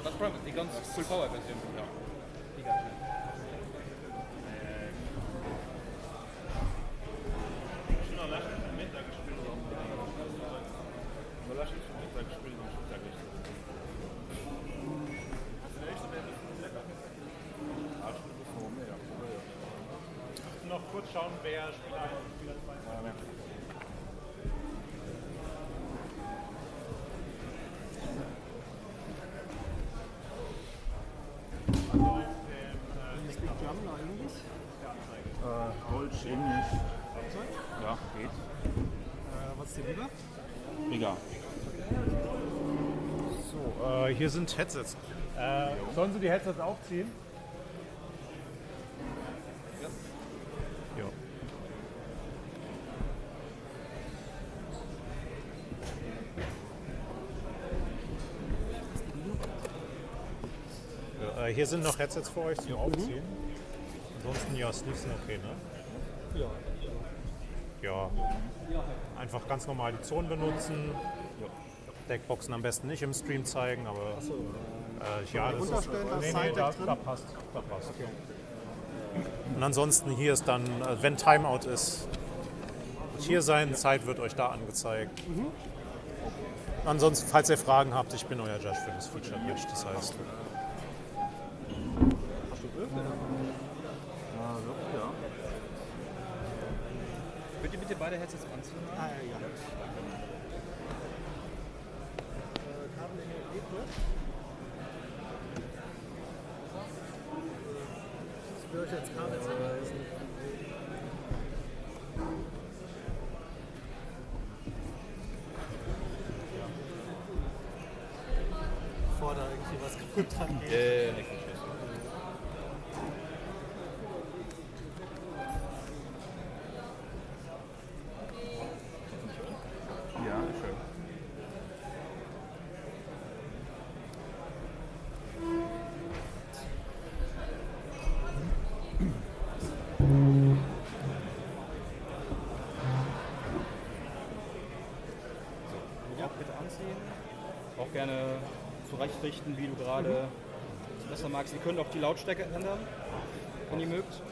Das Prime, die ganz Full Power Version. Ja. Die ganz schnell. Schon noch Laschen im Mittag gespielt oder Laschen im Mittag gespielt und Mittag nicht. Das ist echt so ein bisschen lecker. Noch kurz schauen, wer Spieler 1 und Spieler 2 ist. Deutsch, Englisch. Ja, geht. Was ist dir lieber? Egal. So, hier sind Headsets. Sollen Sie die Headsets aufziehen? Ja. Hier sind noch Headsets für euch zum Aufziehen. Ansonsten ja, Sleeves sind okay, ne? Ja. Ja. Einfach ganz normal die Zonen benutzen. Deckboxen am besten nicht im Stream zeigen, aber ja, das ist, da passt. Okay. Und ansonsten hier ist dann, wenn Timeout ist, hier sein, Zeit wird euch da angezeigt. Ansonsten, falls ihr Fragen habt, ich bin euer Judge für das Feature Bridge, das heißt. Hast du Würfel? Ja. Könnt ihr bitte beide Headsets anziehen? Ah, ja. Kabel in der Ebene. Ich will euch jetzt Kabel zerreißen. Bevor da irgendwie was kaputt dran geht. Nicht schlecht. Ja, schön. Ja, bitte anziehen. Auch gerne zurechtrichten, wie du gerade es besser magst. Ihr könnt auch die Lautstärke ändern, wenn ihr mögt.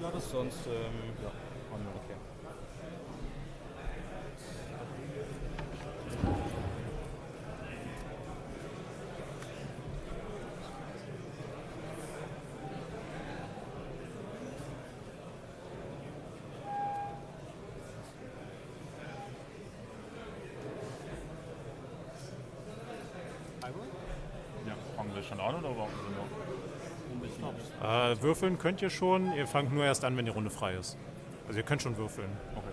Ja, das sonst, ja, okay. Ja, fangen wir schon an oder warten wir noch? Würfeln könnt ihr schon, ihr fangt nur erst an, wenn die Runde frei ist. Also ihr könnt schon würfeln. Okay.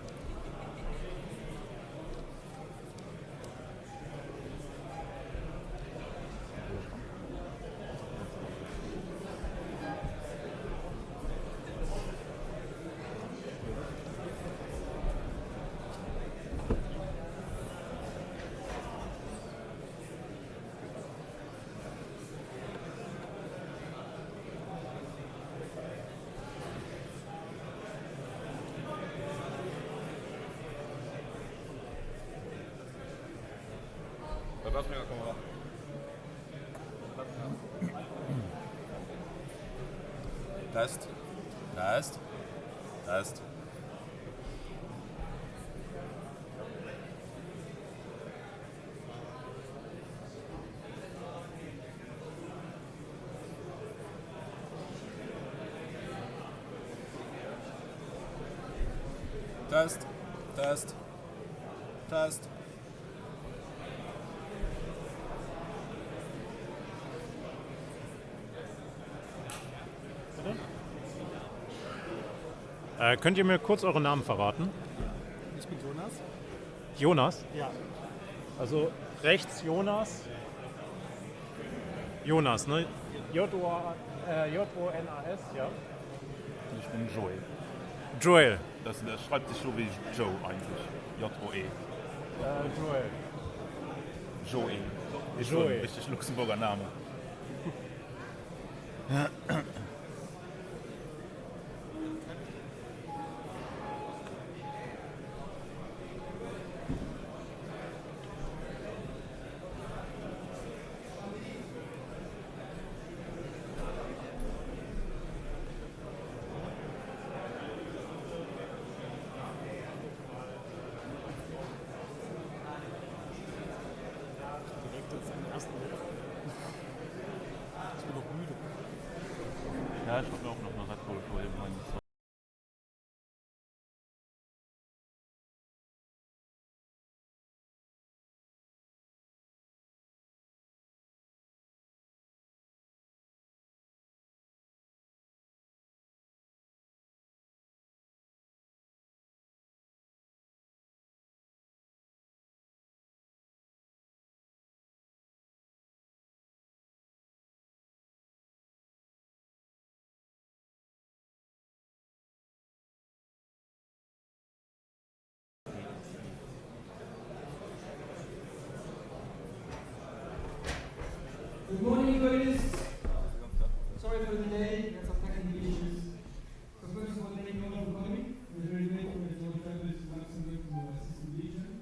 Was mega Kamera? Test. Test. Test. Test. Test. Test. Könnt ihr mir kurz eure Namen verraten? Ich bin Jonas. Jonas? Ja. Also rechts Jonas. Jonas, ne? J-O-N-A-S, ja. Ich bin Joel. Joel. Das schreibt sich so wie Joe eigentlich. J-O-E. Joel. Joel. Ist Joel. so ein richtig Luxemburger Name. Direkt jetzt am ersten Bild. Ich bin noch müde. Ja, ich habe mir auch noch eine Red Bull vor dem rein. Good morning, tourists. Sorry for the delay, we had some technical issues. So first of all, thank you all for coming. We're very grateful that you all traveled to Luxembourg to assist in the region.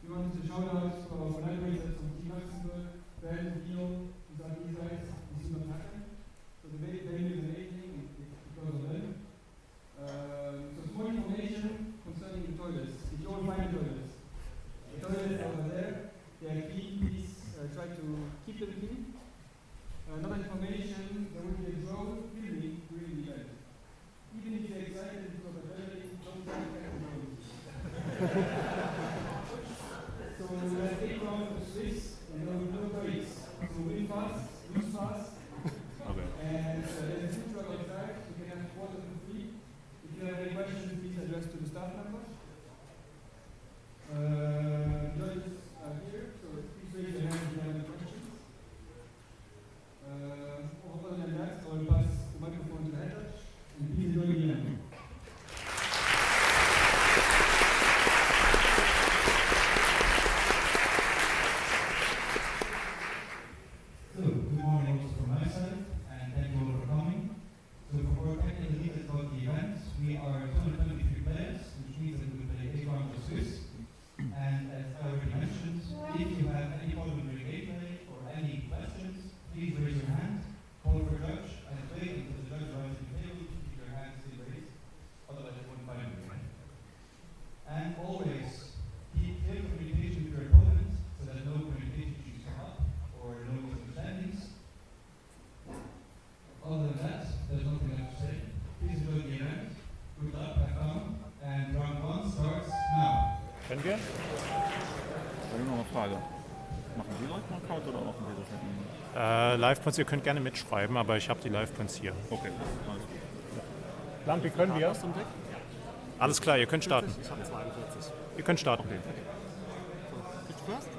We wanted to shout out to our collaborators from Team Luxembourg, Bernd, Guillaume, Isaac Isais, and Simon Tacken. So the venue is amazing, it's because of them. So some more information concerning the toilets. Did you all find the toilets? The toilets are over there. They are clean. Please try to keep them clean. Another information, there will be a drone filming during the event. Even if you're excited because of early, don't try to catch the drone. So we have 8 rounds of Swiss and no breaks. So win fast, lose fast. Okay. And there's a food truck outside, so you can have water for free. If you have any questions, please address to the staff members. Judges are here, so please raise your hand if you have any questions. Other than that, I will pass the microphone to the head judge and please enjoy the event. So, good morning also from my side, and thank you all for coming. So, for our technical details about the event, we are 223 players, which means that we will play 8 rounds of Swiss. And as I already mentioned, if you have any problem with gameplay or any questions, please raise your hand, call for a judge, and wait until the judge arrives in the table to keep your hand still raised, otherwise you won't find you. And always keep clear communication with your opponent so that no communication issues come up or no misunderstandings. Other than that, there's nothing else to say. Please enjoy the event. Good luck, have fun, and round 1 starts now. Können wir? Ich habe noch eine Frage. Machen Sie Live-Account oder machen wir das mit Ihnen? Live-Prints, ihr könnt gerne mitschreiben, aber ich habe die Live-Prints hier. Okay, alles gut. Lampi, können wir? Hast du im Deck? Alles klar, ihr könnt starten. Ich habe 42. Ihr könnt starten. Bist du first?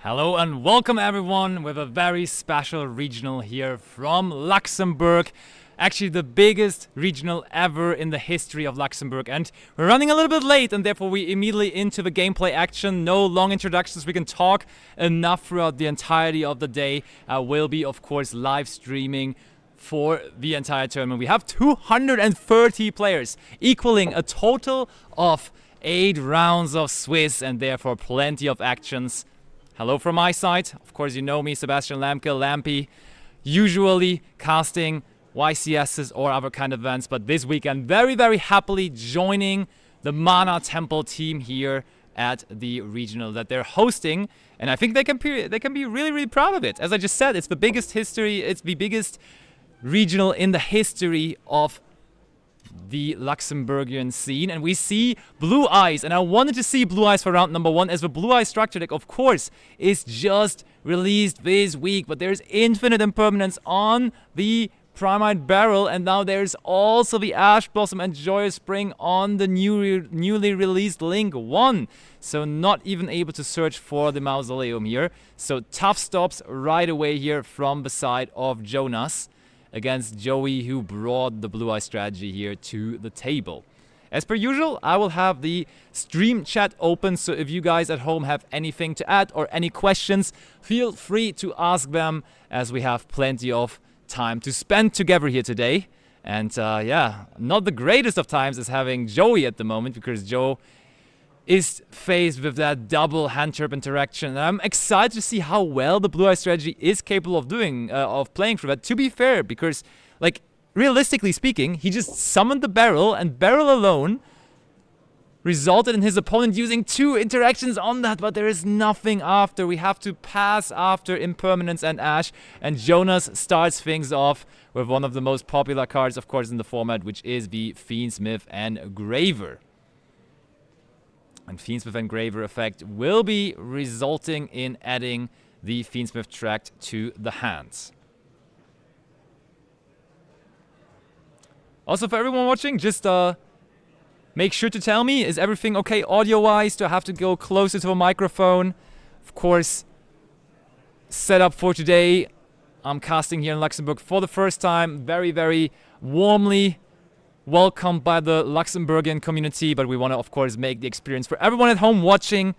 Hello and welcome everyone with a very special regional here from Luxembourg. Actually the biggest regional ever in the history of Luxembourg, and we're running a little bit late and therefore we immediately into the gameplay action. No long introductions, we can talk enough throughout the entirety of the day. We'll be of course live streaming for the entire tournament. We have 230 players, equaling a total of 8 rounds of Swiss and therefore plenty of actions. Hello from my side, of course you know me, Sebastian Lamke, Lampy, usually casting YCSs or other kind of events, but this weekend very, very happily joining the Mana Temple team here at the regional that they're hosting, and I think they can be really, really proud of it. As I just said, it's the biggest regional in the history of the Luxembourgian scene, and we see Blue Eyes, and I wanted to see Blue Eyes for round number 1, as the Blue Eyes structure deck, of course, is just released this week, but there's infinite impermanence on the Primite Barrel, and now there's also the Ash Blossom and Joyous Spring on the newly released Link 1. So not even able to search for the Mausoleum here. So tough stops right away here from the side of Jonas against Joey, who brought the Blue Eye strategy here to the table. As per usual, I will have the stream chat open, so if you guys at home have anything to add or any questions, feel free to ask them, as we have plenty of time to spend together here today. And yeah, not the greatest of times is having Joey at the moment, because Joe is faced with that double hand-chirp interaction. And I'm excited to see how well the Blue Eye strategy is capable of doing, of playing through that. To be fair, because, like, realistically speaking, he just summoned the barrel, and barrel alone resulted in his opponent using 2 interactions on that, but there is nothing after. We have to pass after Impermanence and Ash, and Jonas starts things off with one of the most popular cards, of course, in the format, which is the Fiendsmith Engraver. And Fiendsmith Engraver effect will be resulting in adding the Fiendsmith Tract to the hands. Also, for everyone watching, just make sure to tell me, is everything okay audio-wise? Do I have to go closer to a microphone? Of course, setup for today. I'm casting here in Luxembourg for the first time. Very, very warmly welcomed by the Luxembourgian community, but we want to, of course, make the experience for everyone at home watching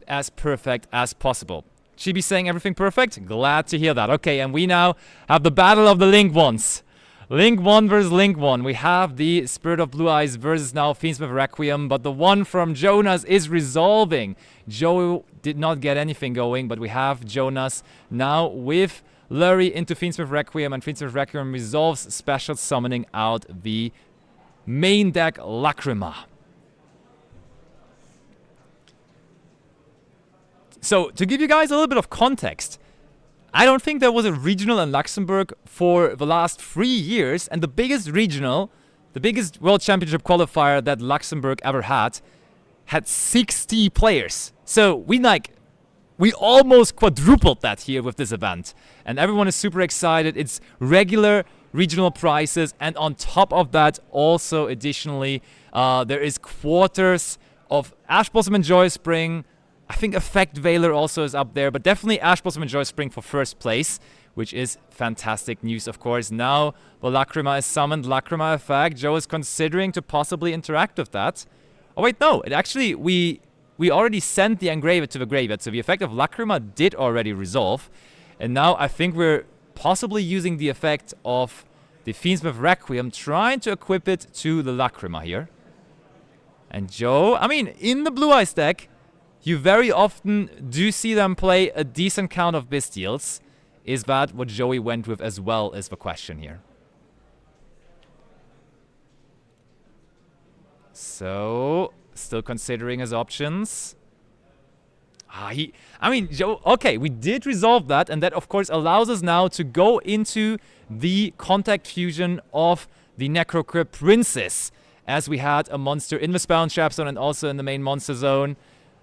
as perfect as possible. Chibi saying everything perfect? Glad to hear that. Okay, and we now have the battle of the Link Ones. Link 1 versus Link 1. We have the Spirit of Blue Eyes versus now Fiendsmith Requiem, but the one from Jonas is resolving. Joe did not get anything going, but we have Jonas now with Lurie into Fiendsmith Requiem, and Fiendsmith Requiem resolves, special summoning out the main deck Lacrima. So, to give you guys a little bit of context, I don't think there was a regional in Luxembourg for the last 3 years, and the biggest regional, the biggest World Championship qualifier that Luxembourg ever had 60 players. So we almost quadrupled that here with this event, and everyone is super excited. It's regular regional prizes, and on top of that, also additionally, there is quarters of Ash Blossom and Joy Spring. I think Effect Veiler also is up there, but definitely Ash Blossom and Joy Spring for first place, which is fantastic news, of course. Now the Lacrima is summoned, Lacrima Effect. Joe is considering to possibly interact with that. Oh wait, no, it actually, we already sent the Engraver to the graveyard, so the effect of Lacrima did already resolve. And now I think we're possibly using the effect of the Fiendsmith Requiem, trying to equip it to the Lacrima here. And Joe, I mean, in the Blue Eyes deck, you very often do see them play a decent count of Bestials. Is that what Joey went with as well, is the question here. So, still considering his options. Joe, okay, we did resolve that, and that of course allows us now to go into the contact fusion of the Necrocrypt Princess, as we had a monster in the Spell and Trap Zone and also in the main monster zone.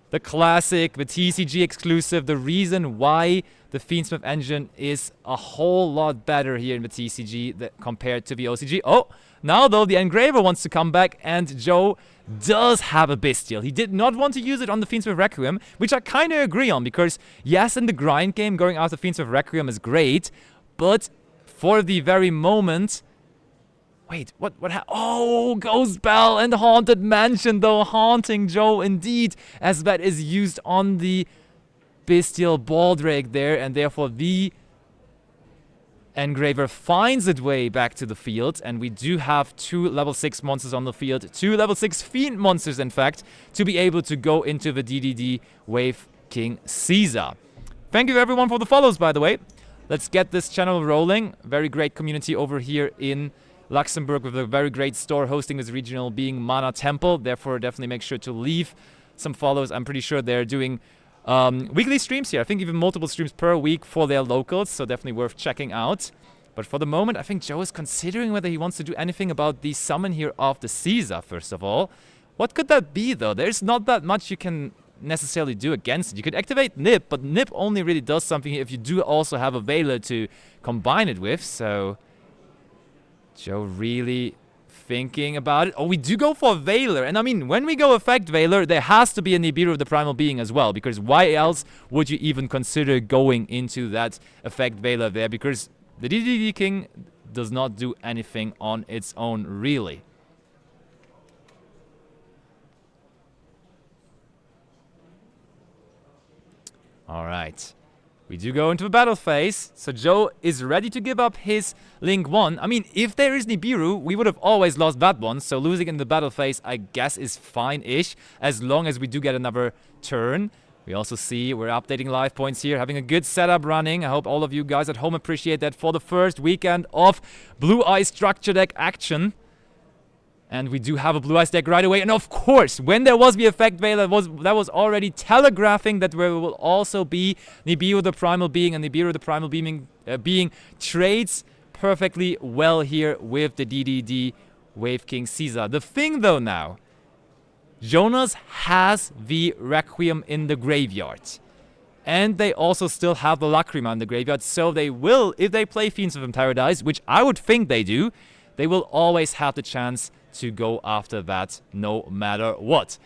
The classic, the TCG exclusive, the reason why the Fiendsmith engine is a whole lot better here in the TCG compared to the OCG. Oh, now though the Engraver wants to come back, and Joe does have a Bestial. He did not want to use it on the Fiendsmith Requiem, which I kind of agree on, because yes, in the grind game, going after Fiendsmith Requiem is great, but for the very moment... Wait, what oh, Ghost Bell and Haunted Mansion, though, haunting Joe indeed, as that is used on the Bestial Baldrake there, and therefore the Engraver finds its way back to the field, and we do have 2 level 6 monsters on the field, 2 level 6 Fiend monsters, in fact, to be able to go into the DDD Wave King Caesar. Thank you everyone for the follows, by the way. Let's get this channel rolling. Very great community over here in Luxembourg, with a very great store hosting this regional being Mana Temple. Therefore, definitely make sure to leave some follows. I'm pretty sure they're doing weekly streams here. I think even multiple streams per week for their locals, so definitely worth checking out. But for the moment, I think Joe is considering whether he wants to do anything about the summon here of the Caesar, first of all. What could that be, though? There's not that much you can necessarily do against it. You could activate Nip, but Nip only really does something if you do also have a Veiler to combine it with. So Joe really thinking about it. Oh, we do go for Veiler. And I mean, when we go effect Veiler, there has to be a Nibiru of the Primal Being as well. Because why else would you even consider going into that effect Veiler there? Because the DDD King does not do anything on its own, really. Alright. We do go into the battle phase, so Joe is ready to give up his Link 1. I mean, if there is Nibiru, we would have always lost that one, so losing in the battle phase, I guess, is fine-ish, as long as we do get another turn. We also see we're updating life points here, having a good setup running. I hope all of you guys at home appreciate that for the first weekend of Blue Eye Structure Deck action. And we do have a Blue Eyes deck right away. And of course, when there was the effect veil, that was already telegraphing that there will also be Nibiru the Primal Being. And Nibiru the Primal Being trades perfectly well here with the DDD Wave King Caesar. The thing though now, Jonas has the Requiem in the graveyard. And they also still have the Lacrima in the graveyard. So they will, if they play Fiends of Paradise, which I would think they do, they will always have the chance to go after that no matter what.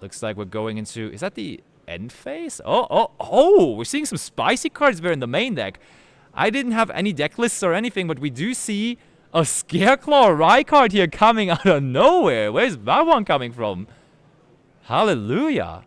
Looks like we're going into... Is that the end phase? Oh! We're seeing some spicy cards there in the main deck. I didn't have any deck lists or anything, but we do see a Scareclaw Rai card here coming out of nowhere. Where's that one coming from? Hallelujah.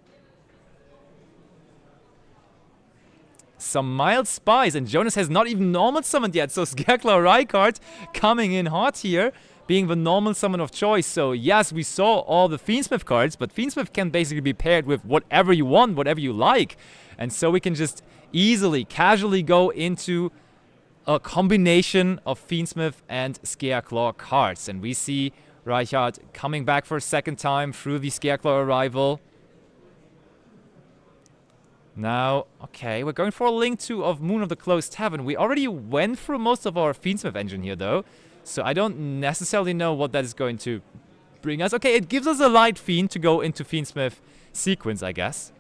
Some mild spies, and Jonas has not even normal summoned yet, so Scareclaw Rai card coming in hot here, being the normal summon of choice. So yes, we saw all the Fiendsmith cards, but Fiendsmith can basically be paired with whatever you want, whatever you like. And so we can just easily, casually go into a combination of Fiendsmith and Scareclaw cards. And we see Reichard coming back for a second time through the Scareclaw arrival. Now, okay, we're going for a Link 2 of Moon of the Closed Tavern. We already went through most of our Fiendsmith engine here, though. So I don't necessarily know what that is going to bring us. Okay, it gives us a Light Fiend to go into Fiendsmith Sequence, I guess.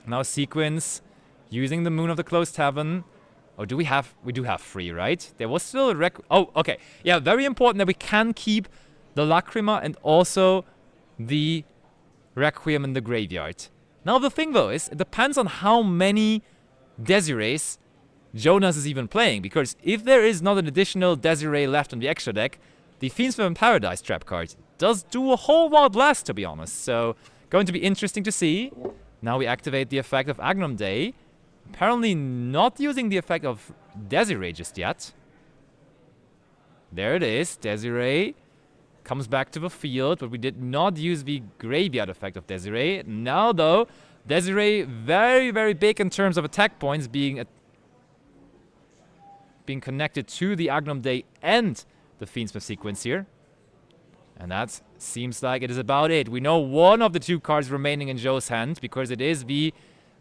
Now Sequence, using the Moon of the Closed Tavern. Oh, do we have... We do have 3, right? There was still a Oh, okay. Yeah, very important that we can keep the Lacrima and also the Requiem in the graveyard. Now the thing, though, is it depends on how many Desirees Jonas is even playing, because if there is not an additional Desiree left on the extra deck, the Fiendsmith in Paradise trap card does do a whole lot less, to be honest. So, going to be interesting to see. Now we activate the effect of Agnum Day. Apparently not using the effect of Desiree just yet. There it is, Desiree comes back to the field, but we did not use the graveyard effect of Desiree. Now, though, Desiree very, very big in terms of attack points, being connected to the Agnum Day and the Fiendsmith Sequence here. And that seems like it is about it. We know one of the 2 cards remaining in Joe's hand, because it is the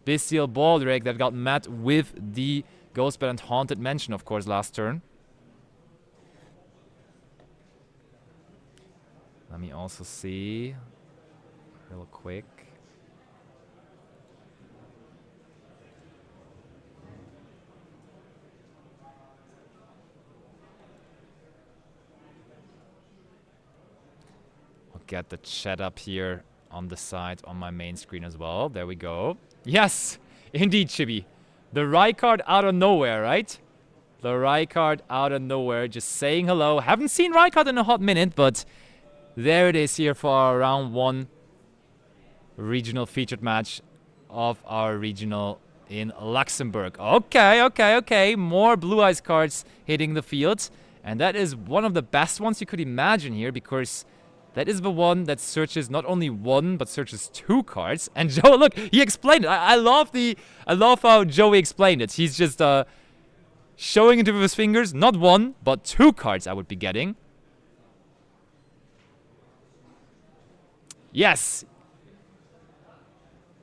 Bestial Baldric that got met with the Ghostbed and Haunted Mansion, of course, last turn. Let me also see real quick. I'll get the chat up here on the side on my main screen as well. There we go. Yes, indeed, Chibi. The Rai card out of nowhere, right? The Rai card out of nowhere, just saying hello. Haven't seen Rai card in a hot minute, but there it is here for our round 1 regional featured match of our regional in Luxembourg. Okay. More Blue Eyes cards hitting the field. And that is one of the best ones you could imagine here, because that is the one that searches not only 1, but searches 2 cards. And Joe, look, he explained it. I love how Joey explained it. He's just showing it with his fingers, not 1, but 2 cards I would be getting. Yes,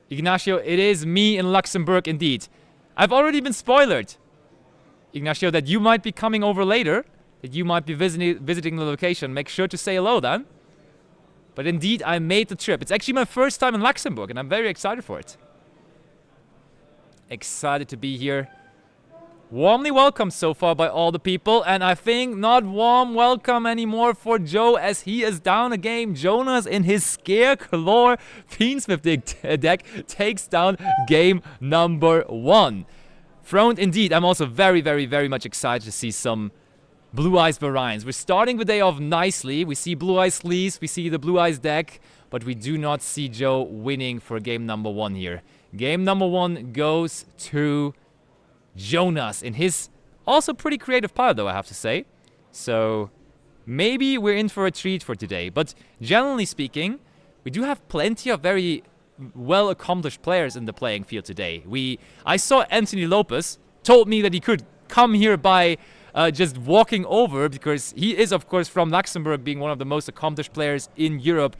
Ignacio, it is me in Luxembourg indeed. I've already been spoiled. Ignacio, that you might be coming over later, that you might be visiting the location. Make sure to say hello then. But indeed, I made the trip. It's actually my first time in Luxembourg, and I'm very excited for it. Excited to be here. Warmly welcomed so far by all the people, and I think not warm welcome anymore for Joe as he is down a game. Jonas in his Scareclaw Fiendsmith deck takes down game number 1. Throned indeed. I'm also very, very, very much excited to see some Blue Eyes Variants. We're starting the day off nicely. We see Blue Eyes Sleeves, we see the Blue Eyes deck, but we do not see Joe winning for game number 1 here. Game number 1 goes to Jonas in his also pretty creative pile, though, I have to say. So maybe we're in for a treat for today. But generally speaking, we do have plenty of very well-accomplished players in the playing field today. I saw Anthony Lopez told me that he could come here by just walking over, because he is, of course, from Luxembourg, being one of the most accomplished players in Europe,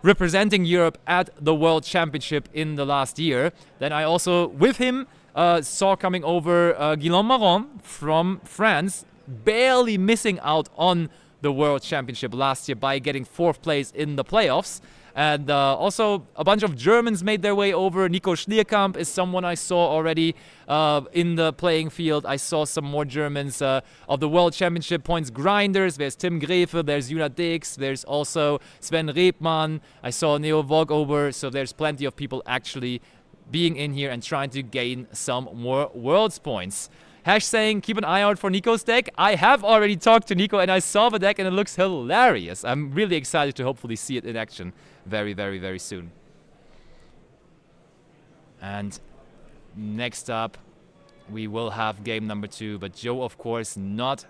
representing Europe at the World Championship in the last year. Then I also, with him, saw coming over Guillaume Marron from France, barely missing out on the World Championship last year by getting 4th place in the playoffs. And also a bunch of Germans made their way over. Nico Schlierkamp is someone I saw already in the playing field. I saw some more Germans of the World Championship points grinders. There's Tim Grefe, there's Juna Dix, there's also Sven Rebmann. I saw Neo Vogue over, so there's plenty of people actually being in here and trying to gain some more Worlds points. Hash saying, keep an eye out for Nico's deck. I have already talked to Nico and I saw the deck and it looks hilarious. I'm really excited to hopefully see it in action very, very, very soon. And next up, we will have game number 2. But Joe, of course, not...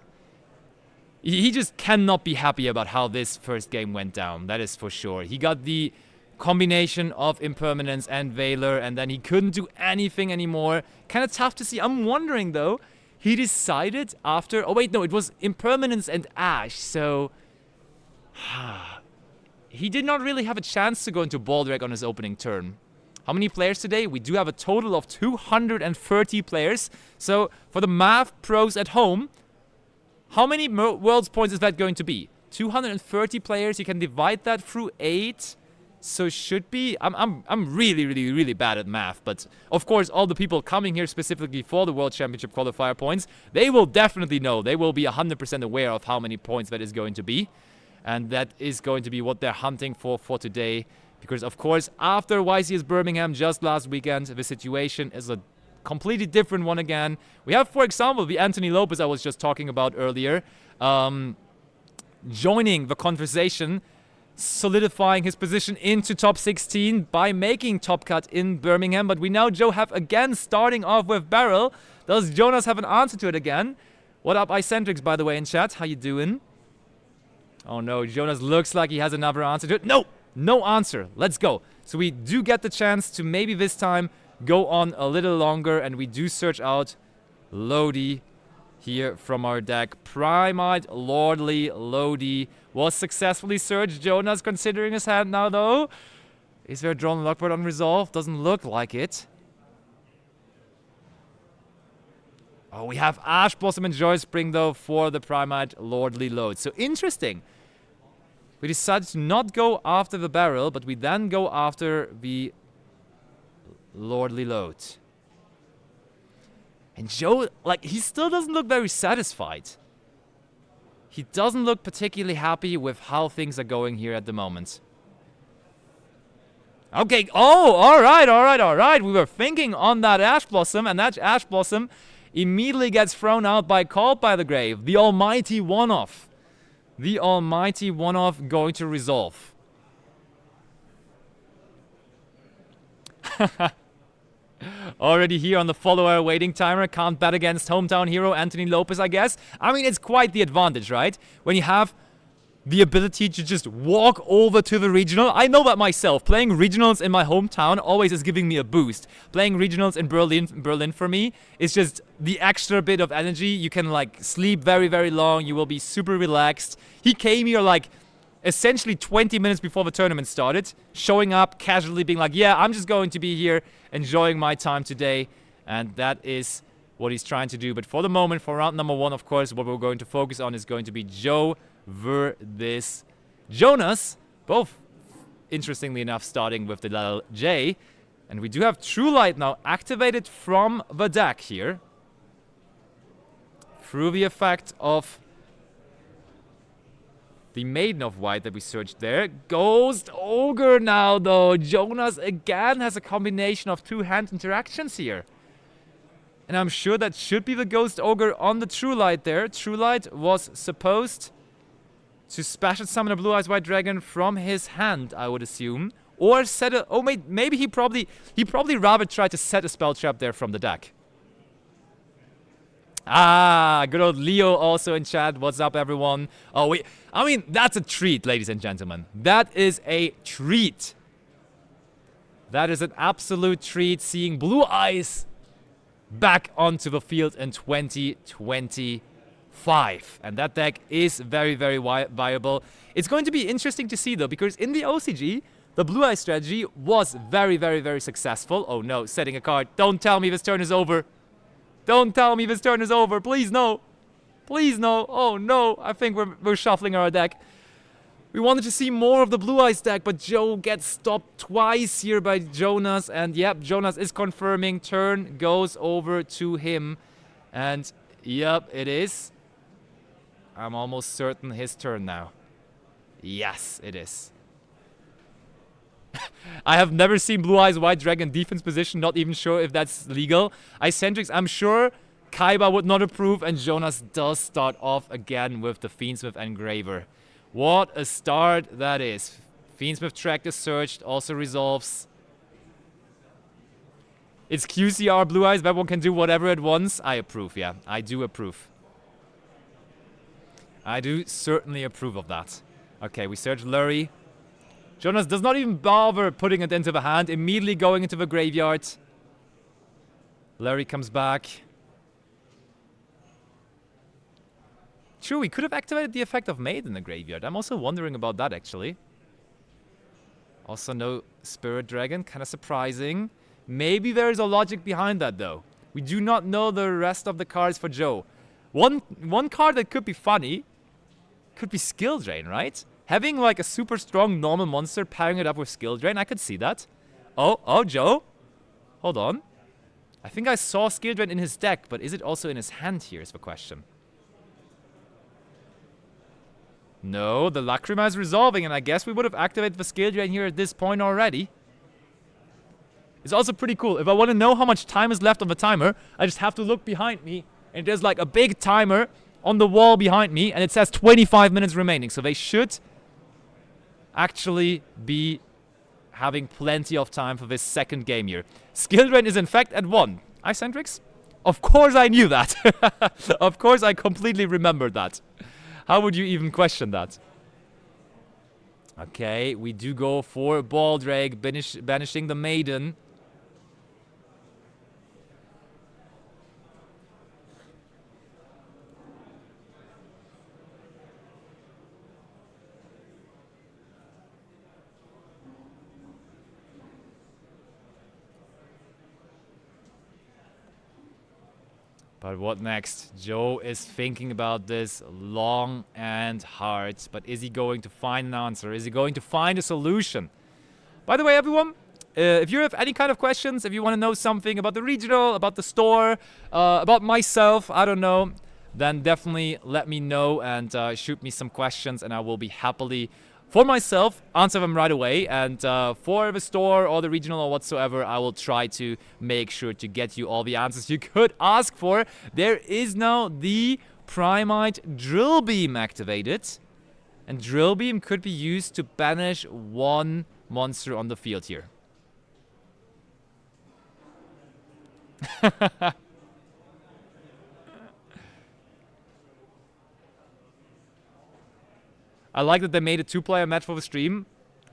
He just cannot be happy about how this first game went down. That is for sure. He got the combination of Impermanence and Valor, and then he couldn't do anything anymore. Kind of tough to see. I'm wondering, though, he decided after... Oh, wait, no, it was Impermanence and Ash, so... He did not really have a chance to go into Baldreg on his opening turn. How many players today? We do have a total of 230 players. So, for the math pros at home, how many Worlds points is that going to be? 230 players, you can divide that through 8. So should be, I'm really, really, really bad at math, but of course all the people coming here specifically for the World Championship qualifier points, they will definitely know, they will be 100% aware of how many points that is going to be, and that is going to be what they're hunting for today, because of course after YCS Birmingham just last weekend, the situation is a completely different one again. We have, for example, the Anthony Lopez I was just talking about earlier, joining the conversation, solidifying his position into top 16 by making top cut in Birmingham. But we now, Joe, have again starting off with Barrel. Does Jonas have an answer to it again? What up, Icentrix, by the way, in chat? How you doing? Oh no, Jonas looks like he has another answer to it. No, no answer. Let's go. So we do get the chance to maybe this time go on a little longer, and we do search out Lodi here from our deck. Primite, Lordly, Lodi was successfully searched. Jonas considering his hand now, though. Is there a drawn lockboard on resolve? Doesn't look like it. Oh, we have Ash Blossom and Joy Spring, though, for the Primite Lordly Load. So interesting. We decided to not go after the barrel, but we then go after the Lordly Load. And Joe, like, he still doesn't look very satisfied. He doesn't look particularly happy with how things are going here at the moment. Okay, oh, all right. We were thinking on that Ash Blossom, and that Ash Blossom immediately gets thrown out by Called by the Grave. The almighty one-off. The almighty one-off going to resolve. Already here on the follower waiting timer. Can't bet against hometown hero Anthony Lopez, I guess. I mean, it's quite the advantage, right? When you have the ability to just walk over to the regional. I know that myself. Playing regionals in my hometown always is giving me a boost. Playing regionals in Berlin for me is just the extra bit of energy. You can like sleep very, very long. You will be super relaxed. He came here like essentially 20 minutes before the tournament started, showing up casually being like, yeah, I'm just going to be here enjoying my time today. And that is what he's trying to do. But for the moment, for round number 1, of course, what we're going to focus on is going to be Joe versus Jonas. Both, interestingly enough, starting with the level J. And we do have True Light now activated from the deck here. Through the effect of the Maiden of White that we searched there. Ghost Ogre now, though. Jonas again has a combination of 2 hand interactions here. And I'm sure that should be the Ghost Ogre on the True Light there. True Light was supposed to special summon a Blue Eyes White Dragon from his hand, I would assume. Or set a... Oh, maybe he probably rather tried to set a spell trap there from the deck. Ah, good old Leo also in chat. What's up, everyone? Oh, I mean, that's a treat, ladies and gentlemen. That is a treat. That is an absolute treat, seeing Blue Eyes back onto the field in 2025. And that deck is very, very viable. It's going to be interesting to see, though, because in the OCG... the Blue Eye strategy was very, very, very successful. Oh no, setting a card. Don't tell me this turn is over. Don't tell me this turn is over. Please no. Please no. Oh no, I think we're shuffling our deck. We wanted to see more of the Blue Eyes deck, but Joe gets stopped twice here by Jonas. And yep, Jonas is confirming. Turn goes over to him. And yep, it is. I'm almost certain his turn now. Yes, it is. I have never seen Blue Eyes White Dragon defense position, not even sure if that's legal. Icentrix, I'm sure Kaiba would not approve, and Jonas does start off again with the Fiendsmith Engraver. What a start that is. Fiendsmith Track is searched, also resolves. It's QCR Blue Eyes, that one can do whatever it wants. I approve, yeah, I do approve. I do certainly approve of that. Okay, we search Lurie. Jonas does not even bother putting it into the hand, immediately going into the graveyard. Larry comes back. True, we could have activated the effect of Maid in the graveyard. I'm also wondering about that, actually. Also no Spirit Dragon, kind of surprising. Maybe there is a logic behind that, though. We do not know the rest of the cards for Joe. One card that could be funny could be Skill Drain, right? Having like a super strong normal monster, pairing it up with Skill Drain, I could see that. Oh, Joe? Hold on. I think I saw Skill Drain in his deck, but is it also in his hand here is the question. No, the Lacrima is resolving, and I guess we would have activated the Skill Drain here at this point already. It's also pretty cool. If I want to know how much time is left on the timer, I just have to look behind me, and there's like a big timer on the wall behind me, and it says 25 minutes remaining. So they should actually be having plenty of time for this second game here. Skill Drain is in fact at 1. Icentrix? Of course I knew that. Of course I completely remembered that. How would you even question that? Okay, we do go for Baldrake, banishing the Maiden. But what next? Joe is thinking about this long and hard. But is he going to find an answer? Is he going to find a solution? By the way, everyone, if you have any kind of questions, if you want to know something about the regional, about the store, about myself, I don't know, then definitely let me know and shoot me some questions, and I will be happily, for myself, answer them right away. And for the store or the regional or whatsoever, I will try to make sure to get you all the answers you could ask for. There is now the Primite Drill Beam activated. And Drill Beam could be used to banish one monster on the field here. I like that they made a 2-player match for the stream.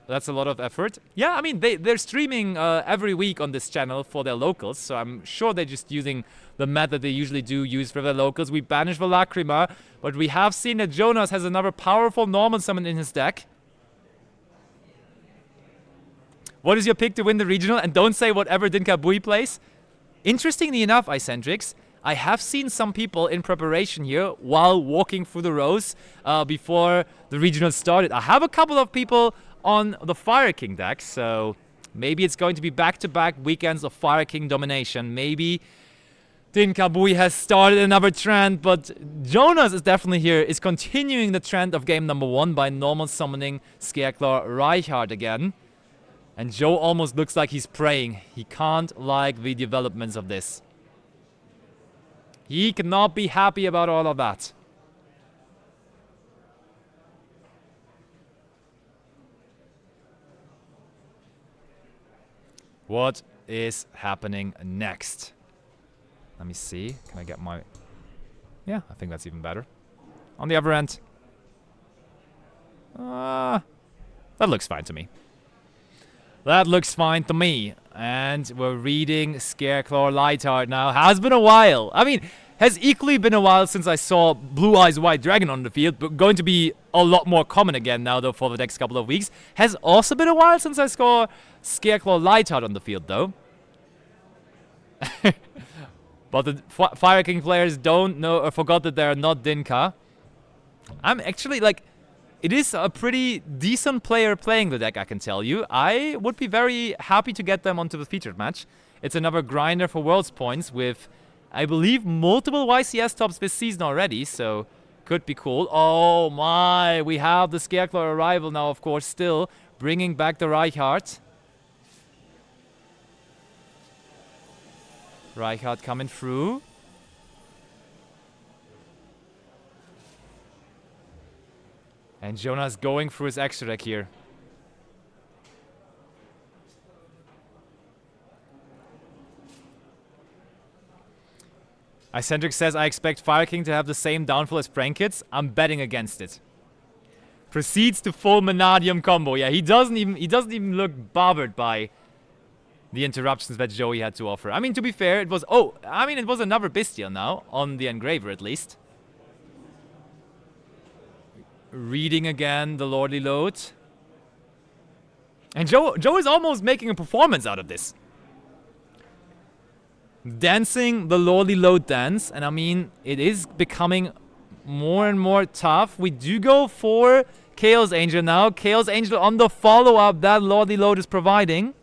That's a lot of effort. Yeah, I mean, they're streaming every week on this channel for their locals, so I'm sure they're just using the method they usually do use for their locals. We banish the Lacrima, but we have seen that Jonas has another powerful normal summon in his deck. What is your pick to win the regional? And don't say whatever Dinkabui plays. Interestingly enough, Icentrix, I have seen some people in preparation here while walking through the rows before the regional started. I have a couple of people on the Fire King deck, so maybe it's going to be back-to-back weekends of Fire King domination. Maybe Din Kabui has started another trend, but Jonas is definitely here, is continuing the trend of game number 1 by normal summoning Scareclaw Reichardt again. And Joe almost looks like he's praying. He can't like the developments of this. He cannot be happy about all of that. What is happening next? Let me see. Can I get my... Yeah, I think that's even better. On the other end. That looks fine to me. That looks fine to me. And we're reading Scareclaw Lightheart now. Has been a while. I mean, has equally been a while since I saw Blue Eyes White Dragon on the field, but going to be a lot more common again now, though, for the next couple of weeks. Has also been a while since I saw Scareclaw Lightheart on the field, though. But the Fire King players don't know or forgot that they're not Dinka. I'm actually, like, it is a pretty decent player playing the deck, I can tell you. I would be very happy to get them onto the featured match. It's another grinder for Worlds points with, I believe, multiple YCS tops this season already, so could be cool. Oh my, we have the Scareclaw arrival now, of course, still bringing back the Reichardt. Reichardt coming through. And Jonas going through his extra deck here. Icentric says, I expect Fire King to have the same downfall as Prankits. I'm betting against it. Proceeds to full Manadium combo. Yeah, he doesn't even look bothered by the interruptions that Joey had to offer. I mean, to be fair, it was... Oh, I mean, it was another Bestial now, on the Engraver at least. Reading again the Lordly Load. And Joe is almost making a performance out of this. Dancing the Lordly Load dance. And I mean, it is becoming more and more tough. We do go for Chaos Angel now. Chaos Angel on the follow-up that Lordly Load is providing.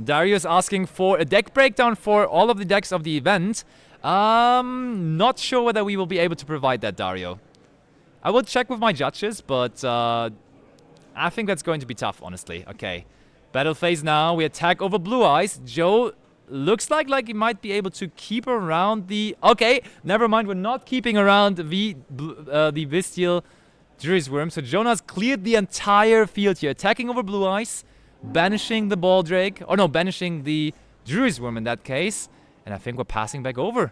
Darius asking for a deck breakdown for all of the decks of the event. Not sure whether we will be able to provide that, Dario. I will check with my judges, but I think that's going to be tough, honestly. Okay. Battle phase now. We attack over Blue Eyes. Joe looks like he might be able to keep around the... Okay, never mind. We're not keeping around the Bestial Jury's Worm. So Jonas cleared the entire field here. Attacking over Blue Eyes. Banishing the Baldrake. Or no, banishing the Jury's Worm in that case. And I think we're passing back over.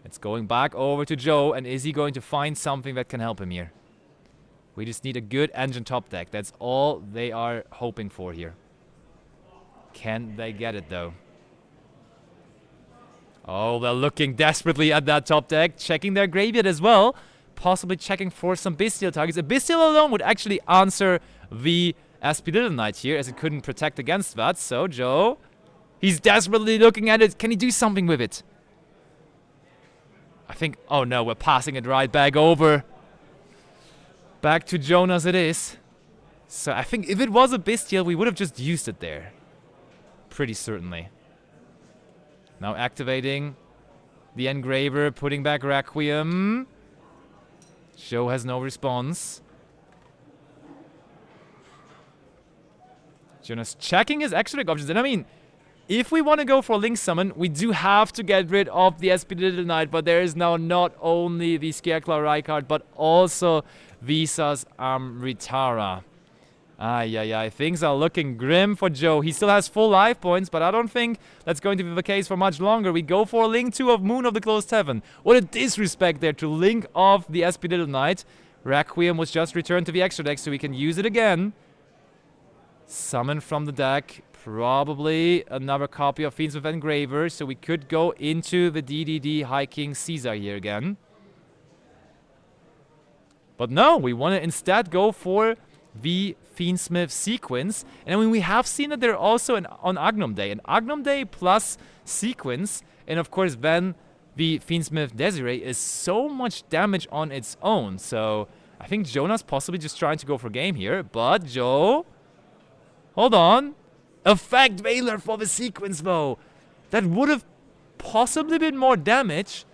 It's going back over to Joe. And is he going to find something that can help him here? We just need a good engine top deck. That's all they are hoping for here. Can they get it, though? Oh, they're looking desperately at that top deck. Checking their graveyard as well. Possibly checking for some Bestial targets. A Bestial alone would actually answer the SP Little Knight here, as it couldn't protect against that. So, Joe... He's desperately looking at it. Can he do something with it? I think... Oh no, we're passing it right back over. Back to Jonas it is. So I think if it was a Bestial, we would have just used it there. Pretty certainly. Now activating the Engraver, putting back Requiem. Joe has no response. Jonas checking his extra deck options. And I mean... If we want to go for a Link Summon, we do have to get rid of the SP Little Knight, but there is now not only the Scareclaw Reichardt, but also Visa's Amritara. Ay, things are looking grim for Joe. He still has full life points, but I don't think that's going to be the case for much longer. We go for a Link 2 of Moon of the Closed Heaven. What a disrespect there to link off the SP Little Knight. Requiem was just returned to the extra deck, so we can use it again. Summon from the deck. Probably another copy of Fiends with Engraver, so we could go into the DDD High King Caesar here again. But no, we want to instead go for the Fiendsmith sequence. And I mean, we have seen that they're also on Agnum Day. An Agnum Day plus sequence, and of course then the Fiendsmith Desiree is so much damage on its own. So I think Jonah's possibly just trying to go for game here. But Joe, hold on. Effect Veiler for the sequence though. That would have possibly been more damage,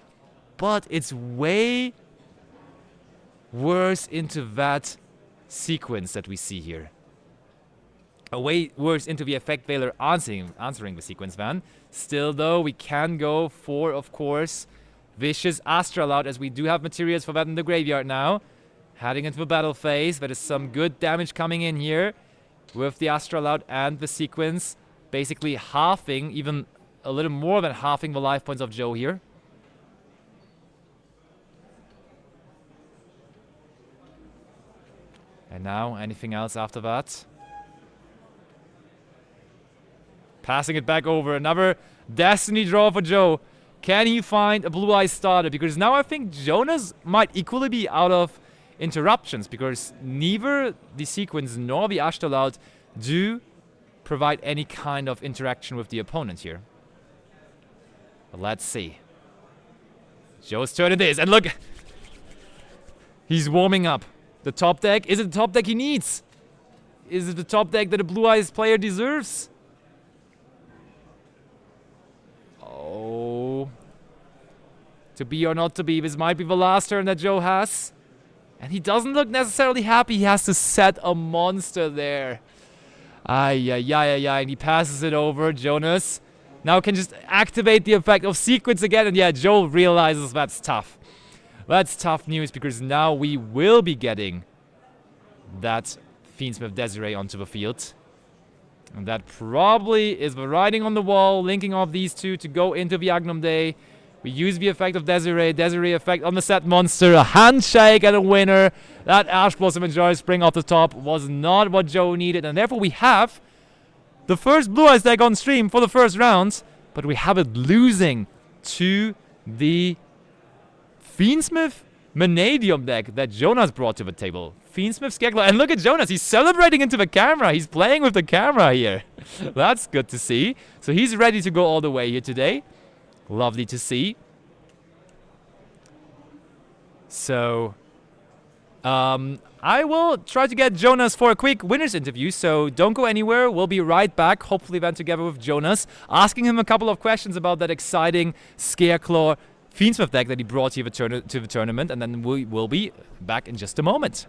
but it's way worse into that sequence that we see here. Way worse into the Effect Veiler answering the sequence van. Still though, we can go for, of course, Vicious Astralaut, as we do have materials for that in the graveyard now. Heading into the battle phase, there is some good damage coming in here with the Astralaut and the sequence. Basically halving, even a little more than halving the life points of Joe here. And now, anything else after that? Passing it back over. Another Destiny draw for Joe. Can he find a Blue Eye starter? Because now I think Jonas might equally be out of interruptions, because neither the sequence nor the Astralaut do provide any kind of interaction with the opponent here. But let's see. Joe's turn it is. And look, he's warming up. The top deck, is it the top deck he needs? Is it the top deck that a Blue Eyes player deserves? Oh. To be or not to be, this might be the last turn that Joe has. And he doesn't look necessarily happy. He has to set a monster there. Ay, and he passes it over. Jonas now can just activate the effect of sequence again. And yeah, Joe realizes that's tough. That's tough news, because now we will be getting that Fiendsmith Desiree onto the field. And that probably is the writing on the wall, linking off these two to go into the Agnum Day. We use the effect of Desiree effect on the set monster, a handshake and a winner. That Ash Blossom and Joy Spring off the top was not what Joe needed, and therefore we have the first Blue Eyes deck on stream for the first round, but we have it losing to the Fiendsmith Vanadium deck that Jonas brought to the table. Fiendsmith Skekler, and look at Jonas, he's celebrating into the camera. He's playing with the camera here. That's good to see. So he's ready to go all the way here today. Lovely to see. So, I will try to get Jonas for a quick winner's interview, so don't go anywhere. We'll be right back, hopefully then together with Jonas, asking him a couple of questions about that exciting Scareclaw Fiendsmith deck that he brought to the tournament, and then we will be back in just a moment.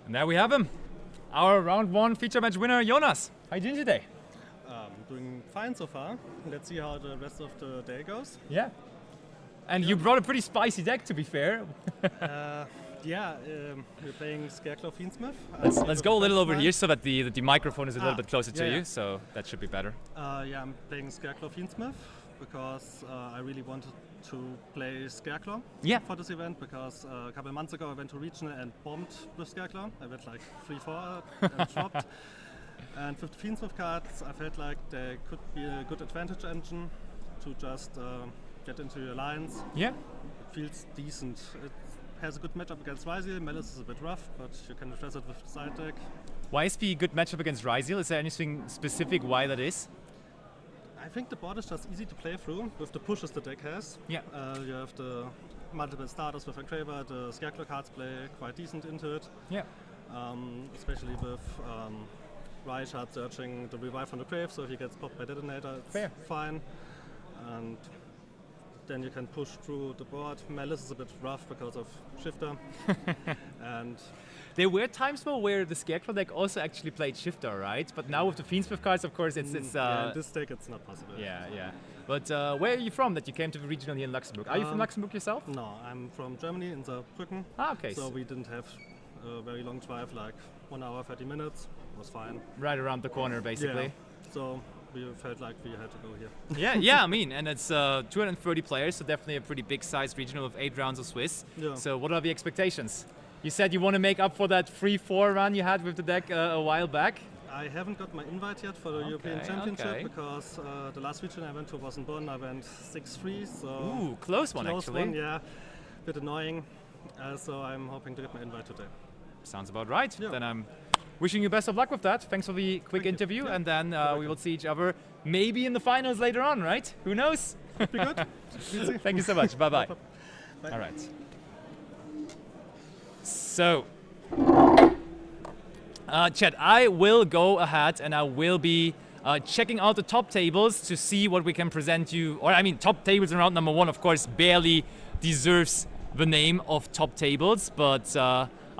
And there we have him, our round 1 feature match winner, Jonas. How are you doing today? Doing fine so far. Let's see how the rest of the day goes. Yeah. And you brought a pretty spicy deck, to be fair. We're playing Scarecrow Fiendsmith. Let's go a little over here so that the microphone is a little bit closer to yeah. you, so that should be better. I'm playing Scarecrow Fiendsmith because I really wanted to play Scarecrow for this event because a couple of months ago I went to regional and bombed with Scarecrow. I went like 3-4 and dropped. And with the Fiendsmith cards, I felt like they could be a good advantage engine to just get into your lines. Yeah. It feels decent. It has a good matchup against Ryziel. Malice is a bit rough, but you can address it with the side deck. Why is the good matchup against Ryziel? Is there anything specific why that is? I think the board is just easy to play through with the pushes the deck has. Yeah. You have the multiple starters with Engraver. The Scarecrow cards play quite decent into it. Yeah. Especially with Reinhardt searching the revive from the grave, so if he gets popped by Detonator, it's fine. And then you can push through the board. Malice is a bit rough because of Shifter. And there were times though where the Scarecrow deck also actually played Shifter, right? But now with the Fiendsmith cards, of course, it's in this deck it's not possible. Yeah. But where are you from that you came to the regional here in Luxembourg? Are you from Luxembourg yourself? No, I'm from Germany, in Saarbrücken. Okay. So we didn't have a very long drive, like 1 hour, 30 minutes. It was fine. Right around the corner, basically. Yeah. So we felt like we had to go here. yeah, I mean, and it's 230 players, so definitely a pretty big sized regional with 8 rounds of Swiss. Yeah. So what are the expectations? You said you want to make up for that 3-4 run you had with the deck a while back. I haven't got my invite yet for the European Championship because the last region I went to was in Bonn. I went 6-3, so ooh, close one actually. One, yeah, bit annoying. So I'm hoping to get my invite today. Sounds about right. Yeah. Then I'm wishing you best of luck with that. Thanks for the quick interview, and then we will see each other maybe in the finals later on, right? Who knows? Could be good. Thank you so much. Bye-bye. Bye. All right. So, Chet, I will go ahead and I will be checking out the top tables to see what we can present you. Or I mean, top tables in round number 1, of course, barely deserves the name of top tables, but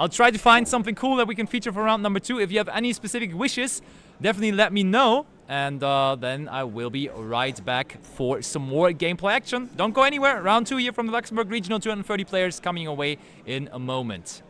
I'll try to find something cool that we can feature for round number 2. If you have any specific wishes, definitely let me know, and then I will be right back for some more gameplay action. Don't go anywhere. Round 2 here from the Luxembourg Regional, 230 players coming away in a moment.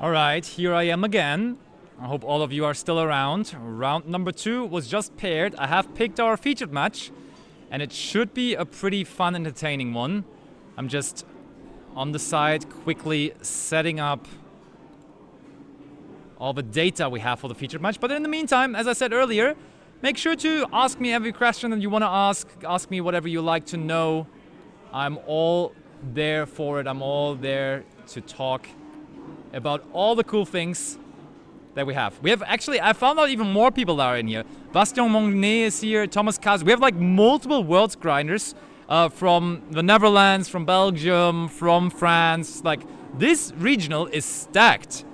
Alright, here I am again. I hope all of you are still around. Round number 2 was just paired. I have picked our featured match, and it should be a pretty fun, entertaining one. I'm just on the side quickly setting up all the data we have for the featured match. But in the meantime, as I said earlier, make sure to ask me every question that you want to ask. Ask me whatever you like to know. I'm all there for it. I'm all there to talk about all the cool things that we have. We have actually, I found out even more people that are in here. Bastien Monnet is here, Thomas Kaz. We have like multiple world grinders from the Netherlands, from Belgium, from France. Like, this regional is stacked.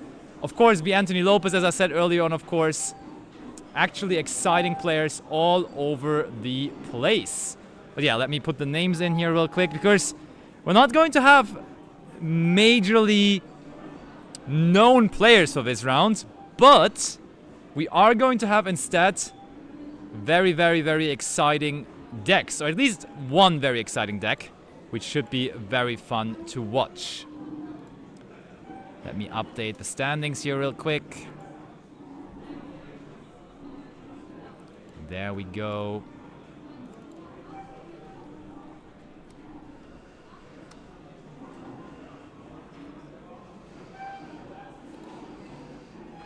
Of course, the Anthony Lopez, as I said earlier on, of course. Actually exciting players all over the place. But yeah, let me put the names in here real quick, because we're not going to have majorly known players for this round, but we are going to have instead very, very, very exciting decks, or at least one very exciting deck, which should be very fun to watch. Let me update the standings here real quick. There we go.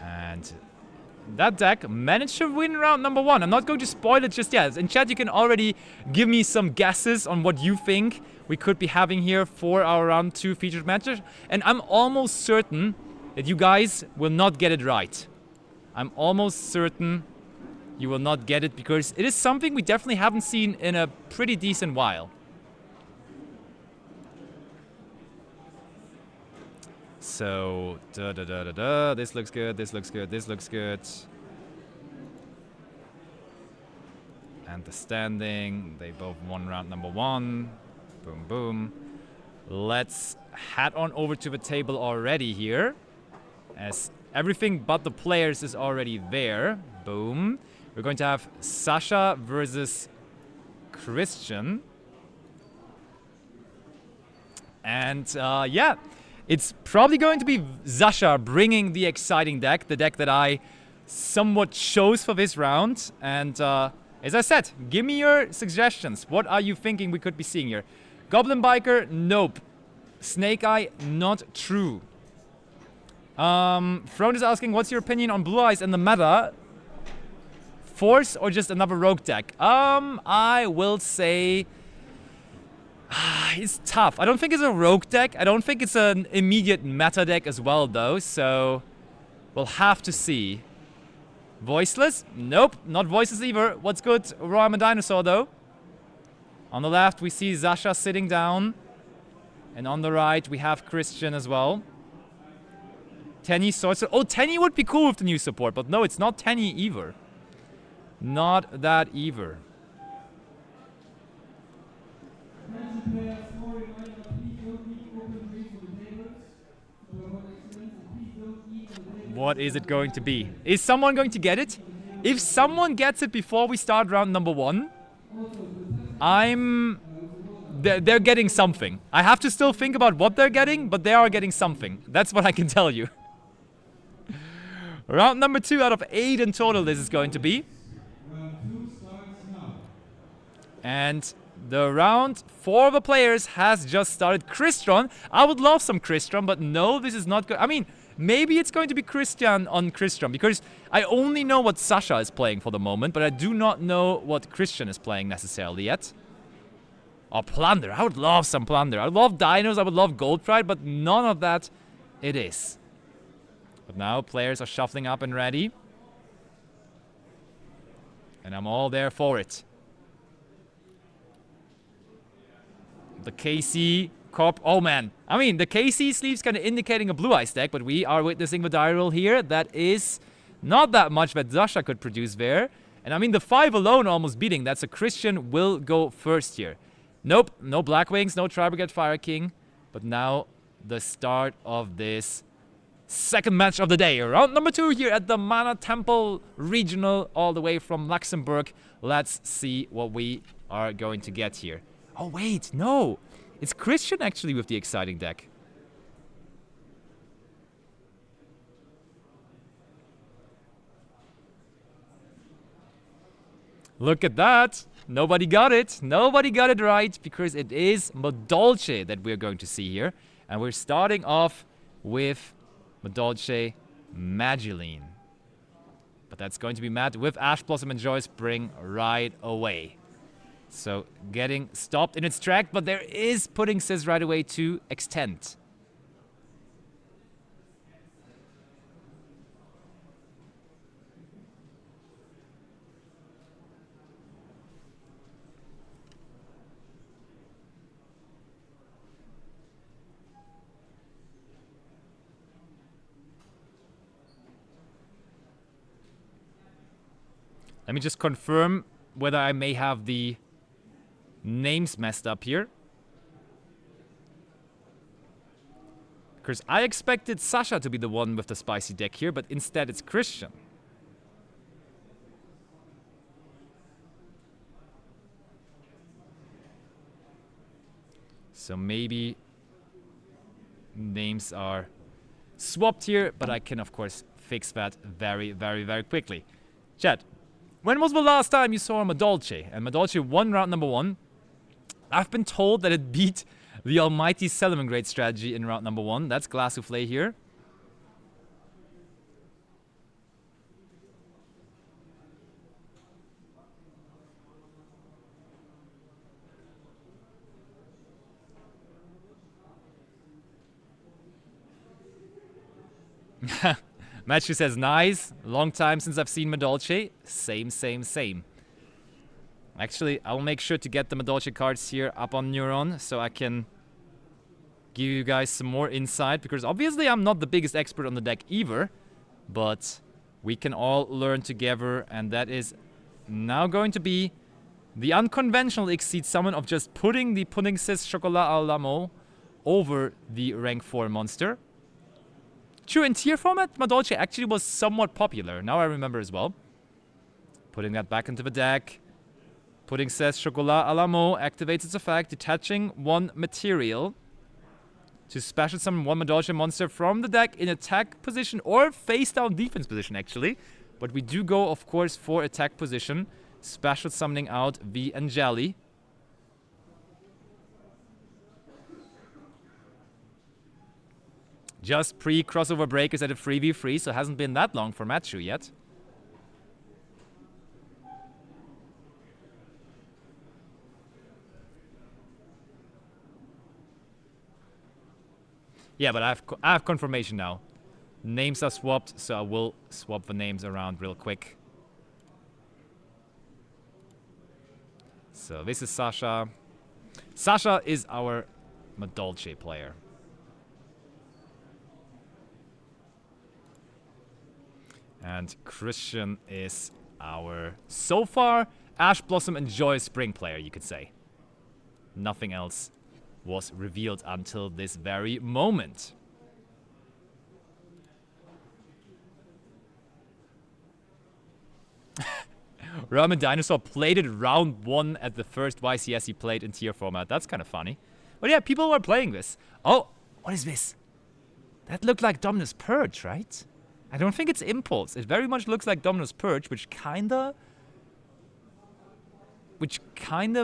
And that deck managed to win round number 1. I'm not going to spoil it just yet. In chat, you can already give me some guesses on what you think we could be having here for our round 2 featured matches. And I'm almost certain that you guys will not get it right. I'm almost certain you will not get it, because it is something we definitely haven't seen in a pretty decent while. So, this looks good, this looks good, this looks good. And the standing, they both won round number 1. Boom, boom. Let's head on over to the table already here, as everything but the players is already there. Boom. We're going to have Sasha versus Christian. And yeah, it's probably going to be Sasha bringing the exciting deck, the deck that I somewhat chose for this round. And as I said, give me your suggestions. What are you thinking we could be seeing here? Goblin Biker, nope. Snake Eye, not true. Throne is asking, what's your opinion on Blue Eyes and the meta? Force or just another rogue deck? I will say it's tough. I don't think it's a rogue deck. I don't think it's an immediate meta deck as well, though. So we'll have to see. Voiceless? Nope, not voiceless either. What's good? Raw I'm a Dinosaur, though. On the left, we see Sasha sitting down. And on the right, we have Christian as well. Tenny Sorcerer. Oh, Tenny would be cool with the new support, but no, it's not Tenny either. Not that either. What is it going to be? Is someone going to get it? If someone gets it before we start round number 1, they're getting something. I have to still think about what they're getting, but they are getting something. That's what I can tell you. Round number 2 out of 8 in total this is going to be. And the round for the players has just started. Crystron. I would love some Crystron, but no, this is not good. I mean, maybe it's going to be Christian on Crystron, because I only know what Sasha is playing for the moment, but I do not know what Christian is playing necessarily yet. Or Plunder. I would love some Plunder. I would love Dinos, I would love Gold Pride, but none of that it is. But now players are shuffling up and ready. And I'm all there for it. The KC Corp. Oh man. I mean, the KC sleeve's kind of indicating a Blue Eyes deck, but we are witnessing the die roll here. That is not that much that Sasha could produce there. And I mean, the 5 alone almost beating that, so Christian will go first here. Nope, no Blackwings, no Tri-Brigade Fire King. But now the start of this second match of the day. Round number 2 here at the Mana Temple Regional, all the way from Luxembourg. Let's see what we are going to get here. Oh wait, no. It's Christian actually with the exciting deck. Look at that. Nobody got it. Nobody got it right because it is Modolce that we're going to see here. And we're starting off with Modolce Magilene. But that's going to be met with Ash Blossom and Joy Spring right away. So getting stopped in its track, but there is Pudding Sis right away to extend. Let me just confirm whether I may have the names messed up here. Because I expected Sasha to be the one with the spicy deck here, but instead it's Christian. So maybe names are swapped here, but I can of course fix that very, very, very quickly. Chat. When was the last time you saw a Modolce? And Modolce won round number 1. I've been told that it beat the almighty Salamangreat strategy in round number 1. That's Glass Soufflé here. Matthew says, nice. Long time since I've seen Modolce. Same, same, same. Actually, I'll make sure to get the Modolce cards here up on Neuron so I can give you guys some more insight. Because obviously I'm not the biggest expert on the deck either. But we can all learn together. And that is now going to be the unconventional Exceed summon of just putting the Pudding Sis Chocolat à la Mot over the rank 4 monster. True, in tier format, Modolce actually was somewhat popular. Now I remember as well. Putting that back into the deck. Pudding Sis Chocolat à la Mot activates its effect, detaching 1 material to special summon 1 Modolce monster from the deck in attack position or face down defense position actually. But we do go, of course, for attack position, special summoning out the Angeli. Just pre-crossover breakers at a 3v3, so it hasn't been that long for Matthew yet. Yeah, but I have confirmation now. Names are swapped, so I will swap the names around real quick. So this is Sasha. Sasha is our Modolce player. And Christian is our, so far, Ash Blossom and Joy Spring player, you could say. Nothing else was revealed until this very moment. Ramen Dinosaur played it round 1 at the first YCS he played in tier format. That's kind of funny. But yeah, people were playing this. Oh, what is this? That looked like Dominus Purge, right? I don't think it's Impulse. It very much looks like Dominus Purge, which kinda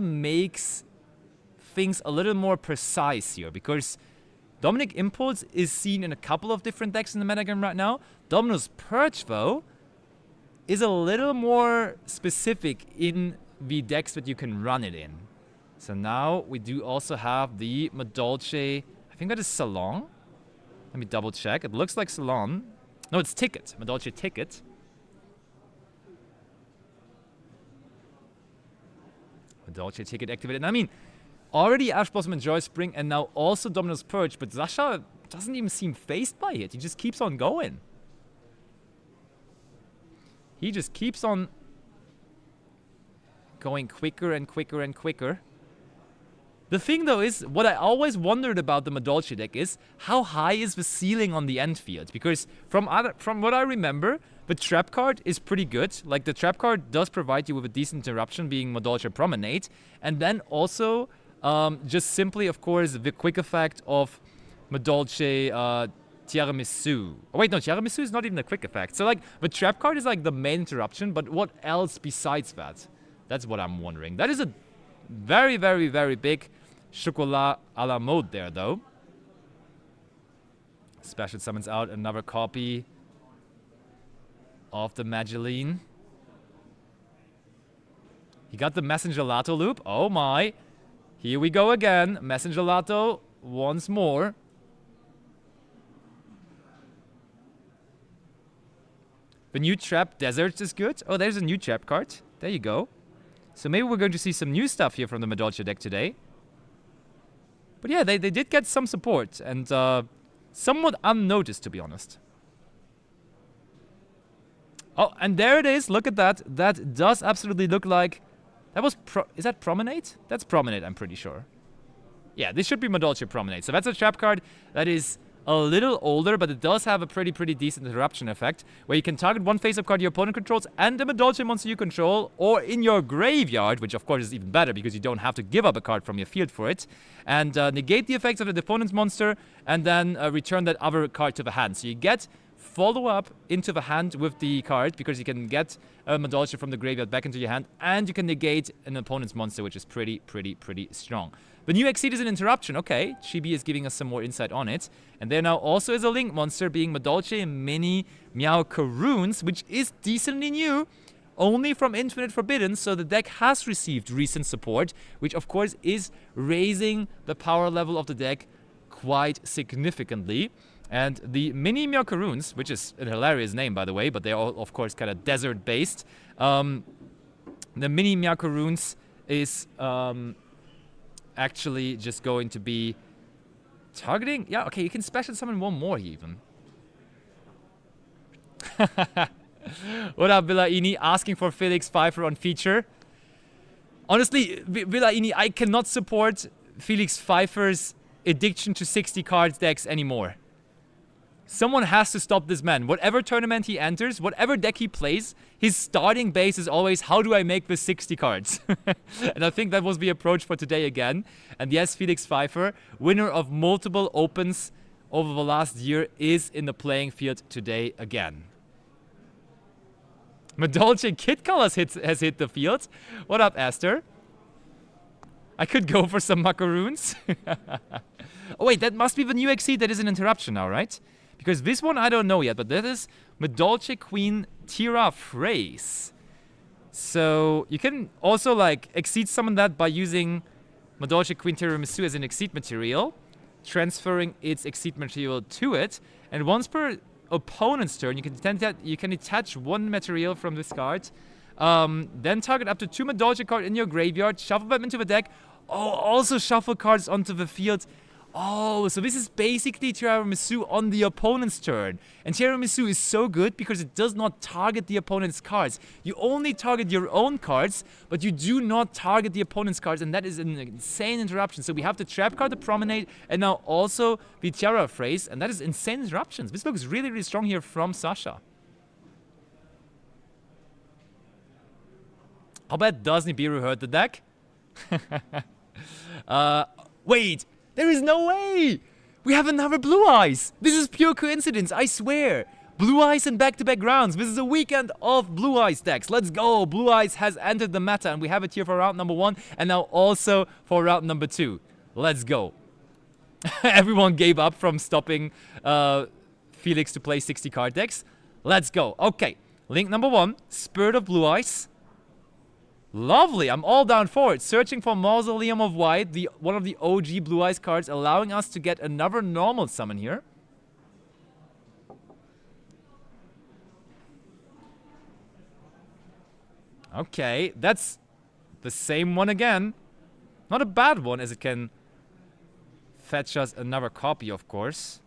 makes things a little more precise here, because Dominic Impulse is seen in a couple of different decks in the metagame right now. Dominus Purge, though, is a little more specific in the decks that you can run it in. So now we do also have the Modolce, I think that is Salon. Let me double check. It looks like Salon. No, it's Ticket. Modolce Ticket. Modolce Ticket activated. And I mean, already Ash Blossom and Joy Spring and now also Dominus Purge, but Sasha doesn't even seem phased by it. He just keeps on going. He just keeps on going quicker and quicker and quicker. The thing, though, is what I always wondered about the Modolce deck is how high is the ceiling on the end field? Because from what I remember, the trap card is pretty good. Like, the trap card does provide you with a decent interruption, being Modolce Promenade. And then also, just simply, of course, the quick effect of Modolce Tiramisu. Oh, wait, no, Tiramisu is not even a quick effect. So, like, the trap card is, like, the main interruption, but what else besides that? That's what I'm wondering. That is a very, very, very big Chocolat a la mode there, though. Special summons out another copy of the Magdalene. He got the Messenger Lato loop. Oh my. Here we go again. Messenger Lato once more. The new Trap Deserts is good. Oh, there's a new Trap card. There you go. So maybe we're going to see some new stuff here from the Madolche deck today. But yeah, they did get some support, and somewhat unnoticed, to be honest. Oh, and there it is. Look at that. That does absolutely look like... That was... Is that Promenade? That's Promenade, I'm pretty sure. Yeah, this should be Madolche Promenade. So that's a trap card that is a little older, but it does have a pretty decent interruption effect, where you can target one face-up card your opponent controls and a Madolche monster you control, or in your graveyard, which of course is even better because you don't have to give up a card from your field for it, and negate the effects of the opponent's monster, and then return that other card to the hand. So you get follow-up into the hand with the card, because you can get a Madolche from the graveyard back into your hand, and you can negate an opponent's monster, which is pretty strong. The new Exceed is an interruption. Okay, Chibi is giving us some more insight on it. And there now also is a Link monster, being Madolche Mini Meow Karoons, which is decently new, only from Infinite Forbidden, so the deck has received recent support, which of course is raising the power level of the deck quite significantly. And the Mini Meow Karoons, which is a hilarious name by the way, but they're all of course kind of desert based. The Mini Meow Karoons is actually just going to be targeting... Yeah, okay, you can special summon one more even. What up, Villaini? Asking for Felix Pfeiffer on feature. Honestly, Villaini, I cannot support Felix Pfeiffer's addiction to 60 cards decks anymore. Someone has to stop this man. Whatever tournament he enters, whatever deck he plays, his starting base is always, how do I make the 60 cards? And I think that was the approach for today again. And yes, Felix Pfeiffer, winner of multiple opens over the last year, is in the playing field today again. Madolche Kid Colors has hit the field. What up, Aster? I could go for some macaroons. Oh wait, that must be the new Exceed that is an interruption now, right? Because this one I don't know yet, but that is Madolche Queen Tira Phrase. So you can also like Exceed summon that by using Madolche Queen Tiramisu as an Exceed material, transferring its Exceed material to it, and once per opponent's turn, you can attach one material from this card, then target up to 2 Madolche cards in your graveyard, shuffle them into the deck. Oh, also shuffle cards onto the field. Oh, so this is basically Tiramisu on the opponent's turn. And Tiramisu is so good because it does not target the opponent's cards. You only target your own cards, but you do not target the opponent's cards, and that is an insane interruption. So we have the trap card, the Promenade, and now also the Tiara Phrase, and that is insane interruptions. This looks really strong here from Sasha. How bad does Nibiru hurt the deck? Wait! There is no way! We have another Blue Eyes! This is pure coincidence, I swear! Blue Eyes and back-to-back rounds. This is a weekend of Blue Eyes decks. Let's go! Blue Eyes has entered the meta, and we have it here for round number 1, and now also for round number 2. Let's go. Everyone gave up from stopping Felix to play 60 card decks. Let's go. Okay, link number 1, Spirit of Blue Eyes. Lovely, I'm all down for it. Searching for Mausoleum of White, one of the OG Blue Eyes cards, allowing us to get another normal summon here. Okay, that's the same one again. Not a bad one, as it can fetch us another copy, of course.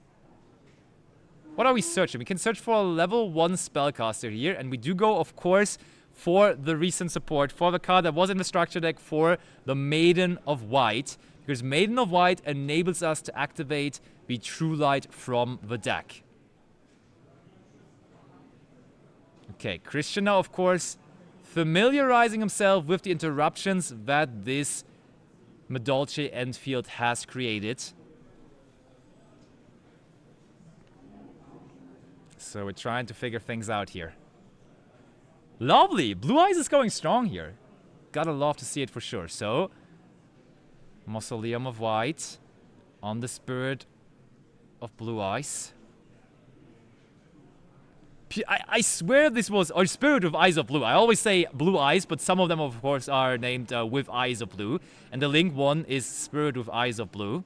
What are we searching? We can search for a level 1 spellcaster here, and we do go, of course, for the recent support, for the card that was in the structure deck, for the Maiden of White, because Maiden of White enables us to activate the True Light from the deck. Okay, Christian now, of course, familiarizing himself with the interruptions that this Madolche Endfield has created. So we're trying to figure things out here. Lovely! Blue Eyes is going strong here. Gotta love to see it for sure. So, Mausoleum of White on the Spirit of Blue Eyes. I swear this was, or Spirit of Eyes of Blue. I always say Blue Eyes, but some of them, of course, are named with Eyes of Blue. And the Link one is Spirit with Eyes of Blue.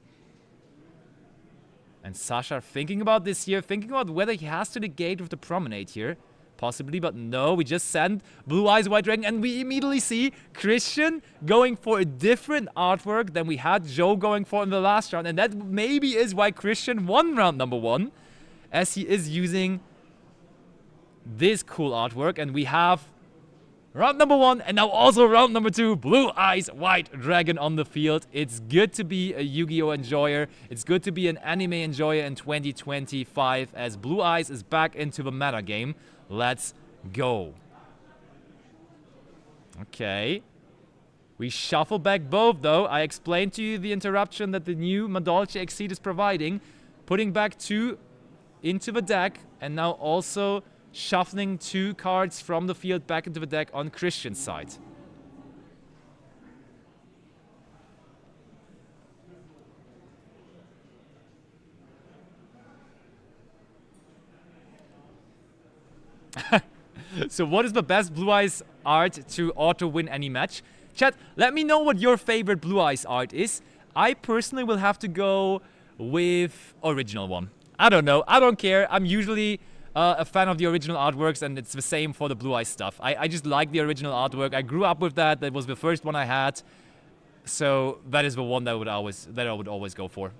And Sasha thinking about this here, thinking about whether he has to negate with the Promenade here. Possibly, but no, we just send Blue Eyes White Dragon, and we immediately see Christian going for a different artwork than we had Joe going for in the last round. And that maybe is why Christian won round number 1, as he is using this cool artwork. And we have round number 1 and now also round number 2, Blue Eyes White Dragon on the field. It's good to be a Yu-Gi-Oh enjoyer. It's good to be an anime enjoyer in 2025 as Blue Eyes is back into the meta game. Let's go. Okay. We shuffle back both though. I explained to you the interruption that the new Madolche Exceed is providing. Putting back 2 into the deck and now also shuffling 2 cards from the field back into the deck on Christian's side. So what is the best Blue Eyes art to auto-win any match? Chat, let me know what your favorite Blue Eyes art is. I personally will have to go with original one. I don't know. I don't care. I'm usually a fan of the original artworks, and it's the same for the Blue Eyes stuff. I just like the original artwork. I grew up with that. That was the first one I had. So that is the one that I would always go for.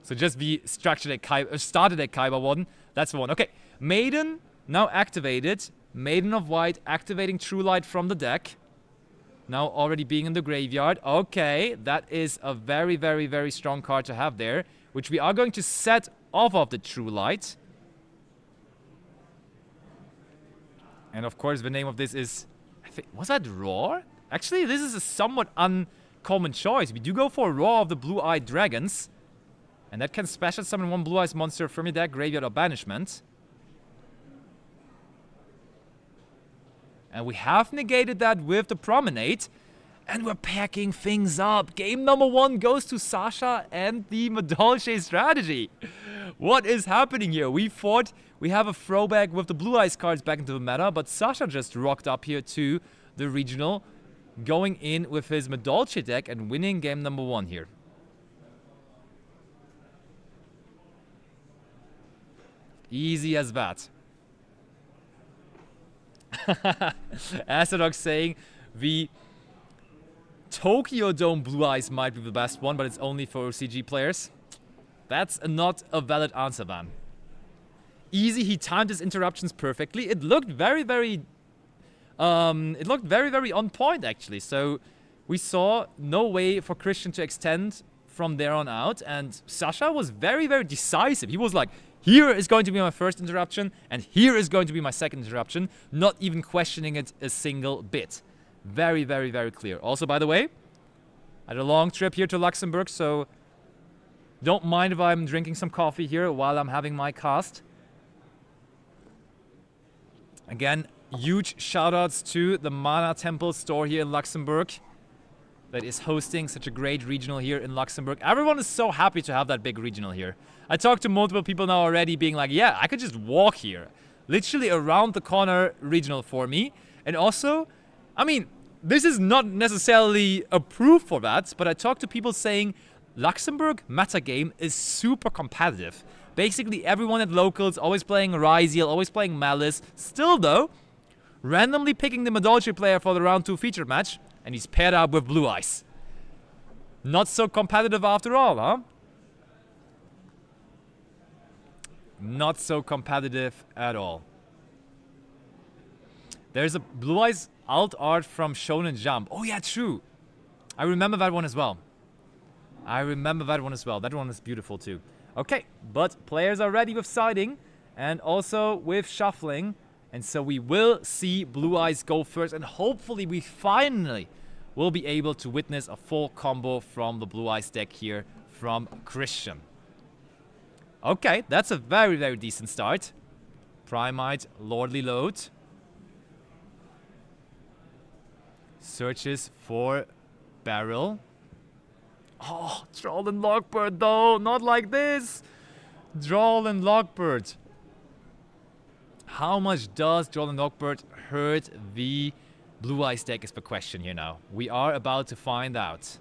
So just the structured at started at Kaiba one. That's the one. Okay. Maiden now activated. Maiden of White activating True Light from the deck. Now already being in the graveyard. Okay, that is a very, very, very strong card to have there, which we are going to set off of the True Light. And of course, the name of this is... was that Roar? Actually, this is a somewhat uncommon choice. We do go for Roar of the Blue-Eyed Dragons. And that can special summon 1 Blue Eyes monster from your deck, graveyard, or banishment. And we have negated that with the Promenade. And we're packing things up. Game number 1 goes to Sasha and the Madolche strategy. What is happening here? We have a throwback with the Blue Eyes cards back into the meta, but Sasha just rocked up here to the regional, going in with his Madolche deck and winning game number 1 here. Easy as that. Asadog saying the Tokyo Dome Blue Eyes might be the best one, but it's only for OCG players. That's not a valid answer, man. Easy, he timed his interruptions perfectly. It looked very, very on point, actually. So we saw no way for Christian to extend from there on out, and Sasha was very, very decisive. He was like, here is going to be my first interruption, and here is going to be my second interruption, not even questioning it a single bit. Very, very, very clear. Also, by the way, I had a long trip here to Luxembourg, so don't mind if I'm drinking some coffee here while I'm having my cast. Again, huge shoutouts to the Mana Temple store here in Luxembourg that is hosting such a great regional here in Luxembourg. Everyone is so happy to have that big regional here. I talked to multiple people now already being like, yeah, I could just walk here. Literally around the corner regional for me. And also, I mean, this is not necessarily a proof for that, but I talked to people saying Luxembourg metagame is super competitive. Basically, everyone at locals always playing Ryziel, always playing Malice. Still, though, randomly picking the Madolche player for the round 2 feature match, and he's paired up with Blue Eyes. Not so competitive after all, huh? Not so competitive at all. There's a Blue Eyes alt art from Shonen Jump. Oh yeah, true. I remember that one as well. That one is beautiful too. Okay, but players are ready with siding and also with shuffling. And so we will see Blue Eyes go first, and hopefully we finally will be able to witness a full combo from the Blue Eyes deck here from Christian. Okay, that's a very, very decent start. Primite, Lordly Load. searches for barrel. Oh, Droll and Lockbird though, not like this. Droll and Lockbird. How much does Droll and Lockbird hurt the Blue Eyes deck is the question here now. We are about to find out.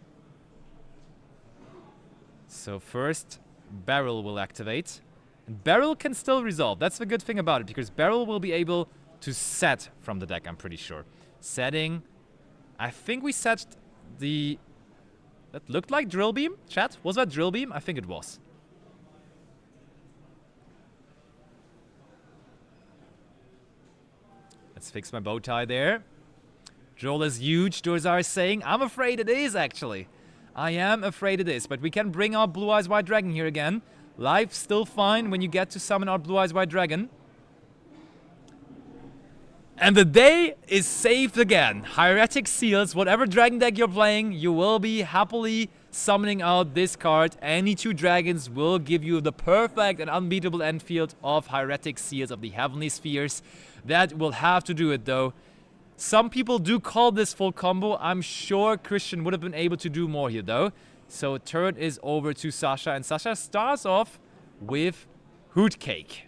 So first, Barrel will activate. And Barrel can still resolve. That's the good thing about it, because Barrel will be able to set from the deck, I'm pretty sure. Setting. I think we set the... That looked like Drill Beam? Chat, was that Drill Beam? I think it was. Let's fix my bow tie there. Droll is huge, Durzar is saying. I'm afraid it is, actually. I am afraid it is, but we can bring our Blue Eyes White Dragon here again. Life's still fine when you get to summon our Blue Eyes White Dragon. And the day is saved again. Hieratic Seals, whatever dragon deck you're playing, you will be happily summoning out this card. Any two dragons will give you the perfect and unbeatable end field of Hieratic Seals of the Heavenly Spheres. That will have to do it though. Some people do call this full combo. I'm sure Christian would have been able to do more here though. So turn is over to Sasha, and Sasha starts off with Hoot Cake.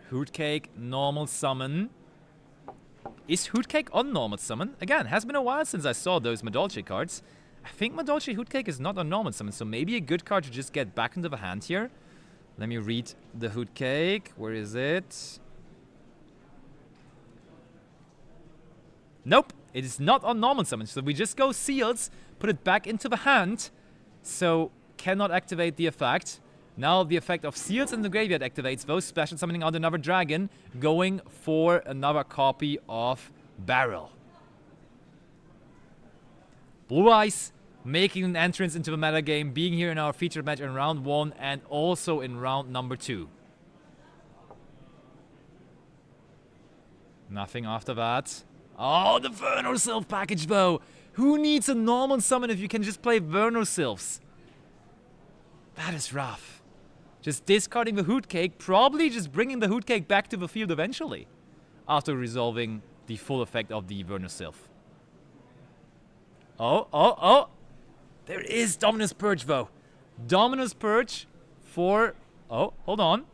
Hoot Cake, normal summon. Is Hoot Cake on normal summon? Again, has been a while since I saw those Madolche cards. I think Madolche Hoot Cake is not on normal summon, so maybe a good card to just get back into the hand here. Let me read the Hoot Cake. Where is it? Nope, it is not on normal summon. So we just go Seals, put it back into the hand. So cannot activate the effect. Now the effect of Seals in the graveyard activates those, special summoning out another dragon, going for another copy of Barrel. Blue Eyes making an entrance into the metagame, being here in our featured match in round 1 and also in round number 2. Nothing after that. Oh, the Verno Sylph package though! Who needs a normal summon if you can just play Verno Sylphs? That is rough. Just discarding the Hoot Cake, probably just bringing the Hoot Cake back to the field eventually, after resolving the full effect of the Verno Sylph. Oh! There is Dominus Purge though. Dominus Purge for... Oh, hold on.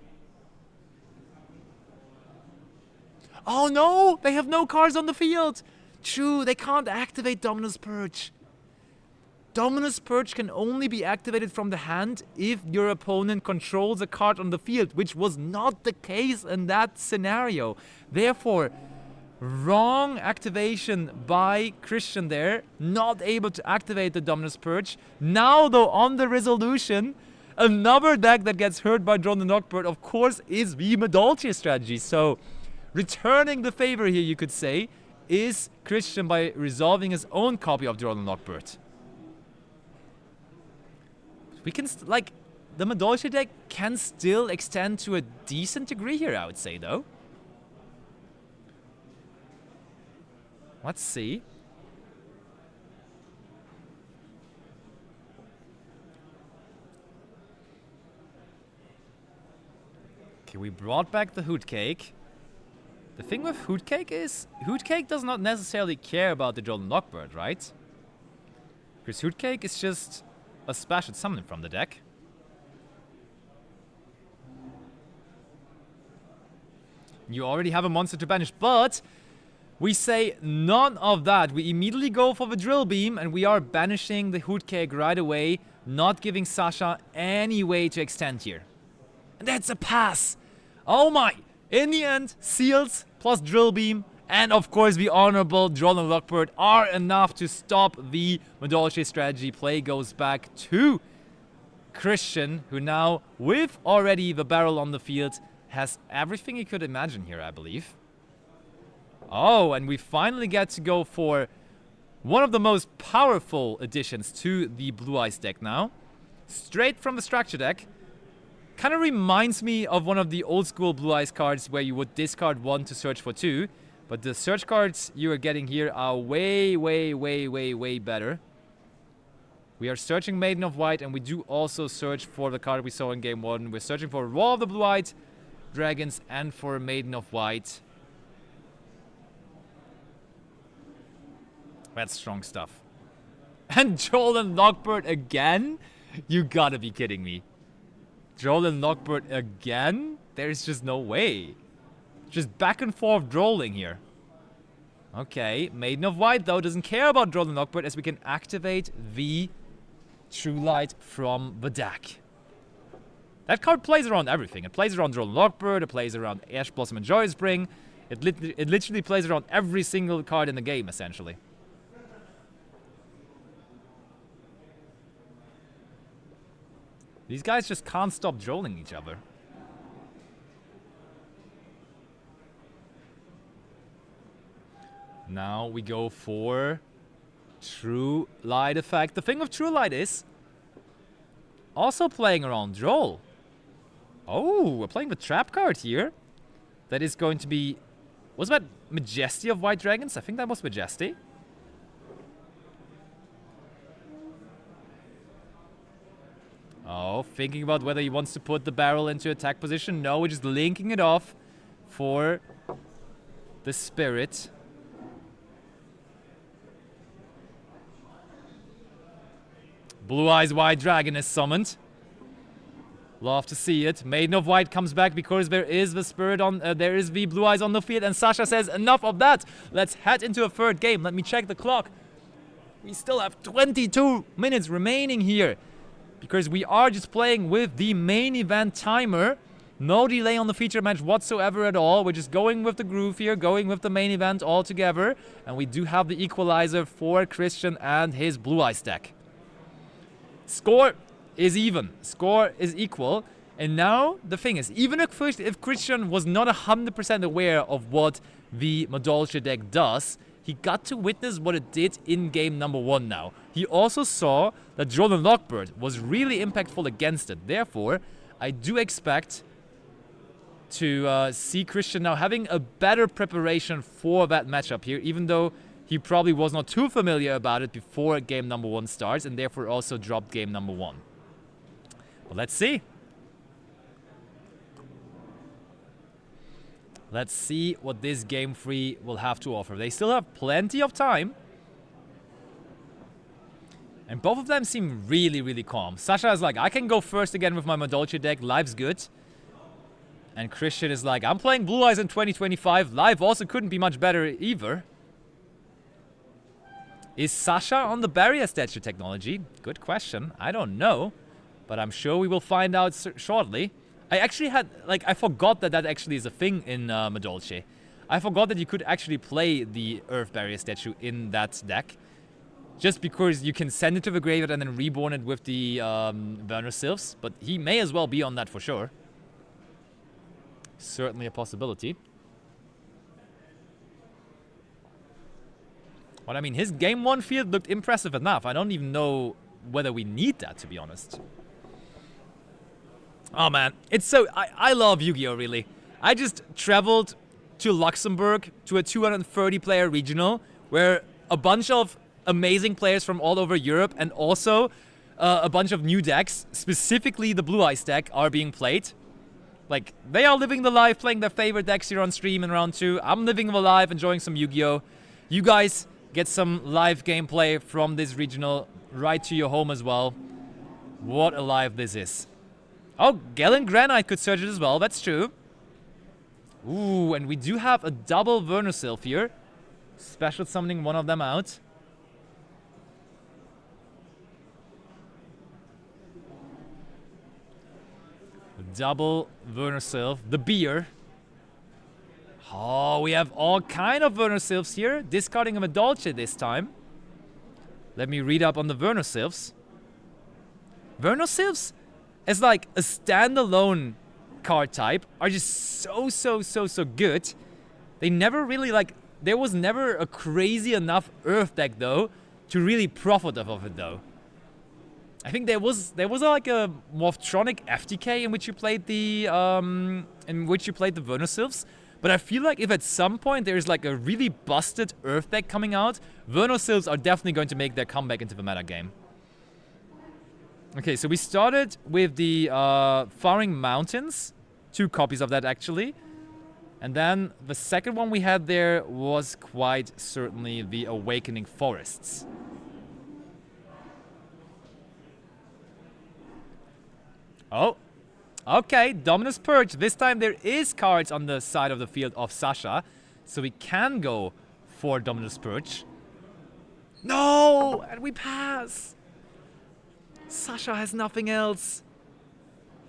Oh no! They have no cards on the field! True, they can't activate Dominus Purge. Dominus Purge can only be activated from the hand if your opponent controls a card on the field, which was not the case in that scenario. Therefore, wrong activation by Christian there, not able to activate the Dominus Purge. Now though, on the resolution, another deck that gets hurt by Droll and Lockbird, of course, is the Madolche strategy. So, returning the favor here, you could say, is Christian by resolving his own copy of Droll and Lockbird. We can, the Madolche deck can still extend to a decent degree here, I would say, though. Let's see. Okay, we brought back the Hoot Cake. The thing with Hoot Cake is, Hoot Cake does not necessarily care about the Droll and Lockbird, right? Because Hoot Cake is just a special summon from the deck. You already have a monster to banish, but we say none of that. We immediately go for the Drill Beam, and we are banishing the Hoot Cake right away, not giving Sasha any way to extend here. And that's a pass! Oh my! In the end, Seals plus Drill Beam, and of course the honorable Droll and Lockbird are enough to stop the Madolche strategy. Play goes back to Christian, who now, with already the Barrel on the field, has everything he could imagine here, I believe. Oh, and we finally get to go for one of the most powerful additions to the Blue Eyes deck now. Straight from the structure deck. Kind of reminds me of one of the old school Blue Eyes cards where you would discard 1 to search for 2. But the search cards you are getting here are way better. We are searching Maiden of White, and we do also search for the card we saw in Game 1. We're searching for Roar of the Blue-Eyed Dragons and for Maiden of White. That's strong stuff. And Joel and Lockbird again? You gotta be kidding me. Joel and Lockbird again? There's just no way. Just back and forth drolling here. Okay, Maiden of White though doesn't care about Joel and Lockbird as we can activate the True Light from the deck. That card plays around everything. It plays around Joel and Lockbird, it plays around Ash Blossom and Joy Spring. It literally plays around every single card in the game, essentially. These guys just can't stop drolling each other. Now we go for True Light effect. The thing with True Light is also playing around Droll. Oh, we're playing the trap card here. That is going to be... Was that Majesty of White Dragons? I think that was Majesty. Oh, thinking about whether he wants to put the barrel into attack position. No, we're just linking it off for the Spirit. Blue Eyes White Dragon is summoned. Love to see it. Maiden of White comes back because there is the Spirit on... there is the Blue Eyes on the field. And Sasha says, enough of that. Let's head into a third game. Let me check the clock. We still have 22 minutes remaining here. Because we are just playing with the main event timer. No delay on the feature match whatsoever at all. We're just going with the groove here, going with the main event all together. And we do have the equalizer for Christian and his Blue Eyes deck. Score is even. Score is equal. And now, the thing is, even if Christian was not 100% aware of what the Madolche deck does, he got to witness what it did in game number 1 now. He also saw that Jordan Lockbird was really impactful against it. Therefore, I do expect to see Christian now having a better preparation for that matchup here, even though he probably was not too familiar about it before game number 1 starts, and therefore also dropped game number 1. But let's see. Let's see what this game 3 will have to offer. They still have plenty of time. And both of them seem really, really calm. Sasha is like, I can go first again with my Madolche deck. Life's good. And Christian is like, I'm playing Blue Eyes in 2025. Life also couldn't be much better either. Is Sasha on the barrier statue technology? Good question. I don't know. But I'm sure we will find out shortly. I actually had, like, I forgot that actually is a thing in Madolche. I forgot that you could actually play the Earth Barrier statue in that deck. Just because you can send it to the graveyard and then reborn it with the Werner Sylphs. But he may as well be on that for sure. Certainly a possibility. But I mean, his game 1 field looked impressive enough. I don't even know whether we need that, to be honest. Oh man, it's so... I love Yu-Gi-Oh! Really. I just traveled to Luxembourg to a 230 player regional where a bunch of amazing players from all over Europe and also a bunch of new decks, specifically the Blue Eyes deck, are being played. Like, they are living the life, playing their favorite decks here on stream in round 2. I'm living the life, enjoying some Yu-Gi-Oh! You guys get some live gameplay from this regional right to your home as well. What a live this is. Oh, Galen Granite could search it as well, that's true. Ooh, and we do have a double Werner Sylph here. Special summoning one of them out. Double Werner Sylph, the beer. Oh, we have all kind of Werner Sylphs here. Discarding a Madolche this time. Let me read up on the Werner Sylphs. Werner Sylphs, as like a standalone card type, are just so good. They never really like... There was never a crazy enough Earth deck though to really profit off of it though. I think there was like a Morphtronic FTK in which you played the Werner Sylphs. But I feel like if at some point there is like a really busted Earth deck coming out, Werner Sylphs are definitely going to make their comeback into the meta game. Okay, so we started with the Faring Mountains. 2 copies of that actually. And then the second one we had there was quite certainly the Awakening Forests. Oh, okay, Dominus Purge. This time there is cards on the side of the field of Sasha, so we can go for Dominus Purge. No, and we pass. Sasha has nothing else.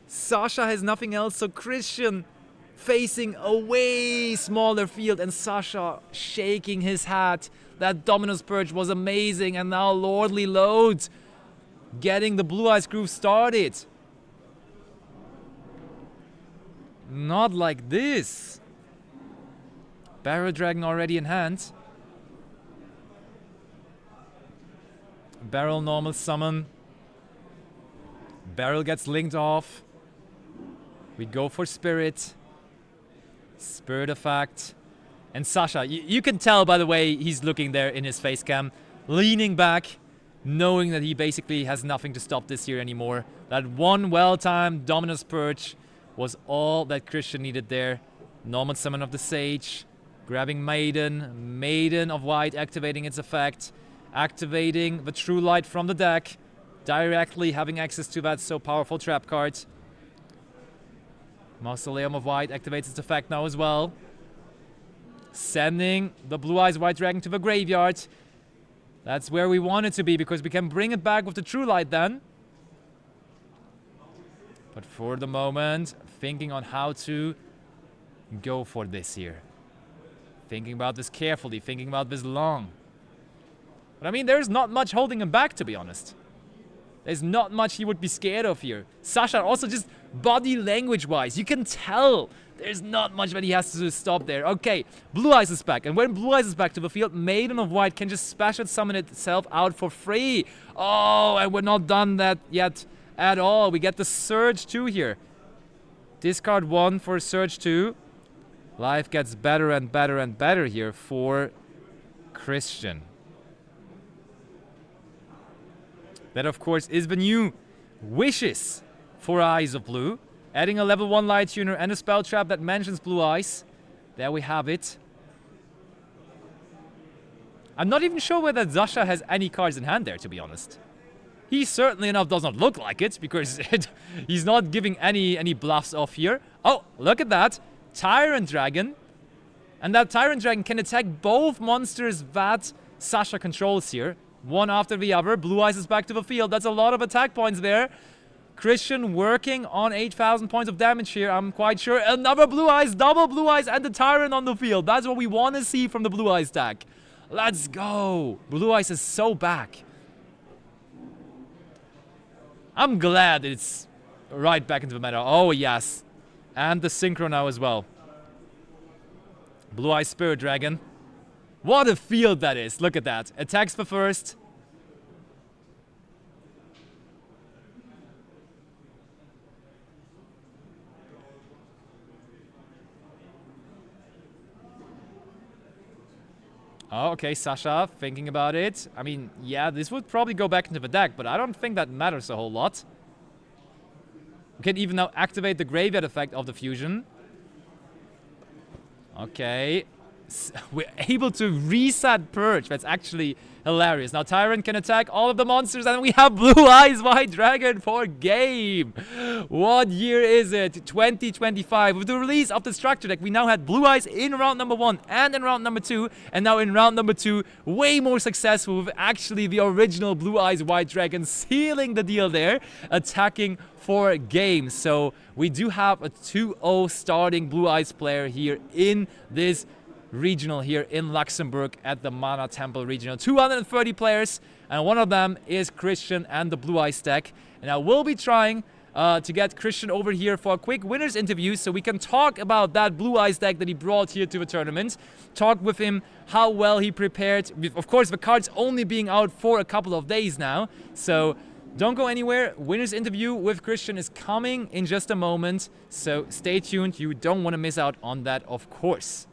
Sasha has nothing else, so Christian facing a way smaller field and Sasha shaking his hat. That Dominus Purge was amazing, and now Lordly Load getting the Blue Eyes Groove started. Not like this. Barrel Dragon already in hand. Barrel normal summon. Barrel gets linked off. We go for Spirit. Spirit Effect. And Sasha, you can tell by the way he's looking there in his face cam. Leaning back, knowing that he basically has nothing to stop this here anymore. That one well-timed Dominus Purge was all that Christian needed there. Normal summon of the Sage. Grabbing Maiden. Maiden of White activating its effect. Activating the True Light from the deck. Directly having access to that so powerful trap card. Mausoleum of White activates its effect now as well. Sending the Blue Eyes White Dragon to the graveyard. That's where we want it to be because we can bring it back with the True Light then. But for the moment, thinking on how to go for this here. Thinking about this carefully, thinking about this long. But I mean, there's not much holding him back, to be honest. There's not much he would be scared of here. Sasha also just body language-wise, you can tell there's not much that he has to stop there. Okay, Blue Eyes is back. And when Blue Eyes is back to the field, Maiden of White can just special summon itself out for free. Oh, and we're not done that yet at all. We get the Surge 2 here. Discard 1 for Surge 2. Life gets better and better and better here for Christian. That, of course, is the new Wishes for Eyes of Blue. Adding a level 1 Light Tuner and a spell trap that mentions Blue Eyes. There we have it. I'm not even sure whether Sasha has any cards in hand there, to be honest. He certainly enough does not look like it, because he's not giving any bluffs off here. Oh, look at that. Tyrant Dragon. And that Tyrant Dragon can attack both monsters that Sasha controls here. One after the other. Blue Eyes is back to the field. That's a lot of attack points there. Christian working on 8,000 points of damage here, I'm quite sure. Another Blue Eyes, double Blue Eyes, and the Tyrant on the field. That's what we want to see from the Blue Eyes deck. Let's go. Blue Eyes is so back. I'm glad it's right back into the meta. Oh, yes. And the Synchro now as well. Blue Eyes Spirit Dragon. What a field that is. Look at that. Attacks for first. Oh, okay, Sasha, thinking about it. I mean, yeah, this would probably go back into the deck, but I don't think that matters a whole lot. We can even now activate the graveyard effect of the fusion. Okay. We're able to reset Purge. That's actually hilarious. Now Tyrant can attack all of the monsters, and we have Blue Eyes White Dragon for game. What year is it? 2025. With the release of the structure deck, we now had Blue Eyes in round number 1 and in round number 2, and now in round number 2, way more successful with actually the original Blue Eyes White Dragon sealing the deal there, attacking for game. So we do have a 2-0 starting Blue Eyes player here in this regional here in Luxembourg at the Mana Temple Regional. 230 players, and one of them is Christian and the Blue Eyes deck. And I will be trying to get Christian over here for a quick winners interview so we can talk about that Blue Eyes deck that he brought here to the tournament. Talk with him how well he prepared. Of course, the card's only being out for a couple of days now, so don't go anywhere. Winners interview with Christian is coming in just a moment, so stay tuned. You don't want to miss out on that, of course.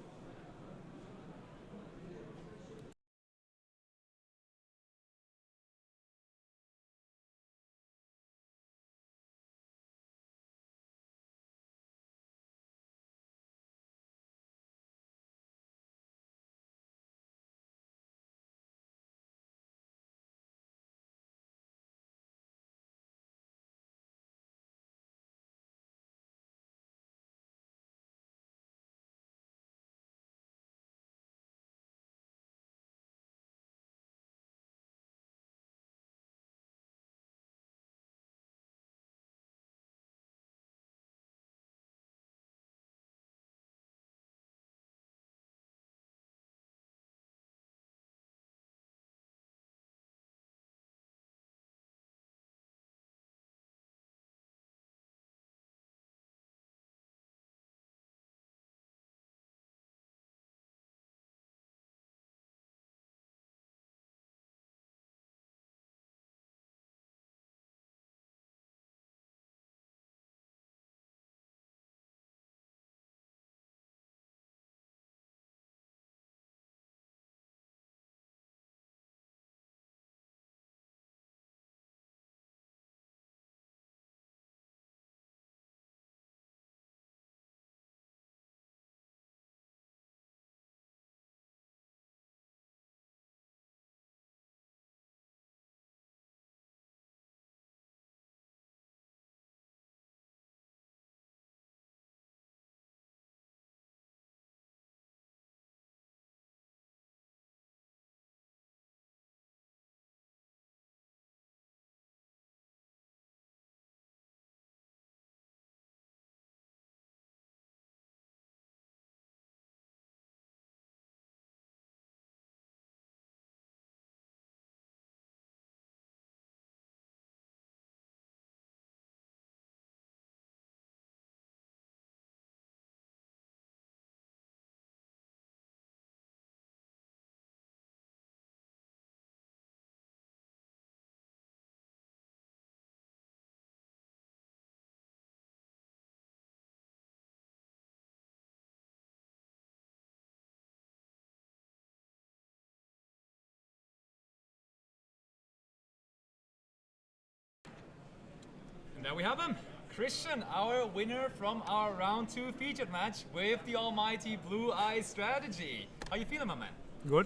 There we have him. Christian, our winner from our round 2 featured match with the almighty Blue Eyes strategy. How you feeling, my man? Good.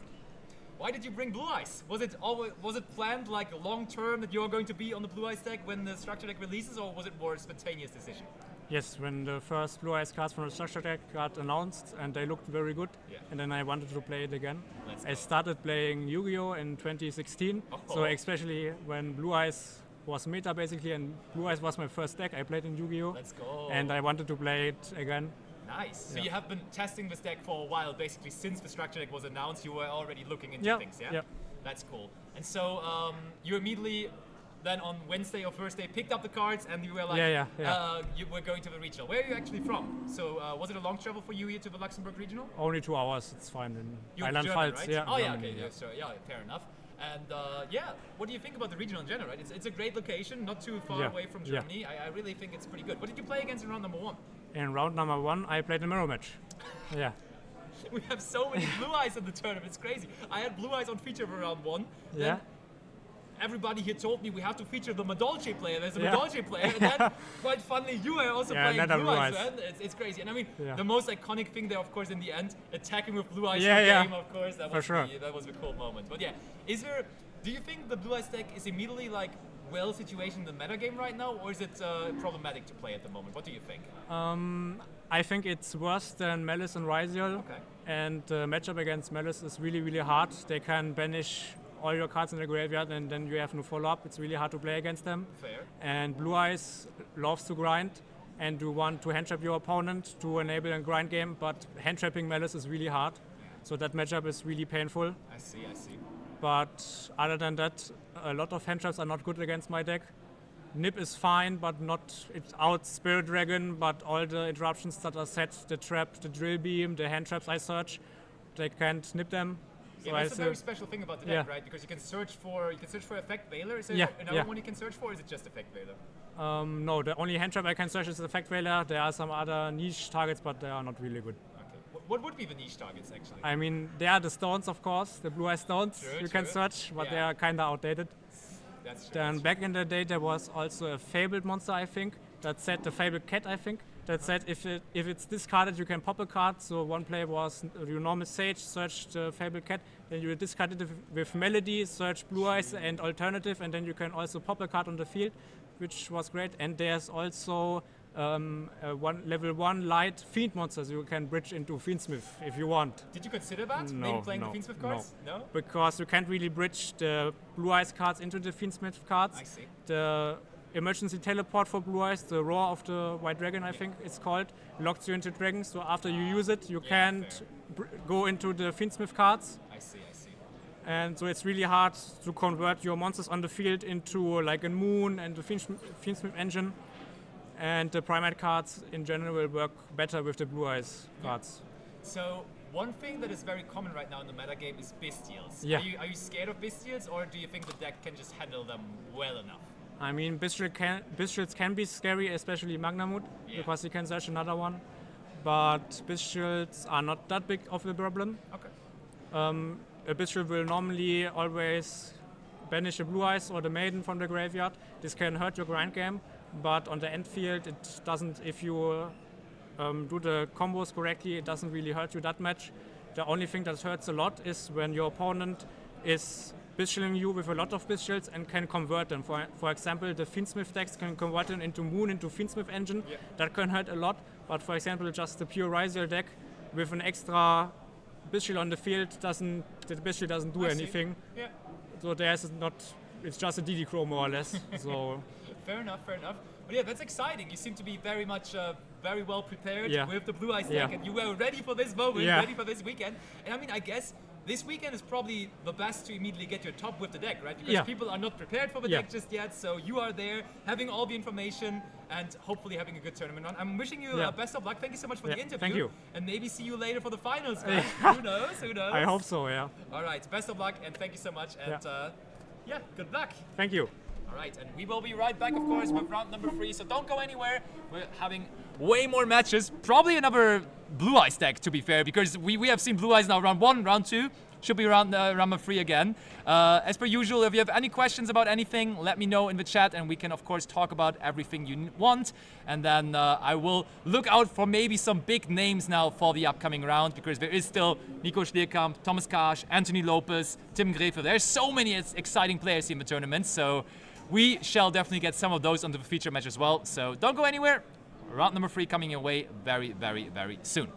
Why did you bring Blue Eyes? Was it planned like long term that you're going to be on the Blue Eyes deck when the structure deck releases, or was it more a spontaneous decision? Yes, when the first Blue Eyes cards from the structure deck got announced and they looked very good, and then I wanted to play it again. I started playing Yu-Gi-Oh! In 2016, so especially when Blue Eyes was meta basically, and Blue Eyes was my first deck I played in Yu-Gi-Oh! Let's go. And I wanted to play it again. Nice. So you have been testing this deck for a while, basically since the structure deck was announced. You were already looking into things, yeah? Yeah. That's cool. And so you immediately then on Wednesday or Thursday picked up the cards and you were like, you were going to the regional. Where are you actually from? So was it a long travel for you here to the Luxembourg regional? Only 2 hours, it's fine. In You're Island German, Pfalz, right? yeah. Oh yeah, Germany, okay, so yeah, fair enough. And what do you think about the regional in general, right? It's a great location, not too far away from Germany. I really think it's pretty good. What did you play against in round number 1? In round number 1, I played a mirror match. Yeah. We have so many Blue Eyes in the tournament, it's crazy. I had Blue Eyes on feature for round 1. Yeah. Then everybody here told me we have to feature the Madolce player. There's a Madolce player, and then quite funnily you are also playing Blue Eyes, man. It's crazy. And I mean, the most iconic thing there, of course, in the end, attacking with Blue Eyes game, of course, that was a cool moment. But yeah, do you think the Blue Eyes deck is immediately like well situated in the meta game right now, or is it problematic to play at the moment? What do you think? I think it's worse than Malice and Ryziel. Okay. And the matchup against Malice is really, really hard. They can banish all your cards in the graveyard and then you have no follow-up. It's really hard to play against them. Fair. And Blue Eyes loves to grind and you want to hand trap your opponent to enable a grind game, but hand trapping Malice is really hard. So that matchup is really painful. I see. But other than that, a lot of hand traps are not good against my deck. Nip is fine, but it's out Spirit Dragon, but all the interruptions that are set, the trap, the drill beam, the hand traps I search, they can't nip them. Yeah, that's a very special thing about the deck, right? Because you can search for Effect Veiler. Is there another one you can search for, or is it just Effect Veiler? No, the only hand trap I can search is Effect Veiler. There are some other niche targets, but they are not really good. Okay. What would be the niche targets, actually? I mean, there are the stones, of course, the Blue Eye stones you can search, but they are kind of outdated. That's true. Then back in the day, there was also a Fabled monster, I think, that said the Fabled Cat, I think. That said, if it's discarded, you can pop a card. So one play was your normal Sage, search the Fabled Cat, then you discard it with Melody, search Blue Eyes and Alternative, and then you can also pop a card on the field, which was great. And there's also level 1 light Fiend monsters you can bridge into Fiendsmith if you want. Did you consider that? Maybe playing the Fiendsmith cards? No? Because you can't really bridge the Blue Eyes cards into the Fiendsmith cards. I see. The emergency teleport for Blue Eyes, the Roar of the White Dragon, I think it's called, locks you into dragons. So after you use it, you can't go into the Fiendsmith cards. I see. And so it's really hard to convert your monsters on the field into like a Moon and the Fiendsmith engine. And the Primate cards in general will work better with the Blue Eyes cards. So one thing that is very common right now in the metagame is Bestials. Yeah. Are you scared of Bestials, or do you think the deck can just handle them well enough? I mean, Bestials can be scary, especially Magnamut, because you can search another one. But Bestials are not that big of a problem. Okay. A Bestial will normally always banish a Blue Eyes or the Maiden from the graveyard. This can hurt your grind game, but on the end field it doesn't. If you do the combos correctly, it doesn't really hurt you that much. The only thing that hurts a lot is when your opponent is Bestialing you with a lot of Bestials and can convert them. For example, the Fiendsmith decks can convert them into Moon, into Fiendsmith engine. Yeah. That can hurt a lot, but for example, just the pure Ryziel deck with an extra Bestial on the field the Bestial doesn't do anything. Yeah. So it's just a DD Crow more or less. So Fair enough. But yeah, that's exciting. You seem to be very much very well prepared with the Blue Eyes deck, and you were ready for this moment, ready for this weekend. And I mean, I guess this weekend is probably the best to immediately get your top with the deck, right? Because people are not prepared for the deck just yet, so you are there, having all the information, and hopefully having a good tournament on. I'm wishing you best of luck. Thank you so much for the interview. Thank you. And maybe see you later for the finals, man. Who knows? I hope so, yeah. All right, best of luck, and thank you so much. And good luck. Thank you. All right, and we will be right back, of course, with round number 3, so don't go anywhere. We're having way more matches, probably another Blue Eyes deck, to be fair, because we have seen Blue Eyes now round 1, round 2. should be around number 3 again. As per usual, if you have any questions about anything, let me know in the chat, and we can of course talk about everything you want. And then I will look out for maybe some big names now for the upcoming round, because there is still Nico Stierkamp, Thomas Kasch, Anthony Lopez, Tim Grefe. There's so many exciting players in the tournament, so we shall definitely get some of those onto the feature match as well. So don't go anywhere. Round number 3 coming your way very, very, very soon.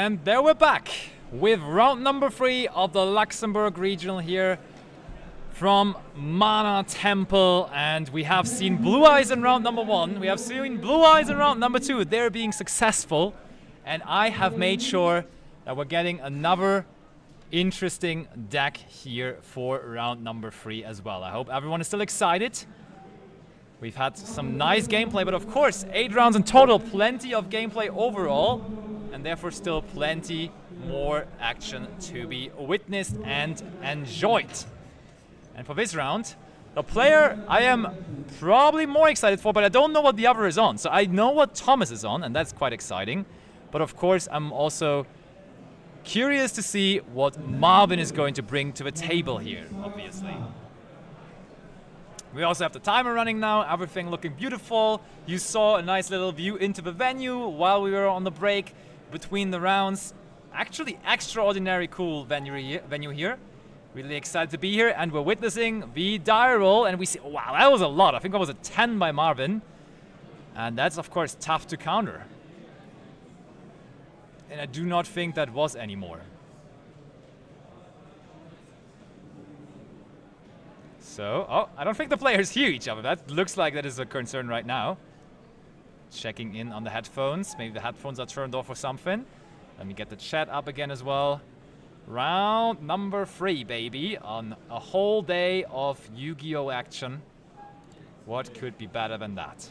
And there we're back with round number 3 of the Luxembourg Regional here from Mana Temple. And we have seen Blue Eyes in round number 1. We have seen Blue Eyes in round number 2. They're being successful. And I have made sure that we're getting another interesting deck here for round number 3 as well. I hope everyone is still excited. We've had some nice gameplay, but of course, 8 rounds in total, plenty of gameplay overall, and therefore still plenty more action to be witnessed and enjoyed. And for this round, the player I am probably more excited for, but I don't know what the other is on. So I know what Thomas is on, and that's quite exciting. But of course, I'm also curious to see what Marvin is going to bring to the table here, obviously. We also have the timer running now, everything looking beautiful. You saw a nice little view into the venue while we were on the break between the rounds. Actually, extraordinary cool venue here. Really excited to be here, and we're witnessing the die roll, and we see, wow, that was a lot. I think that was a 10 by Marvin. And that's, of course, tough to counter. And I do not think that was anymore. So, oh, I don't think the players hear each other. That looks like that is a concern right now. Checking in on the headphones. Maybe the headphones are turned off or something. Let me get the chat up again as well. Round number 3, baby. On a whole day of Yu-Gi-Oh! Action. What could be better than that?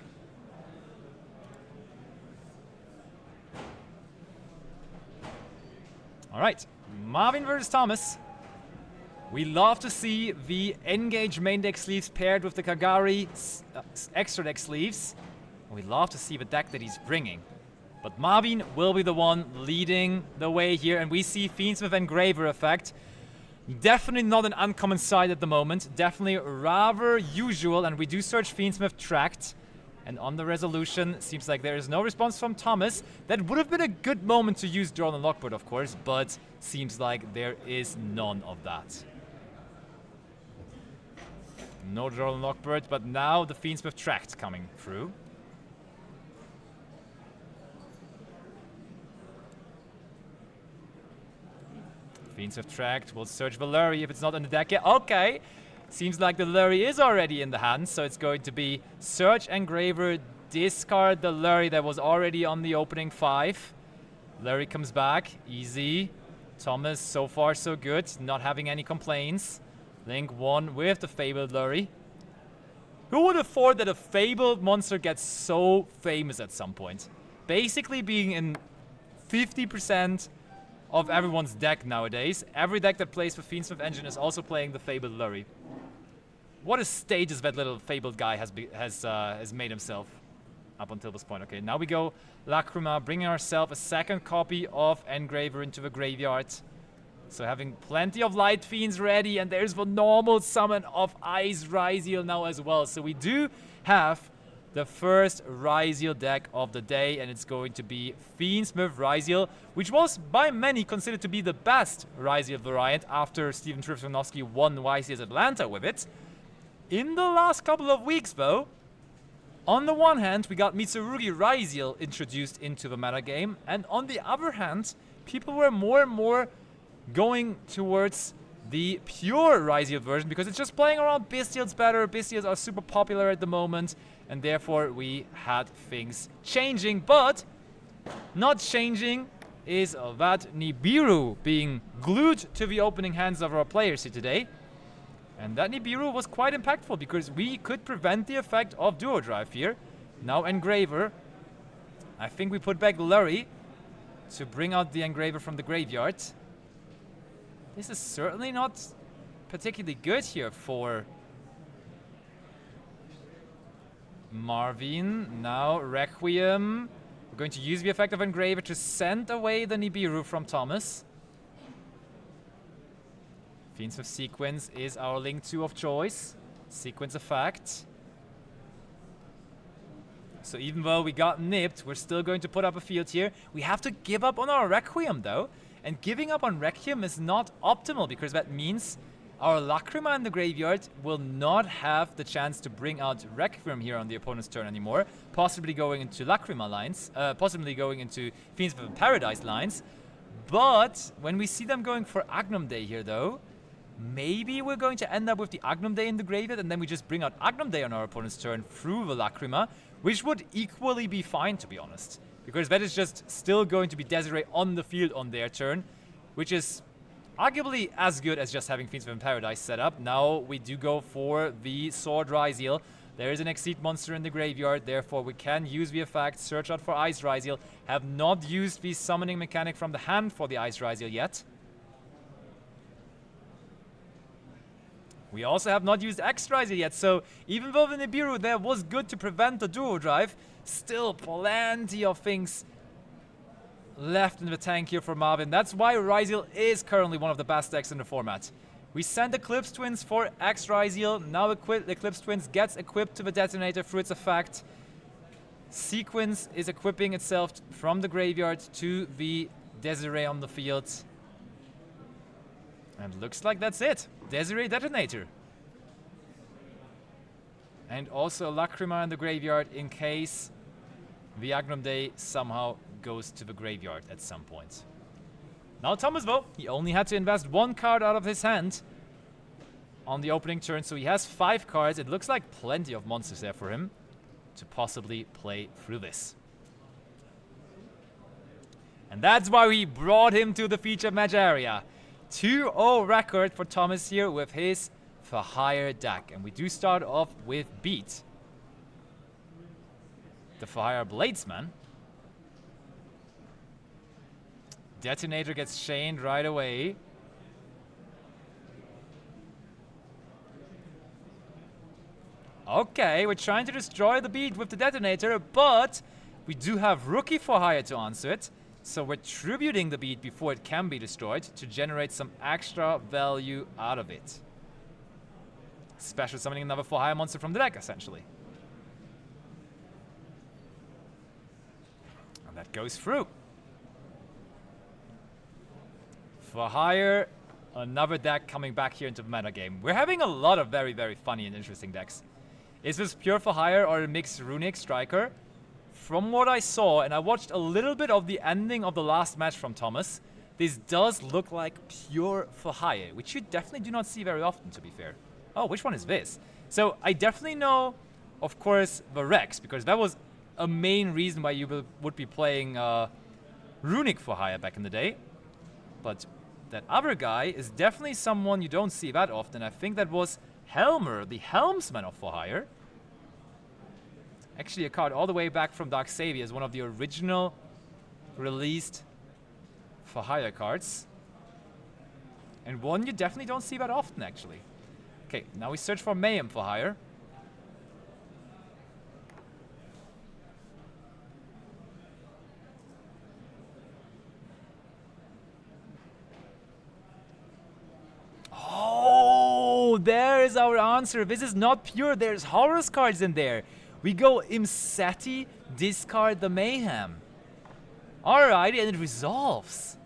All right, Marvin versus Thomas. We love to see the Engage main deck sleeves paired with the Kagari extra deck sleeves. We love to see the deck that he's bringing. But Marvin will be the one leading the way here, and we see Fiendsmith Engraver effect. Definitely not an uncommon side at the moment. Definitely rather usual, and we do search Fiendsmith Tract. And on the resolution, seems like there is no response from Thomas. That would have been a good moment to use Draw and Lockbird, of course, but seems like there is none of that. No Draw and Lockbird, but now the Fiendsmith Tract coming through. Fiendsmith Tract will search Valeri if it's not in the deck yet. Okay. Seems like the Lurie is already in the hand, so it's going to be search Engraver, discard the Lurie that was already on the opening 5. Lurie comes back, easy. Thomas, so far so good, not having any complaints. Link 1 with the Fabled Lurie. Who would have thought that a Fabled monster gets so famous at some point? Basically being in 50% of everyone's deck nowadays. Every deck that plays with Fiendsmith Engine is also playing the Fabled Lurie. What a stages that little Fabled guy has made himself up until this point. Okay, now we go Lacrima, bringing ourselves a second copy of Engraver into the graveyard. So having plenty of Light Fiends ready, and there's the normal summon of Ice Ryziel now as well. So we do have the first Ryziel deck of the day, and it's going to be Fiendsmith Ryziel, which was by many considered to be the best Ryziel variant after Steven Trifzonovsky won YCS Atlanta with it. In the last couple of weeks, though, on the one hand, we got Mitsurugi Ryziel introduced into the metagame, and on the other hand, people were more and more going towards the pure Ryziel version because it's just playing around Bystials better. Bystials are super popular at the moment, and therefore we had things changing. But not changing is that Nibiru being glued to the opening hands of our players here today. And that Nibiru was quite impactful because we could prevent the effect of Duo Drive here. Now Engraver. I think we put back Lurie to bring out the Engraver from the graveyard. This is certainly not particularly good here for Marvin. Now Requiem. We're going to use the effect of Engraver to send away the Nibiru from Thomas. Fiendsmith Sequence is our link 2 of choice. Sequence effect. So even though we got nipped, we're still going to put up a field here. We have to give up on our Requiem though. And giving up on Requiem is not optimal because that means our Lacrima in the graveyard will not have the chance to bring out Requiem here on the opponent's turn anymore. Possibly going into Lacrima lines, possibly going into Fiendsmith Paradise lines. But when we see them going for Agnum Day here, though, maybe we're going to end up with the Agnum Day in the graveyard, and then we just bring out Agnum Day on our opponent's turn through the Lacrima, which would equally be fine, to be honest. Because that is just still going to be Desiree on the field on their turn, which is arguably as good as just having Fiends of Paradise set up. Now we do go for the Sword Ryziel. There is an Exceed monster in the graveyard, therefore we can use the effect, search out for Ice Ryziel. Have not used the summoning mechanic from the hand for the Ice Ryziel yet. We also have not used X Ryziel yet, so even though the Nibiru there was good to prevent the duo drive, still plenty of things left in the tank here for Marvin. That's why Ryziel is currently one of the best decks in the format. We sent Eclipse Twins for X Ryziel. Now Eclipse Twins gets equipped to the detonator through its effect. Sequence is equipping itself from the graveyard to the Desiree on the field. And looks like that's it. Desiree Detonator. And also Lacrima in the graveyard in case the Agnum Day somehow goes to the graveyard at some point. Now Thomas, though, he only had to invest 1 card out of his hand on the opening turn, so he has 5 cards. It looks like plenty of monsters there for him to possibly play through this. And that's why we brought him to the feature match area. 2-0 record for Thomas here with his For Hire deck. And we do start off with Beat. The For Hire Bladesman. Detonator gets chained right away. Okay, we're trying to destroy the Beat with the Detonator, but we do have Rookie For Hire to answer it. So we're tributing the Beat before it can be destroyed to generate some extra value out of it. Special summoning another For Hire monster from the deck, essentially. And that goes through. For Hire, another deck coming back here into the meta game. We're having a lot of very, very funny and interesting decks. Is this pure For Hire or a mixed Runic Striker? From what I saw, and I watched a little bit of the ending of the last match from Thomas, this does look like pure For Hire, which you definitely do not see very often, to be fair. Oh, which one is this? So I definitely know, of course, the Rex, because that was a main reason why you would be playing Runic For Hire back in the day. But that other guy is definitely someone you don't see that often. I think that was Helmer, the Helmsman of For Hire. Actually, a card all the way back from Dark Savior is one of the original released For Hire cards. And one you definitely don't see that often, actually. Okay, now we search for Mayhem For Hire. Oh, there is our answer. This is not pure. There's Horus cards in there. We go Imseti, discard the Mayhem. Alright, and it resolves.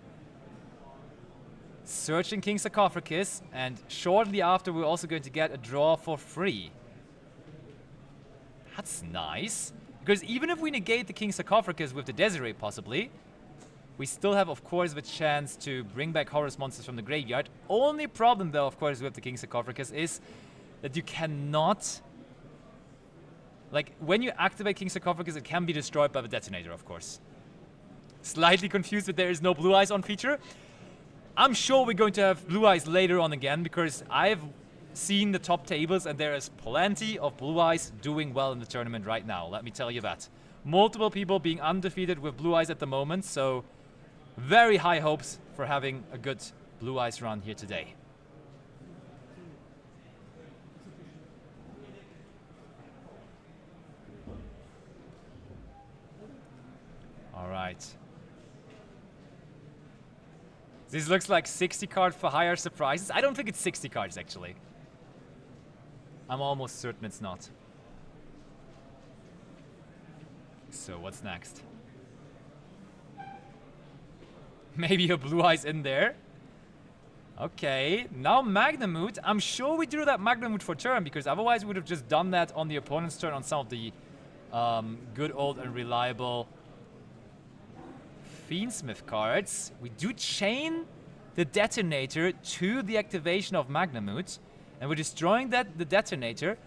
Searching King Sarcophagus, and shortly after we're also going to get a draw for free. That's nice. Because even if we negate the King Sarcophagus with the Desiree possibly, we still have, of course, the chance to bring back Horus monsters from the graveyard. Only problem, though, of course, with the King Sarcophagus is that you cannot... Like, when you activate King Sarcophagus, it can be destroyed by the Detonator, of course. Slightly confused that there is no Blue Eyes on feature. I'm sure we're going to have Blue Eyes later on again, because I've seen the top tables and there is plenty of Blue Eyes doing well in the tournament right now, let me tell you that. Multiple people being undefeated with Blue Eyes at the moment, so very high hopes for having a good Blue Eyes run here today. All right. This looks like 60 card For Hire surprises. I don't think it's 60 cards, actually. I'm almost certain it's not. So what's next? Maybe a Blue Eyes in there. Okay, now Magnamute. I'm sure we drew that Magnamute for turn, because otherwise we would have just done that on the opponent's turn on some of the good old and reliable Fiendsmith cards. We do chain the detonator to the activation of Magnamut, and we're destroying the detonator.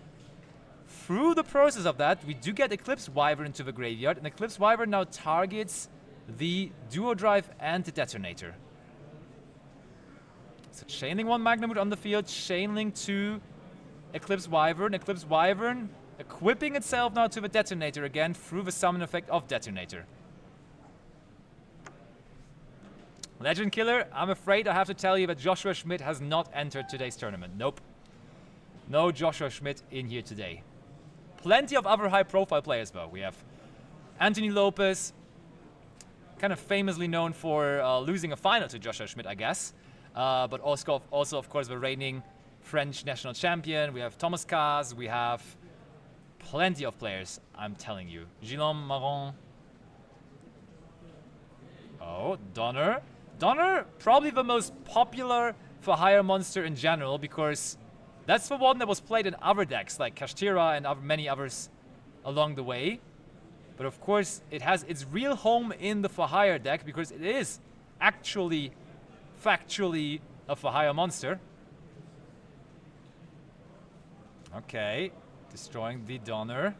Through the process of that, we do get Eclipse Wyvern into the graveyard, and Eclipse Wyvern now targets the Duo Drive and the detonator. So chaining one Magnamut on the field, chaining to Eclipse Wyvern equipping itself now to the detonator again through the summon effect of detonator. Legend Killer, I'm afraid I have to tell you that Joshua Schmidt has not entered today's tournament. Nope. No Joshua Schmidt in here today. Plenty of other high-profile players, though. We have Anthony Lopez, kind of famously known for losing a final to Joshua Schmidt, I guess. But also, of course, the reigning French national champion. We have Thomas Kaz. We have plenty of players, I'm telling you. Gillon Marron. Oh, Donner. Donner, probably the most popular for hire monster in general, because that's the one that was played in other decks, like Kashtira and many others along the way. But of course, it has its real home in the for hire deck, because it is actually, factually, a for hire monster. Okay, destroying the Donner.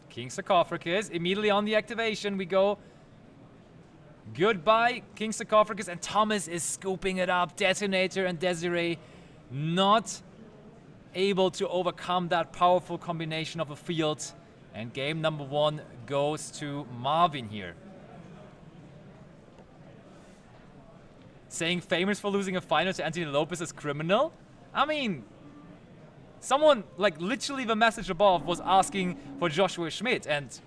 King Sarcophagus, immediately on the activation, we go. Goodbye, King Sarcophagus, and Thomas is scooping it up. Detonator and Desiree not able to overcome that powerful combination of a field. And game number 1 goes to Marvin here. Saying famous for losing a final to Anthony Lopez is criminal? I mean, someone, like literally the message above was asking for Joshua Schmidt, and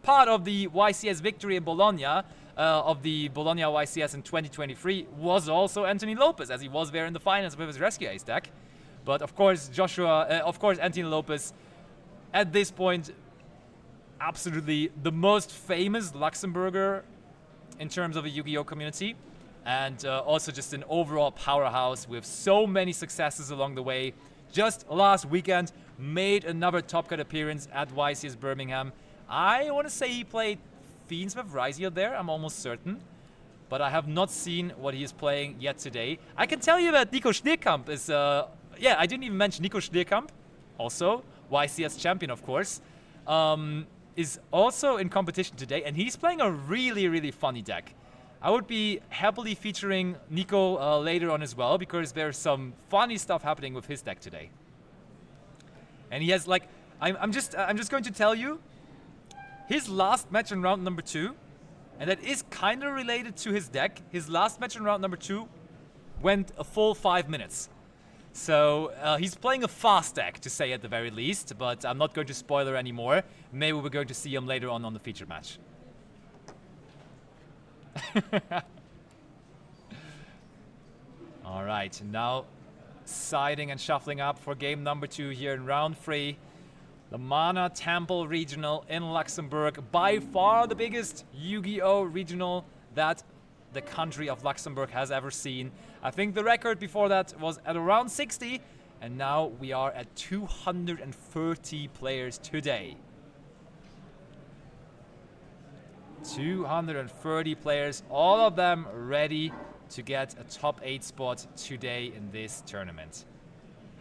part of the YCS victory in Bologna, of the Bologna YCS in 2023, was also Anthony Lopez, as he was there in the finals with his Rescue Ace deck. But of course, Anthony Lopez, at this point, absolutely the most famous Luxembourger in terms of a Yu-Gi-Oh community, and also just an overall powerhouse with so many successes along the way. Just last weekend, made another Top Cut appearance at YCS Birmingham. I want to say he played Fiendsmith Rizier there, I'm almost certain. But I have not seen what he is playing yet today. I can tell you that Nico Stierkamp is, yeah, I didn't even mention Nico Stierkamp, also YCS champion, of course, is also in competition today, and he's playing a really, really funny deck. I would be happily featuring Nico later on as well, because there's some funny stuff happening with his deck today. And he has, like, I'm just going to tell you, his last match in round number 2, and that is kind of related to his deck. His last match in round number 2 went a full 5 minutes. So he's playing a fast deck, to say at the very least, but I'm not going to spoiler anymore. Maybe we're going to see him later on the feature match. All right, now siding and shuffling up for game number 2 here in round 3. The Mana Temple Regional in Luxembourg, by far the biggest Yu-Gi-Oh! Regional that the country of Luxembourg has ever seen. I think the record before that was at around 60, and now we are at 230 players today. 230 players, all of them ready to get a top 8 spot today in this tournament.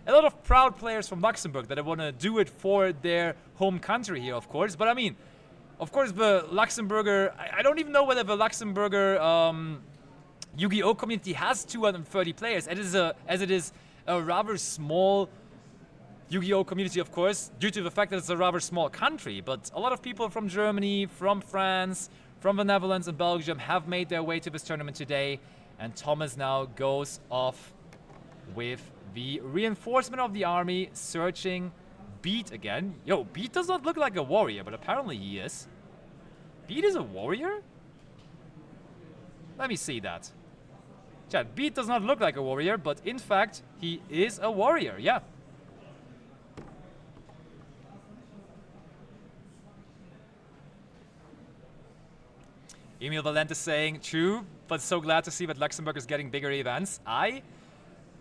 A lot of proud players from Luxembourg that want to do it for their home country here, of course. But I mean, of course, the Luxembourger, I don't even know whether the Luxembourger Yu-Gi-Oh! Community has 230 players, as it is a rather small Yu-Gi-Oh! Community, of course, due to the fact that it's a rather small country. But a lot of people from Germany, from France, from the Netherlands and Belgium have made their way to this tournament today. And Thomas now goes off with the reinforcement of the army, searching Beat again. Yo, Beat does not look like a warrior, but apparently he is. Beat is a warrior? Let me see that. Chat, Beat does not look like a warrior, but in fact, he is a warrior, yeah. Emil Valente saying, true, but so glad to see that Luxembourg is getting bigger events. I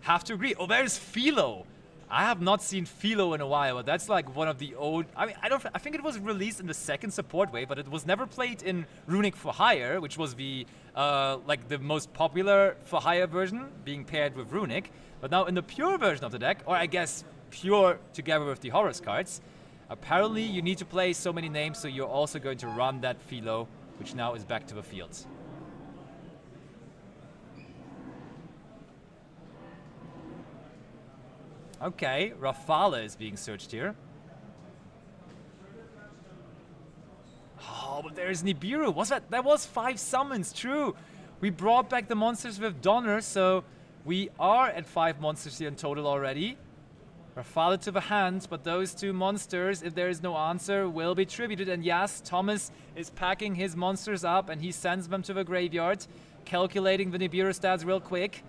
have to agree. Oh, there's Philo. I have not seen Philo in a while, but that's like one of the old... I mean, I think it was released in the second support wave, but it was never played in Runic for Hire, which was the like the most popular for Hire version, being paired with Runic. But now in the pure version of the deck, or I guess pure together with the Horus cards, apparently you need to play so many names, so you're also going to run that Philo, which now is back to the field. Okay, Rafala is being searched here. Oh, but there's Nibiru. That was 5 summons, true. We brought back the monsters with Donner, so we are at 5 monsters here in total already. Rafala to the hand, but those 2 monsters, if there is no answer, will be tributed. And yes, Thomas is packing his monsters up and he sends them to the graveyard, calculating the Nibiru stats real quick.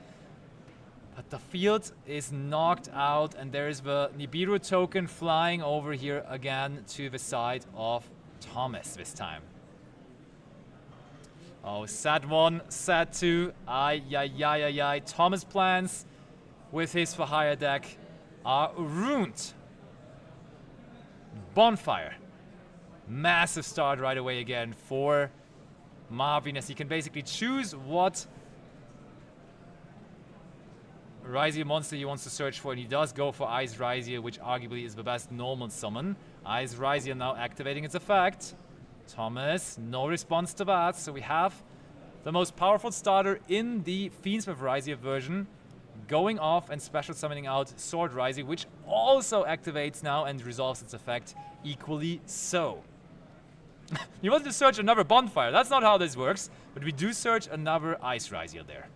But the field is knocked out and there is the Nibiru token flying over here again to the side of Thomas this time. Oh, sad 1, sad 2. Ay. Thomas' plans with his for hire deck are ruined. Bonfire. Massive start right away again for Marvin, as he can basically choose what Raizia monster he wants to search for, and he does go for Ice Raizia, which arguably is the best normal summon. Ice Raizia now activating its effect. Thomas, no response to that, so we have the most powerful starter in the Fiendsmith Raizia version going off and special summoning out Sword Raizia, which also activates now and resolves its effect equally so. You wanted to search another Bonfire, that's not how this works, but we do search another Ice Raizia there.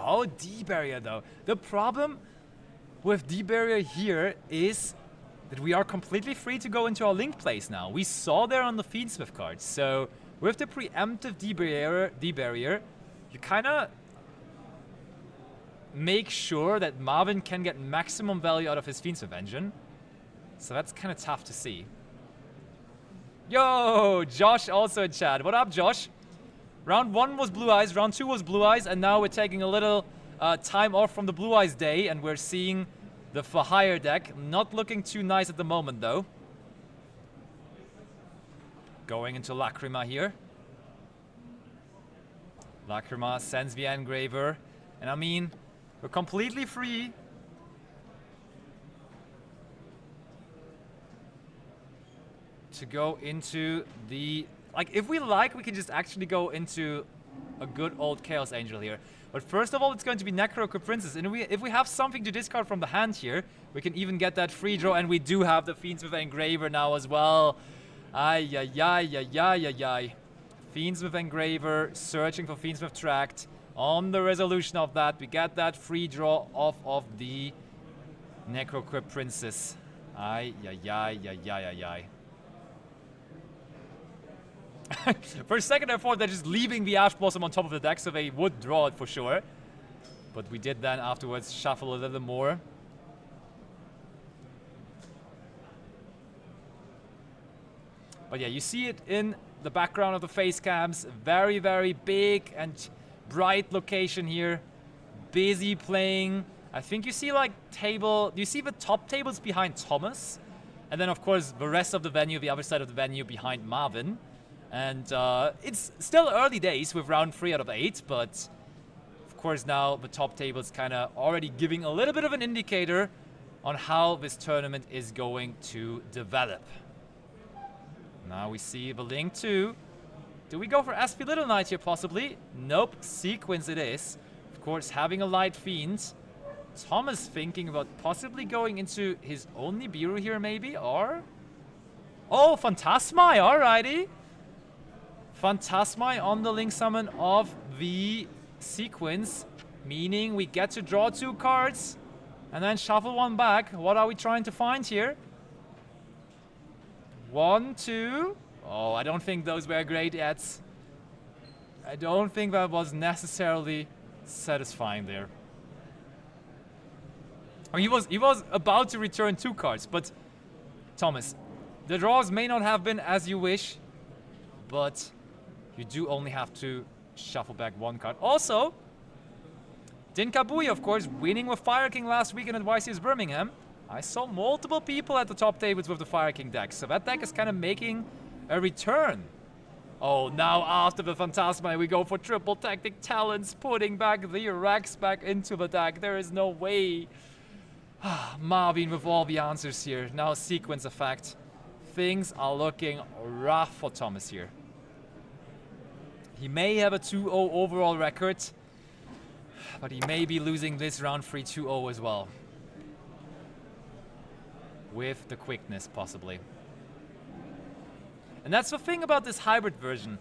Oh, D-Barrier though. The problem with D-Barrier here is that we are completely free to go into our link plays now. We saw there on the Fiendsmith cards. So with the preemptive D-Barrier, you kind of make sure that Marvin can get maximum value out of his Fiendsmith engine. So that's kind of tough to see. Yo, Josh also in chat. What up, Josh? Round 1 was Blue Eyes, round 2 was Blue Eyes, and now we're taking a little time off from the Blue Eyes day, and we're seeing the for hire deck. Not looking too nice at the moment, though. Going into Lacrima here. Lacrima sends the Engraver, and I mean, we're completely free. To go into the... Like, if we like, we can just actually go into a good old Chaos Angel here. But first of all, it's going to be Necroco Princess. And if we have something to discard from the hand here, we can even get that free draw. And we do have the Fiendsmith Engraver now as well. Ay. Fiendsmith Engraver, searching for Fiendsmith Tract. On the resolution of that, we get that free draw off of the Necroco Princess. Ay. For a second I thought they're just leaving the Ash Blossom on top of the deck so they would draw it for sure. But we did then afterwards shuffle a little more. But yeah, you see it in the background of the face cams. Very, very big and bright location here. Busy playing. I think you see like you see the top tables behind Thomas. And then of course the rest of the venue, the other side of the venue behind Marvin. And it's still early days with round 3 out of 8, but of course now the top table is kind of already giving a little bit of an indicator on how this tournament is going to develop. Now we see the link too. Do we go for SP Little Knight here possibly? Nope, Sequence it is. Of course, having a Light Fiend. Thomas thinking about possibly going into his own Nibiru here maybe, or... Oh, Phantasmai, alrighty. Phantasmai on the link summon of the Sequence, meaning we get to draw 2 cards and then shuffle 1 back. What are we trying to find here? 1, 2. Oh, I don't think those were great yet. I don't think that was necessarily satisfying there. I mean, he was about to return 2 cards, but Thomas, the draws may not have been as you wish, but you do only have to shuffle back one card. Also, Din Kabui, of course, winning with Fire King last weekend at YCS Birmingham. I saw multiple people at the top tables with the Fire King deck, so that deck is kind of making a return. Oh, now after the Phantasma, we go for triple tactic talents, putting back the Rex back into the deck. There is no way. Marvin with all the answers here. Now sequence effect. Things are looking rough for Thomas here. He may have a 2-0 overall record, but he may be losing this round 3 2-0 as well. With the quickness, possibly. And that's the thing about this hybrid version.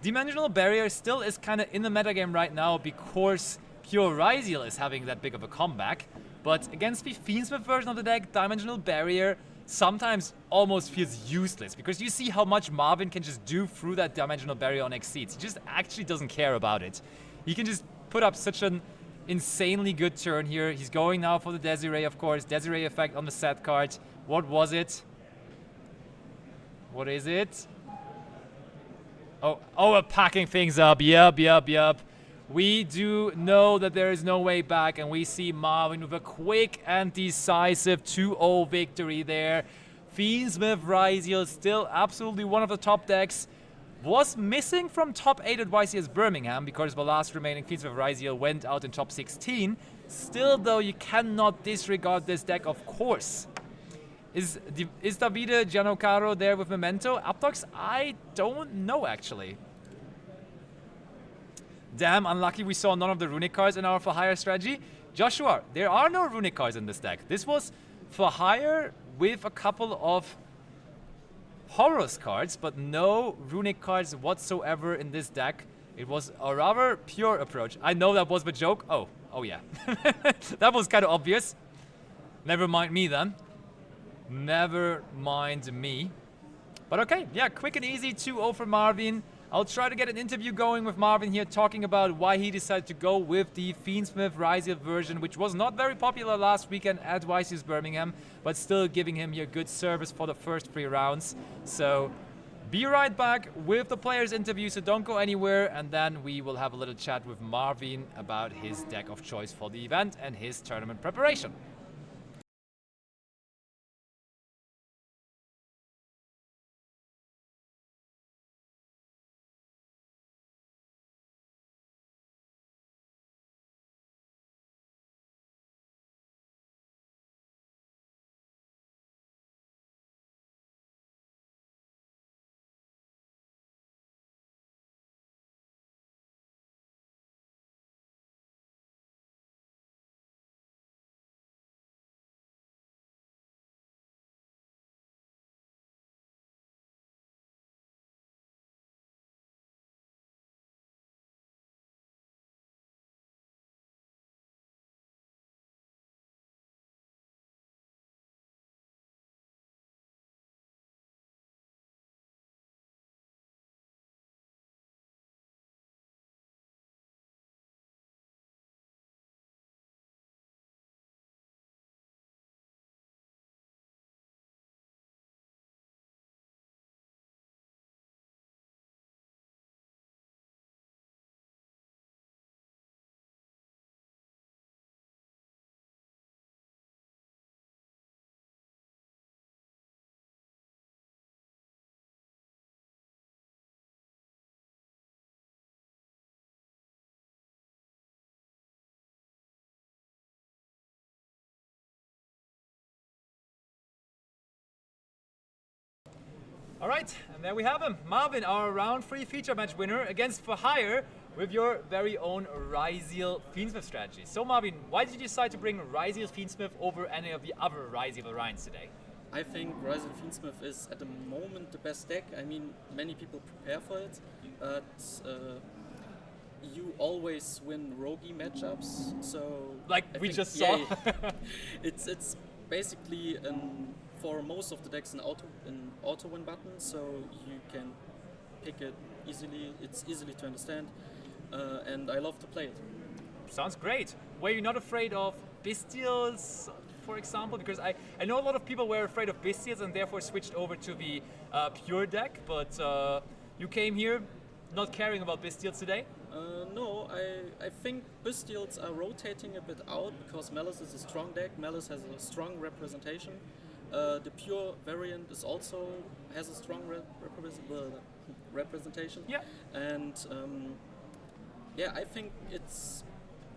Dimensional Barrier still is kind of in the metagame right now because Pure Ryziel is having that big of a comeback. But against the Fiendsmith version of the deck, Dimensional Barrier sometimes almost feels useless because you see how much Marvin can just do through that Dimensional Barrier on Exceeds. He just actually doesn't care about it. He can just put up such an insanely good turn here. He's going now for the Desiree, of course. Desiree effect on the set card. What was it? What is it? Oh, we're packing things up. Yep. We do know that there is no way back, and we see Marvin with a quick and decisive 2-0 victory there. Fiendsmith Ryziel still absolutely one of the top decks. Was missing from top 8 at YCS Birmingham because the last remaining Fiendsmith Ryziel went out in top 16. Still, though, you cannot disregard this deck, of course. Is Davide Gianocaro there with Memento? Aptox? I don't know, actually. Damn, unlucky we saw none of the runic cards in our for hire strategy. Joshua, there are no runic cards in this deck. This was for hire with a couple of Horus cards, but no runic cards whatsoever in this deck. It was a rather pure approach. I know that was the joke. Oh yeah. That was kind of obvious. Never mind me then. Never mind me. But okay, yeah, quick and easy 2-0 for Marvin. I'll try to get an interview going with Marvin here, talking about why he decided to go with the Fiendsmith Ryziel version, which was not very popular last weekend at YCS Birmingham, but still giving him here good service for the first 3 rounds. So be right back with the players' interview, so don't go anywhere, and then we will have a little chat with Marvin about his deck of choice for the event and his tournament preparation. All right, and there we have him. Marvin, our round 3 feature match winner against For Hire with your very own Ryziel Fiendsmith strategy. So Marvin, why did you decide to bring Ryziel Fiendsmith over any of the other Ryziel variants today? I think Ryziel Fiendsmith is at the moment the best deck. I mean, many people prepare for it, but you always win roguey matchups. So like we just saw. Yeah. It's basically for most of the decks an auto win button, so you can pick it easily. It's easily to understand, and I love to play it. Sounds great. Were you not afraid of Bestials, for example? Because I know a lot of people were afraid of Bestials and therefore switched over to the pure deck, but you came here not caring about Bystials today? No, I think Bystials are rotating a bit out because Malice is a strong deck. Malice has a strong representation. The pure variant is also has a strong representation. Yeah. And yeah, I think it's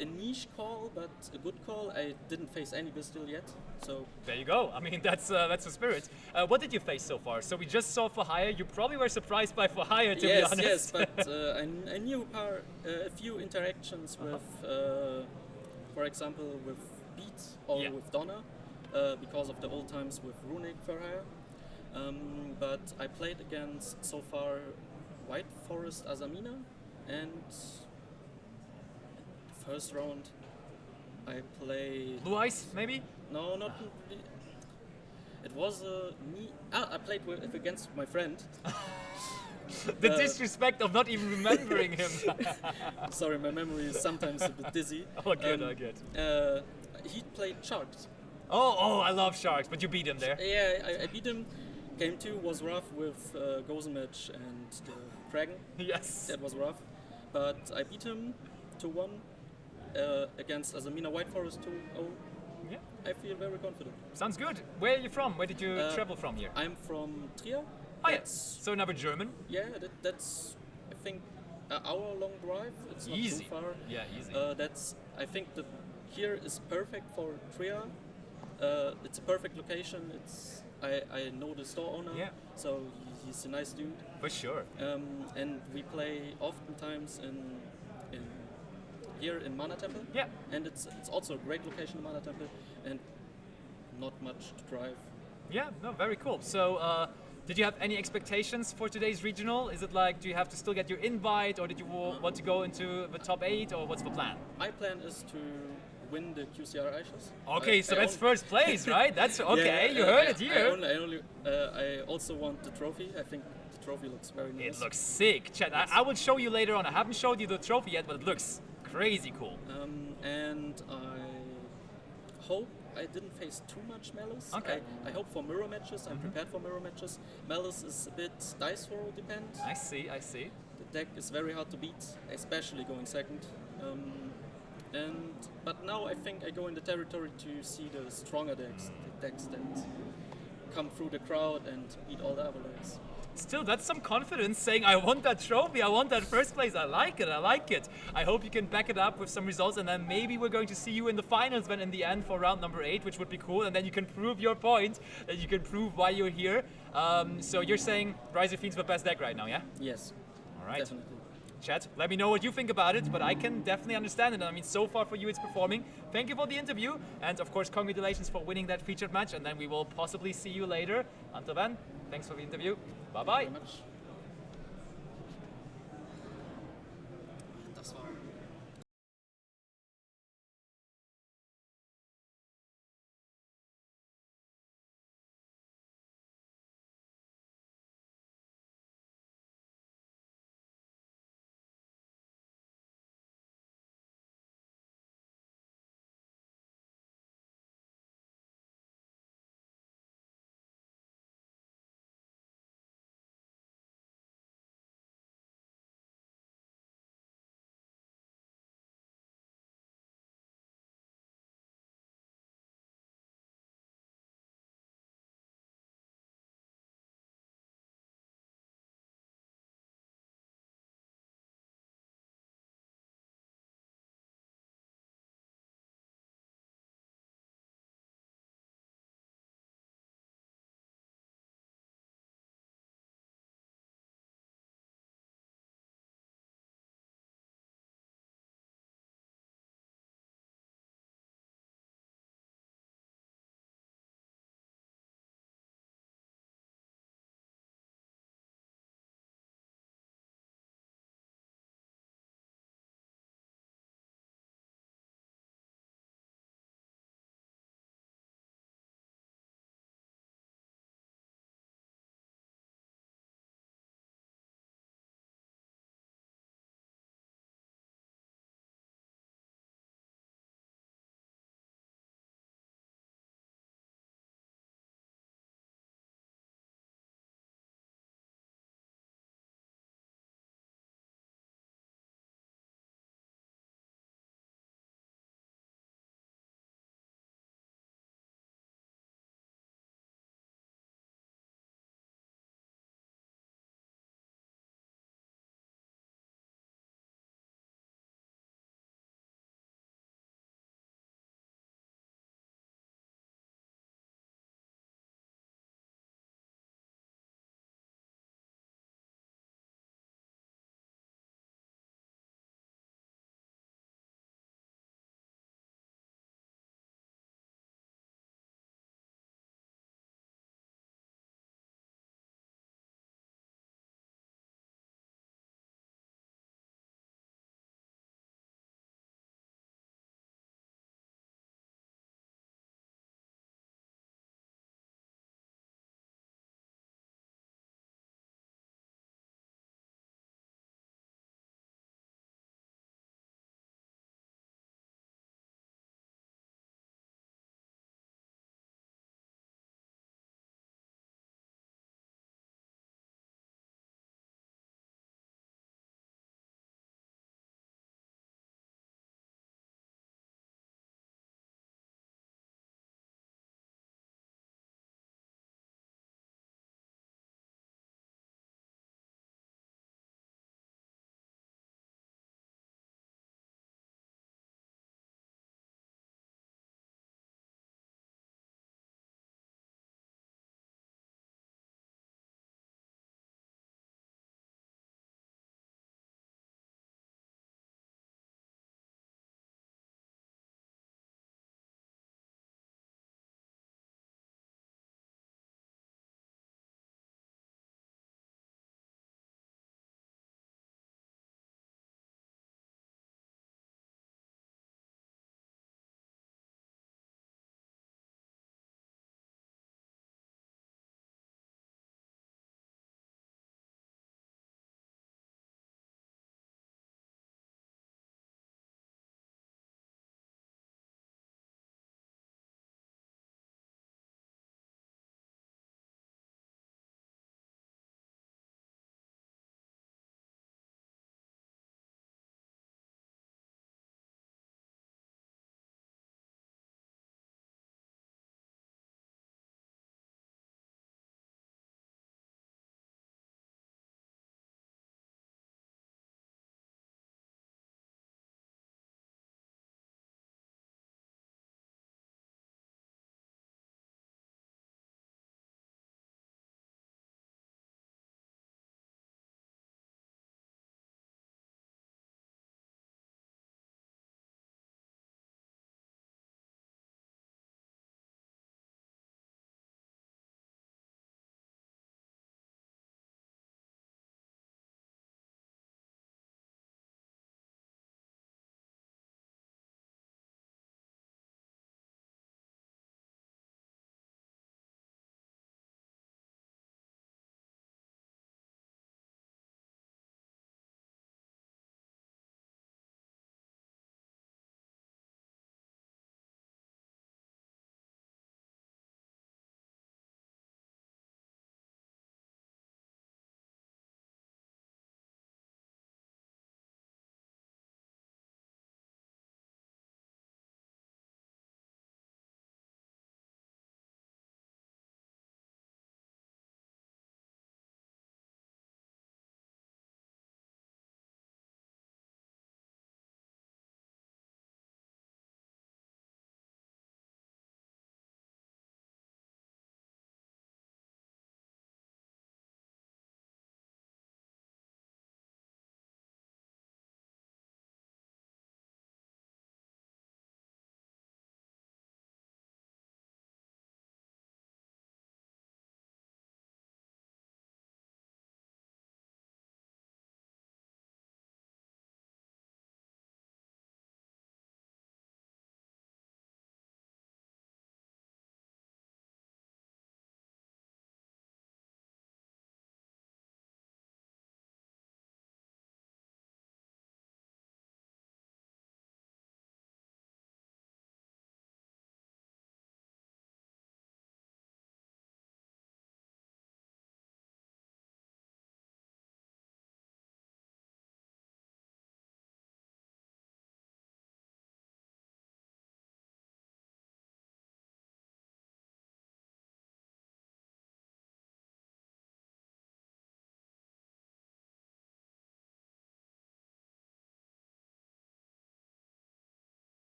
a niche call, but a good call. I didn't face any Bystial yet, so there you go. I mean, that's the spirit. What did you face so far? So we just saw For Hire. You probably were surprised by For Hire, to be honest. Yes, but I knew a few interactions with, for example, with Beat or with Donna, because of the old times with Runic For Hire. But I played against so far White Forest Azamina, and first round I played Blue Eyes, maybe? No, not. It was me. I played against my friend. The disrespect of not even remembering him. Sorry, my memory is sometimes a bit dizzy. Oh, good, I get. He played Sharks. Oh, I love Sharks, but you beat him there. Yeah, I beat him. Game 2 was rough with Gozematch and the Dragon. Yes. That was rough. But I beat him 2-1 against Azamina White Forest 2-0. Yeah. I feel very confident. Sounds good. Where are you from? Where did you travel from here? I'm from Trier. Oh, yes. So another German? Yeah, that's, I think, an hour-long drive. It's not easy. too far. Yeah, easy. That's, I think, that here is perfect for Trier. It's a perfect location. It's I know the store owner, so he's a nice dude. For sure. And we play oftentimes in here in Mana Temple. Yeah. And it's also a great location in Mana Temple, and not much to drive. Yeah, no, very cool. So, did you have any expectations for today's regional? Is it like, do you have to still get your invite, or did you want to go into the top 8, or what's the plan? My plan is to win the QCR Ashes. Okay, so that's first place, right? That's okay. You heard it here. I also want the trophy. I think the trophy looks very nice. It looks sick, Chad. I will show you later on. I haven't showed you the trophy yet, but it looks crazy cool. And I hope I didn't face too much Malice. Okay. I hope for mirror matches. I'm prepared for mirror matches. Malice is a bit dice roll dependent. I see. The deck is very hard to beat, especially going second. But now I think I go in the territory to see the stronger decks, the decks that come through the crowd and beat all the other decks. Still, that's some confidence saying, I want that trophy, I want that first place. I like it. I hope you can back it up with some results, and then maybe we're going to see you in the finals then in the end for round number 8, which would be cool, and then you can prove your point, that you can prove why you're here. So you're saying Rise of Fiend's the best deck right now, yeah? Yes. All right. Definitely. Chat, let me know what you think about it, but I can definitely understand it. I mean, so far for you it's performing. Thank you for the interview, and of course congratulations for winning that featured match, and then we will possibly see you later. Until then, thanks for the interview. Bye-bye. Thank you very much.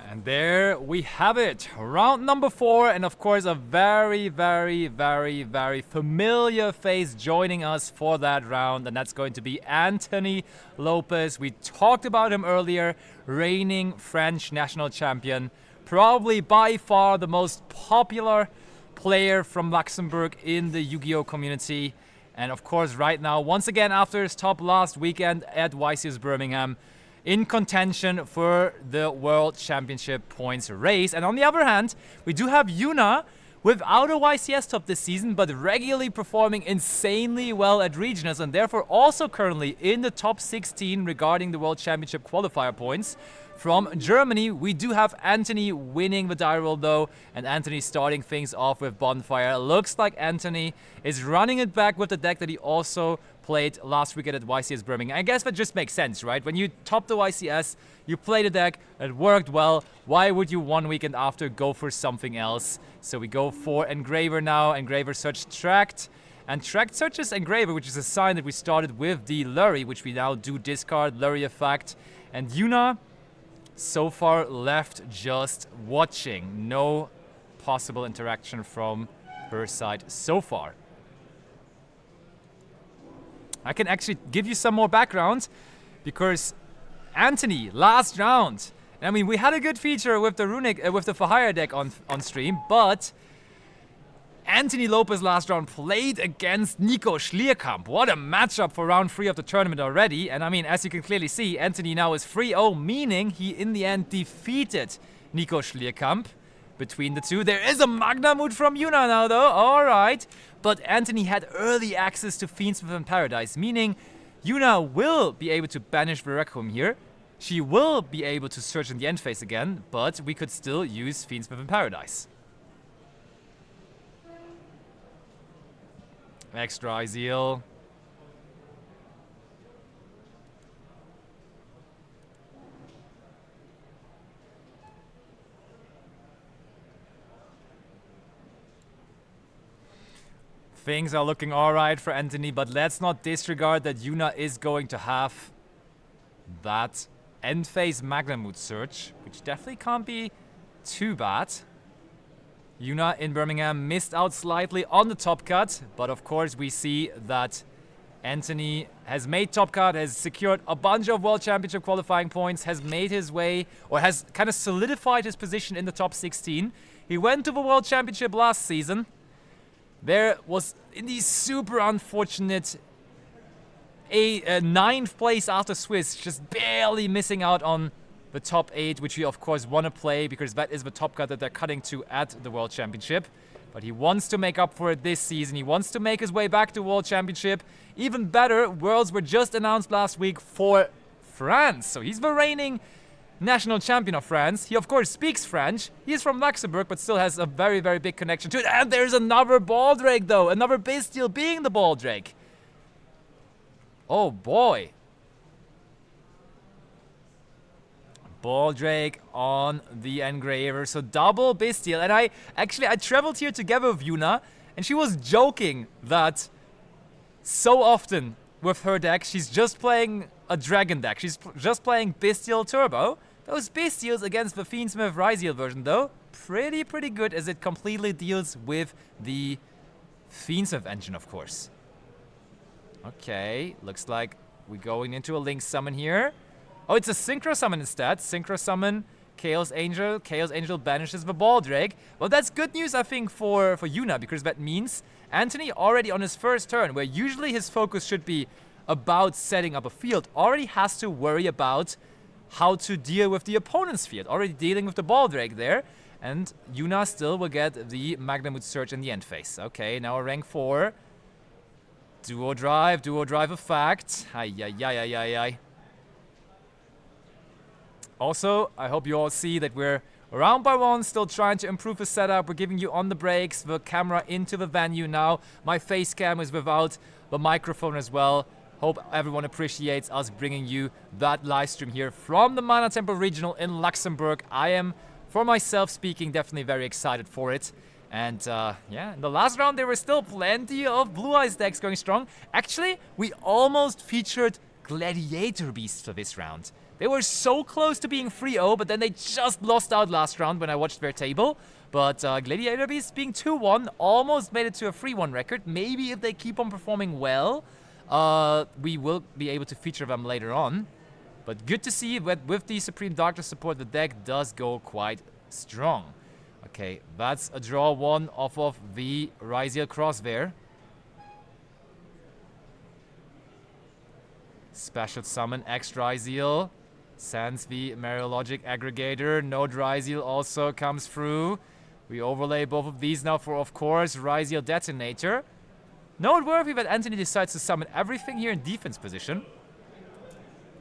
And there we have it. Round number 4, and of course a very, very, very, very familiar face joining us for that round, and that's going to be Anthony Lopez. We talked about him earlier, reigning French national champion, probably by far the most popular player from Luxembourg in the Yu-Gi-Oh community. And of course right now, once again after his top last weekend at YCS Birmingham, in contention for the World Championship points race. And on the other hand, we do have Yuna without a YCS top this season, but regularly performing insanely well at regionals, and therefore also currently in the top 16 regarding the World Championship qualifier points. From Germany, we do have Anthony winning the die roll though, and Anthony starting things off with Bonfire. Looks like Anthony is running it back with the deck that he also played last weekend at YCS Birmingham. I guess that just makes sense, right? When you top the YCS, you play the deck, it worked well. Why would you 1 weekend after go for something else? So we go for Engraver now. Engraver search Tracked. And Tracked searches Engraver, which is a sign that we started with the Lurry, which we now do discard, Lurry effect. And Yuna, so far left just watching. No possible interaction from her side so far. I can actually give you some more background because Anthony, last round, I mean, we had a good feature with the Runic, with the Fahire deck on stream, but Anthony Lopez last round played against Nico Schlierkamp. What a matchup for round 3 of the tournament already. And I mean, as you can clearly see, Anthony now is 3-0, meaning he in the end defeated Nico Schlierkamp. Between the two, there is a Magnamut from Yuna now though, alright. But Anthony had early access to Fiendsmith in Paradise, meaning Yuna will be able to banish the Requiem here. She will be able to search in the end phase again, but we could still use Fiendsmith in Paradise. Extra Izeal. Things are looking alright for Anthony, but let's not disregard that Yuna is going to have that end phase Magnamut search, which definitely can't be too bad. Yuna in Birmingham missed out slightly on the top cut, but of course we see that Anthony has made top cut, has secured a bunch of World Championship qualifying points, has made his way, or has kind of solidified his position in the top 16. He went to the World Championship last season. There was in the super unfortunate a 9th place after Swiss, just barely missing out on the top 8, which we of course want to play because that is the top cut that they're cutting to at the World Championship. But he wants to make up for it this season. He wants to make his way back to World Championship. Even better, Worlds were just announced last week for France. So he's the reigning national champion of France. He of course speaks French. He's from Luxembourg, but still has a very, very big connection to it. And there's another Baldrake though, another Bestial being the Baldrake. Oh boy. Baldrake on the Engraver, so double Bestial. And I traveled here together with Yuna, and she was joking that so often with her deck, she's just playing a Dragon deck. She's just playing Bestial Turbo. Those Bestials against the Fiendsmith Ryziel version, though, pretty good as it completely deals with the Fiendsmith engine, of course. Okay, looks like we're going into a Link summon here. Oh, it's a Synchro summon instead. Synchro summon, Chaos Angel. Chaos Angel banishes the Baldrake. Well, that's good news, I think, for Yuna, because that means Anthony already on his first turn, where usually his focus should be about setting up a field, already has to worry about how to deal with the opponent's field. Already dealing with the Baldrake there. And Yuna still will get the Magnamut Search in the end phase. Okay, now a rank 4. Duo drive effect. Ay. Also, I hope you all see that we're round by one, still trying to improve the setup. We're giving you on the breaks, the camera into the venue now. My face cam is without the microphone as well. Hope everyone appreciates us bringing you that live stream here from the Mana Temple Regional in Luxembourg. I am, for myself speaking, definitely very excited for it. And yeah, in the last round there were still plenty of Blue Eyes decks going strong. Actually, we almost featured Gladiator Beasts for this round. They were so close to being 3-0, but then they just lost out last round when I watched their table. But Gladiator Beast being 2-1 almost made it to a 3-1 record. Maybe if they keep on performing well, we will be able to feature them later on. But good to see that with the Supreme Darkness support, the deck does go quite strong. Okay, that's a draw 1 off of the Ryziel Cross there. Special summon X Ryziel. Sends the Mariologic Aggregator. No Ryziel also comes through. We overlay both of these now for, of course, Ryziel Detonator. Noteworthy that Anthony decides to summon everything here in defense position.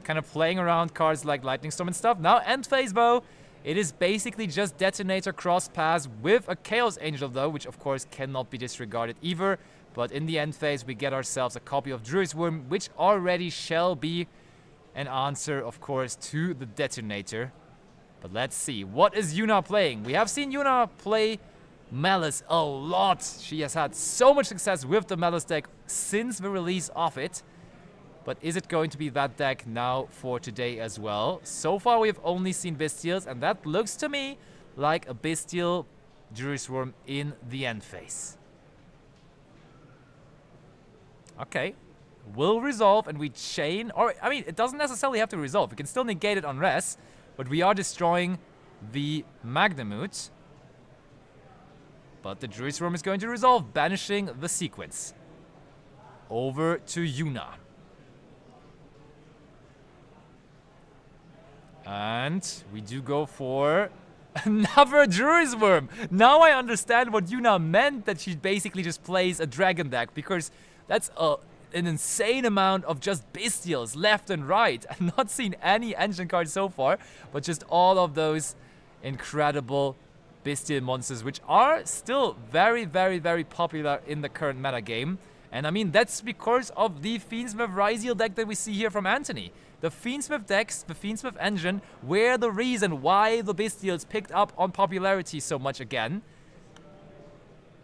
Kind of playing around cards like Lightning Storm and stuff. Now, end phase though, it is basically just Detonator Cross Pass with a Chaos Angel though, which of course cannot be disregarded either. But in the end phase, we get ourselves a copy of Druid's Worm, which already shall be an answer, of course, to the Detonator. But let's see, what is Yuna playing? We have seen Yuna play Malice a lot. She has had so much success with the Malice deck since the release of it. But is it going to be that deck now for today as well? So far, we've only seen Bestials, and that looks to me like a Bestial Druid's Worm in the end phase. Okay, will resolve and we chain, or I mean, it doesn't necessarily have to resolve. We can still negate it on res, but we are destroying the Magnamut. But the Druid's Worm is going to resolve, banishing the sequence. Over to Yuna. And we do go for another Druid's Worm. Now I understand what Yuna meant, that she basically just plays a dragon deck, because that's an insane amount of just Bestials left and right. I've not seen any engine cards so far, but just all of those incredible Bestial monsters, which are still very, very, very popular in the current meta game. And I mean, that's because of the Fiendsmith Ryziel deck that we see here from Anthony. The Fiendsmith decks, the Fiendsmith engine, were the reason why the Bestials picked up on popularity so much again.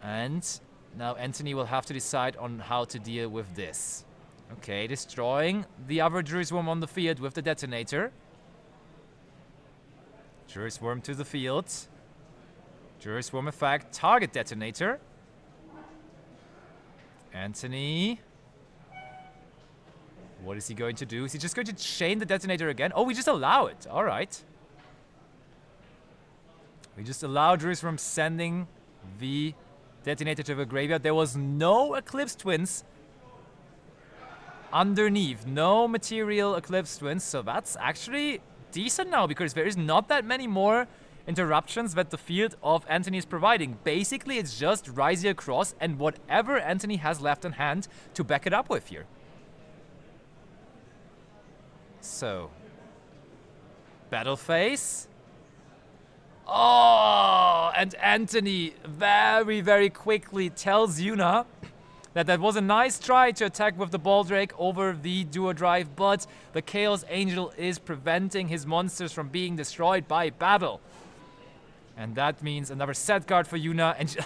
And now Anthony will have to decide on how to deal with this. Okay, destroying the other Druid's Worm on the field with the Detonator. Druid's Worm to the field. Druid's Worm effect, target Detonator. Anthony. What is he going to do? Is he just going to chain the Detonator again? Oh, we just allow it. All right. We just allow Druid's Worm sending the Detonator to the graveyard. There was no Eclipse Twins underneath. No material Eclipse Twins. So that's actually decent now, because there is not that many more interruptions that the field of Anthony is providing. Basically, it's just Ryziel Cross and whatever Anthony has left in hand to back it up with here. So, battle phase. Oh, and Anthony very, very quickly tells Yuna that that was a nice try to attack with the Baldrake over the Duo Drive, but the Chaos Angel is preventing his monsters from being destroyed by battle. And that means another set card for Yuna. And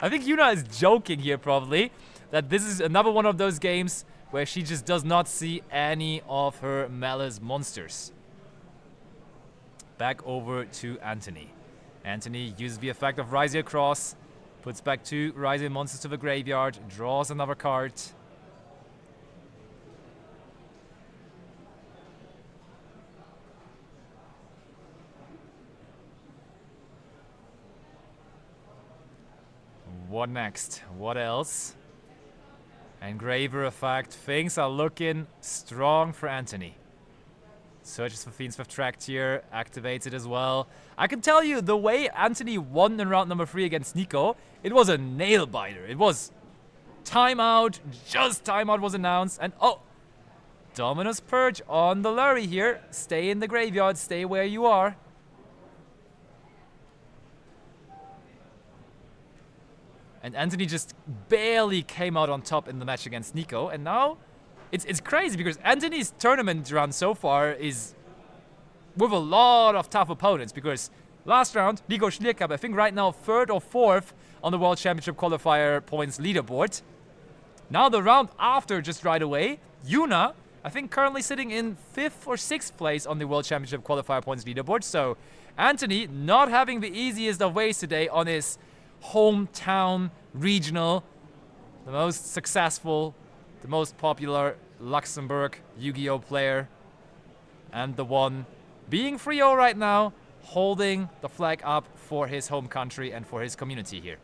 I think Yuna is joking here probably, that this is another one of those games where she just does not see any of her Malice monsters. Back over to Anthony. Anthony uses the effect of Ryziel Cross, puts back 2 Ryziel monsters to the graveyard, draws another card. What next? What else? Engraver effect. Things are looking strong for Anthony. Searches for Fiendsmith Tract here, activates it as well. I can tell you, the way Anthony won in round number 3 against Nico, it was a nail biter. It was timeout, just timeout was announced, and oh, Dominus Purge on the Lurry here. Stay in the graveyard, stay where you are. And Anthony just barely came out on top in the match against Nico, and now it's crazy because Anthony's tournament run so far is with a lot of tough opponents, because last round, Nico Schlierkamp, I think right now 3rd or 4th on the World Championship qualifier points leaderboard. Now the round after, just right away, Yuna I think currently sitting in 5th or 6th place on the World Championship qualifier points leaderboard. So Anthony not having the easiest of ways today on his hometown regional, the most successful, the most popular Luxembourg Yu-Gi-Oh player, and the one being 3-0 right now, holding the flag up for his home country and for his community here.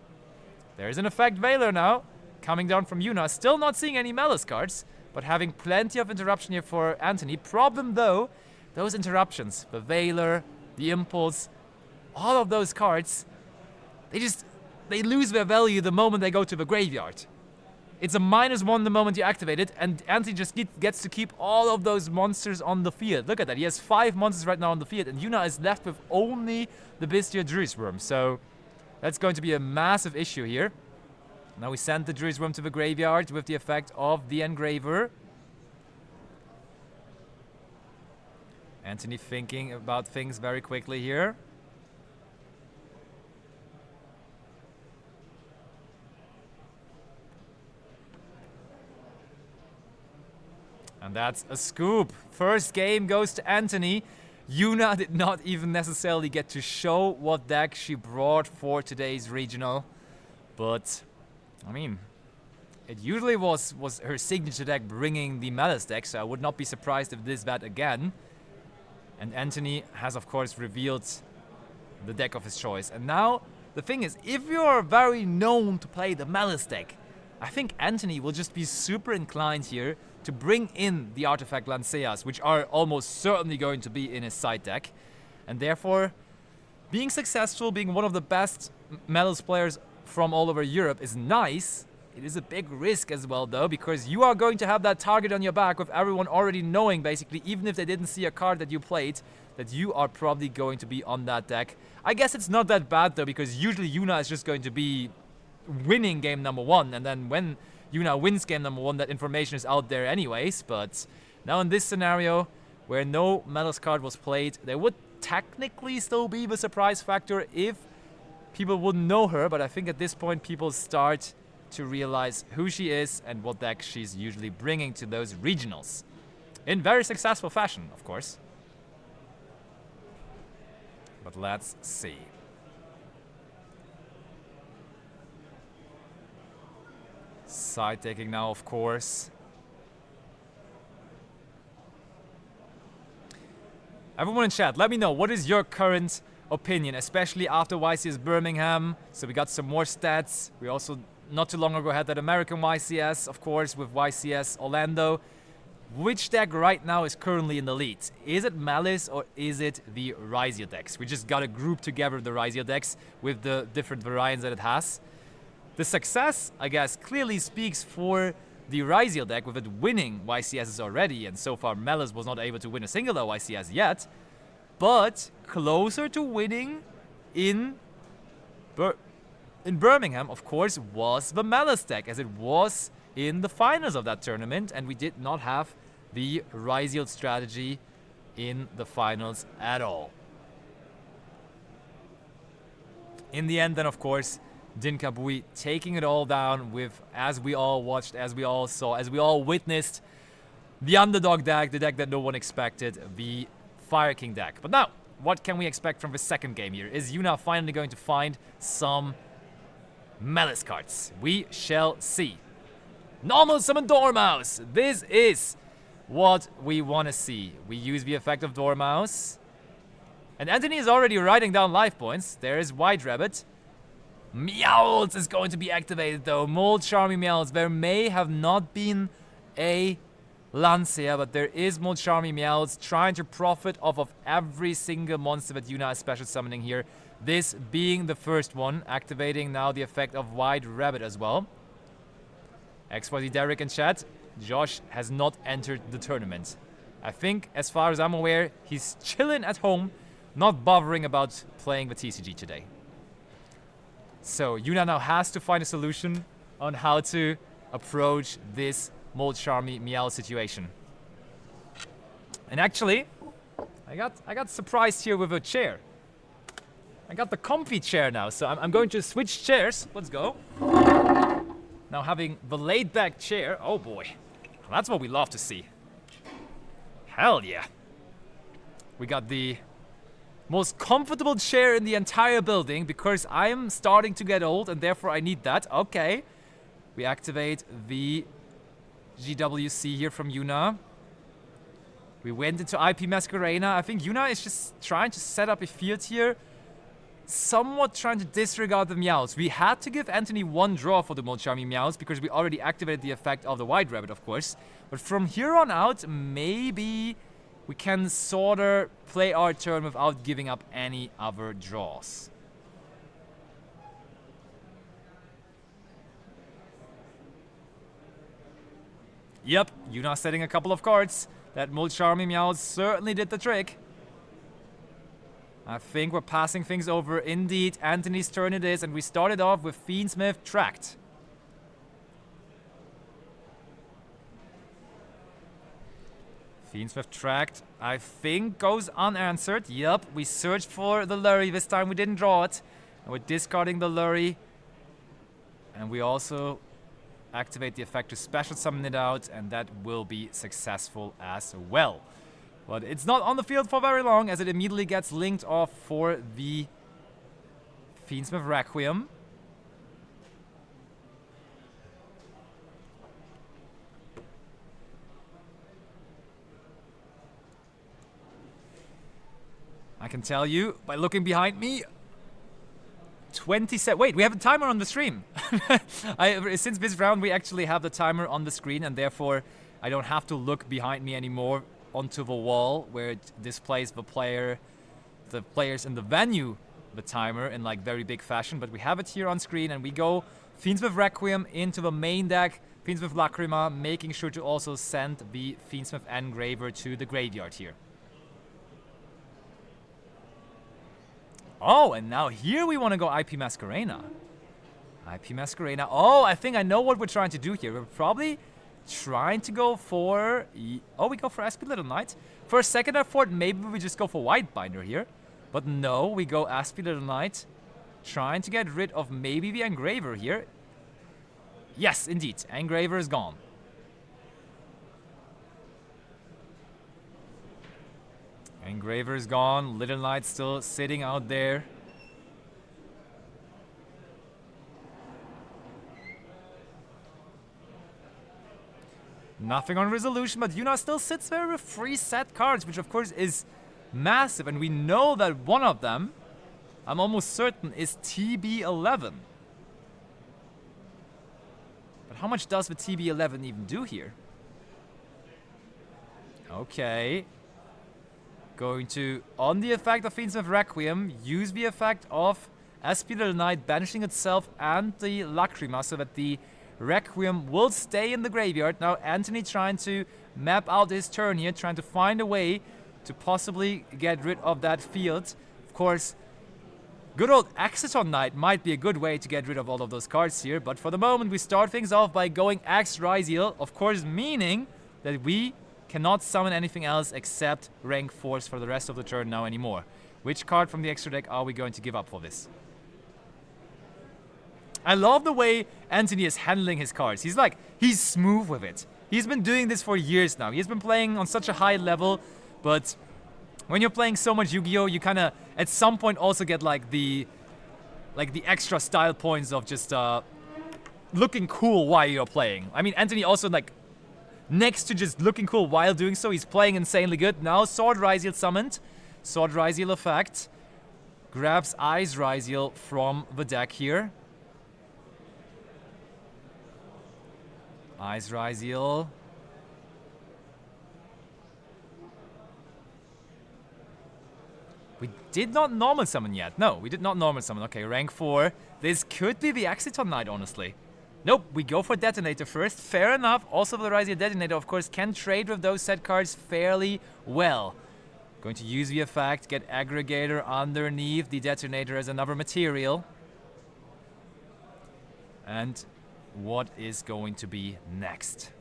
There is in effect Valor now, coming down from Yuna, still not seeing any Malice cards, but having plenty of interruption here for Anthony. Problem though, those interruptions, the Valor, the Impulse, all of those cards, they lose their value the moment they go to the graveyard. It's a -1 the moment you activate it, and Anthony just gets to keep all of those monsters on the field. Look at that, he has 5 monsters right now on the field, and Yuna is left with only the Bestia Druid's Worm, so that's going to be a massive issue here. Now we send the Druid's Worm to the graveyard with the effect of the Engraver. Anthony thinking about things very quickly here. And that's a scoop. First game goes to Anthony. Yuna did not even necessarily get to show what deck she brought for today's regional. But, I mean, it usually was her signature deck bringing the Malice deck, so I would not be surprised if it is that again. And Anthony has, of course, revealed the deck of his choice. And now, the thing is, if you're very known to play the Malice deck, I think Anthony will just be super inclined here to bring in the Artifact Lanceas, which are almost certainly going to be in his side deck. And therefore, being successful, being one of the best Malice players from all over Europe is nice. It is a big risk as well, though, because you are going to have that target on your back with everyone already knowing, basically, even if they didn't see a card that you played, that you are probably going to be on that deck. I guess it's not that bad, though, because usually Yuna is just going to be winning game number 1, and then when Yuna wins game number 1, that information is out there anyways. But now in this scenario, where no Malice card was played, there would technically still be the surprise factor if people wouldn't know her, but I think at this point people start to realize who she is and what deck she's usually bringing to those regionals. In very successful fashion, of course. But let's see. Side taking now, of course. Everyone in chat, let me know, what is your current opinion, especially after YCS Birmingham? So we got some more stats. We also not too long ago had that American YCS, of course, with YCS Orlando. Which deck right now is currently in the lead? Is it Malice or is it the Raizio decks? We just got to group together the Raizio decks with the different variants that it has. The success, I guess, clearly speaks for the Raizio deck with it winning YCSs already, and so far Malice was not able to win a singular YCS yet, but closer to winning in Birmingham, of course, was the Malice deck, as it was in the finals of that tournament, and we did not have the Raizio strategy in the finals at all. In the end, then, of course, Din Kabui taking it all down with, as we all watched, as we all saw, as we all witnessed, the underdog deck, the deck that no one expected, the Fire King deck. But now, what can we expect from the second game here? Is Yuna finally going to find some Malice cards? We shall see. Normal summon Dormouse! This is what we want to see. We use the effect of Dormouse. And Anthony is already writing down life points. There is White Rabbit. Meowth is going to be activated though. Mold Charmy Meowth. There may have not been a Lancea, but there is Mold Charmy Meowth trying to profit off of every single monster that Yuna is special summoning here. This being the first one, activating now the effect of White Rabbit as well. XYZ Derek in chat, Josh has not entered the tournament. I think, as far as I'm aware, he's chilling at home, not bothering about playing the TCG today. So Yuna now has to find a solution on how to approach this Mold Charmy Meow situation. And actually, I got surprised here with a chair. I got the comfy chair now, so I'm going to switch chairs. Let's go. Now having the laid-back chair, oh boy, that's what we love to see. Hell yeah. We got the most comfortable chair in the entire building because I'm starting to get old and therefore I need that. Okay. We activate the GWC here from Yuna. We went into IP Masquerena. I think Yuna is just trying to set up a field here, somewhat trying to disregard the Meows. We had to give Anthony one draw for the Molchami Meows because we already activated the effect of the White Rabbit, of course. But from here on out, maybe we can sorta play our turn without giving up any other draws. Yep, Yuna setting a couple of cards. That Molchami Meows certainly did the trick. I think we're passing things over. Indeed, Anthony's turn it is, and we started off with Fiendsmith tracked. Fiendsmith tracked, I think, goes unanswered. Yep, we searched for the Lurry. This time we didn't draw it. And we're discarding the Lurry. And we also activate the effect to special summon it out, and that will be successful as well. But it's not on the field for very long, as it immediately gets linked off for the Fiendsmith Requiem. I can tell you, by looking behind me, 27. Wait, we have a timer on the stream. Since this round, we actually have the timer on the screen, and therefore I don't have to look behind me anymore onto the wall where it displays the players in the venue, the timer in like very big fashion. But we have it here on screen, and we go Fiendsmith Requiem into the main deck, Fiendsmith Lacrima, making sure to also send the Fiendsmith Engraver to the graveyard here. Oh, and now here we want to go IP Masquerena. IP Masquerena. Oh, I think I know what we're trying to do here. We're probably trying to go for... Oh, we go for SP Little Knight. For a second I thought maybe we just go for Whitebinder here. But no, we go SP Little Knight. Trying to get rid of maybe the Engraver here. Yes, indeed. Engraver is gone. Engraver is gone. Little Knight still sitting out there. Nothing on resolution, but Yuna still sits there with 3 set cards, which of course is massive. And we know that one of them, I'm almost certain, is TB11. But how much does the TB11 even do here? Okay. Going to, on the effect of Fiendsmith Requiem, use the effect of SP Little Knight banishing itself and the Lacrima so that the Requiem will stay in the graveyard. Now Anthony trying to map out his turn here, trying to find a way to possibly get rid of that field. Of course, good old Exciton Knight might be a good way to get rid of all of those cards here, but for the moment we start things off by going X Ryziel, of course meaning that we cannot summon anything else except rank Force for the rest of the turn now anymore. Which card from the extra deck are we going to give up for this? I love the way Anthony is handling his cards. He's smooth with it. He's been doing this for years now. He's been playing on such a high level, but when you're playing so much Yu-Gi-Oh, you kind of at some point also get like the extra style points of just looking cool while you're playing. I mean, Anthony also next to just looking cool while doing so, he's playing insanely good. Now Sword Ryziel summoned. Sword Ryziel effect. Grabs Eyes Ryziel from the deck here. Eyes Ryziel. We did not normal summon yet. No, we did not normal summon. Okay, rank 4. This could be the Exciton Knight, honestly. Nope, we go for Detonator first. Fair enough. Also, the Ryziel Detonator, of course, can trade with those set cards fairly well. Going to use the effect, get Aggregator underneath the Detonator as another material. And what is going to be next?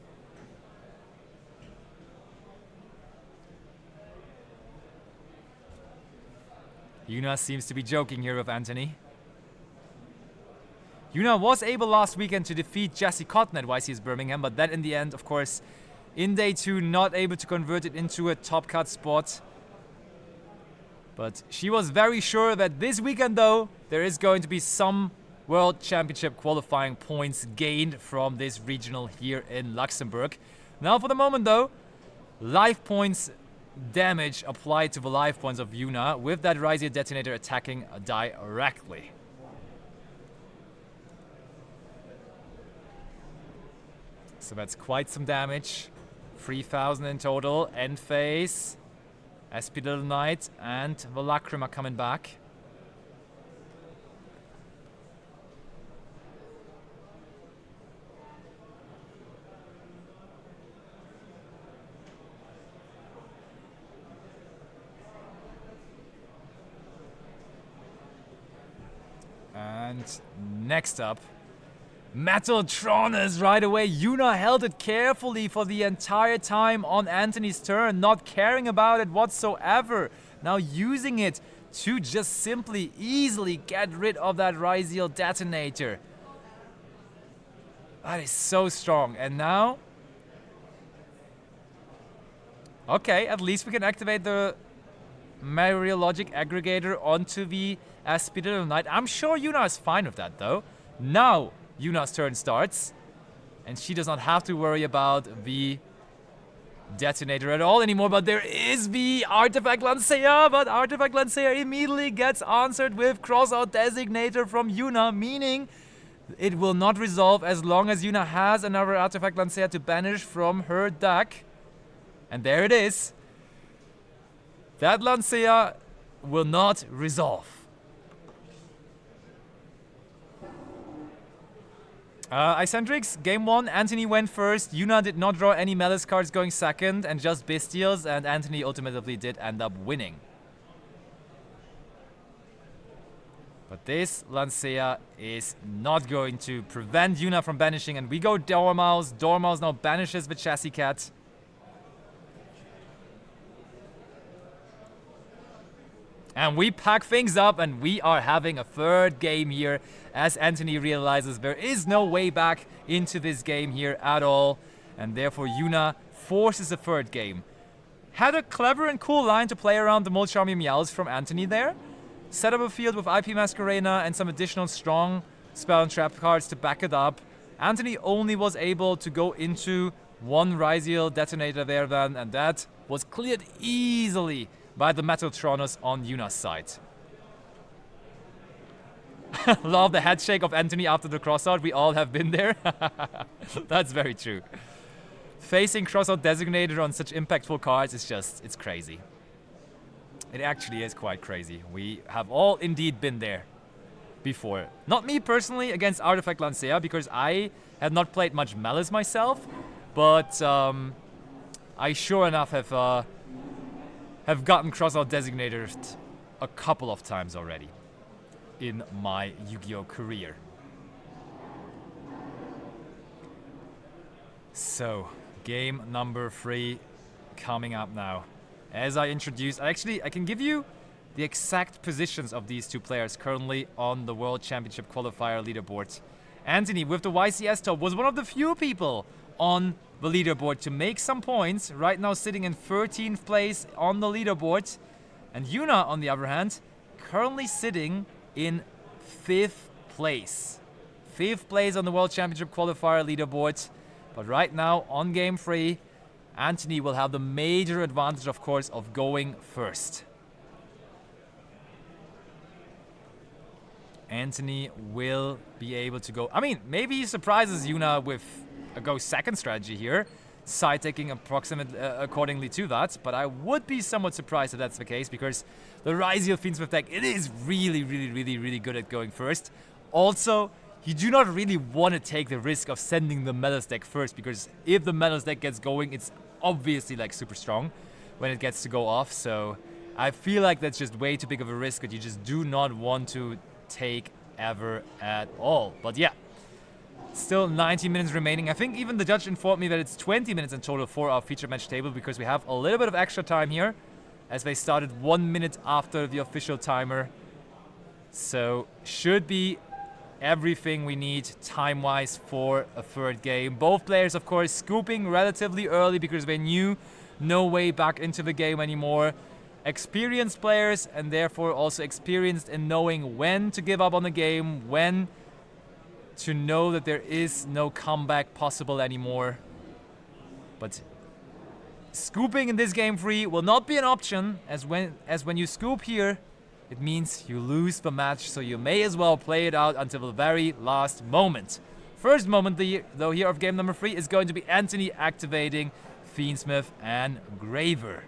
Yuna seems to be joking here with Anthony. Yuna was able last weekend to defeat Jesse Cotton at YCS Birmingham, but that in the end, of course, in day 2, not able to convert it into a top cut spot. But she was very sure that this weekend, though, there is going to be some World Championship qualifying points gained from this regional here in Luxembourg. Now for the moment, though, life points damage applied to the life points of Yuna with that Raziel detonator attacking directly. So that's quite some damage. 3,000 in total. End phase. SP Little Knight and the Lacrima coming back. And next up, Metaltronus right away. Yuna held it carefully for the entire time on Anthony's turn, not caring about it whatsoever. Now using it to just simply easily get rid of that Raziel detonator. That is so strong. And now... okay, at least we can activate the Mariologic Aggregator onto the Aspidal Knight. I'm sure Yuna is fine with that, though. Now Yuna's turn starts, and she does not have to worry about the detonator at all anymore. But there is the Artifact Lancea, but Artifact Lancea immediately gets answered with Crossout Designator from Yuna, meaning it will not resolve as long as Yuna has another Artifact Lancea to banish from her deck. And there it is. That Lancea will not resolve. Icentrix, game 1, Anthony went first. Yuna did not draw any Malice cards going second, and just Bestials, and Anthony ultimately did end up winning. But this Lancea is not going to prevent Yuna from banishing, and we go Dormouse. Dormouse now banishes the Chassis Cat. And we pack things up, and we are having a third game here as Anthony realizes there is no way back into this game here at all. And therefore Yuna forces a third game. Had a clever and cool line to play around the Molcharmy Meows from Anthony there. Set up a field with IP Masquerena and some additional strong spell and trap cards to back it up. Anthony only was able to go into one Raziel detonator there then, and that was cleared easily by the Metaltronus on Yuna's side. Love the head shake of Anthony after the crossout. We all have been there. That's very true. Facing crossout designator on such impactful cards is just, it's crazy. It actually is quite crazy. We have all indeed been there before. Not me personally against Artifact Lancea, because I have not played much Malice myself, but I sure enough have gotten crossout designated a couple of times already in my Yu-Gi-Oh career. So, game number 3 coming up now. As I introduced, I can give you the exact positions of these two players currently on the World Championship qualifier leaderboard. Anthony, with the YCS top, was one of the few people on the leaderboard to make some points, right now sitting in 13th place on the leaderboard. And Yuna, on the other hand, currently sitting in 5th place. 5th place on the World Championship qualifier leaderboard. But right now, on game 3, Anthony will have the major advantage, of course, of going first. Anthony will be able to go... I mean, maybe he surprises Yuna with a go second strategy here, side taking approximately accordingly to that, but I would be somewhat surprised if that's the case, because the Raziel Fiendsmith deck, it is really good at going first. Also, you do not really want to take the risk of sending the Melis deck first, because if the Melis deck gets going, it's obviously like super strong when it gets to go off, so I feel like that's just way too big of a risk that you just do not want to take ever at all. But yeah, still 90 minutes remaining. I think even the judge informed me that it's 20 minutes in total for our feature match table, because we have a little bit of extra time here as they started 1 minute after the official timer. So should be everything we need time-wise for a third game. Both players, of course, scooping relatively early because they knew no way back into the game anymore. Experienced players, and therefore also experienced in knowing when to give up on the game, when to know that there is no comeback possible anymore. But scooping in this game 3 will not be an option, as when you scoop here, it means you lose the match, so you may as well play it out until the very last moment. First moment, though, here of game number 3 is going to be Anthony activating Fiendsmith and Graver.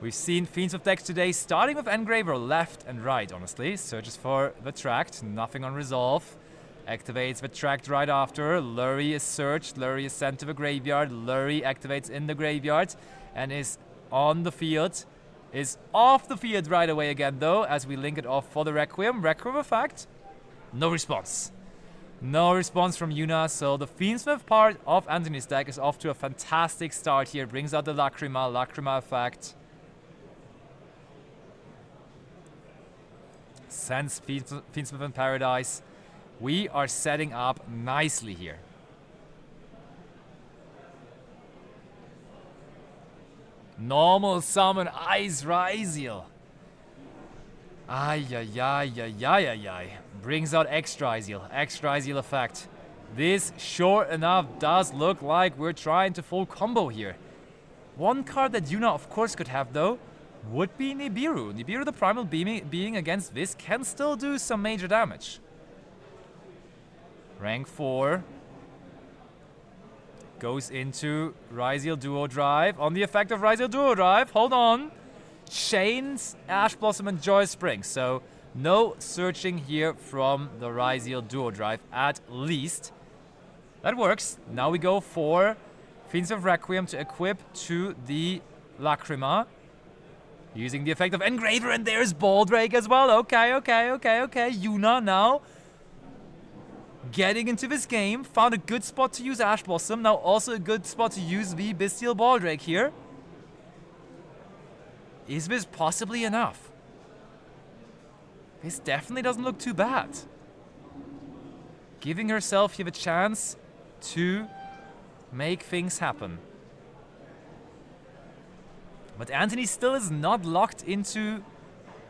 We've seen Fiendsmith decks today, starting with Engraver left and right, honestly. Searches for the Tract, nothing on Resolve. Activates the Tract right after. Lurry is searched, Lurry is sent to the graveyard. Lurry activates in the graveyard and is on the field. Is off the field right away again, though, as we link it off for the Requiem. Requiem effect, no response. No response from Yuna, so the Fiendsmith part of Anthony's deck is off to a fantastic start here. Brings out the Lacrima effect. Sends Fiendsmith in Paradise. We are setting up nicely here. Normal summon Ice Ryziel. Ay. Brings out Extra Ryziel effect. This, sure enough, does look like we're trying to full combo here. One card that Yuna, of course, could have, though, would be Nibiru. Nibiru, the primal being against this, can still do some major damage. Rank 4. Goes into Ryziel Duo Drive. On the effect of Ryziel Duo Drive, hold on. Chains Ash Blossom and Joy Spring. So no searching here from the Ryziel Duo Drive, at least. That works. Now we go for Fiends of Requiem to equip to the Lacrima. Using the effect of Engraver, and there's Baldrake as well. Okay. Yuna now getting into this game. Found a good spot to use Ash Blossom. Now also a good spot to use the Bestial Baldrake here. Is this possibly enough? This definitely doesn't look too bad. Giving herself here the chance to make things happen. But Anthony still is not locked into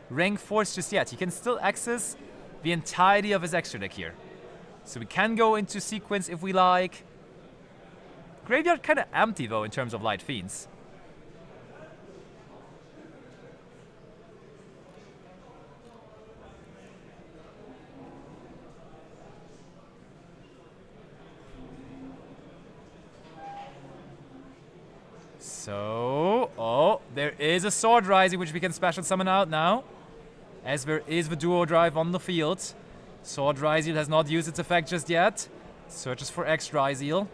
rank 4s just yet. He can still access the entirety of his extra deck here. So we can go into sequence if we like. Graveyard kind of empty though in terms of Light Fiends. So, there is a Sword Rising which we can special summon out now, as there is the Duo Drive on the field. Sword Ryziel has not used its effect just yet. Searches for X Ryziel.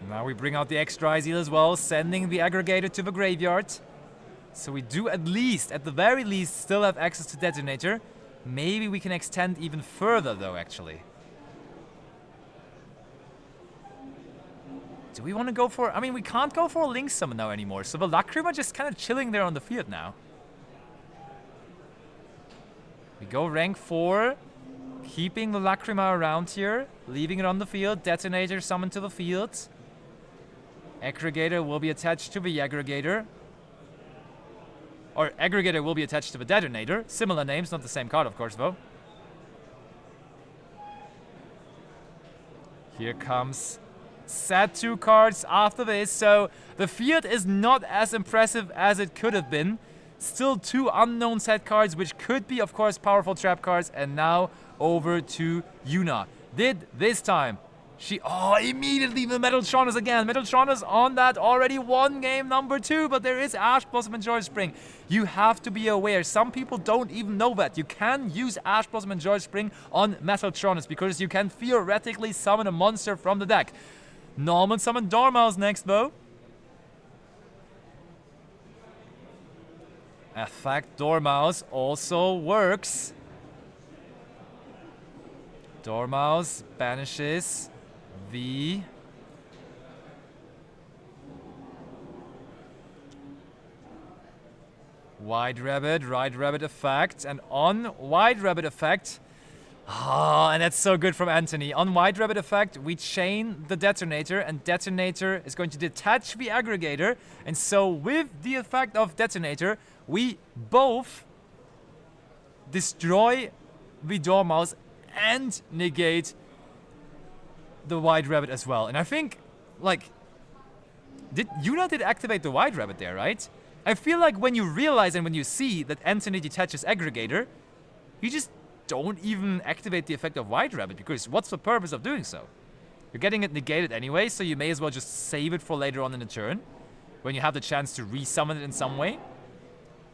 Now we bring out the X Ryziel as well, sending the Aggregator to the graveyard. So we do at the very least, still have access to Detonator. Maybe we can extend even further though, actually. Do we want to go for... I mean, we can't go for a Link Summon now anymore, so the Lacrima just kind of chilling there on the field now. We go rank 4, keeping the Lacrima around here, leaving it on the field, Detonator summoned to the field. Aggregator will be attached to the Aggregator. Or Aggregator will be attached to the Detonator. Similar names, not the same card, of course, though. Here comes set 2 cards after this, so the field is not as impressive as it could have been. Still 2 unknown set cards, which could be, of course, powerful trap cards, and now over to Yuna. Did this time she... Oh, immediately the Metaltronus again. Metaltronus on that already won game number 2, but there is Ash Blossom and Joy Spring. You have to be aware. Some people don't even know that. You can use Ash Blossom and Joy Spring on Metaltronus because you can theoretically summon a monster from the deck. Norman summon Dormouse next, though. Effect Dormouse also works. Dormouse banishes the White Rabbit effect, and on White Rabbit effect, and that's so good from Anthony. On White Rabbit effect, we chain the detonator, and detonator is going to detach the aggregator, and so with the effect of detonator, we both destroy the Dormouse and negate the White Rabbit as well. And I think, like, Yuna did activate the White Rabbit there, right? I feel like when you realize and when you see that Anthony detaches aggregator, you just don't even activate the effect of White Rabbit, because what's the purpose of doing so? You're getting it negated anyway, so you may as well just save it for later on in the turn, when you have the chance to resummon it in some way.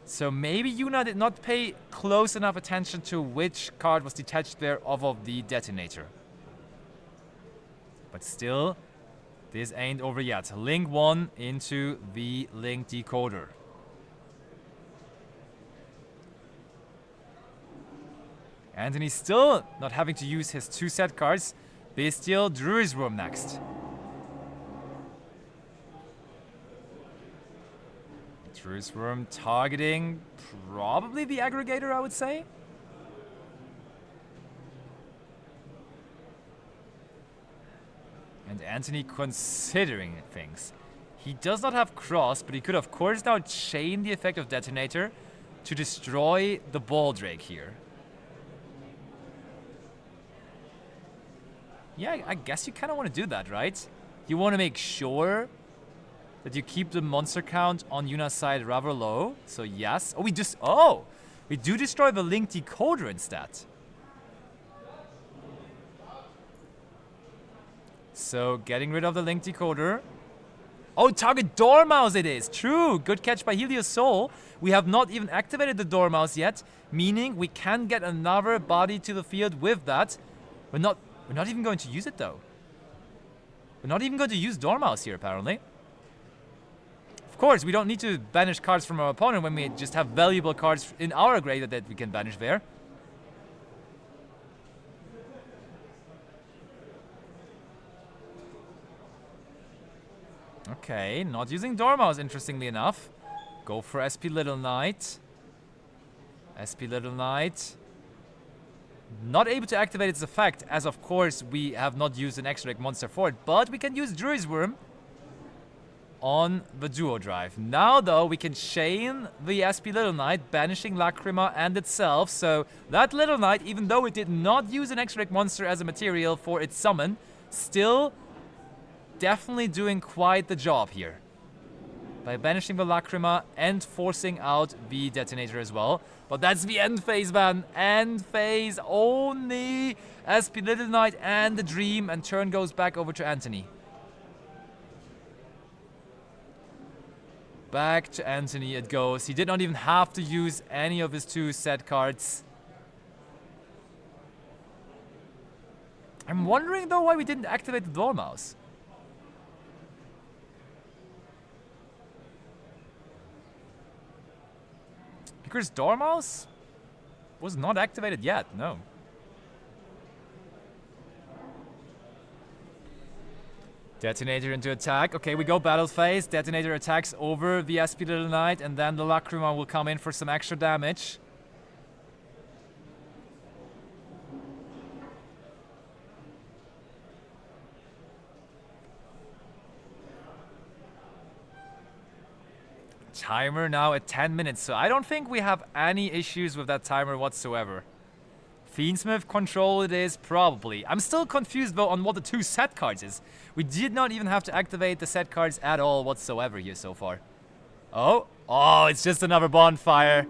So maybe Yuna did not pay close enough attention to which card was detached there of the detonator. But still, this ain't over yet. Link 1 into the Link decoder. Anthony still not having to use his 2 set cards. Bestial Druid's Worm next. Druid's Worm targeting probably the aggregator, I would say. And Anthony considering things. He does not have cross, but he could of course now chain the effect of detonator to destroy the Baldrake here. Yeah, I guess you kind of want to do that, right? You want to make sure that you keep the monster count on Yuna's side rather low. So yes. We do destroy the Link decoder instead. So getting rid of the Link decoder. Oh, target Dormouse it is. True. Good catch by Helios Soul. We have not even activated the Dormouse yet, meaning we can get another body to the field with that. We're not even going to use it though. We're not even going to use Dormouse here apparently. Of course, we don't need to banish cards from our opponent when we just have valuable cards in our graveyard that we can banish there. Okay, not using Dormouse, interestingly enough. Go for SP Little Knight. SP Little Knight. Not able to activate its effect, as of course we have not used an extra deck monster for it, but we can use Druid's Worm on the duo drive. Now though, we can chain the SP Little Knight, banishing Lacrima and itself, so that Little Knight, even though it did not use an extra deck monster as a material for its summon, still definitely doing quite the job here. By banishing the Lacrima and forcing out the detonator as well. But that's the end phase, man. End phase only. SP Little Knight and the Dream, and turn goes back over to Anthony. Back to Anthony it goes. He did not even have to use any of his 2 set cards. I'm wondering though why we didn't activate the Dormouse. Because Dormouse was not activated yet, no. Detonator into attack. Okay, we go battle phase. Detonator attacks over the SP Little Knight, and then the Lacrima will come in for some extra damage. Timer now at 10 minutes, so I don't think we have any issues with that timer whatsoever. Fiendsmith control it is, probably. I'm still confused though on what the 2 set cards is. We did not even have to activate the set cards at all whatsoever here so far. Oh, it's just another bonfire.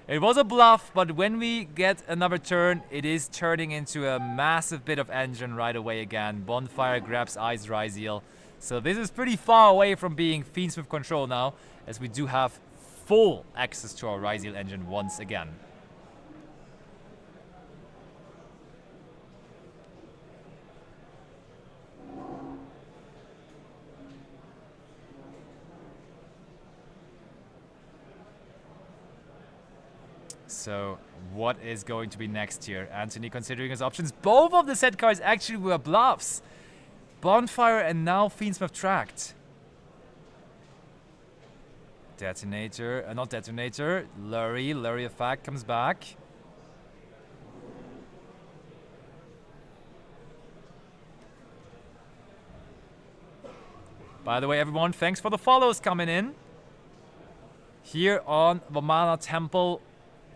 It was a bluff, but when we get another turn, it is turning into a massive bit of engine right away again. Bonfire grabs Ice Ryzeal. So this is pretty far away from being Fiendsmith control now, as we do have full access to our Ryzeal engine once again. So what is going to be next here? Anthony considering his options. Both of the set cards actually were bluffs. Bonfire and now Fiendsmith Tract. Detonator, not Detonator, Lurry Effect comes back. By the way, everyone, thanks for the follows coming in. Here on the Mana Temple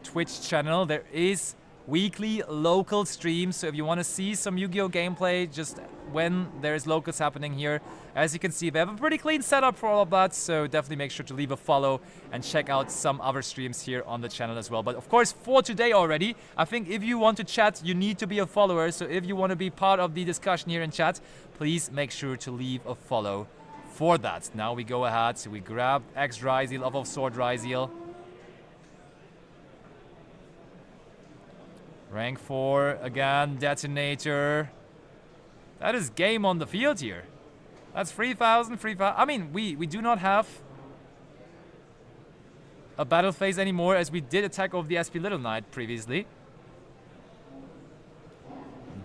Twitch channel, there is weekly local streams, so if you want to see some Yu-Gi-Oh gameplay just when there's locals happening here, as you can see, they have a pretty clean setup for all of that, so definitely make sure to leave a follow and check out some other streams here on the channel as well. But of course, for today already, I think if you want to chat, you need to be a follower, so if you want to be part of the discussion here in chat, please make sure to leave a follow for that. Now we go ahead, so we grab X Dryzeal off of Sword Dryzeal. Rank 4, again, Detonator. That is game on the field here. That's 3,000, 3,000. I mean, we do not have a battle phase anymore, as we did attack over the SP Little Knight previously.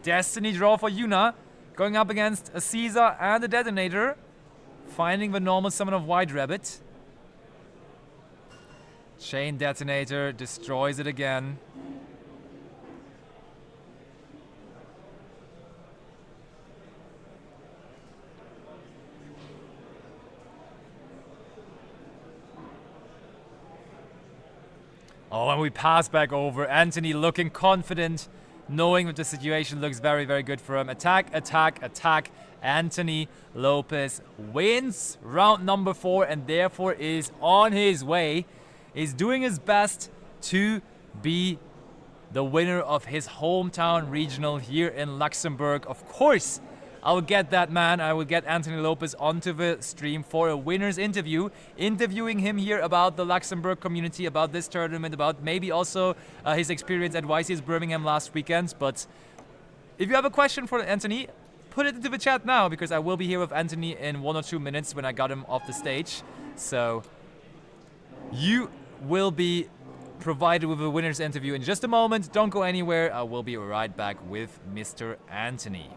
Destiny draw for Yuna, going up against a Caesar and a Detonator. Finding the normal summon of White Rabbit. Chain Detonator destroys it again. Oh, and we pass back over. Anthony looking confident, knowing that the situation looks very, very good for him. Attack, attack, attack. Anthony Lopez wins round number 4 and therefore is on his way, is doing his best to be the winner of his hometown regional here in Luxembourg. Of course, I will get that man, I will get Anthony Lopez onto the stream for a winner's interview, interviewing him here about the Luxembourg community, about this tournament, about maybe also his experience at YCS Birmingham last weekend. But if you have a question for Anthony, put it into the chat now, because I will be here with Anthony in 1 or 2 minutes when I got him off the stage. So you will be provided with a winner's interview in just a moment. Don't go anywhere. I will be right back with Mr. Anthony.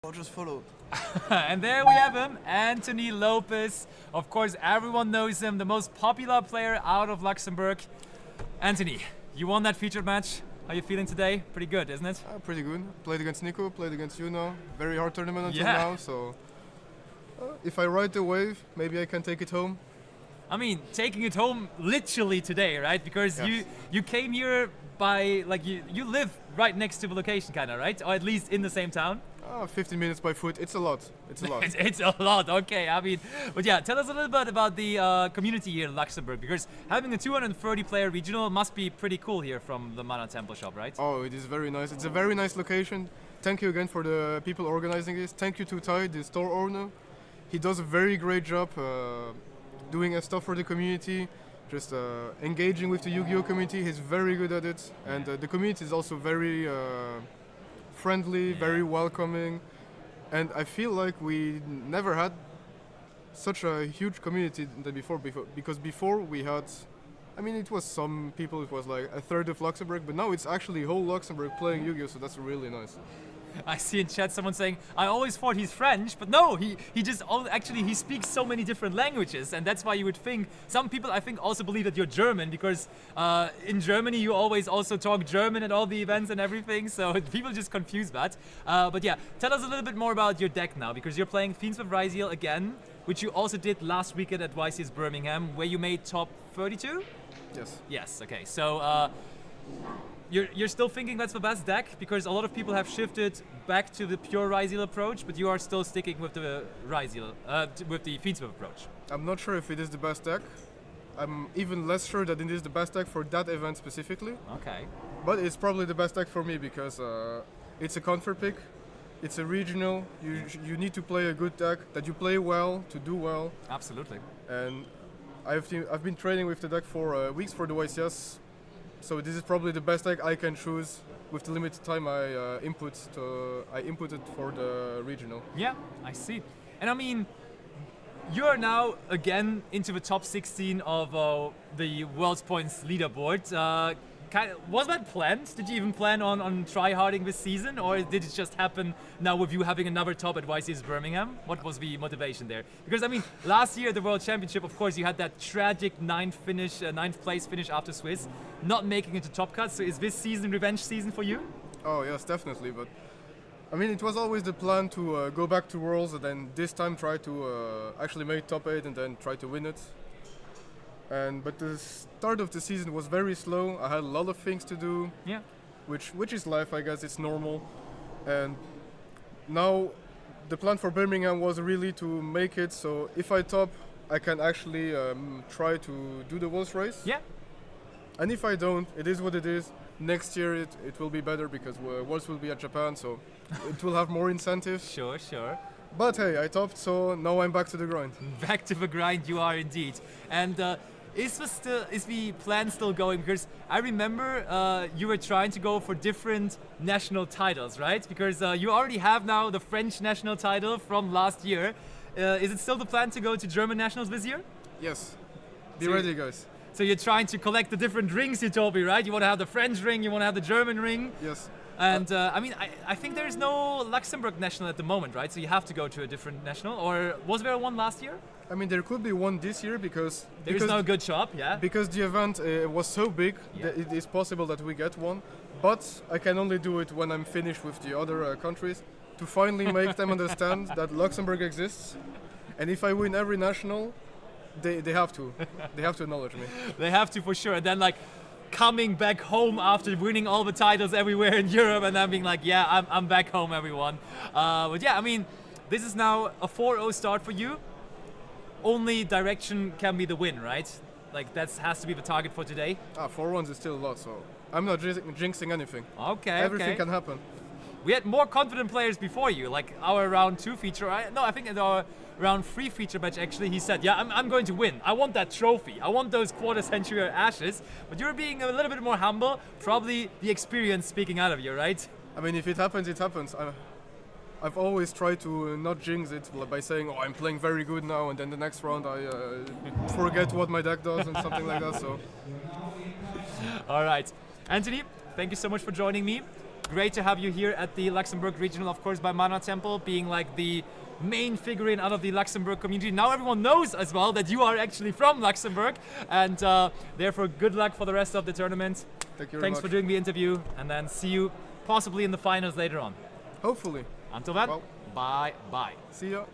I'll just follow. And there we have him, Anthony Lopez. Of course, everyone knows him, the most popular player out of Luxembourg. Anthony, you won that featured match. How are you feeling today? Pretty good, isn't it? Pretty good. Played against Nico, played against Yuno. Very hard tournament until now, so if I ride the wave, maybe I can take it home. I mean, taking it home literally today, right? Because yes. you came here by, like, you live right next to the location, kind of, right? Or at least in the same town? 15 minutes by foot. It's a lot. It's a lot. It's a lot, okay. I mean, but yeah, tell us a little bit about the community here in Luxembourg, because having a 230 player regional must be pretty cool here from the Mana Temple shop, right? Oh, it is very nice. It's a very nice location. Thank you again for the people organizing this. Thank you to Tai, the store owner. He does a very great job doing stuff for the community, just engaging with the Yu-Gi-Oh community. He's very good at it, and the community is also very friendly, very welcoming, and I feel like we never had such a huge community than before, because before we had, I mean, it was some people, it was like a third of Luxembourg, but now it's actually whole Luxembourg playing Yu-Gi-Oh, so that's really nice. I see in chat someone saying, I always thought he's French, but no, he just, actually he speaks so many different languages, and that's why you would think, some people I think also believe that you're German, because in Germany you always also talk German at all the events and everything, so people just confuse that. But yeah, tell us a little bit more about your deck now, because you're playing Fiends with Ryziel again, which you also did last weekend at YCS Birmingham, where you made top 32? Yes. Yes, okay, so you're still thinking that's the best deck? Because a lot of people have shifted back to the pure Ryziel approach, but you are still sticking with the Ryziel, with the Fiendsmith approach. I'm not sure if it is the best deck. I'm even less sure that it is the best deck for that event specifically. Okay. But it's probably the best deck for me because it's a comfort pick. It's a regional. You need to play a good deck that you play well to do well. Absolutely. And I've been training with the deck for weeks for the YCS. So this is probably the best deck I can choose with the limited time I inputted for the regional. Yeah, I see. And I mean, you are now again into the top 16 of the World's Points leaderboard. Was that planned? Did you even plan on try-harding this season, or did it just happen now with you having another top at YCS Birmingham? What was the motivation there? Because I mean, last year at the World Championship, of course, you had that tragic ninth place finish after Swiss, not making it to top cut. So is this season revenge season for you? Oh yes, definitely. But I mean, it was always the plan to go back to Worlds and then this time try to actually make top 8 and then try to win it. But the start of the season was very slow. I had a lot of things to do. Yeah. Which is life, I guess. It's normal. And now the plan for Birmingham was really to make it. So if I top, I can actually try to do the Worlds race. Yeah. And if I don't, it is what it is. Next year it will be better because Worlds will be at Japan, so it will have more incentives. Sure, sure. But hey, I topped, so now I'm back to the grind. Back to the grind, you are indeed. And is the plan still going? Because I remember you were trying to go for different national titles, right? Because you already have now the French national title from last year. Is it still the plan to go to German nationals this year? Yes. Be ready, guys. So you're trying to collect the different rings, you told me, right? You want to have the French ring, you want to have the German ring. Yes. And I mean, I think there is no Luxembourg national at the moment, right? So you have to go to a different national. Or was there one last year? I mean, there could be one this year because there's no good shop, yeah. Because the event was so big that it is possible that we get one. But I can only do it when I'm finished with the other countries to finally make them understand that Luxembourg exists. And if I win every national, they have to. They have to acknowledge me. They have to for sure. And then like coming back home after winning all the titles everywhere in Europe and then being like, yeah, I'm back home, everyone. But yeah, I mean, this is now a 4-0 start for you. Only direction can be the win, right? Like that has to be the target for today. 4-1 is still a lot, so I'm not jinxing anything. Okay, everything can happen. We had more confident players before you, like our round 2 feature. I think in our round 3 feature match, actually, he said, yeah, I'm going to win. I want that trophy. I want those quarter-century ashes. But you're being a little bit more humble. Probably the experience speaking out of you, right? I mean, if it happens, it happens. I've always tried to not jinx it by saying, oh, I'm playing very good now, and then the next round I forget what my deck does and something like that. So. All right. Anthony, thank you so much for joining me. Great to have you here at the Luxembourg Regional, of course, by Mana Temple, being like the main figurine out of the Luxembourg community. Now everyone knows as well that you are actually from Luxembourg, and therefore good luck for the rest of the tournament. Thank you very Thanks much. for doing the interview, and then see you possibly in the finals later on. Hopefully. Until then, well, bye. See ya.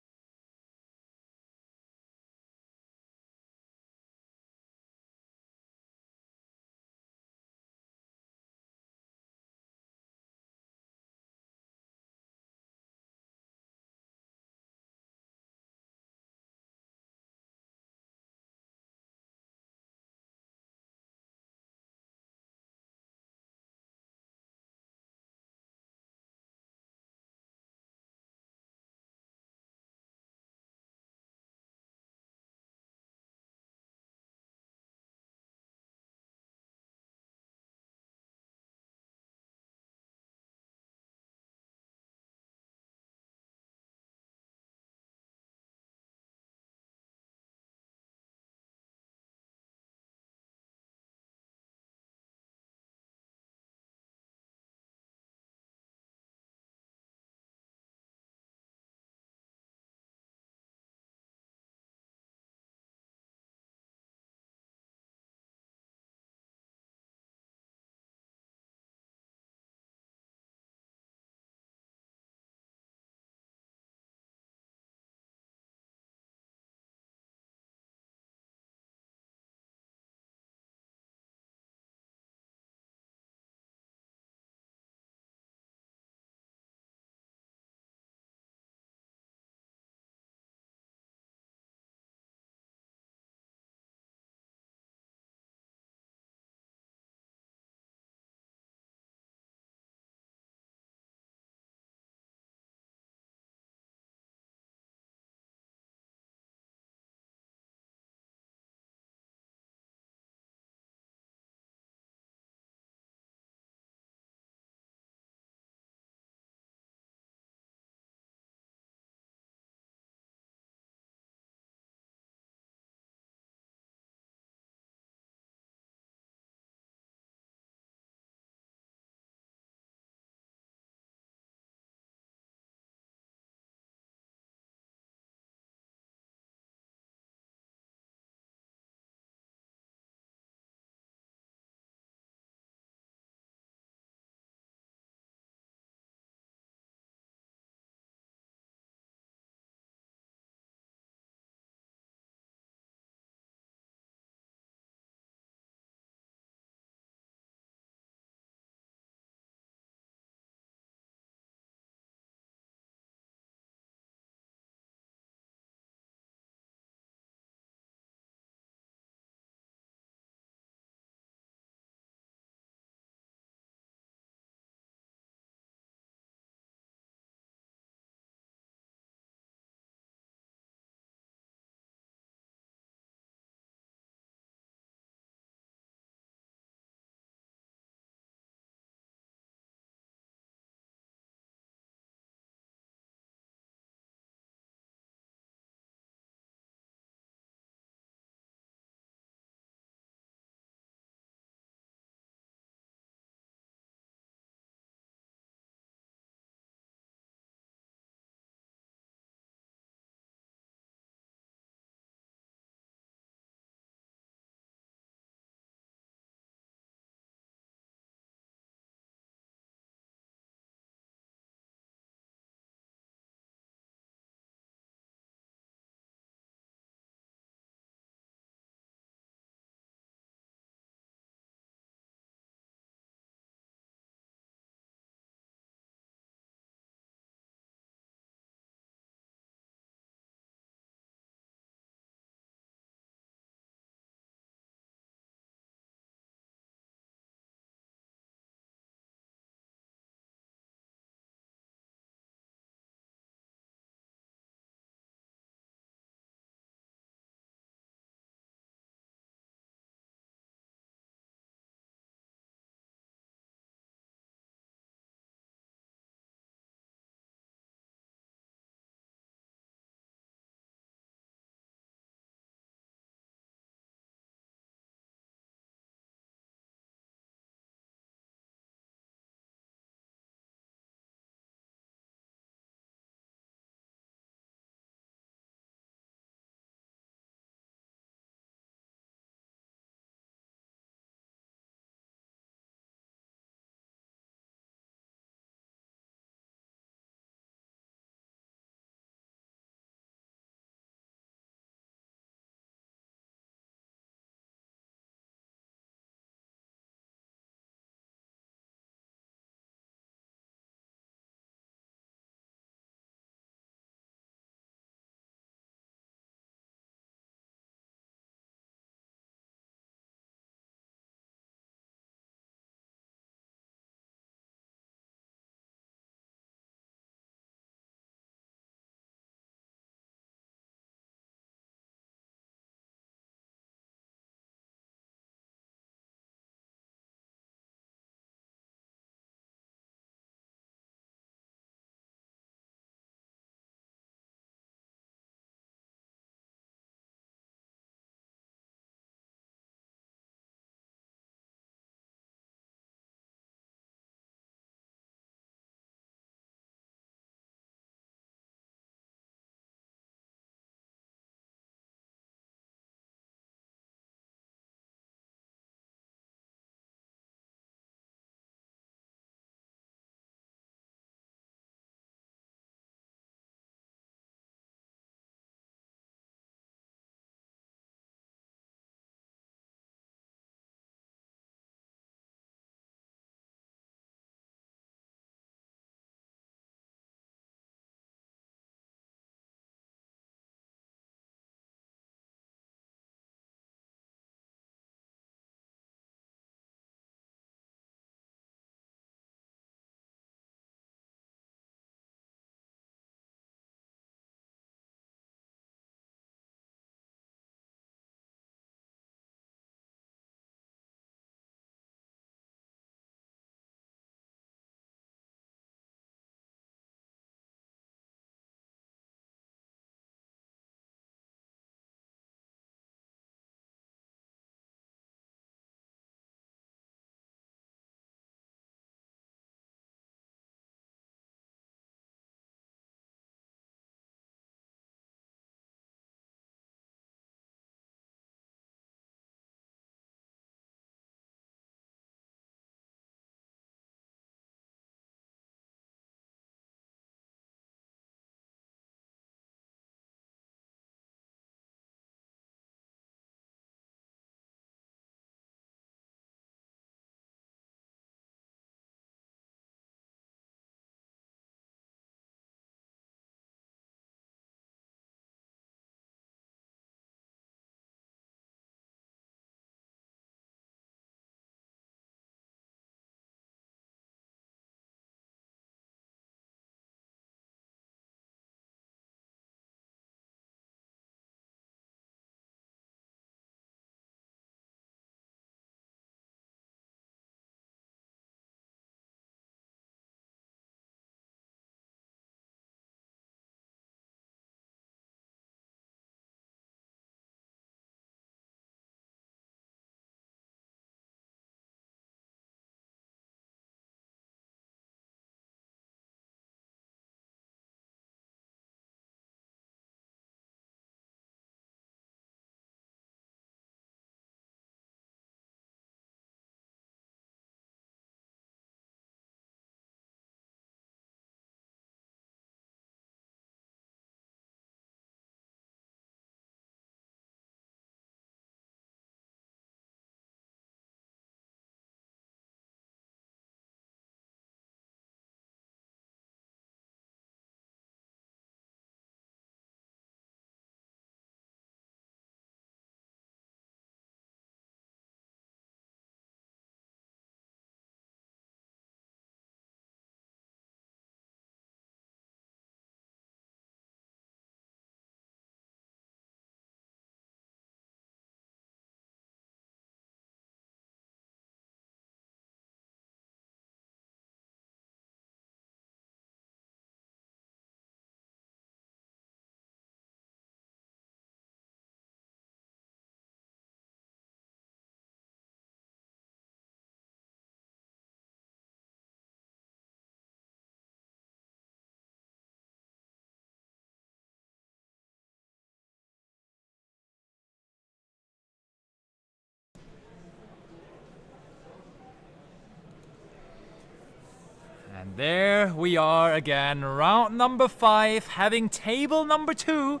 And there we are again, round number 5, having table number 2.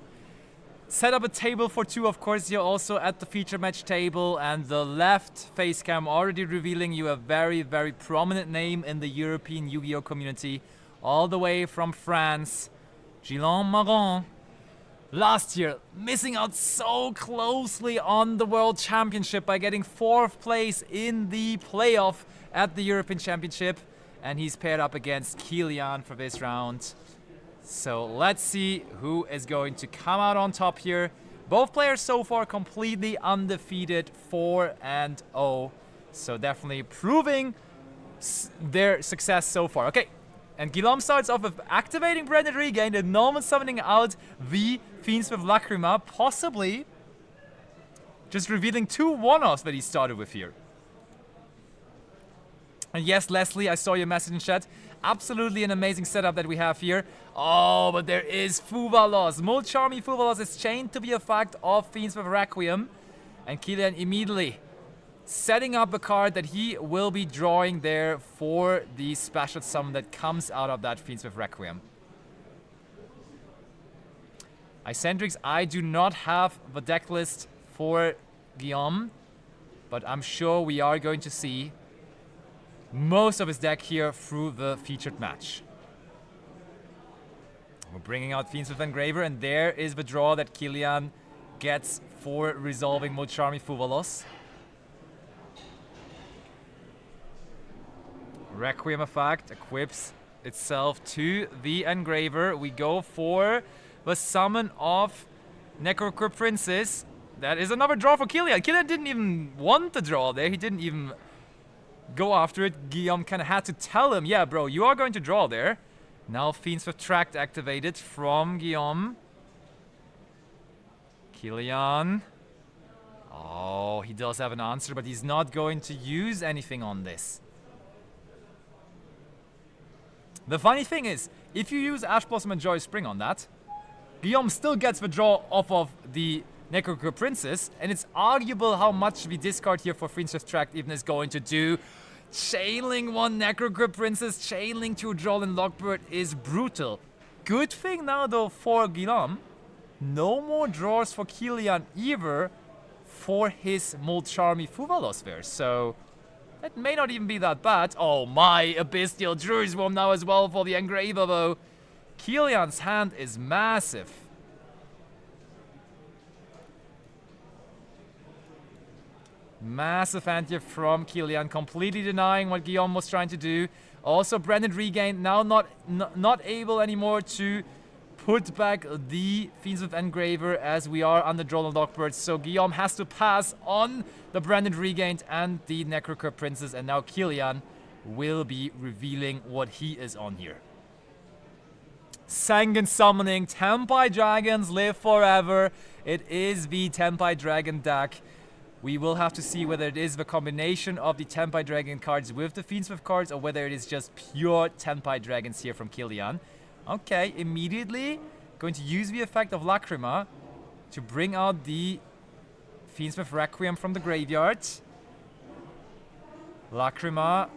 Set up a table for 2, of course, you're also at the feature match table, and the left face cam already revealing you a very, very prominent name in the European Yu-Gi-Oh community, all the way from France, Guillaume Marron. Last year, missing out so closely on the World Championship by getting 4th place in the playoff at the European Championship, and he's paired up against Kilian for this round. So let's see who is going to come out on top here. Both players so far completely undefeated, 4-0. So definitely proving their success so far. Okay, and Guillaume starts off with activating Branded Regain and normal summoning out the Fiends with Lacrima, possibly just revealing 2 one-offs that he started with here. And yes, Leslie, I saw your message in chat. Absolutely an amazing setup that we have here. Oh, but there is Fuvalos. Mulcharmy Fuvalos is chained to the effect of Fiends with Requiem. And Kilian immediately setting up a card that he will be drawing there for the special summon that comes out of that Fiends with Requiem. Icentrix, I do not have the deck list for Guillaume, but I'm sure we are going to see most of his deck here through the featured match. We're bringing out Fiends with Engraver, and there is the draw that Kilian gets for resolving Mulcharmy Fuvalos. Requiem effect equips itself to the Engraver. We go for the summon of Necrocur Princess. That is another draw for Kilian. Kilian didn't even want the draw there. He didn't even go after it. Guillaume kind of had to tell him, yeah, bro, you are going to draw there. Now Fiends with Tract activated from Guillaume. Kilian. Oh, he does have an answer, but he's not going to use anything on this. The funny thing is, if you use Ash Blossom and Joy Spring on that, Guillaume still gets the draw off of the Necrocur Princess, and it's arguable how much the discard here for Fiends with Tract even is going to do. Chainling 1 Necrocur Princess, chainling 2 Droll and Lockbird is brutal. Good thing now though for Guillaume, no more draws for Kilian either for his Mulcharmy Fuvalos there, so that may not even be that bad. Oh my, Abyssal Druid Swarm now as well for the Engraver though. Kilian's hand is massive. Massive hand here from Kilian, completely denying what Guillaume was trying to do. Also, Branded Regain now not able anymore to put back the Fiends with Engraver as we are under Droll and Lockbird. So Guillaume has to pass on the Branded Regained and the Necrocur Princess, and now Kilian will be revealing what he is on here. Sanguine Summoning, Tempai Dragons live forever. It is the Tempai Dragon deck. We will have to see whether it is the combination of the Tempai Dragon cards with the Fiends with cards, or whether it is just pure Tempai Dragons here from Kilian. Okay, immediately going to use the effect of Lacrima to bring out the Fiends with Requiem from the graveyard. Lacrima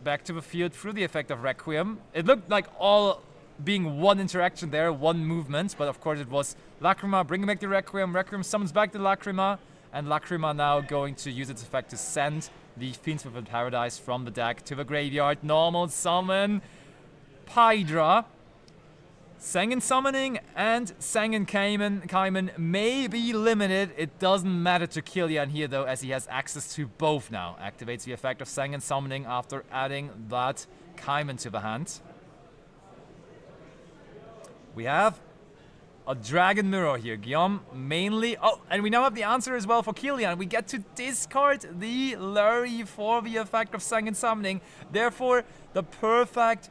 back to the field through the effect of Requiem. It looked like all being one interaction there, one movement, but of course it was Lacrima bringing back the Requiem. Requiem summons back the Lacrima, and Lacrima now going to use its effect to send the Fiends with Paradise from the deck to the graveyard. Normal summon Hydra. Sanguine Summoning and Sanguine Kaiman may be limited. It doesn't matter to Kilian here though, as he has access to both now. Activates the effect of Sanguine Summoning after adding that Kaiman to the hand. We have a Dragon Mirror here. Guillaume mainly... Oh, and we now have the answer as well for Kilian. We get to discard the Lurry for the effect of Sanguine Summoning. Therefore, the perfect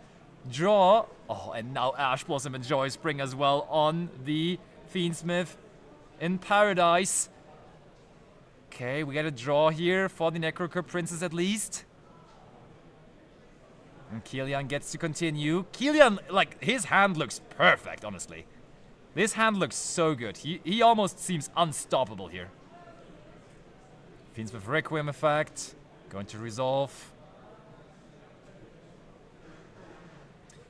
draw. Oh, and now Ash Blossom and Joy Spring as well on the Fiendsmith in Paradise. Okay, we get a draw here for the Necrocur Princess at least. And Kilian gets to continue. Kilian, like, his hand looks perfect, honestly. This hand looks so good. He almost seems unstoppable here. Fiends with Requiem effect. Going to resolve.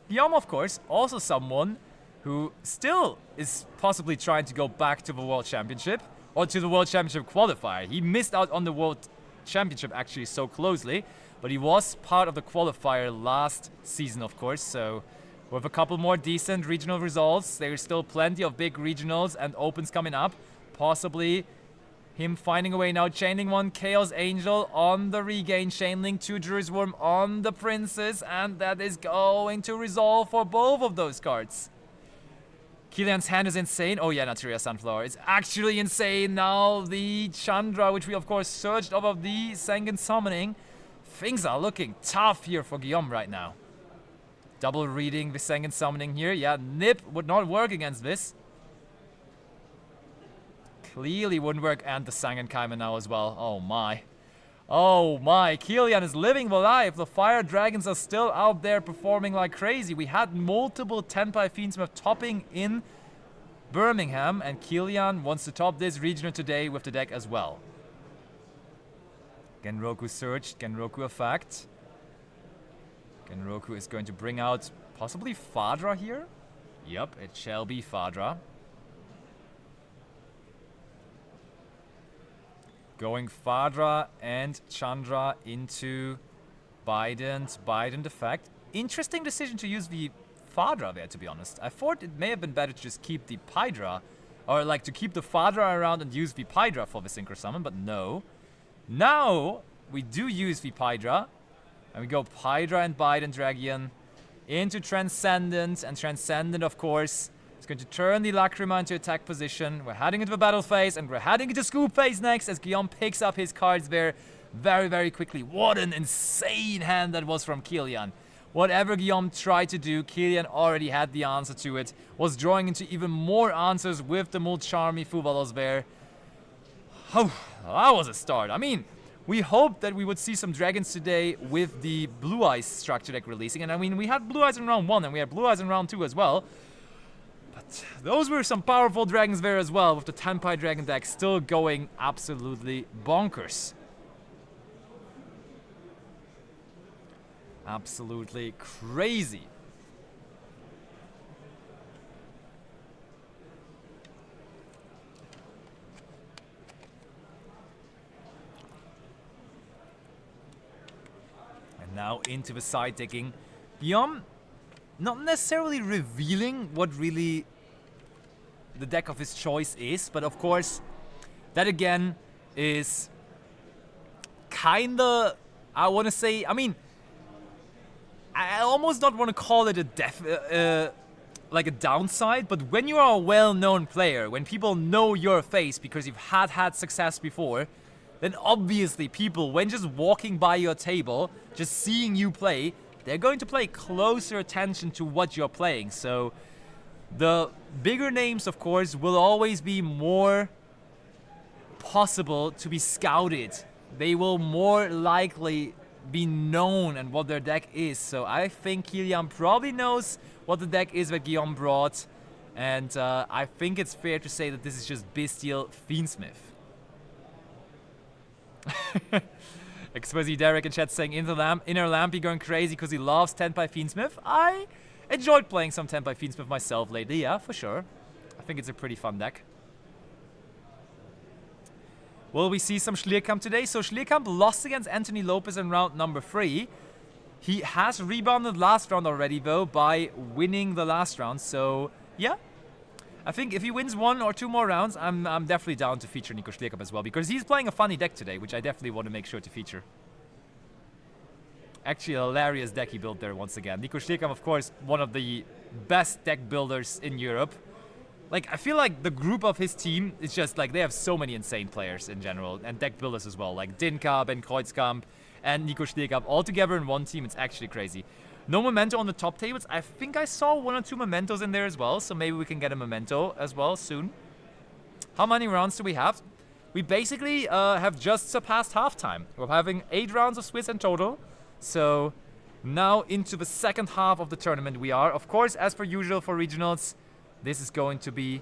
Guillaume, of course, also someone who still is possibly trying to go back to the World Championship or to the World Championship qualifier. He missed out on the World Championship actually so closely, but he was part of the qualifier last season, of course, so with a couple more decent regional results, there's still plenty of big regionals and opens coming up. Possibly him finding a way now, chaining one Chaos Angel on the regain, chainlink 2 Jerusalem on the Princess, and that is going to resolve for both of those cards. Kilian's hand is insane. Oh yeah, Naturia Sunflower. It's actually insane now. The Chandra, which we of course searched off of the Sengen Summoning. Things are looking tough here for Guillaume right now. Double reading the Sengen Summoning here. Yeah, Nip would not work against this. Clearly wouldn't work, and the Sangen Kaiman now as well. Oh my. Oh my, Kilian is living the life. The Fire Dragons are still out there performing like crazy. We had multiple Tenpai Fiendsmith topping in Birmingham, and Kilian wants to top this regional today with the deck as well. Genroku searched, Genroku effect. Genroku is going to bring out possibly Fadra here. Yep, it shall be Fadra. Going Fadra and Chandra into Bident effect. Interesting decision to use the Fadra there, to be honest. I thought it may have been better to just keep the Pydra, or like to keep the Fadra around and use the Pydra for the Synchro Summon, but no. Now we do use the Pydra, and we go Pydra and Bident Dragion into Transcendent, and Transcendent, of course, is going to turn the Lacrima into attack position. We're heading into the battle phase, and we're heading into scoop phase next as Guillaume picks up his cards there very, very quickly. What an insane hand that was from Kilian. Whatever Guillaume tried to do, Kilian already had the answer to it. Was drawing into even more answers with the Mulcharmy Fuvalos there. Oh, that was a start. I mean, we hoped that we would see some dragons today with the Blue Eyes structure deck releasing. And I mean, we had Blue Eyes in round 1 and we had Blue Eyes in round 2 as well. But those were some powerful dragons there as well, with the Tenpai Dragon deck still going absolutely bonkers. Absolutely crazy. And now into the side decking. Guillaume, not necessarily revealing what really the deck of his choice is, but of course, that again is kinda, I want to say, I mean, I almost don't want to call it a like a downside, but when you are a well-known player, when people know your face because you've had success before, then obviously people, when just walking by your table, just seeing you play, they're going to pay closer attention to what you're playing. So the bigger names, of course, will always be more possible to be scouted. They will more likely be known and what their deck is. So I think Kilian probably knows what the deck is that Guillaume brought. And I think it's fair to say that this is just Bestial Fiendsmith. Exposy Derek in chat saying Inner Lampy going crazy because he loves Tenpai Fiendsmith. I enjoyed playing some Tenpai Fiendsmith myself lately, yeah, for sure. I think it's a pretty fun deck. Will we see some Schlierkamp today? So Schlierkamp lost against Anthony Lopez in round number 3. He has rebounded last round already though by winning the last round. So yeah, I think if he wins 1 or 2 more rounds, I'm definitely down to feature Nico Schlierkamp as well, because he's playing a funny deck today, which I definitely want to make sure to feature. Actually, a hilarious deck he built there once again. Nico Schlierkamp, of course, one of the best deck builders in Europe. Like, I feel like the group of his team is just like, they have so many insane players in general, and deck builders as well, like Dinka, Ben Kreuzkamp, and Nico Schlierkamp all together in one team. It's actually crazy. No memento on the top tables. I think I saw 1 or 2 mementos in there as well, so maybe we can get a memento as well soon. How many rounds do we have? We basically have just surpassed halftime. We're having 8 rounds of Swiss in total. So now into the second half of the tournament we are. Of course, as per usual for regionals, this is going to be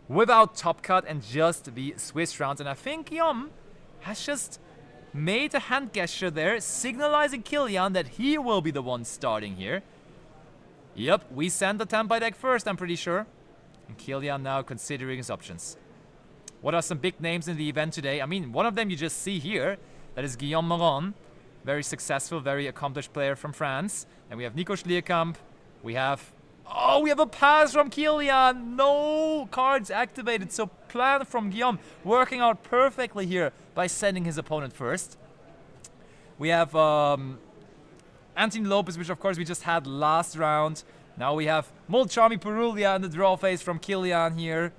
without top cut and just the Swiss rounds. And I think Guillaume has just made a hand gesture there, signalizing Kilian that he will be the one starting here. Yep, we send the Tempai deck first, I'm pretty sure. And Kilian now considering his options. What are some big names in the event today? I mean, one of them you just see here. That is Guillaume Moron. Very successful, very accomplished player from France. And we have Nico Schlierkamp. We have... Oh, we have a pass from Kilian. No cards activated. So plan from Guillaume working out perfectly here by sending his opponent first. We have Anthony Lopez, which of course we just had last round. Now we have Molchami Perulia in the draw phase from Kilian here.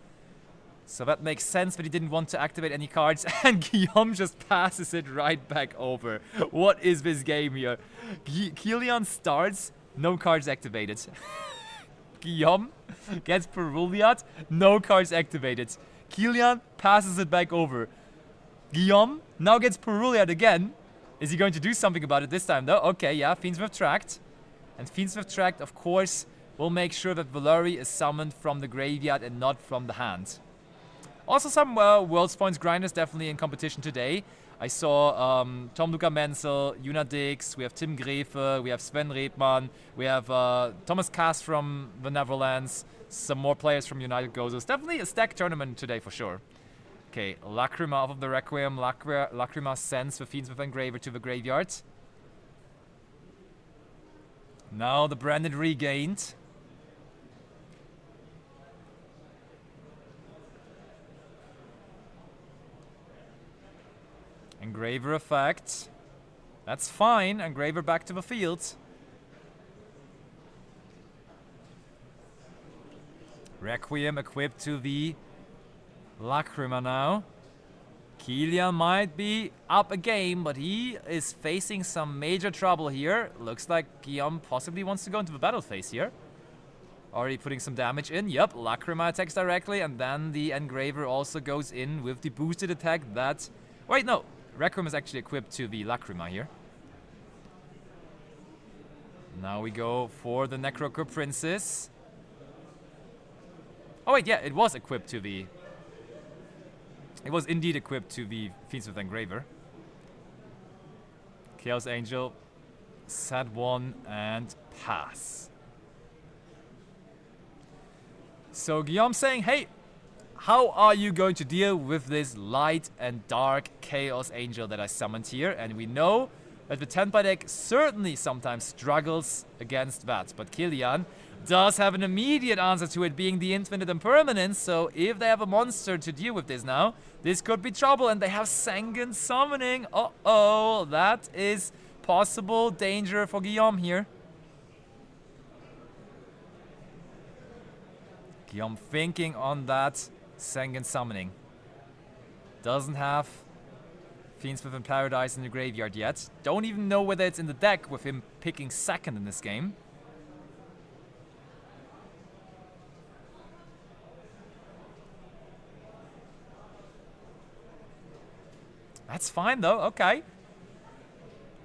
So that makes sense, but he didn't want to activate any cards. And Guillaume just passes it right back over. What is this game here? Kilian starts, no cards activated. Guillaume gets Peruliat, no cards activated. Kilian passes it back over. Guillaume now gets Peruliat again. Is he going to do something about it this time though? Okay, yeah, Fiendsmith Tract. And Fiendsmith Tract, of course, will make sure that Valori is summoned from the graveyard and not from the hand. Also some World's Points grinders definitely in competition today. I saw Tom Luca Menzel, Juna Dix, we have Tim Grefe, we have Sven Redman, we have Thomas Kass from the Netherlands, some more players from United Gozos. Definitely a stacked tournament today for sure. Okay, Lacrima off of the Requiem. Lacrima sends the Fiendsmith Engraver to the graveyard. Now the Branded regained. Engraver effect. That's fine. Engraver back to the field. Requiem equipped to the Lacrima now. Kilian might be up a game, but he is facing some major trouble here. Looks like Guillaume possibly wants to go into the battle phase here. Already putting some damage in. Yep, Lacrima attacks directly, and then the Engraver also goes in with the boosted attack that... Wait, no. Requiem is actually equipped to the Lacrima here. Now we go for the Necrocore Princess. Oh wait, yeah, it was equipped to the... It was indeed equipped to the Fiendsmith Engraver. Chaos Angel, set 1 and pass. So Guillaume saying, hey, how are you going to deal with this light and dark Chaos Angel that I summoned here? And we know that the Tenpai deck certainly sometimes struggles against that. But Kilian does have an immediate answer to it, being the Infinite Impermanence. So if they have a monster to deal with this now, this could be trouble. And they have Sanguine Summoning. Uh-oh, that is possible danger for Guillaume here. Guillaume thinking on that Sanguine Summoning. Doesn't have Fiendsmith in Paradise in the graveyard yet. Don't even know whether it's in the deck with him picking second in this game. That's fine though, okay.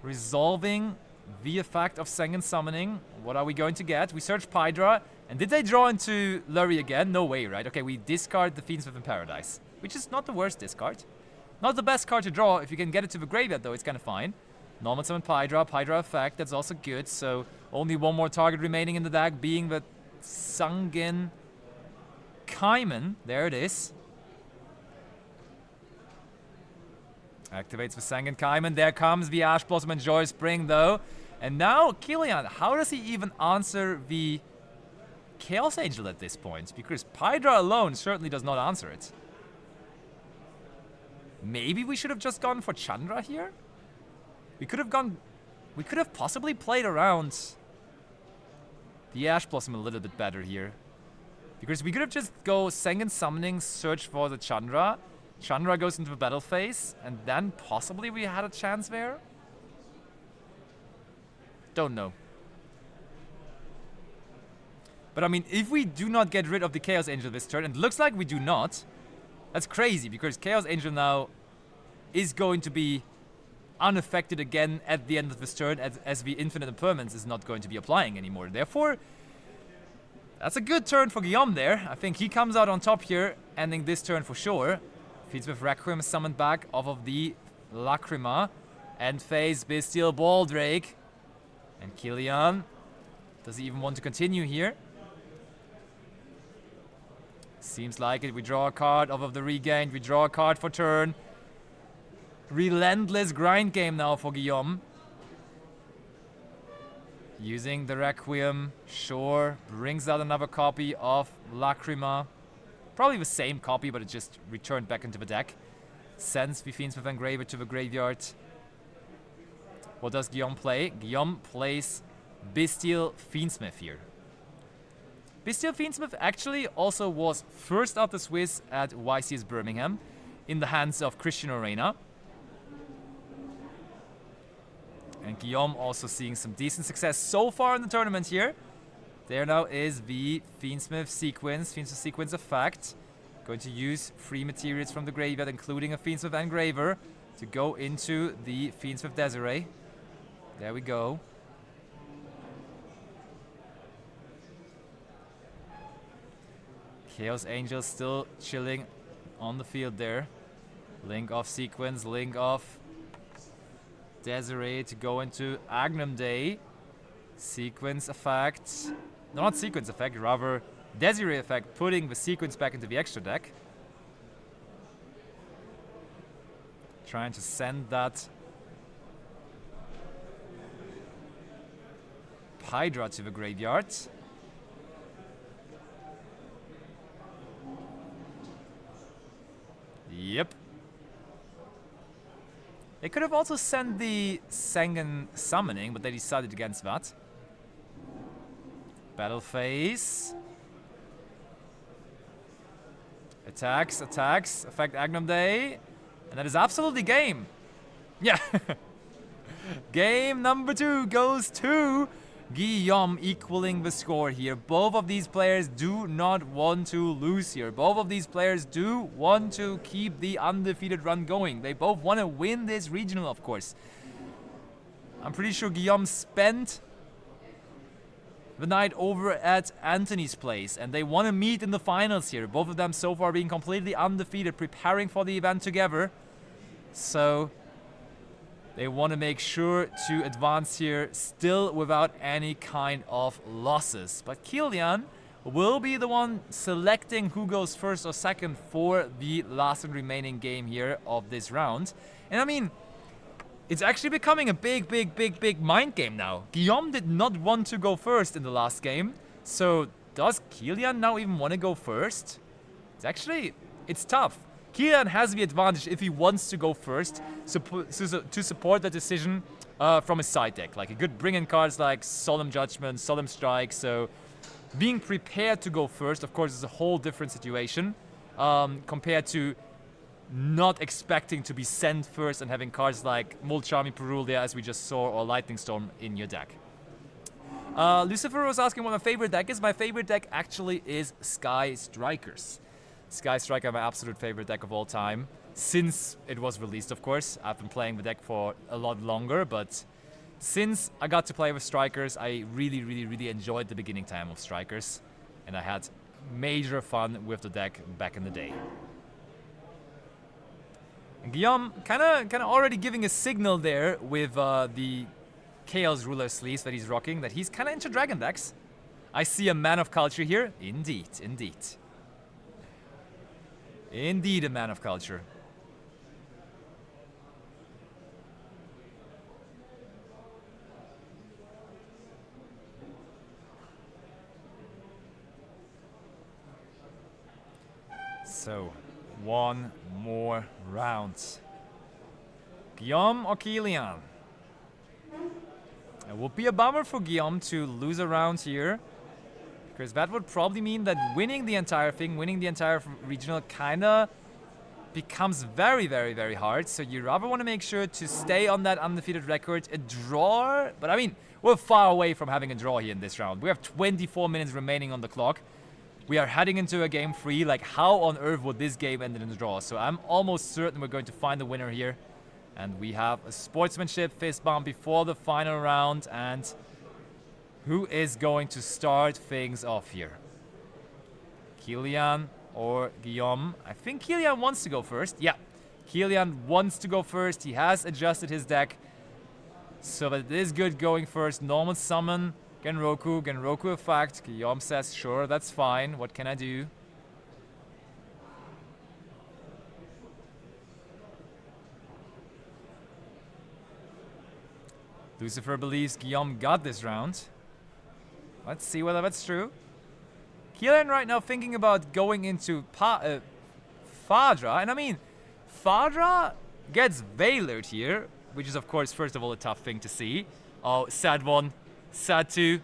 Resolving the effect of Sanguine Summoning. What are we going to get? We search Pydra. And did they draw into Lurie again? No way, right? Okay, we discard the Fiendsmith in Paradise, which is not the worst discard. Not the best card to draw. If you can get it to the graveyard though, it's kind of fine. Normal summon Pydra effect, that's also good. So only one more target remaining in the deck, being the Sanguine Kaiman. There it is. Activates the Sanguine Kaiman. There comes the Ash Blossom and Joy Spring though. And now Kilian, how does he even answer the Chaos Angel at this point? Because Pydra alone certainly does not answer it. Maybe we should have just gone for Chandra here? We could have possibly played around the Ash Blossom a little bit better here. Because we could have just go Sanguine Summoning, search for the Chandra. Chandra goes into the battle phase, and then possibly we had a chance there? Don't know. But I mean, if we do not get rid of the Chaos Angel this turn, and it looks like we do not, that's crazy, because Chaos Angel now is going to be unaffected again at the end of this turn, as the Infinite Impermanence is not going to be applying anymore. Therefore, that's a good turn for Guillaume there. I think he comes out on top here, ending this turn for sure. Fiendsmith Requiem summoned back off of the Lacrima and face Bestial Baldrake. And Kilian, does he even want to continue here? Seems like it. We draw a card off of the regained. We draw a card for turn. Relentless grind game now for Guillaume. Using the Requiem, sure, brings out another copy of Lacrima. Probably the same copy, but it just returned back into the deck. Sends the Fiendsmith Engraver to the graveyard. What does Guillaume play? Guillaume plays Bestial Fiendsmith here. Bestial Fiendsmith actually also was first out the Swiss at YCS Birmingham in the hands of Christian Arena. And Guillaume also seeing some decent success so far in the tournament here. There now is the Fiendsmith sequence effect. Going to use free materials from the graveyard, including a Fiendsmith Engraver, to go into the Fiendsmith Desiree. There we go. Chaos Angel still chilling on the field there. Link off sequence, link off Desiree to go into Agnum Day. Sequence effect. No, not sequence effect, rather Desiree effect, putting the sequence back into the extra deck. Trying to send that Hydra to the graveyard. Yep. They could have also sent the Sengen Summoning, but they decided against that. Battle phase. Attacks, affect Agnum Day. And that is absolutely game. Yeah. Game number 2 goes to Guillaume, equaling the score here. Both of these players do not want to lose here. Both of these players do want to keep the undefeated run going. They both want to win this regional, of course. I'm pretty sure Guillaume spent the night over at Anthony's place, and they want to meet in the finals here. Both of them so far being completely undefeated, preparing for the event together. So they want to make sure to advance here still without any kind of losses. But Kilian will be the one selecting who goes first or second for the last and remaining game here of this round. And I mean, it's actually becoming a big mind game now. Guillaume did not want to go first in the last game. So does Kilian now even want to go first? It's tough. Kilian has the advantage if he wants to go first to support the decision from his side deck. Like, he could bring in cards like Solemn Judgment, Solemn Strike. So being prepared to go first, of course, is a whole different situation compared to not expecting to be sent first and having cards like Mold Charming Perulia, as we just saw, or Lightning Storm in your deck. Lucifer was asking what my favorite deck is. My favorite deck actually is Sky Strikers. Sky Striker, my absolute favorite deck of all time. Since it was released, of course. I've been playing the deck for a lot longer, but since I got to play with Strikers, I really enjoyed the beginning time of Strikers. And I had major fun with the deck back in the day. And Guillaume kind of already giving a signal there with the Chaos Ruler sleeves that he's rocking, that he's kind of into Dragon decks. I see a man of culture here. Indeed. Indeed a man of culture. So, one more round. Guillaume or Kilian? It would be a bummer for Guillaume to lose a round here, because that would probably mean that winning the entire thing, winning the entire regional, kind of becomes very hard. So you rather want to make sure to stay on that undefeated record. A draw, but I mean, we're far away from having a draw here in this round. We have 24 minutes remaining on the clock. We are heading into a game 3. Like, how on earth would this game end in a draw? So I'm almost certain we're going to find a winner here. And we have a sportsmanship fist bump before the final round. And who is going to start things off here? Kilian or Guillaume? I think Kilian wants to go first. Yeah, Kilian wants to go first. He has adjusted his deck so that it is good going first. Normal summon, Genroku effect. Guillaume says, sure, that's fine. What can I do? Lucifer believes Guillaume got this round. Let's see whether that's true. Kilian right now thinking about going into Fadra. And I mean, Fadra gets Veilered here, which is of course, first of all, a tough thing to see. Oh, sad one, sad two.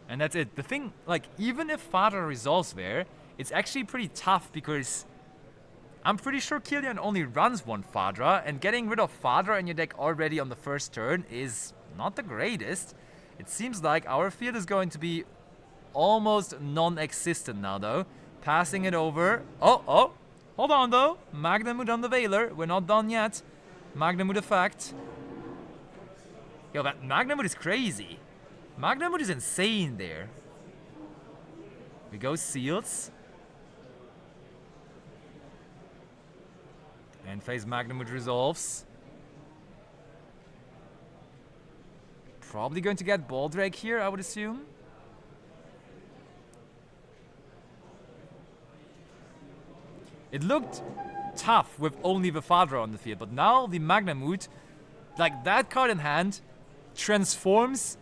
And that's it. The thing, like, even if Fadra resolves there, it's actually pretty tough because I'm pretty sure Kilian only runs one Fadra, and getting rid of Fadra in your deck already on the first turn is not the greatest. It seems like our field is going to be almost non-existent now, though. Passing it over. Oh, hold on, though. Magnamut on the Veiler. We're not done yet. Magnamut effect. Yo, that Magnamut is crazy. Magnamut is insane there. We go Seals. End phase Magnamut resolves. Probably going to get Baldrake here, I would assume. It looked tough with only the Fadra on the field, but now the Magnamut, like that card in hand, transforms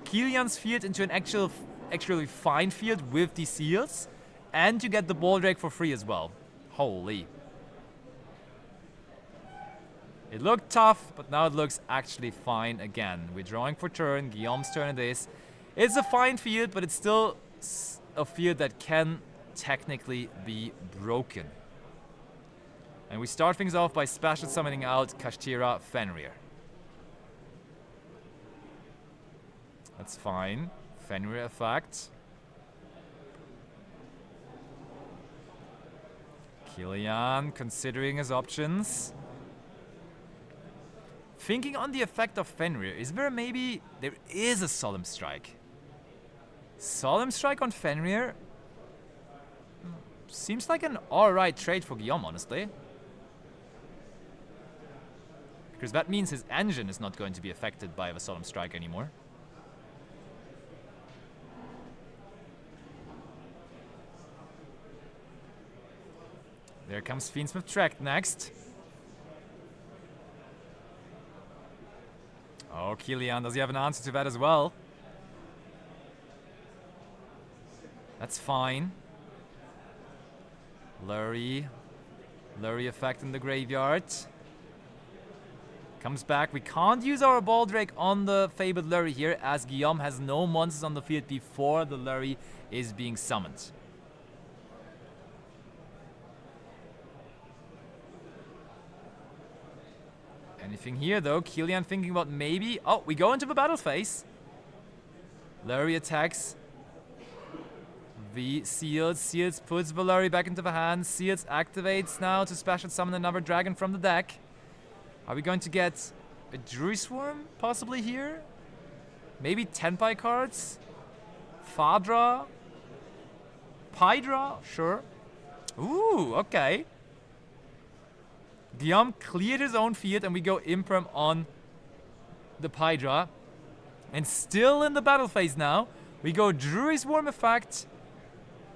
Kilian's field into an actually fine field with the Seals, and you get the Baldrake for free as well. Holy. It looked tough, but now it looks actually fine again. We're drawing for turn. Guillaume's turn it is. It's a fine field, but it's still a field that can technically be broken. And we start things off by special summoning out Kashtira Fenrir. That's fine. Fenrir effect. Kilian considering his options. Thinking on the effect of Fenrir, is there maybe... There is a Solemn Strike. Solemn Strike on Fenrir? Seems like an alright trade for Guillaume, honestly. Because that means his engine is not going to be affected by the Solemn Strike anymore. There comes Fiendsmith Tract next. Oh, Kilian, does he have an answer to that as well? That's fine. Lurry effect in the graveyard. Comes back. We can't use our Baldrake on the Fabled Lurry here, as Guillaume has no monsters on the field before the Lurry is being summoned. Anything here though? Kilian thinking about maybe... Oh, we go into the battle phase. Lurry attacks the Seals. Seals puts the Lurry back into the hand. Seals activates now to special summon another dragon from the deck. Are we going to get a Druid Swarm possibly here? Maybe Tenpai cards? Fadra? Pydra? Sure. Ooh, okay. Guillaume cleared his own field and we go Imperm on the Pydra. And still in the battle phase now, we go Druid Swarm effect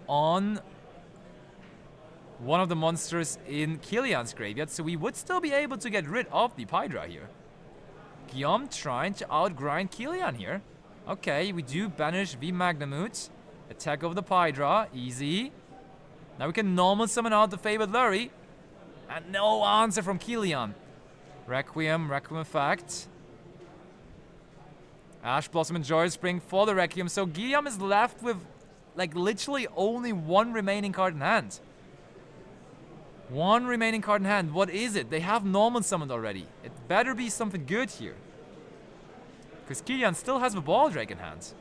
on one of the monsters in Kilian's graveyard. So we would still be able to get rid of the Pydra here. Guillaume trying to outgrind Kilian here. Okay, we do banish the Magnamut. Attack over the Pydra, easy. Now we can normal summon out the Fabled Lurry. And no answer from Kilian. Requiem effect. Ash Blossom and Joy Spring for the Requiem. So Guillaume is left with like literally only one remaining card in hand. One remaining card in hand. What is it? They have normal summoned already. It better be something good here. Because Kilian still has the Baldrake in hand.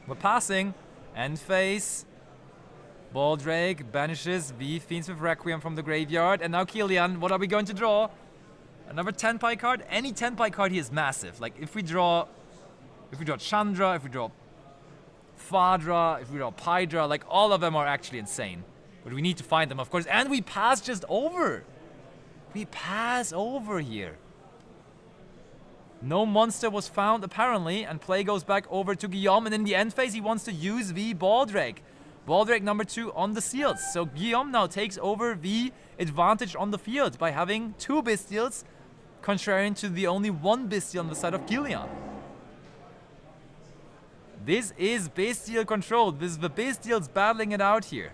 We're passing. End phase. Baldrake banishes the Fiendsmith Requiem from the graveyard. And now Kilian, what are we going to draw? Another Tenpai card? Any Tenpai card here is massive. Like if we draw Chandra, if we draw Fadra, if we draw Pydra, like all of them are actually insane. But we need to find them, of course. And we pass just over. We pass over here. No monster was found, apparently, and play goes back over to Guillaume. And in the end phase, he wants to use the Baldrake. Baldrake number 2 on the seals. So Guillaume now takes over the advantage on the field by having 2 Bystials, contrarian to the only 1 Bystial on the side of Kilian. This is Bystial controlled. This is the Bystials battling it out here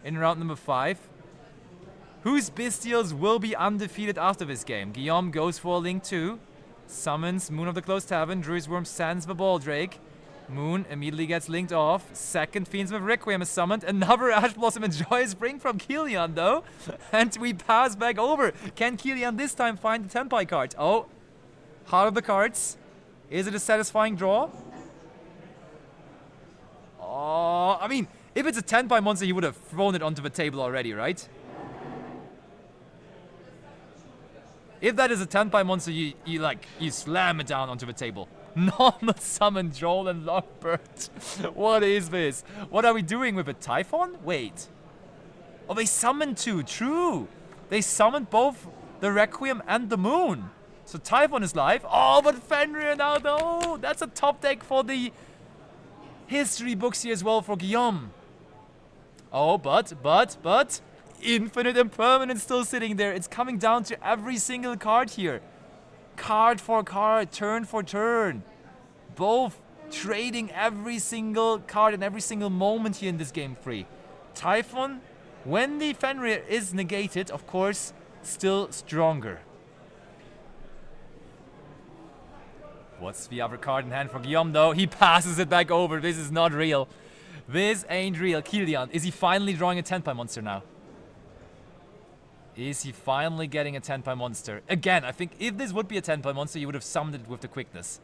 in round number 5. Whose Bystials will be undefeated after this game? Guillaume goes for a Link 2. Summons Moon of the Closed Tavern. Druid's Worm sends the Baldrake. Moon immediately gets linked off. Second Fiendsmith Requiem is summoned. Another Ash Blossom and Joyous Spring from Kilian though. And we pass back over. Can Kilian this time find the Tenpai card? Oh, Heart of the Cards. Is it a satisfying draw? Oh, I mean, if it's a Tenpai monster, he would have thrown it onto the table already, right? If that is a Tenpai monster, you slam it down onto the table. Normal summon Droll and Lockbird. What is this? What are we doing with it? Typhon? Wait. Oh, they summoned 2. True. They summoned both the Requiem and the Moon. So Typhon is live. Oh, but Fenrir now though. That's a top deck for the history books here as well for Guillaume. Oh, but Infinite Impermanence still sitting there. It's coming down to every single card here. Card for card, turn for turn. Both trading every single card and every single moment here in this game 3. Typhon, when the Fenrir is negated, of course, still stronger. What's the other card in hand for Guillaume though? He passes it back over. This is not real. This ain't real. Kilian, is he finally drawing a Tenpai monster now? Is he finally getting a Tenpai monster? Again, I think if this would be a Tenpai monster, you would have summoned it with the quickness.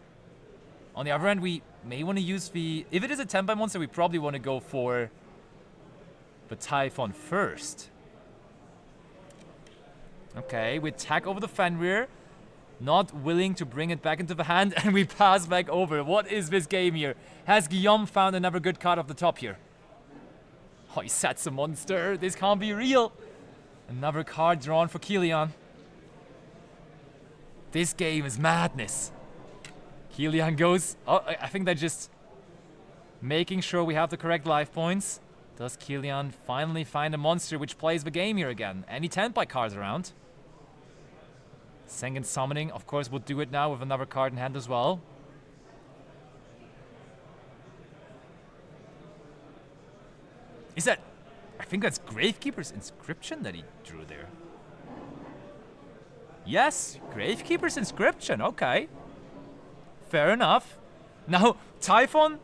On the other hand, we may want to use the... If it is a Tenpai monster, we probably want to go for the Typhon first. Okay, we attack over the Fenrir. Not willing to bring it back into the hand, and we pass back over. What is this game here? Has Guillaume found another good card off the top here? Oh, he sets a monster. This can't be real. Another card drawn for Kilian. This game is madness. Kilian goes... Oh, I think they're just making sure we have the correct life points. Does Kilian finally find a monster which plays the game here again? Any Tenpai cards around? Sengen Summoning, of course, would do it now with another card in hand as well. Is that... I think that's Gravekeeper's Inscription that he drew there. Yes, Gravekeeper's Inscription, okay. Fair enough. Now, Typhon,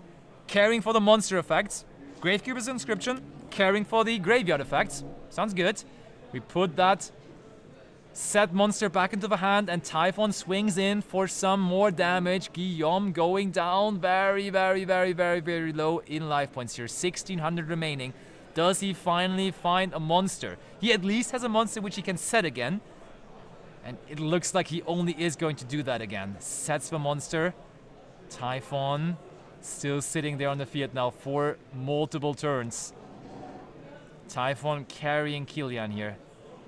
caring for the monster effects. Gravekeeper's Inscription, caring for the graveyard effects. Sounds good. We put that set monster back into the hand, and Typhon swings in for some more damage. Guillaume going down very low in life points here. 1600 remaining. Does he finally find a monster? He at least has a monster which he can set again. And it looks like he only is going to do that again. Sets the monster. Typhon still sitting there on the field now for multiple turns. Typhon carrying Kilian here.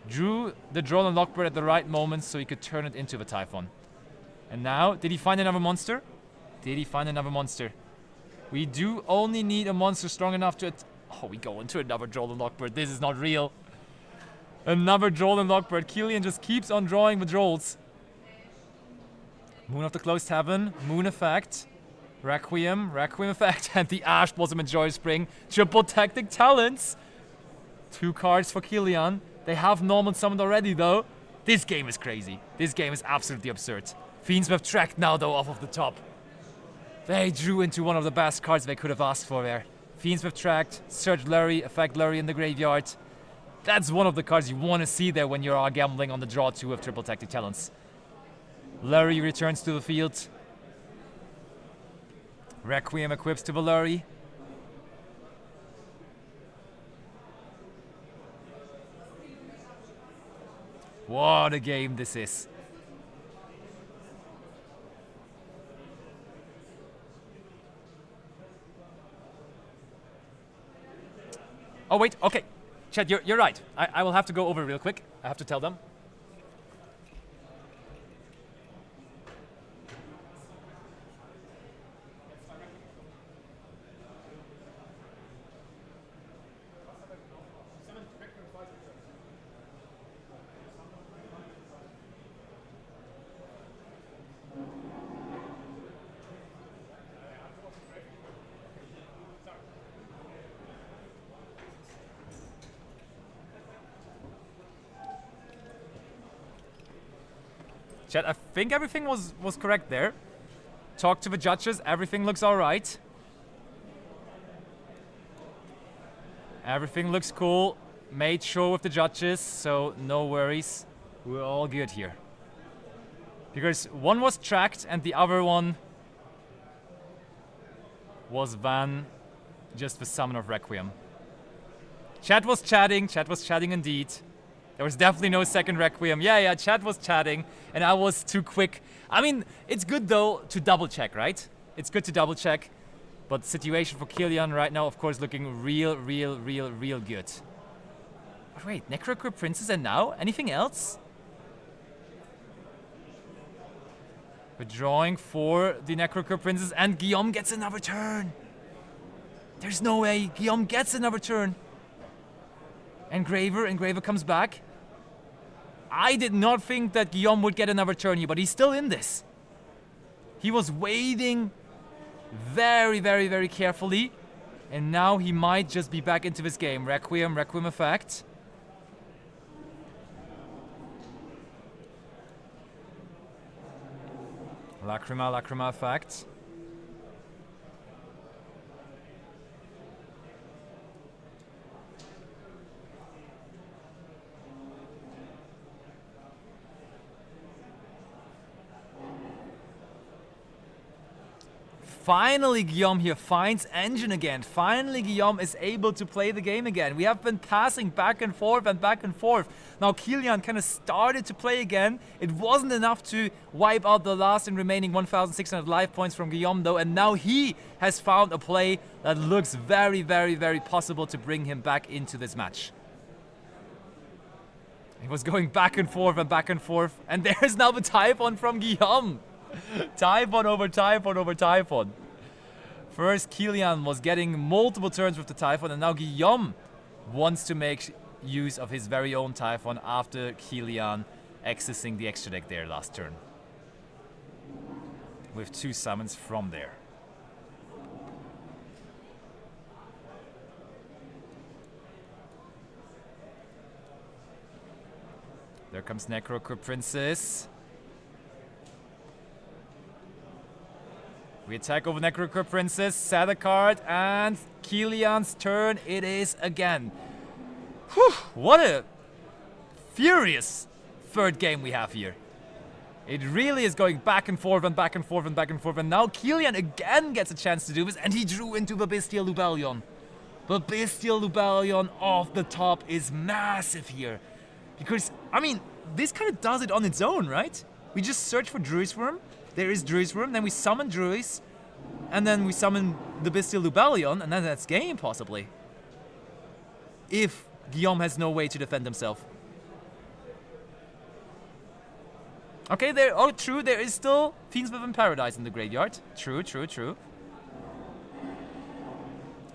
Drew the Droll and Lockbird at the right moment so he could turn it into the Typhon. And now, did he find another monster? Did he find another monster? We do only need a monster strong enough to... Oh, we go into another Droll and Lockbird. This is not real. Another Droll and Lockbird. Kilian just keeps on drawing the Drolls. Moon of the Closed Tavern. Moon Effect. Requiem Effect. And the Ash Blossom and Joy Spring. Triple Tactic Talents. 2 cards for Kilian. They have normal summoned already, though. This game is crazy. This game is absolutely absurd. Fiendsmith tracked now, though, off of the top. They drew into one of the best cards they could have asked for there. Fiendsmith tracked, Search Lurry, Effect Lurry in the graveyard. That's one of the cards you want to see there when you are gambling on the draw 2 of Triple Tactic Talents. Lurry returns to the field. Requiem equips to the Lurry. What a game this is. Oh wait, okay. Chat, you're right. I will have to go over real quick. I have to tell them. Chat, I think everything was correct there. Talk to the judges, everything looks all right. Everything looks cool. Made sure with the judges, so no worries. We're all good here. Because one was tracked and the other one was Van, just the summon of Requiem. Chat was chatting indeed. There was definitely no second Requiem. Yeah, chat was chatting, and I was too quick. I mean, it's good though to double check, right? It's good to double check, but the situation for Killian right now, of course, looking real good. But wait, Necrocure Princess and now? Anything else? We're drawing for the Necrocure Princess, and Guillaume gets another turn. There's no way Guillaume gets another turn. Engraver comes back. I did not think that Guillaume would get another turn here, but he's still in this. He was waiting very carefully, and now he might just be back into this game. Requiem effect. Lacrima effect. Finally, Guillaume here finds engine again. Finally, Guillaume is able to play the game again. We have been passing back and forth. Now, Killian kind of started to play again. It wasn't enough to wipe out the last and remaining 1,600 life points from Guillaume, though. And now he has found a play that looks very possible to bring him back into this match. He was going back and forth. And there's now the Typhon from Guillaume. Typhon over Typhon. First, Killian was getting multiple turns with the Typhon, and now Guillaume wants to make use of his very own Typhon after Killian accessing the extra deck there last turn. With 2 summons from there. There comes Necrocure Princess. We attack over Necrocure Princess, set a card, and Killian's turn it is again. Whew, what a furious third game we have here. It really is going back and forth, and now Killian again gets a chance to do this, and he drew into the Bestial Lubellion. The Bestial Lubellion off the top is massive here. Because, I mean, this kind of does it on its own, right? We just search for Druid's Worm. There is Druid's Worm, then we summon Druids, and then we summon the Bestial Lubellion, and then that's game, possibly. If Guillaume has no way to defend himself. Okay, true, there is still Fiends Within Paradise in the graveyard. True.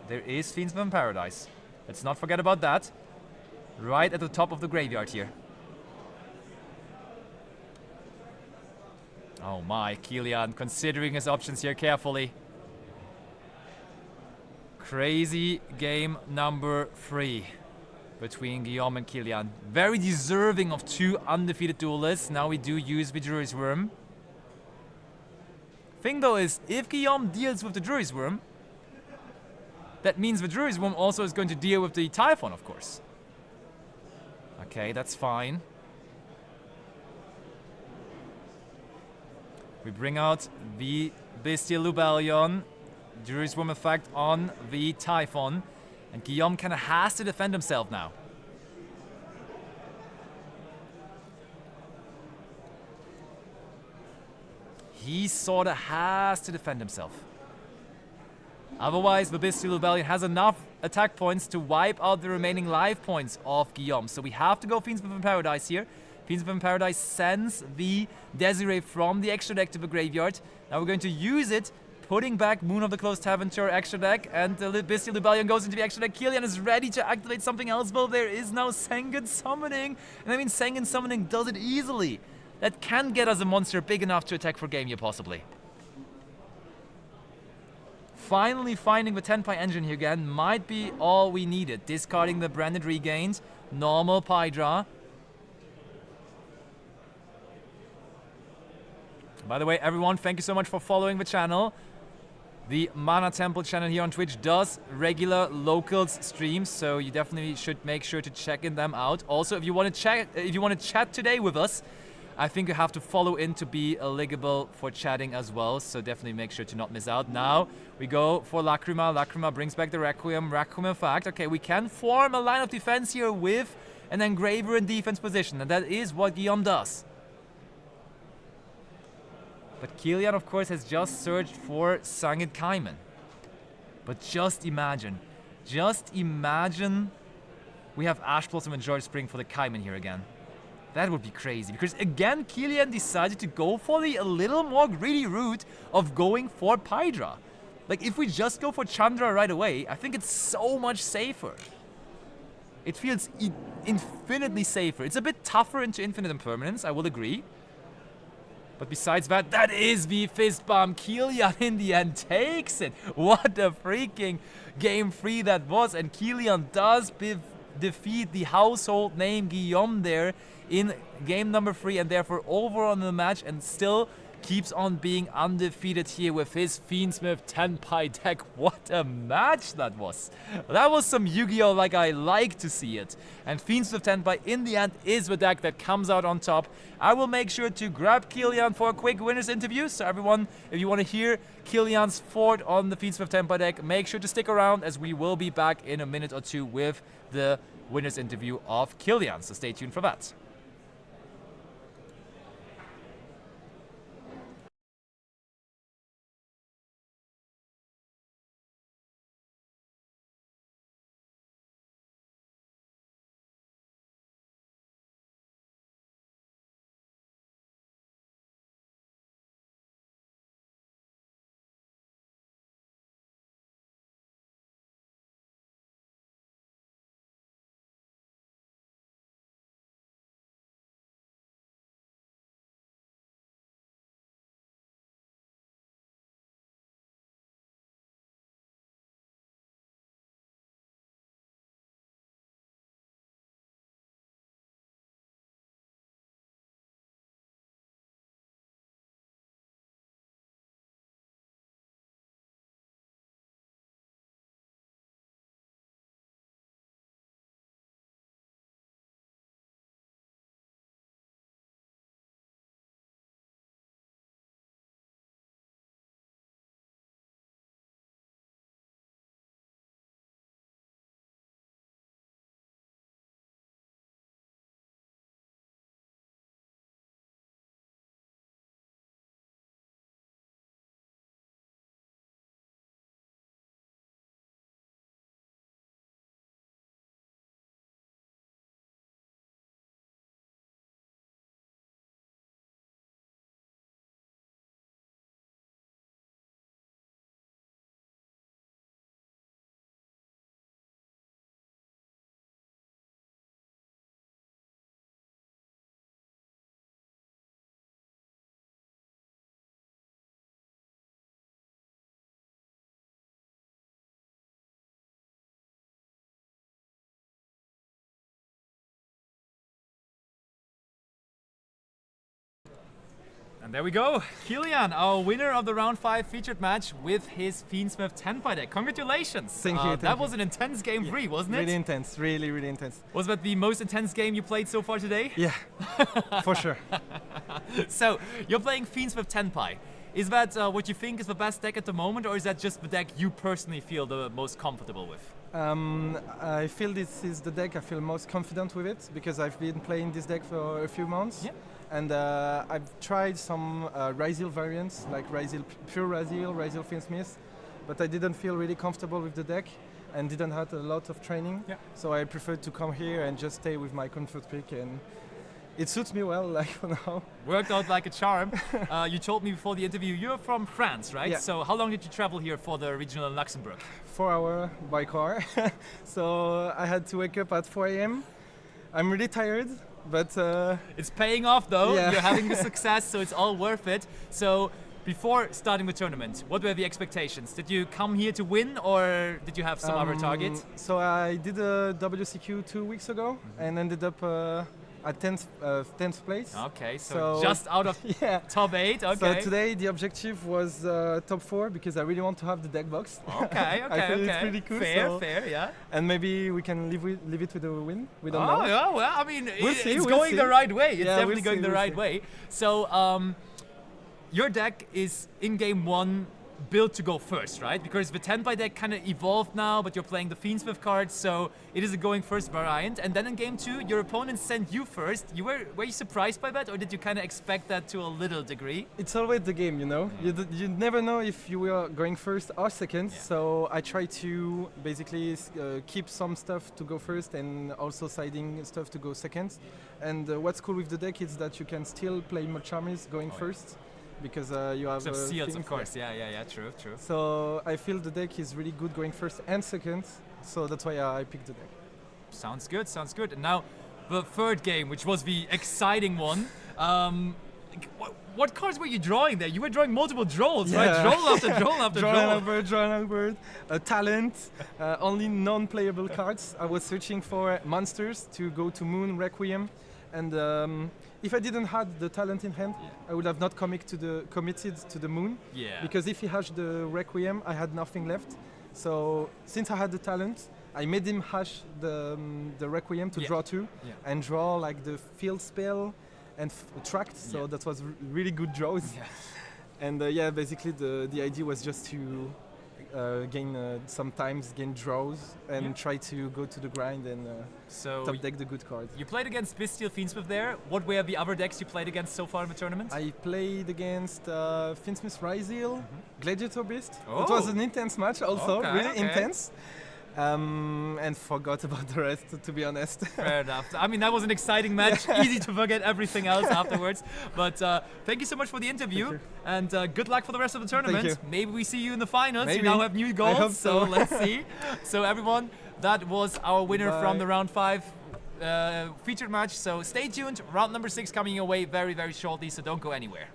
There is Fiends Within Paradise. Let's not forget about that. Right at the top of the graveyard here. Oh my, Killian considering his options here carefully. Crazy game number 3 between Guillaume and Killian. Very deserving of 2 undefeated duelists. Now we do use the Druid's Worm. Thing though is, if Guillaume deals with the Druid's Worm, that means the Druid's Worm also is going to deal with the Typhon, of course. Okay, that's fine. We bring out the Bestial Lubellion, Druid's Worm effect on the Typhon, and Guillaume kind of has to defend himself now. He sort of has to defend himself. Otherwise, the Bestial Rebellion has enough attack points to wipe out the remaining life points of Guillaume. So we have to go Fiendsmith in Paradise here. Fiendsmith in Paradise sends the Desiree from the extra deck to the graveyard. Now we're going to use it, putting back Moon of the Closed Tavern to our extra deck, and the Bestial Rebellion goes into the extra deck. Kilian is ready to activate something else, but there is now Sengen Summoning. And I mean, Sengen Summoning does it easily. That can get us a monster big enough to attack for game here, possibly. Finally finding the Tenpai engine here again might be all we needed. Discarding the Branded Regained, normal Pydra. By the way, everyone, thank you so much for following the channel. The Mana Temple channel here on Twitch does regular locals streams, so you definitely should make sure to check in them out. Also, if you want to chat today with us, I think you have to follow in to be eligible for chatting as well, so definitely make sure to not miss out. Now we go for Lacrima. Lacrima brings back the Requiem. Requiem, in fact. Okay, we can form a line of defense here with an Engraver in defense position, and that is what Guillaume does. But Kilian, of course, has just searched for Sangit Kaiman. But just imagine we have Ash Blossom and George Spring for the Kaiman here again. That would be crazy, because again, Kilian decided to go for a little more greedy route of going for Pydra. Like, if we just go for Chandra right away, I think it's so much safer. It feels infinitely safer. It's a bit tougher into Infinite Impermanence, I will agree. But besides that, that is the Fist Bomb. Kilian in the end takes it. What a freaking game 3 that was. And Kilian does defeat the household name Guillaume there in game number 3, and therefore overall in the match, and still keeps on being undefeated here with his Fiendsmith Tenpai deck. What a match that was. That was some Yu-Gi-Oh! Like I like to see it. And Fiendsmith Tenpai in the end is the deck that comes out on top. I will make sure to grab Kilian for a quick winners interview. So everyone, if you want to hear Kilian's fort on the Fiendsmith Tenpai deck, make sure to stick around, as we will be back in a minute or two with the winners interview of Kilian. So stay tuned for that. And there we go, Kilian, our winner of the round 5 featured match with his Fiendsmith Tenpai deck. Congratulations! Thank you. That was an intense game 3, wasn't it? Really intense, really, really intense. Was that the most intense game you played so far today? Yeah, for sure. So, you're playing Fiendsmith Tenpai. Is that what you think is the best deck at the moment, or is that just the deck you personally feel the most comfortable with? I feel this is the deck I feel most confident with it, because I've been playing this deck for a few months. Yeah. And I've tried some Ryzeal variants, like Ryzeal, pure Ryzeal, Ryzeal Fiendsmith. but I didn't feel really comfortable with the deck and didn't have a lot of training. Yeah. So I preferred to come here and just stay with my comfort pick, and it suits me well, like for now. Worked out like a charm. You told me before the interview you're from France, right? Yeah. So how long did you travel here for the regional in Luxembourg? 4 hours by car. So I had to wake up at 4 a.m. I'm really tired, but it's paying off though. Yeah. You're having the success, so it's all worth it. So before starting the tournament, what were the expectations? Did you come here to win, or did you have some other targets? So I did a WCQ 2 weeks ago and ended up at 10th place. Okay, so just out of yeah. top 8. Okay. So today the objective was top 4 because I really want to have the deck box. Okay, I feel it's pretty cool. Fair, yeah. And maybe we can leave it with a win. We don't know. Oh, yeah, well, I mean, it's we'll going see. the right way. It's Yeah, definitely going the we'll right way. So, your deck is in game 1 built to go first, right? Because the 10 by deck kind of evolved now, but you're playing the Fiendsmith cards, so it is a going first variant. And then in game 2, your opponent sent you first. Were you surprised by that, or did you kind of expect that to a little degree? It's always the game, you know. You never know if you were going first or second. Yeah. So I try to basically keep some stuff to go first and also siding stuff to go second. And what's cool with the deck is that you can still play Mochamis going first. Because you have seals, of things course. Yeah, true. So I feel the deck is really good going first and second. So that's why I picked the deck. Sounds good. And now the third game, which was the exciting one. What cards were you drawing there? You were drawing multiple draws, right? Draw after draw after draw. Draw Albert, a talent, only non-playable cards. I was searching for monsters to go to Moon Requiem, and if I didn't have the talent in hand, I would have not committed to the Moon. Yeah. Because if he hashed the Requiem, I had nothing left. So since I had the talent, I made him hash the Requiem to draw 2 and draw like the field spell and tract. So that was really good draws. Yeah. And basically the idea was just to gain draws and try to go to the grind and top deck the good cards. You played against Bestial Fiendsmith there. What were the other decks you played against so far in the tournament? I played against Fiendsmith Ryzeal, Gladiator Beast. Oh. It was an intense match also, really intense. And forgot about the rest, to be honest. Fair enough. I mean, that was an exciting match. Easy to forget everything else afterwards. But thank you so much for the interview. And good luck for the rest of the tournament. Maybe we see you in the finals. Maybe. You now have new goals. I hope so. Let's see. So everyone, that was our winner from the round 5 featured match. So stay tuned. Round number 6 coming your way very, very shortly. So don't go anywhere.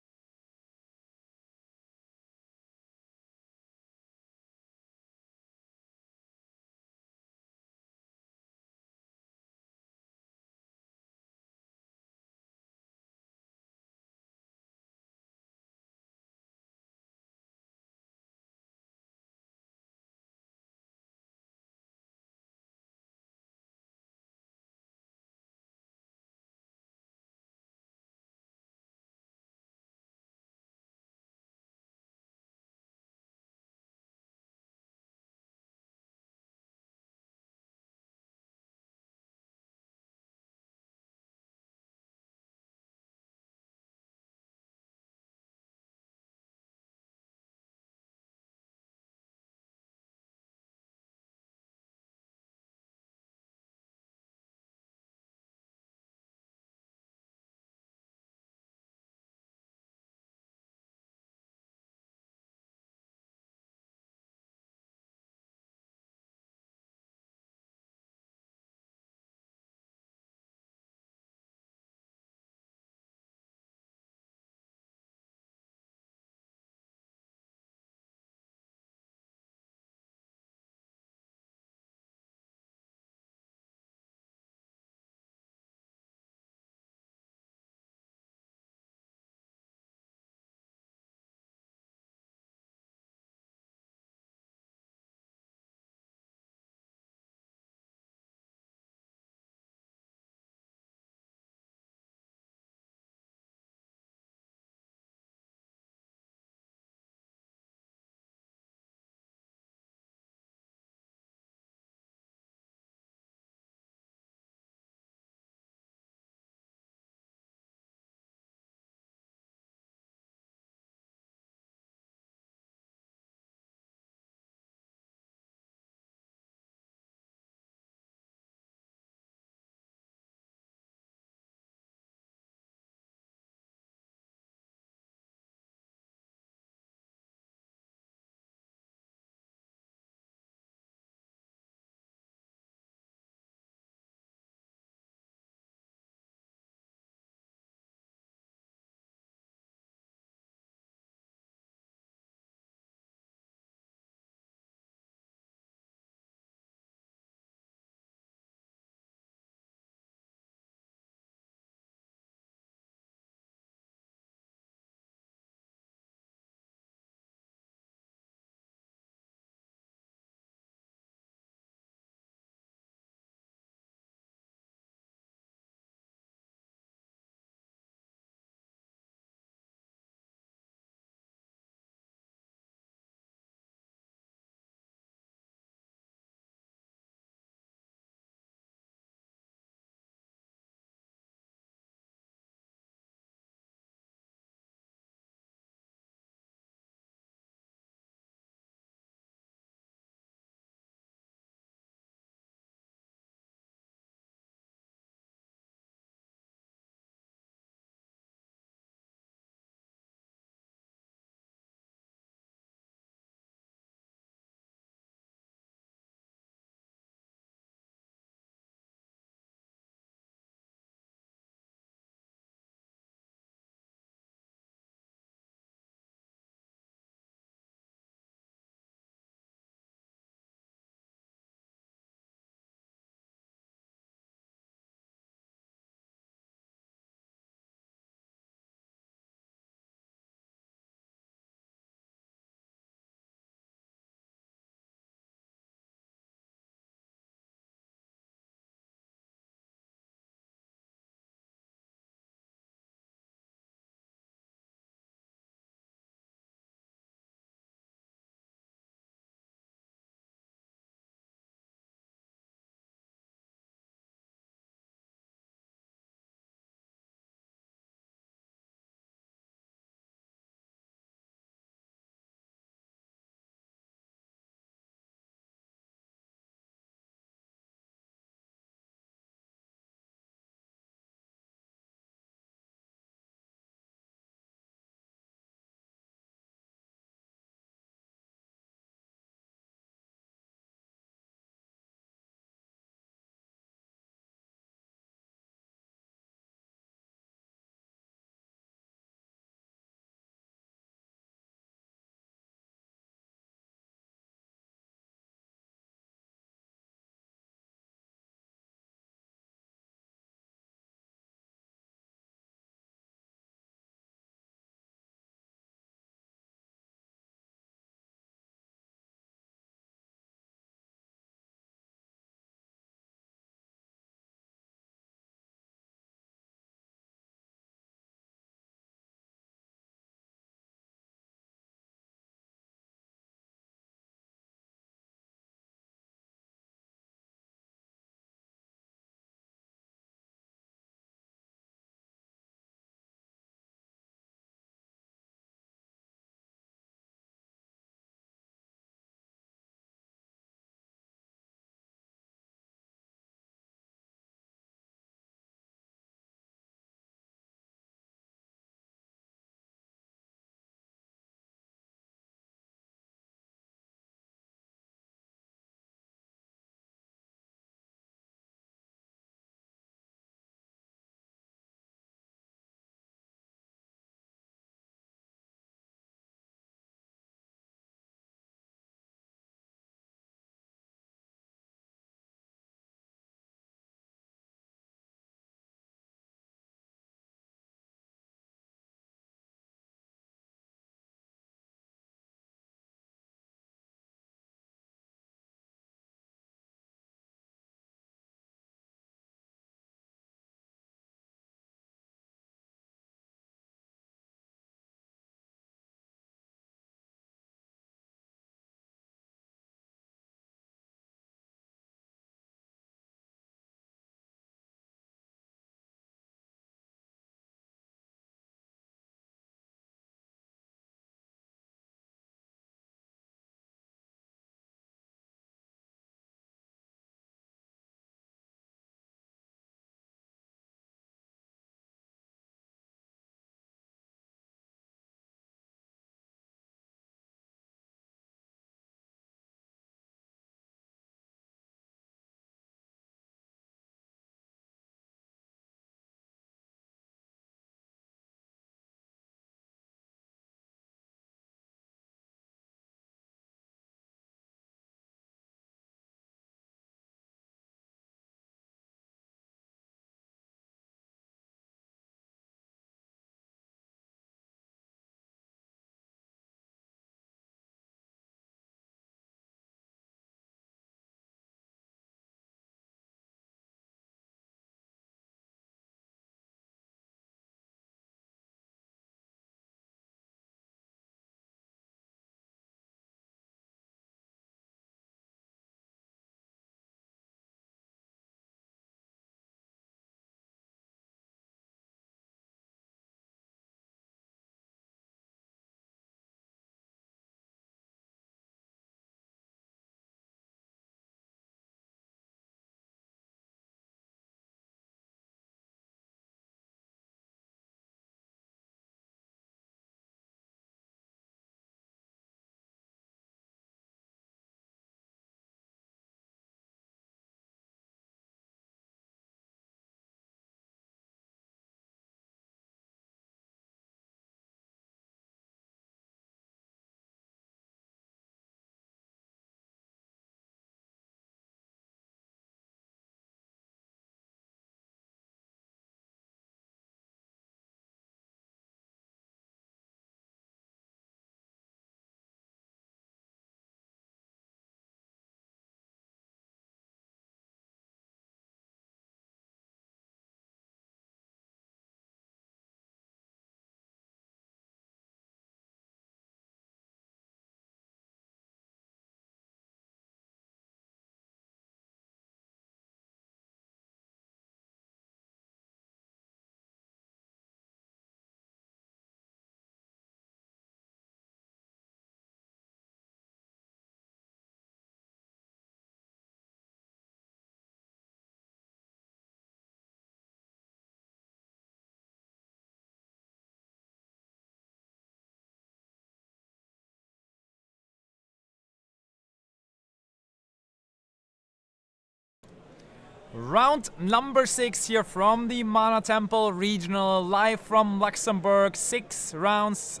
Round number 6 here from the Mana Temple Regional, live from Luxembourg. 6 rounds.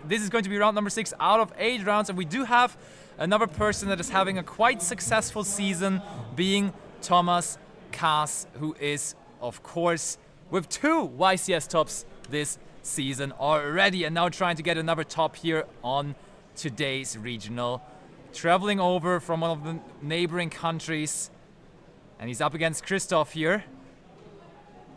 This is going to be round number 6 out of 8 rounds, and we do have another person that is having a quite successful season, being Thomas Kaas, who is, of course, with 2 YCS tops this season already, and now trying to get another top here on today's regional. Traveling over from one of the neighboring countries, and he's up against Christoph here.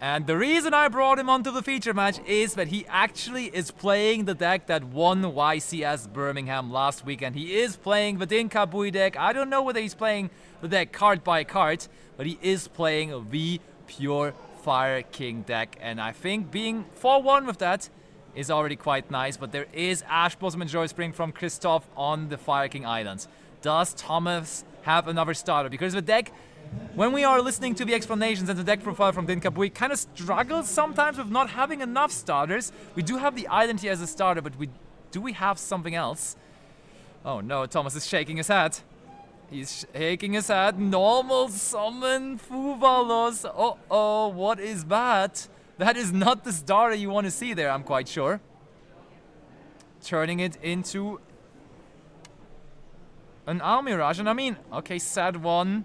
And the reason I brought him onto the feature match is that he actually is playing the deck that won YCS Birmingham last weekend. He is playing the Din Kabui deck. I don't know whether he's playing the deck card by card, but he is playing the pure Fire King deck. And I think being 4-1 with that is already quite nice. But there is Ash Blossom and Joy Spring from Christoph on the Fire King Islands. Does Thomas have another starter? Because the deck, when we are listening to the explanations and the deck profile from Din Kabui, kind of struggles sometimes with not having enough starters. We do have the island here as a starter, but do we have something else? Oh no, Thomas is shaking his head. He's shaking his head. Normal summon Fuvalos. Uh-oh, what is that? That is not the starter you want to see there, I'm quite sure. Turning it into an Almirage, and I mean, okay, sad one.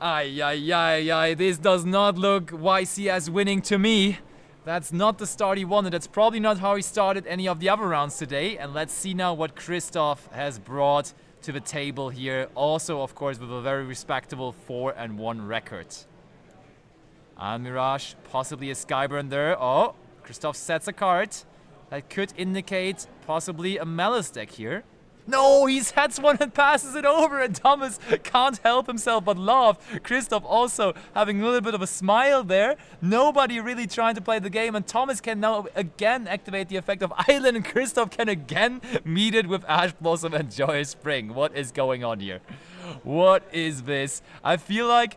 Ay, this does not look YCS winning to me. That's not the start he wanted. That's probably not how he started any of the other rounds today. And let's see now what Christoph has brought to the table here. Also, of course, with a very respectable 4-1 record. Almirage, possibly a Skyburn there. Oh, Christoph sets a card. That could indicate possibly a Melis deck here. No, he sets one and passes it over, and Thomas can't help himself but laugh. Christoph also having a little bit of a smile there. Nobody really trying to play the game, and Thomas can now again activate the effect of Island, and Christoph can again meet it with Ash Blossom and Joyous Spring. What is going on here? What is this? I feel like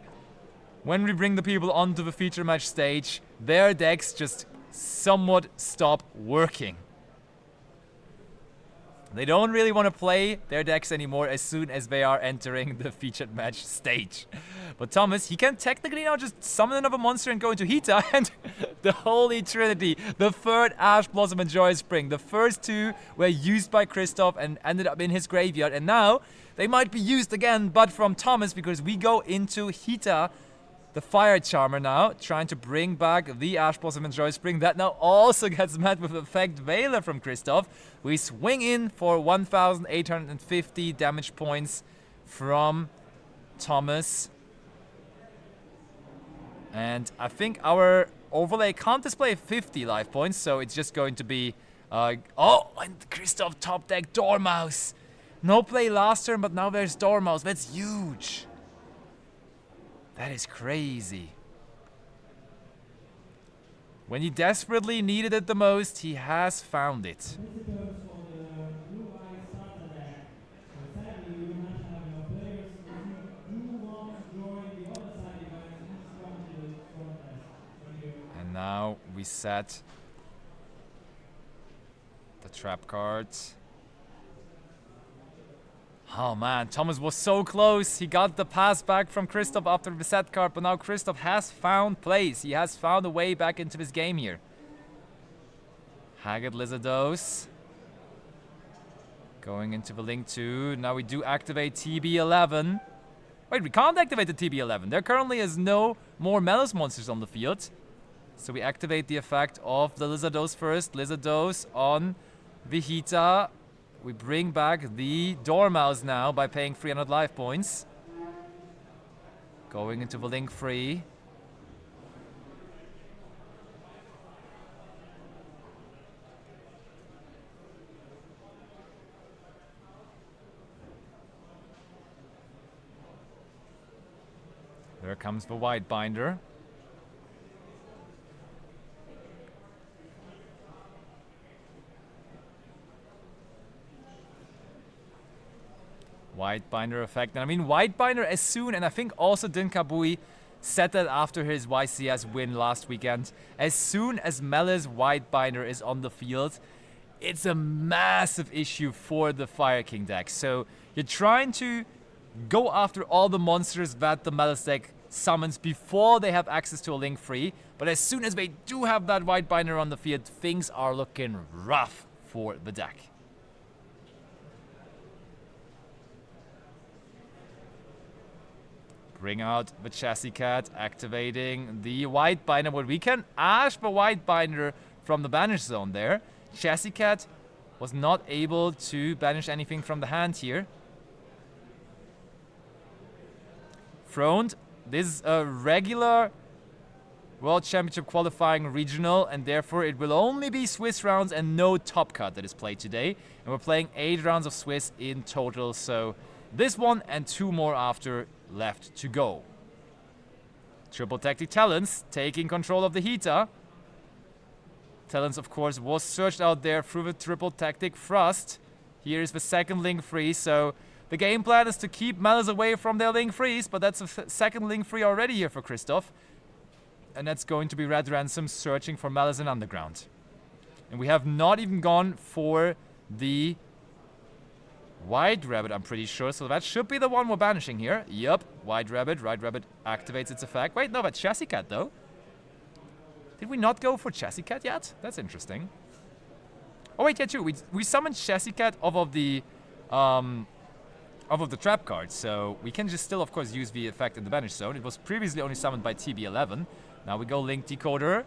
when we bring the people onto the feature match stage, their decks just somewhat stop working. They don't really want to play their decks anymore as soon as they are entering the featured match stage. But Thomas, he can technically now just summon another monster and go into Hita, and the Holy Trinity, the third Ash Blossom and Joyous Spring. The first 2 were used by Christoph and ended up in his graveyard, and now they might be used again, but from Thomas, because we go into Hita, the Fire Charmer now, trying to bring back the Ash Blossom and Joy Spring. That now also gets met with Effect Veiler from Christoph. We swing in for 1,850 damage points from Thomas. And I think our overlay can't display 50 life points, so it's just going to be... oh, and Christoph top deck Dormouse. No play last turn, but now there's Dormouse. That's huge. That is crazy. When he desperately needed it the most, he has found it. And now we set the trap cards. Oh man, Thomas was so close. He got the pass back from Christoph after the set card, but now Christoph has found plays. He has found a way back into this game here. Haggard Lizardos. Going into the Link 2. Now we do activate TB11. Wait, we can't activate the TB11. There currently is no more Melis monsters on the field. So we activate the effect of the Lizardos first. Lizardos on Vihita. We bring back the Dormouse now by paying 300 life points. Going into the Link 3. There comes the White Binder. White Binder effect. And I mean, White Binder as soon, and I think also Din Kabui said that after his YCS win last weekend, as soon as Melis White Binder is on the field, it's a massive issue for the Fire King deck. So you're trying to go after all the monsters that the Melis deck summons before they have access to a link free. But as soon as they do have that white binder on the field, things are looking rough for the deck. Bring out the Chassis Cat, activating the white binder. What we can ash the white binder from the banish zone there. Chassis Cat was not able to banish anything from the hand here. Froned, this is a regular World Championship qualifying regional, and therefore it will only be Swiss rounds and no top cut that is played today. And we're playing 8 rounds of Swiss in total, so this one and 2 more after left to go. Triple Tactic Talons taking control of the Hita. Talons, of course, was searched out there through the Triple Tactic Thrust. Here is the second link free, so the game plan is to keep Malice away from their link frees, but that's a second link free already here for Christoph. And that's going to be Red Ransom searching for Malice in Underground. And we have not even gone for the White Rabbit, I'm pretty sure, so that should be the one we're banishing here. Yup, White Rabbit activates its effect. Wait, no, that's Chassis Cat though. Did we not go for Chassis Cat yet? That's interesting. Oh wait, yeah, true. We summoned Chassis Cat off of the trap card, so we can just still, of course, use the effect in the banish zone. It was previously only summoned by TB11. Now we go Link Decoder.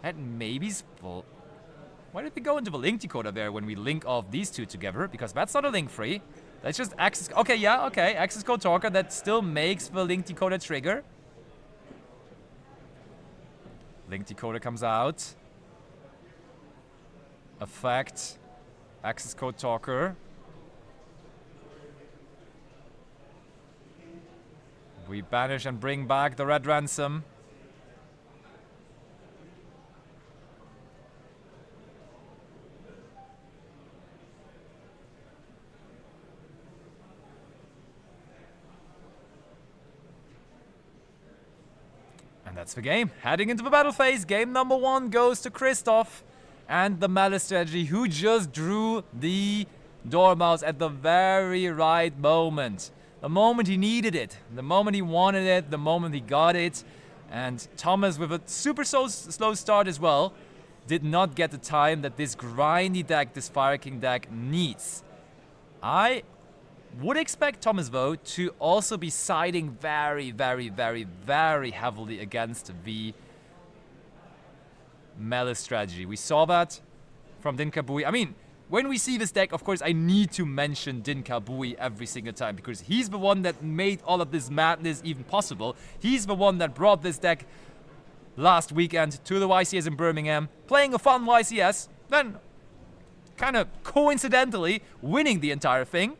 And maybe... Well, why did we go into the Link Decoder there when we link off these two together? Because that's not a link free. That's just access... Okay, yeah, okay. Access code talker, that still makes the Link Decoder trigger. Link Decoder comes out. Effect. Access code talker. We banish and bring back the Red Ransom. And that's the game. Heading into the battle phase, game number 1 goes to Christoph and the Malice strategy, who just drew the Dormouse at the very right moment. The moment he needed it, the moment he wanted it, the moment he got it. And Thomas, with a super slow start as well, did not get the time that this grindy deck, this Fire King deck, needs. I would expect Thomas, though, to also be siding very, very, very, very heavily against the Malice strategy. We saw that from Din Kabui. I mean, when we see this deck, of course, I need to mention Din Kabui every single time, because he's the one that made all of this madness even possible. He's the one that brought this deck last weekend to the YCS in Birmingham, playing a fun YCS, then kind of coincidentally winning the entire thing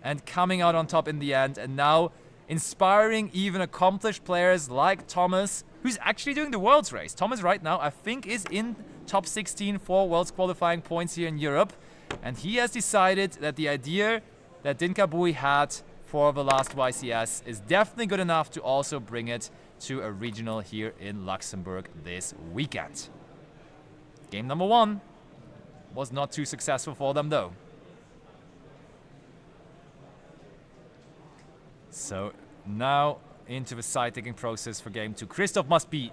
and coming out on top in the end, and now inspiring even accomplished players like Thomas, who's actually doing the Worlds race. Thomas right now, I think, is in top 16 for Worlds qualifying points here in Europe, and he has decided that the idea that Din Kabui had for the last YCS is definitely good enough to also bring it to a regional here in Luxembourg this weekend. Game number 1 was not too successful for them though. So now into the side-taking process for game 2. Christoph must be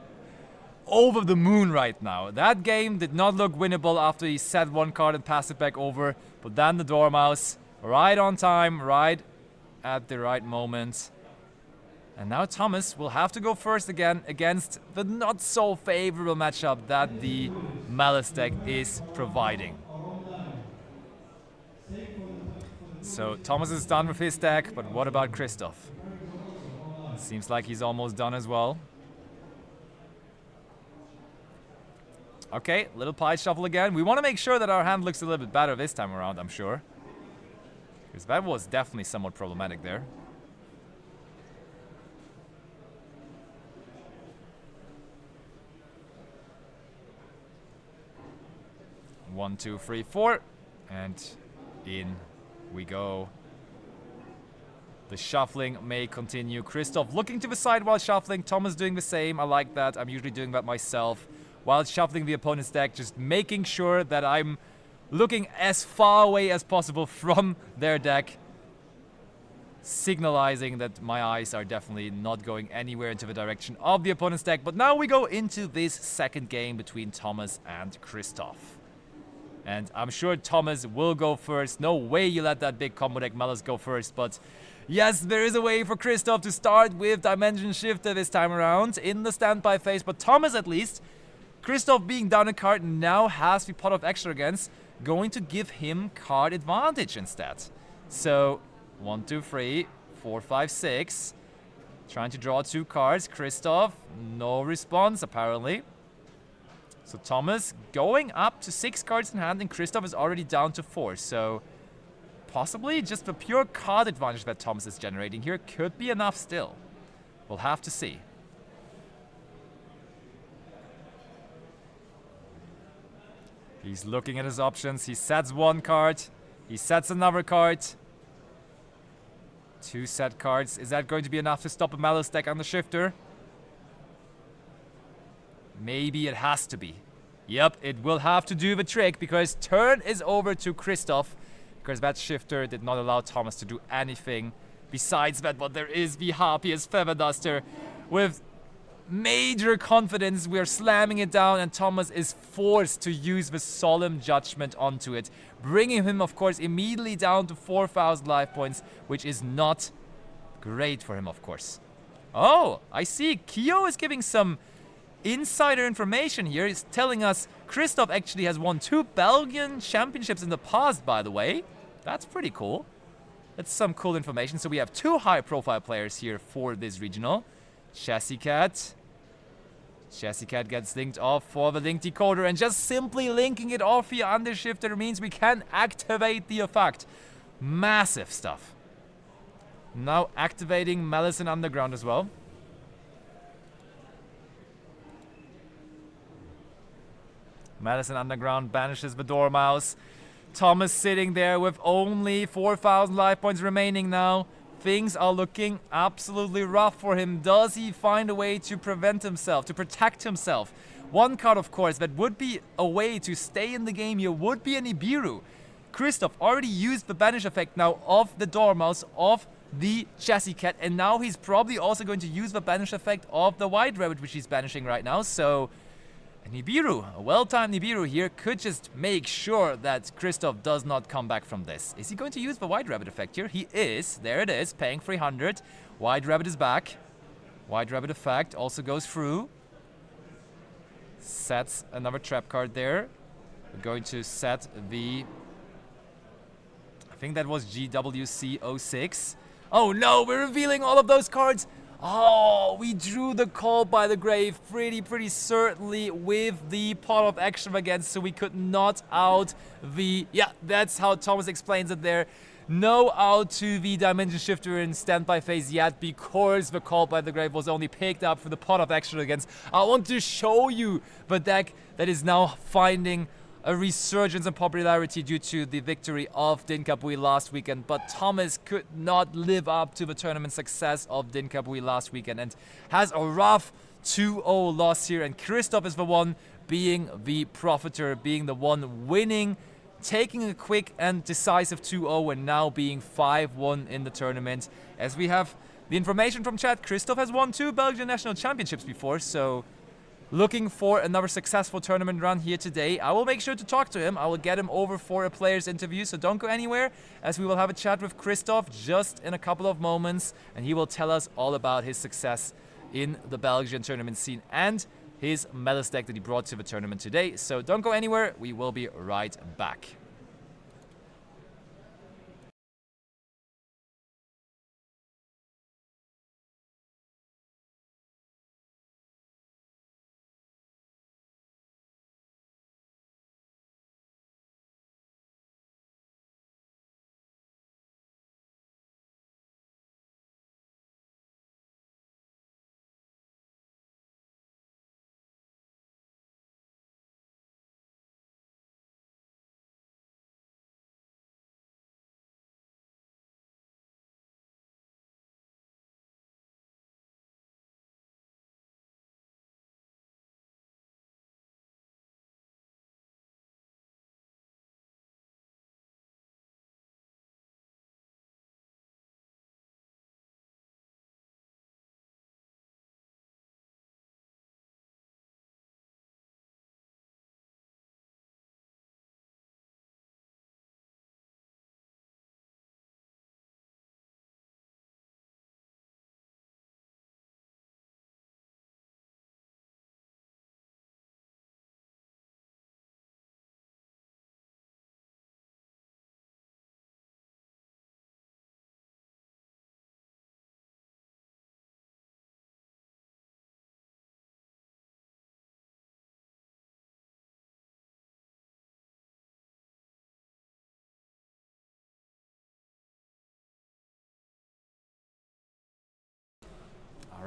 over the moon right now. That game did not look winnable after he set one card and passed it back over, but then the Dormouse, right on time, right at the right moment. And now Thomas will have to go first again against the not so favorable matchup that the Malice deck is providing. So Thomas is done with his deck, but what about Christoph? Seems like he's almost done as well. Okay, little pie shuffle again. We want to make sure that our hand looks a little bit better this time around, I'm sure. Because that was definitely somewhat problematic there. One, two, three, four, and in we go. The shuffling may continue. Christoph looking to the side while shuffling. Thomas doing the same. I like that. I'm usually doing that myself. While shuffling the opponent's deck, just making sure that I'm looking as far away as possible from their deck. signalizing that my eyes are definitely not going anywhere into the direction of the opponent's deck. But now we go into this second game between Thomas and Christoph. And I'm sure Thomas will go first. No way you let that big combo deck Malice go first. But yes, there is a way for Christoph to start with Dimension Shifter this time around in the standby phase. But Thomas, at least, Christoph being down a card now has the pot of extra against, going to give him card advantage instead. So 1, 2, 3, 4, 5, 6. Trying to draw 2 cards. Christoph, no response apparently. So Thomas going up to 6 cards in hand, and Christoph is already down to 4. So possibly just the pure card advantage that Thomas is generating here could be enough still. We'll have to see. He's looking at his options. He sets 1 card. He sets another card. 2 set cards. Is that going to be enough to stop a Malice deck on the Shifter? Maybe it has to be. Yep, it will have to do the trick because turn is over to Christoph, because that Shifter did not allow Thomas to do anything besides that. But there is the Harpiest Feather Duster. With major confidence, we are slamming it down, and Thomas is forced to use the Solemn Judgment onto it, bringing him, of course, immediately down to 4,000 life points, which is not great for him, of course. Oh, I see. Kyo is giving some insider information here. He's telling us Christoph actually has won 2 Belgian championships in the past, by the way. That's pretty cool. That's some cool information. So we have 2 high-profile players here for this regional. Chassis Cat. Chassis Cat gets linked off for the link decoder, and just simply linking it off here on the Shifter means we can activate the effect. Massive stuff. Now activating Malice and Underground as well. Malice and Underground banishes the Dormouse. Thomas sitting there with only 4,000 life points remaining now. Things are looking absolutely rough for him. Does he find a way to prevent himself, to protect himself? 1 card, of course, that would be a way to stay in the game here would be an Nibiru. Christoph already used the banish effect now of the Dormouse, of the Chassis Cat, and now he's probably also going to use the banish effect of the White Rabbit, which he's banishing right now. So a Nibiru, a well-timed Nibiru here, could just make sure that Christoph does not come back from this. Is he going to use the White Rabbit effect here? He is. There it is, paying 300. White Rabbit is back. White Rabbit effect also goes through. Sets another trap card there. We're going to set the... I think that was GWC06. Oh no, we're revealing all of those cards! Oh, we drew the Call by the Grave pretty certainly with the pot of extravagance, so we could not out the... Yeah, that's how Thomas explains it there. No out to the Dimension Shifter in standby phase yet, because the Call by the Grave was only picked up for the pot of extravagance. I want to show you the deck that is now finding a resurgence in popularity due to the victory of Din Kabui last weekend, but Thomas could not live up to the tournament success of Din Kabui last weekend and has a rough 2-0 loss here, and Christoph is the one being the profiter, being the one winning, taking a quick and decisive 2-0 and now being 5-1 in the tournament. As we have the information from chat, Christoph has won 2 Belgian national championships before, so looking for another successful tournament run here today. I will make sure to talk to him. I will get him over for a player's interview, so don't go anywhere, as we will have a chat with Christoph just in a couple of moments, and he will tell us all about his success in the Belgian tournament scene and his Malice deck that he brought to the tournament today. So don't go anywhere. We will be right back.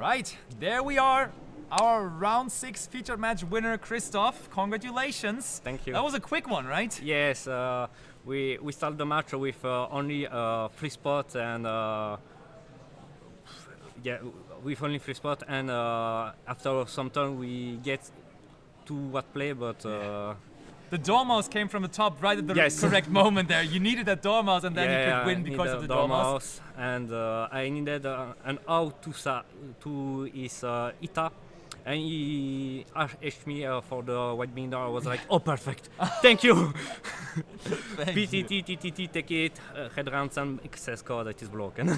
right, there we are. Our round 6 featured match winner, Christoph. Congratulations. Thank you. That was a quick one, right? Yes, we started the match with only 3 spots and yeah, with only 3 spots, and after some turn we get to what play, but the Dormouse came from the top right at the correct moment there. You needed that Dormouse, and then you could win because of the Dormouse. And I needed an out to his Ita, and he asked me for the white binder. I was like, oh, perfect, thank you. PTT, take it, head ransom, excess card that is broken.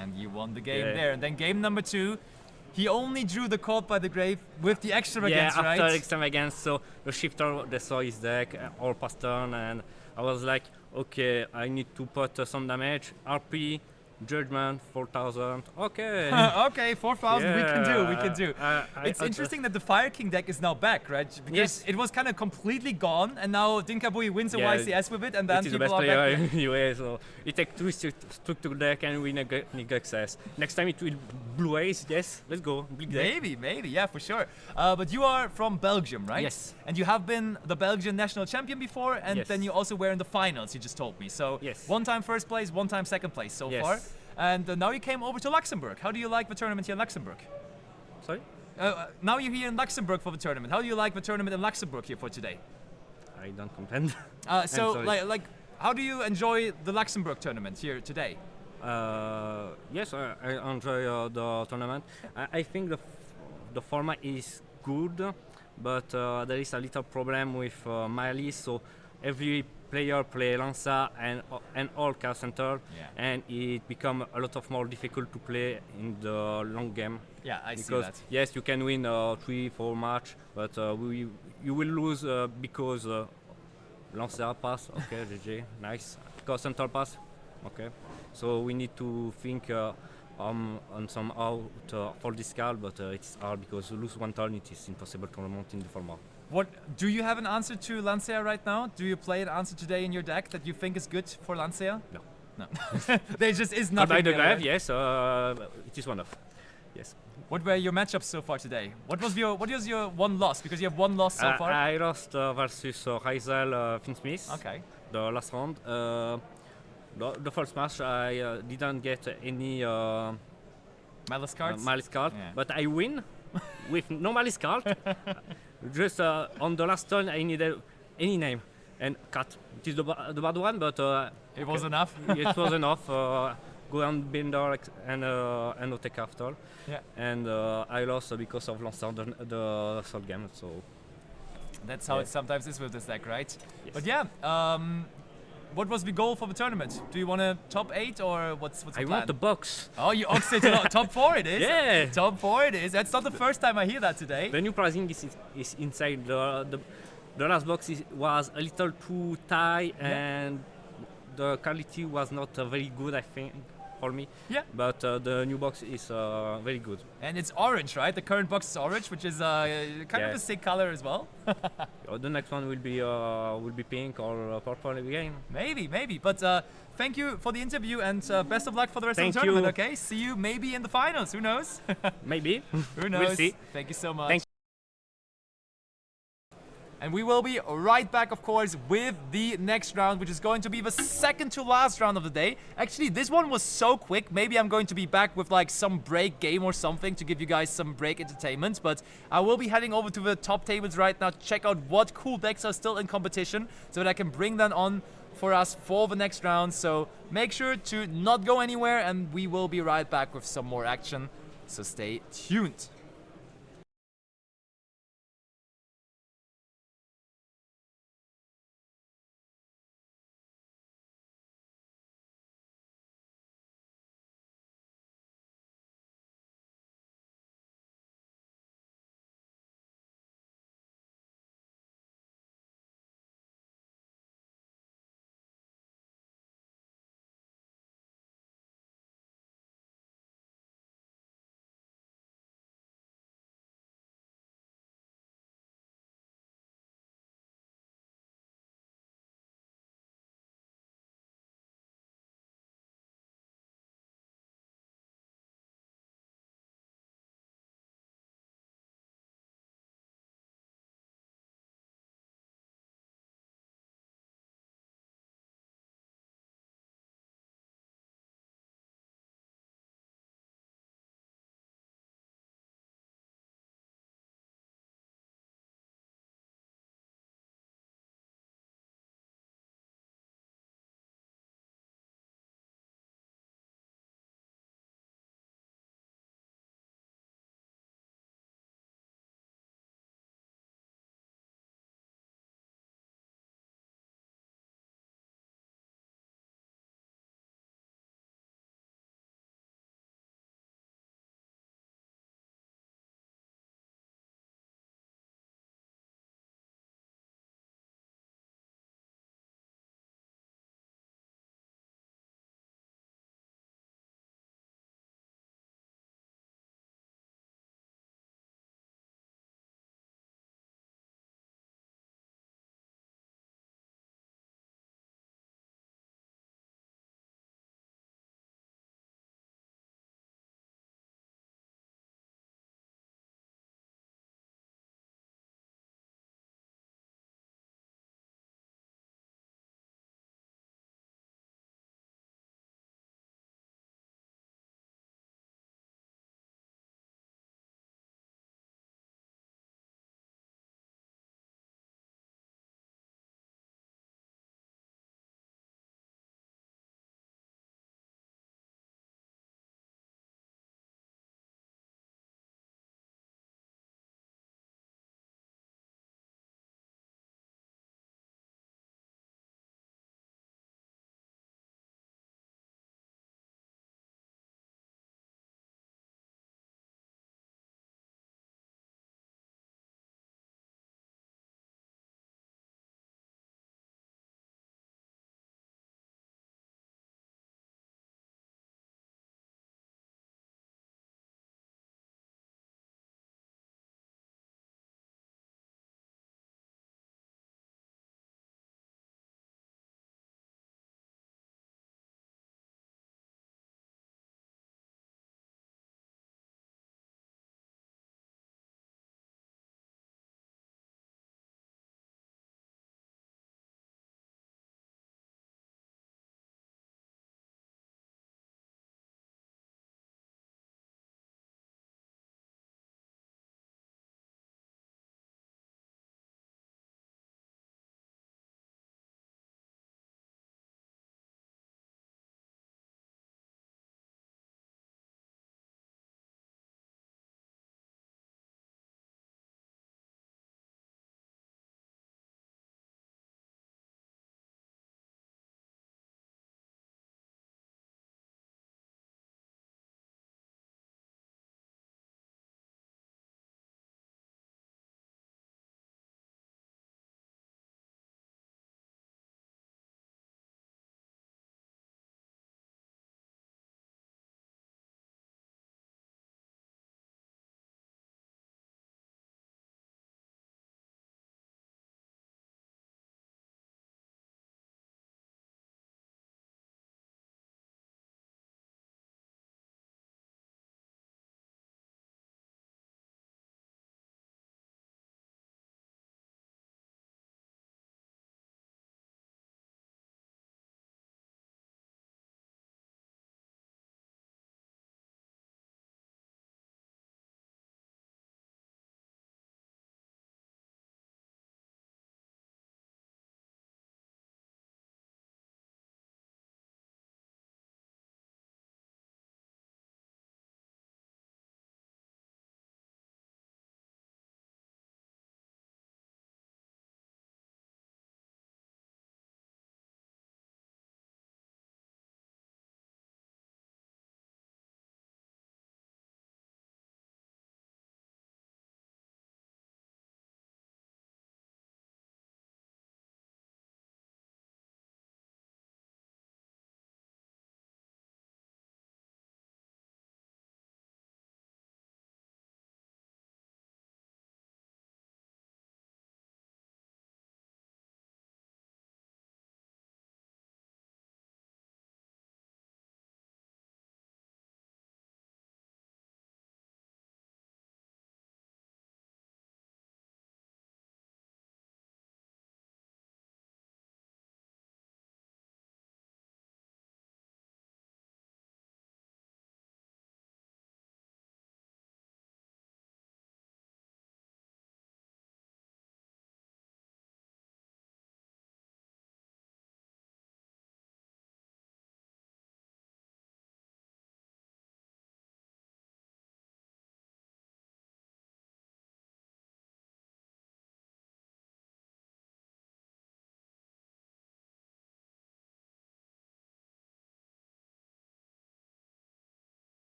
And you won the game there. And then game number 2, he only drew the card by the grave with the extravagance, right? Yeah, after extravagance, so the shifter destroyed his deck all past turn, and I was like, okay, I need to put some damage, RP, Judgment, 4,000, okay. Okay, 4,000, we can do. It's interesting that the Fire King deck is now back, right? Because it was kind of completely gone, and now Dinkabui wins a YCS with it, and then people are back. It is the best player anyway, so he takes 2 structure deck and we need access. Next time it will Blue Ace, yes, let's go. Maybe, yeah, for sure. But you are from Belgium, right? Yes. And you have been the Belgian national champion before, and then you also were in the finals, you just told me. So one time first place, one time second place so far. And now you came over to Luxembourg. How do you like the tournament here in Luxembourg? Sorry? Now you're here in Luxembourg for the tournament. How do you like the tournament in Luxembourg here for today? I don't comprehend. So, like, how do you enjoy the Luxembourg tournament here today? Yes, I enjoy the tournament. I think the format is good, but there is a little problem with my list. So every player play Lanza and all card center, and it become a lot of more difficult to play in the long game. Yeah, I see that. Yes, you can win 3-4 match, but you will lose because Lanza pass. Okay, GG, nice. Card center pass. Okay, so we need to think on some out for this card, but it's hard because lose one turn, it is impossible to remonte in the format. What do you have an answer to Lancea right now? Do you play an answer today in your deck that you think is good for Lancea? No. There just is nothing. By the grave, yes, it is one of. Yes. What were your matchups so far today? What was your one loss? Because you have one loss so far. I lost versus Rizal Finsmith. Okay. The last round. The first match I didn't get any malice cards. But I win with no malice card. Just on the last turn, I needed any name and cut. It is the bad one, but it was enough. It was enough. Go and binder and no take after. Yeah. And I lost because of Lancer the third game. So that's how it sometimes is with this deck, right? Yes. But yeah. What was the goal for the tournament? Do you want a top 8 or what's the plan? I want the box. Oh, you oxed it to top 4 it is? Yeah. Top 4 it is. That's not the first time I hear that today. The new pricing is inside. The last box was a little too tight and the quality was not very good, I think, for me. Yeah. But the new box is very good. And it's orange, right? The current box is orange, which is kind of a sick color as well. The next one will be pink or purple again. Maybe. But thank you for the interview and best of luck for the rest of the tournament. Okay, see you maybe in the finals. Who knows? Maybe. Who knows? We'll see. Thank you so much. Thank you. And we will be right back, of course, with the next round, which is going to be the second to last round of the day. Actually, this one was so quick. Maybe I'm going to be back with like some break game or something to give you guys some break entertainment. But I will be heading over to the top tables right now to check out what cool decks are still in competition so that I can bring them on for us for the next round. So make sure to not go anywhere and we will be right back with some more action. So stay tuned.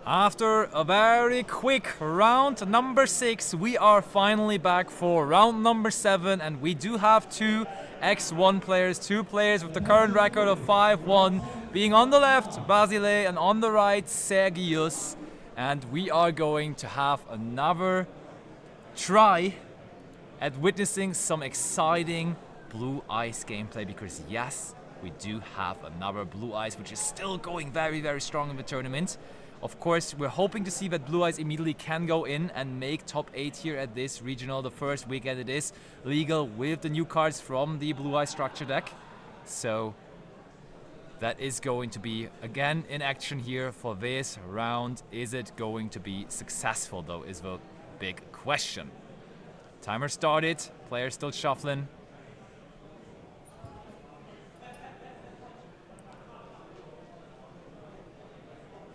After a very quick round number 6, we are finally back for round number 7, and we do have 2 X1 players, 2 players with the current record of 5-1, being on the left Basile and on the right Sergius, and we are going to have another try at witnessing some exciting Blue Ice gameplay, because yes, we do have another Blue Ice which is still going very, very strong in the tournament. Of course, we're hoping to see that Blue Eyes immediately can go in and make top 8 here at this regional. The first weekend it is legal with the new cards from the Blue Eyes structure deck. So that is going to be again in action here for this round. Is it going to be successful though, is the big question. Timer started, players still shuffling.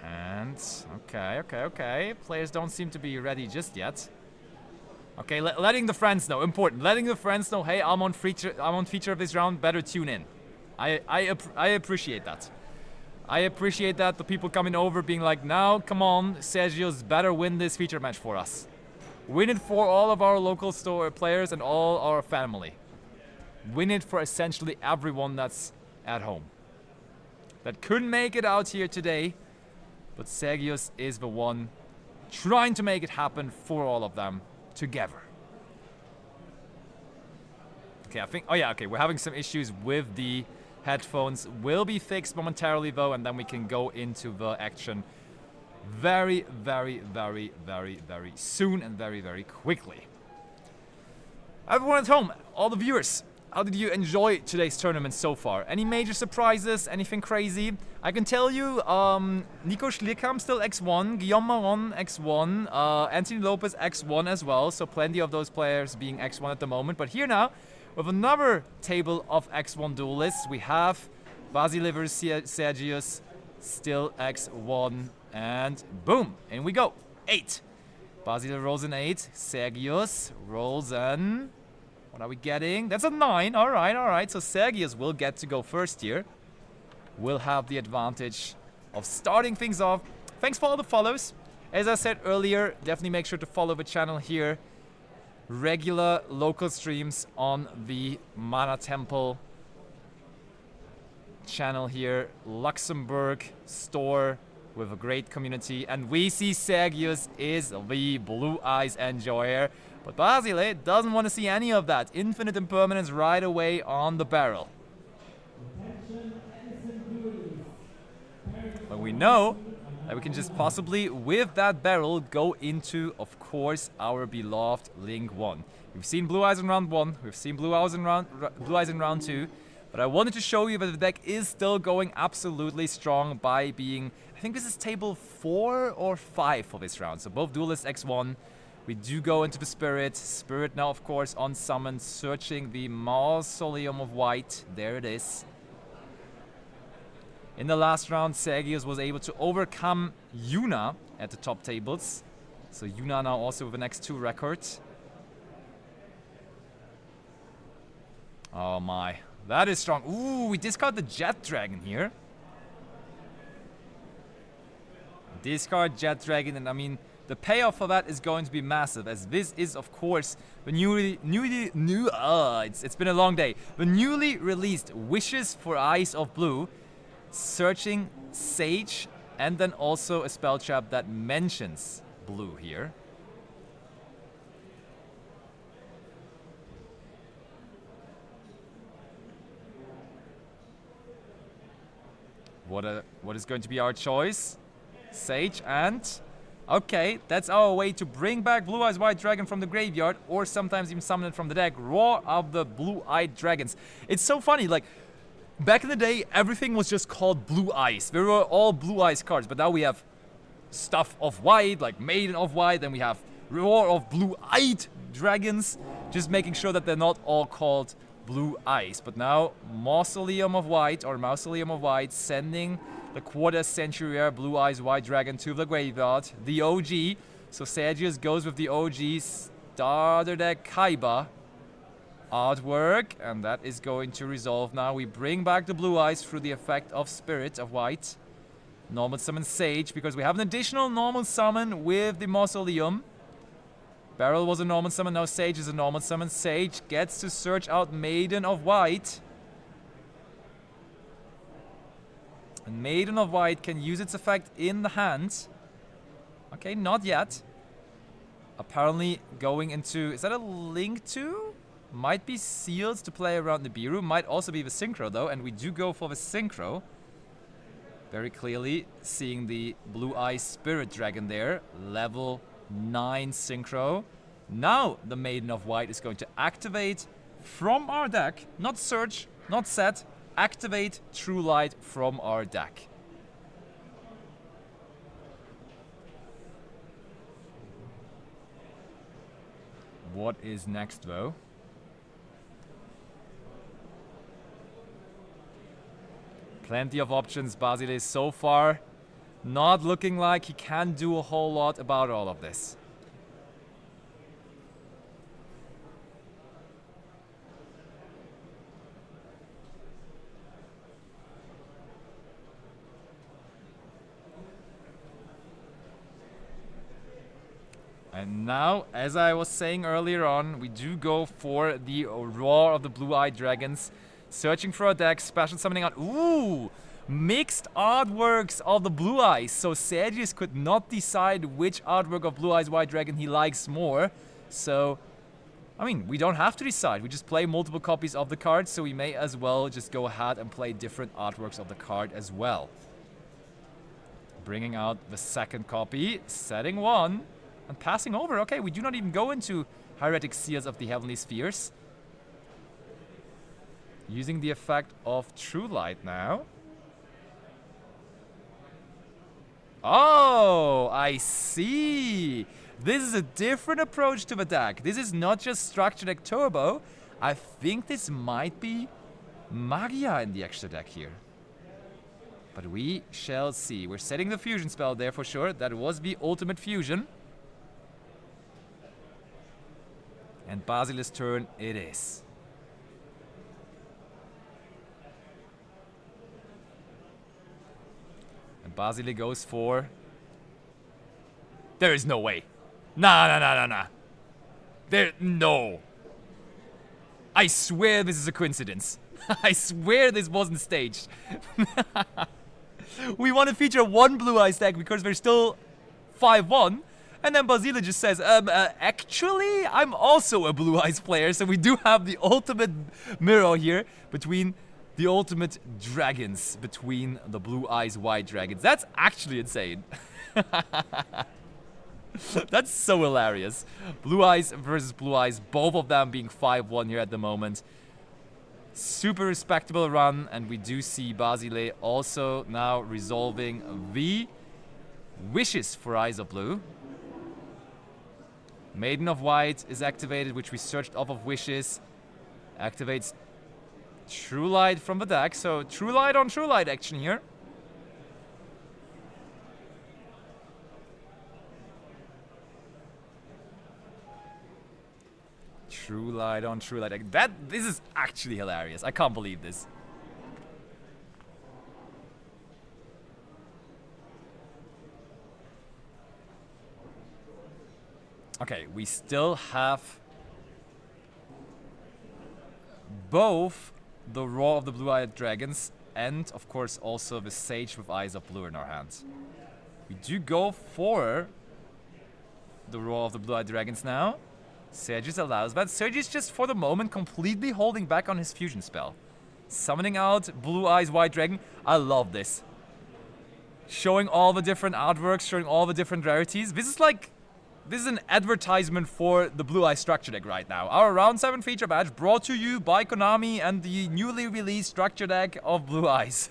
And okay. Players don't seem to be ready just yet. Okay, letting the friends know, important. Letting the friends know, hey, I'm on feature of this round, better tune in. I appreciate that. I appreciate that, the people coming over being like, now, come on, Sergio's better win this feature match for us. Win it for all of our local store players and all our family. Win it for essentially everyone that's at home. That couldn't make it out here today. But Sergius is the one trying to make it happen for all of them together. Okay, I think, oh yeah, okay, we're having some issues with the headphones. Will be fixed momentarily though, and then we can go into the action very, very, very, very, very soon and very, very quickly. Everyone at home, all the viewers, how did you enjoy today's tournament so far? Any major surprises? Anything crazy? I can tell you, Nico Schlierkamp still X1, Guillaume Maron X1, Anthony Lopez X1 as well, so plenty of those players being X1 at the moment. But here now, with another table of X1 duelists, we have Basile versus Sergius, still X1, and boom, in we go, 8. Basile rolls an 8, Sergius rolls an... What are we getting? That's a 9. All right. So Sergius will get to go first here. Will have the advantage of starting things off. Thanks for all the follows. As I said earlier, definitely make sure to follow the channel here. Regular local streams on the Mana Temple channel here. Luxembourg store with a great community. And we see Sergius is the Blue Eyes enjoyer. But Basile doesn't want to see any of that. Infinite impermanence right away on the barrel. But we know that we can just possibly, with that barrel, go into, of course, our beloved Link 1. We've seen Blue Eyes in round 1. We've seen Blue Eyes in round 2. But I wanted to show you that the deck is still going absolutely strong by being, I think this is table 4 or 5 for this round. So both duelists X1. We do go into the Spirit. Spirit now, of course, on summon, searching the Mausoleum of White. There it is. In the last round, Sergius was able to overcome Yuna at the top tables. So Yuna now also with an X2 record. Oh my, that is strong. Ooh, we discard the Jet Dragon here. Discard Jet Dragon, and I mean, the payoff for that is going to be massive, as this is, of course, the it's been a long day. The newly released Wishes for Eyes of Blue, searching Sage, and then also a spell trap that mentions blue here. What is going to be our choice? Sage and... Okay, that's our way to bring back Blue Eyes White Dragon from the graveyard, or sometimes even summon it from the deck. Roar of the Blue-Eyed Dragons. It's so funny, like, back in the day, everything was just called Blue Eyes. There were all Blue Eyes cards, but now we have stuff of white, like Maiden of White, then we have Roar of Blue-Eyed Dragons, just making sure that they're not all called Blue Eyes. But now, Mausoleum of White, sending the quarter-century rare Blue Eyes White Dragon to the graveyard, the OG. So Sergius goes with the OG starter deck Kaiba artwork, and that is going to resolve now. We bring back the Blue Eyes through the effect of Spirit of White. Normal summon Sage, because we have an additional normal summon with the Mausoleum. Barrel was a normal summon, now Sage is a normal summon. Sage gets to search out Maiden of White. And Maiden of White can use its effect in the hand. Okay, not yet. Apparently going into... Is that a Link 2? Might be Seals to play around the Biru. Might also be the Synchro though, and we do go for the Synchro. Very clearly seeing the Blue Eye Spirit Dragon there. Level 9 Synchro. Now the Maiden of White is going to activate from our deck. Not search, not set. Activate True Light from our deck. What is next though? Plenty of options, Basile so far. Not looking like he can do a whole lot about all of this. And now, as I was saying earlier on, we do go for the Roar of the Blue-Eyed Dragons. Searching for a deck, special summoning out. Ooh! Mixed artworks of the Blue Eyes. So Sergius could not decide which artwork of Blue Eyes White Dragon he likes more. So, I mean, we don't have to decide. We just play multiple copies of the card, so we may as well just go ahead and play different artworks of the card as well. Bringing out the second copy, setting one, and passing over. Okay, we do not even go into Hieratic Seals of the Heavenly Spheres. Using the effect of True Light now. Oh, I see. This is a different approach to the deck. This is not just Structure Deck Turbo. I think this might be Magia in the extra deck here. But we shall see. We're setting the fusion spell there for sure. That was the ultimate fusion. And Basile's turn it is. And Basile goes for... There is no way. Nah. No. I swear this is a coincidence. I swear this wasn't staged. We want to feature one Blue Eyes deck because we're still 5-1. And then Basile just says, actually, I'm also a Blue Eyes player. So we do have the ultimate mirror here between the ultimate dragons, between the Blue Eyes White Dragons. That's actually insane. That's so hilarious. Blue Eyes versus Blue Eyes, both of them being 5-1 here at the moment. Super respectable run, and we do see Basile also now resolving the wishes for Eyes of Blue. Maiden of White is activated, which we searched off of wishes. Activates True Light from the deck, so True Light on True Light action here. True Light on True Light. This is actually hilarious. I can't believe this. Okay, we still have both the Roar of the Blue-Eyed Dragons and, of course, also the Sage with Eyes of Blue in our hands. We do go for the Roar of the Blue-Eyed Dragons now. Sergius allows that. Sergius just, for the moment, completely holding back on his fusion spell. Summoning out Blue Eyes White Dragon. I love this. Showing all the different artworks, showing all the different rarities. This is an advertisement for the Blue Eyes Structure Deck right now. Our Round 7 feature badge brought to you by Konami and the newly released Structure Deck of Blue Eyes.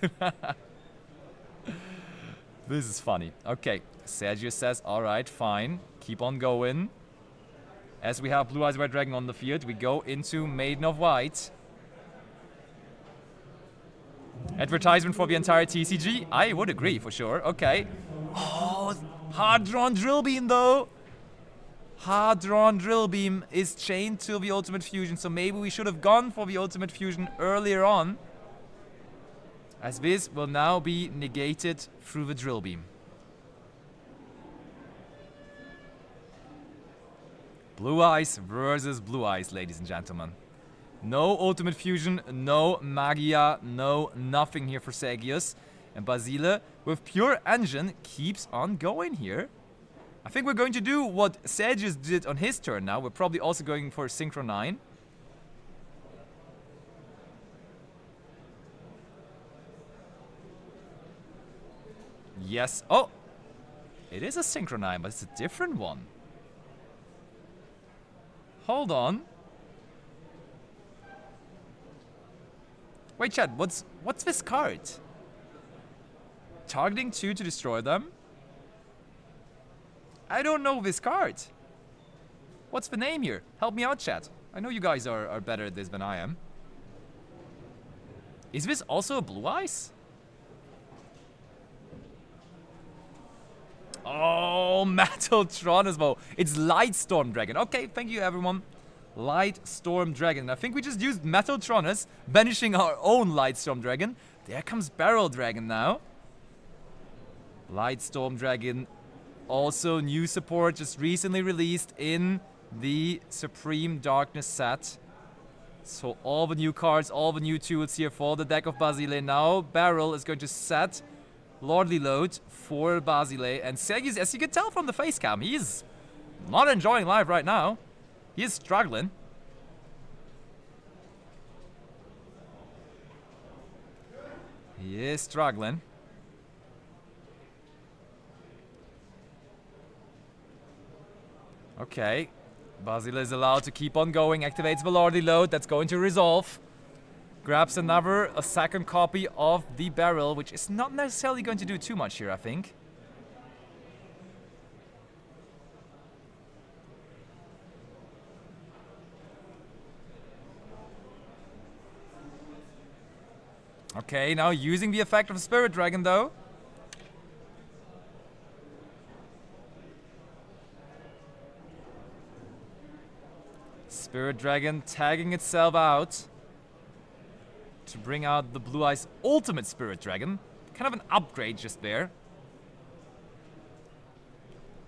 This is funny. Okay, Sergius says, alright, fine. Keep on going. As we have Blue Eyes White Dragon on the field, we go into Maiden of White. Advertisement for the entire TCG? I would agree, for sure. Okay. Oh, hard-drawn Drill Beam, though. Hard-drawn Drill Beam is chained to the Ultimate Fusion, so maybe we should have gone for the Ultimate Fusion earlier on. as this will now be negated through the drill beam. Blue Eyes versus Blue Eyes, ladies and gentlemen. No Ultimate Fusion, no Magia, no nothing here for Segius. And Basile, with pure engine, keeps on going here. I think we're going to do what Segius did on his turn now. We're probably also going for Synchro 9. Yes. Oh! It is a Synchro 9, but it's a different one. Hold on. Wait, Chad, what's this card? Targeting 2 to destroy them? I don't know this card. What's the name here? Help me out, chat. I know you guys are better at this than I am. Is this also a Blue Eyes? Oh, Metal Tronismo. It's Light Storm Dragon. Okay, thank you, everyone. Light Storm Dragon. I think we just used Metal Tronus, banishing our own Light Storm Dragon. There comes Barrel Dragon now. Light Storm Dragon. Also, new support just recently released in the Supreme Darkness set. So all the new cards, all the new tools here for the deck of Basile. Now Barrel is going to set Lordly Load for Basile. And Segius, as you can tell from the face cam, he's not enjoying life right now. He is struggling. He is struggling. Okay. Basile is allowed to keep on going, activates the Lordly Load, that's going to resolve. Grabs a second copy of the Barrel, which is not necessarily going to do too much here, I think. Okay, now using the effect of Spirit Dragon, though. Spirit Dragon tagging itself out to bring out the Blue Eyes Ultimate Spirit Dragon. Kind of an upgrade just there.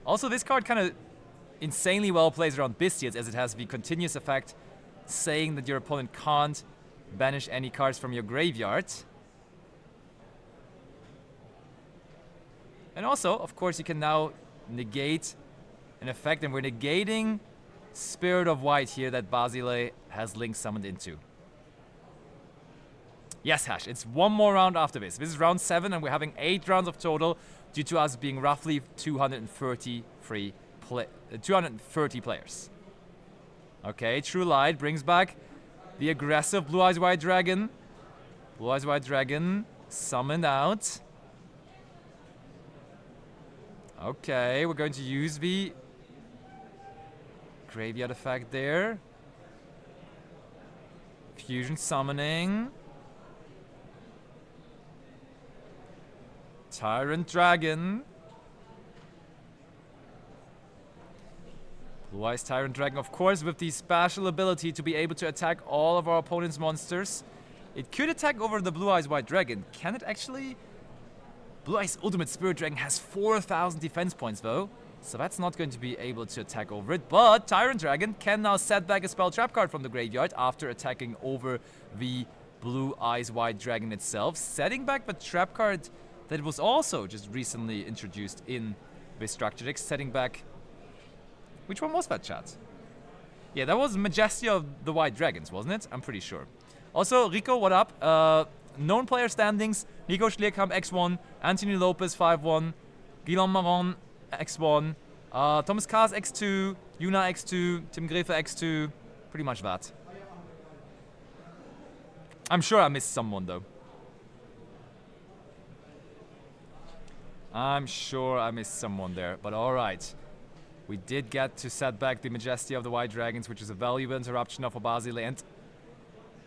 Also, this card kind of insanely well plays around Bestiates, as it has the continuous effect saying that your opponent can't banish any cards from your graveyard. And also, of course, you can now negate an effect, and we're negating Spirit of White here that Basile has Link summoned into. Yes, Hash, it's one more round after this. This is round 7, and we're having 8 rounds of total due to us being roughly 230 players. Okay, True Light brings back the aggressive Blue Eyes White Dragon. Blue Eyes White Dragon summoned out. Okay, we're going to use the graveyard effect there. Fusion summoning. Tyrant Dragon. Blue Eyes Tyrant Dragon, of course, with the special ability to be able to attack all of our opponent's monsters. It could attack over the Blue Eyes White Dragon. Can it actually? Blue Eyes Ultimate Spirit Dragon has 4,000 defense points, though. So that's not going to be able to attack over it. But Tyrant Dragon can now set back a spell trap card from the graveyard after attacking over the Blue Eyes White Dragon itself. Setting back the trap card that was also just recently introduced in this structure deck. Setting back... Which one was that, chat? Yeah, that was Majesty of the White Dragons, wasn't it? I'm pretty sure. Also, Rico, what up? Known player standings. Nico Schlierkamp, X1. Anthony Lopez, 5-1. Guillaume Maron, X1. Thomas Kaas, X2. Yuna, X2. Tim Grefe, X2. Pretty much that. I'm sure I missed someone, though. I'm sure I missed someone there, but alright. We did get to set back the Majesty of the White Dragons, which is a valuable interruption of Basile, and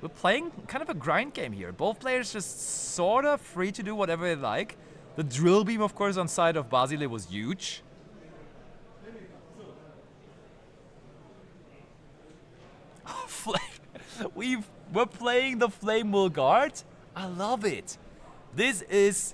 we're playing kind of a grind game here. Both players just sort of free to do whatever they like. The drill beam, of course, on side of Basile was huge. We're playing the Flame Will Guard. I love it. This is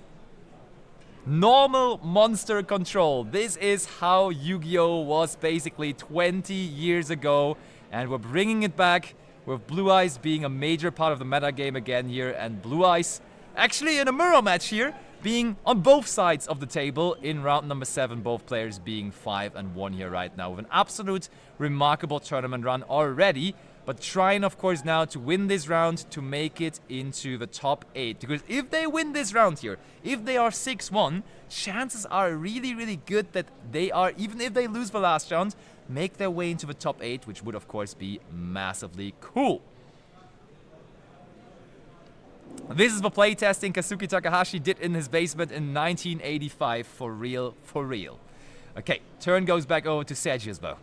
normal monster control. This is how Yu-Gi-Oh! Was basically 20 years ago, and we're bringing it back with Blue Eyes being a major part of the meta game again here, and Blue Eyes actually in a mirror match here, being on both sides of the table in round number 7, both players being 5-1 here right now, with an absolute remarkable tournament run already, but trying of course now to win this round to make it into the top 8, because if they win this round here, if they are 6-1, chances are really, really good that they are, even if they lose the last round, make their way into the top 8, which would of course be massively cool. This is the playtesting Kazuki Takahashi did in his basement in 1985, for real, for real. Okay, turn goes back over to Sergius though.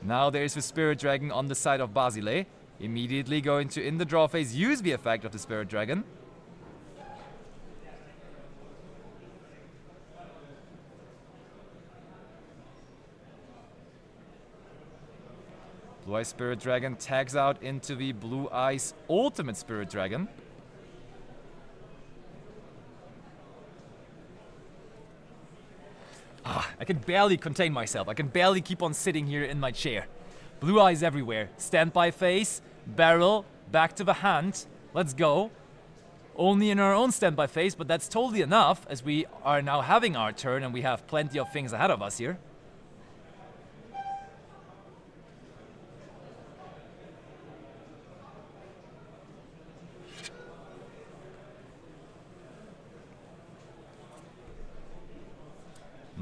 Now there's the Spirit Dragon on the side of Basile. Immediately going to, in the draw phase, use the effect of the Spirit Dragon. Blue Eyes Spirit Dragon tags out into the Blue Eyes Ultimate Spirit Dragon. I can barely contain myself. I can barely keep on sitting here in my chair. Blue Eyes everywhere. Standby phase, barrel, back to the hand. Let's go. Only in our own standby phase, but that's totally enough as we are now having our turn and we have plenty of things ahead of us here.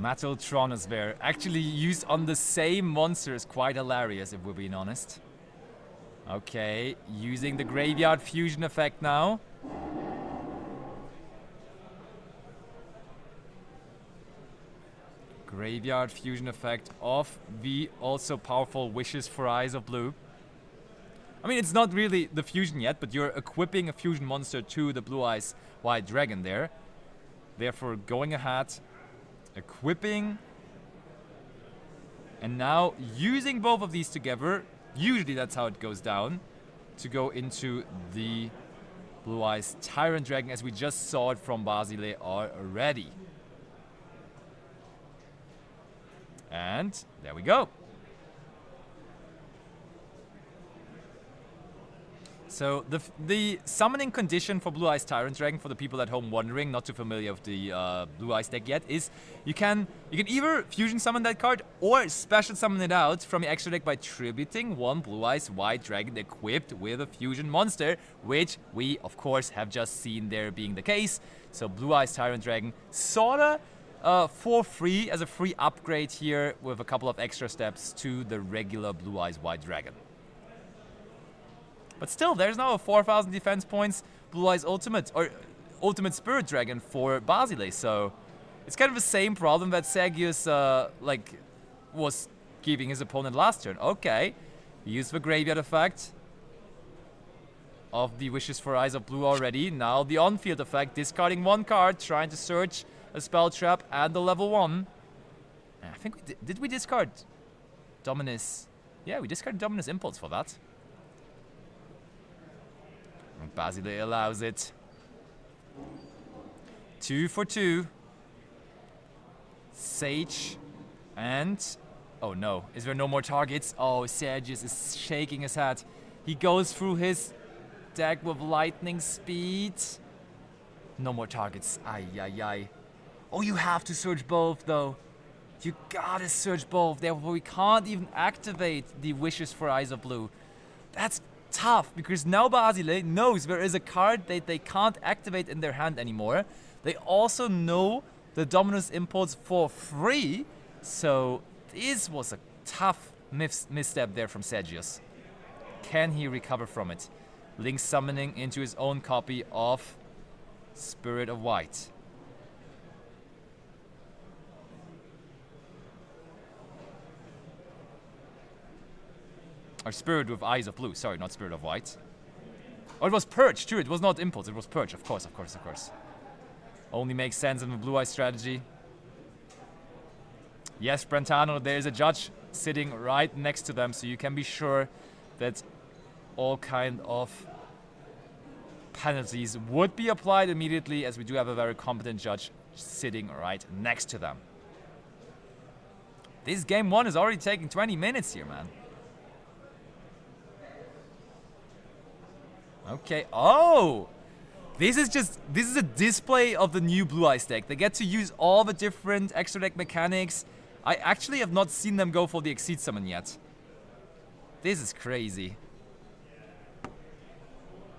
Metaltron is there. Actually used on the same monster is quite hilarious, if we're being honest. Okay, using the Graveyard Fusion effect now. Graveyard Fusion effect of the also powerful Wishes for Eyes of Blue. I mean, it's not really the fusion yet, but you're equipping a fusion monster to the Blue Eyes White Dragon there. Therefore, going ahead, equipping, and now using both of these together, usually that's how it goes down, to go into the Blue Eyes Tyrant Dragon, as we just saw it from Basile already. And there we go. So the summoning condition for Blue Eyes Tyrant Dragon, for the people at home wondering, not too familiar with the Blue Eyes deck yet, is you can either fusion summon that card or special summon it out from your extra deck by tributing one Blue Eyes White Dragon equipped with a fusion monster, which we of course have just seen there being the case. So Blue Eyes Tyrant Dragon sorta for free as a free upgrade here with a couple of extra steps to the regular Blue Eyes White Dragon. But still, there's now a 4,000 defense points Blue Eyes Ultimate, or Ultimate Spirit Dragon for Basile, so it's kind of the same problem that Sergius was giving his opponent last turn. Okay, use the Graveyard effect of the Wishes for Eyes of Blue already. Now the on-field effect, discarding one card, trying to search a spell trap and the level 1. I think we did we discard Dominus? Yeah, we discarded Dominus Impulse for that. And Basile allows it. 2 for 2. Sage and... oh no, is there no more targets? Oh, Sergius is shaking his head. He goes through his deck with lightning speed. No more targets. Ay, ay, ay. Oh, you have to search both though. You gotta search both. Therefore, we can't even activate the Wishes for Eyes of Blue. That's tough, because now Basile knows there is a card that they can't activate in their hand anymore. They also know the Dominus Impulse for free, so this was a tough misstep there from Sergius. Can he recover from it? Link summoning into his own copy of Spirit of White. Or Spirit with Eyes of Blue, sorry, not Spirit of White. Oh, it was Purge too, it was not Impulse, it was Purge, of course. Only makes sense in the Blue Eyes strategy. Yes, Brentano, there is a judge sitting right next to them, so you can be sure that all kind of penalties would be applied immediately, as we do have a very competent judge sitting right next to them. This game 1 is already taking 20 minutes here, man. Okay, oh! This is a display of the new Blue Eyes deck. They get to use all the different extra deck mechanics. I actually have not seen them go for the Exceed Summon yet. This is crazy.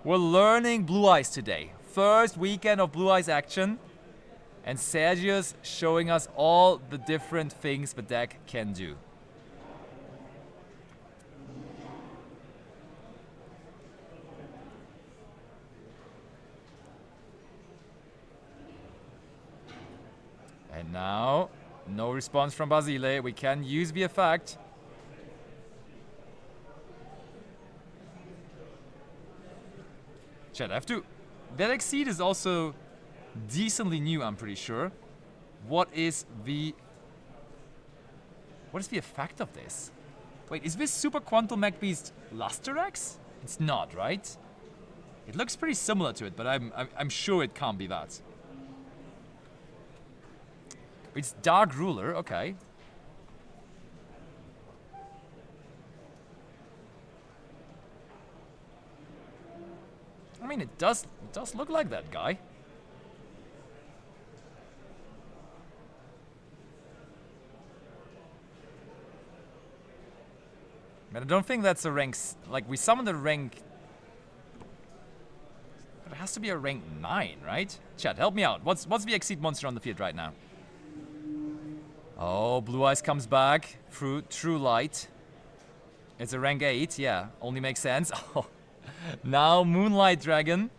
We're learning Blue Eyes today. First weekend of Blue Eyes action. And Sergius showing us all the different things the deck can do. And now, no response from Basile. We can use the effect. Chat, I have to... That Exceed is also decently new, I'm pretty sure. What is the effect of this? Wait, is this Super Quantum Mech Beast Luster X? It's not, right? It looks pretty similar to it, but I'm sure it can't be that. It's Dark Ruler, okay. I mean, it does look like that guy. But I don't think that's a rank... Like, we summoned a rank... But it has to be a rank 9, right? Chat, help me out. What's the Exceed monster on the field right now? Oh, Blue Eyes comes back through True Light. It's a rank 8, yeah. Only makes sense. Oh. Now Moonlight Dragon.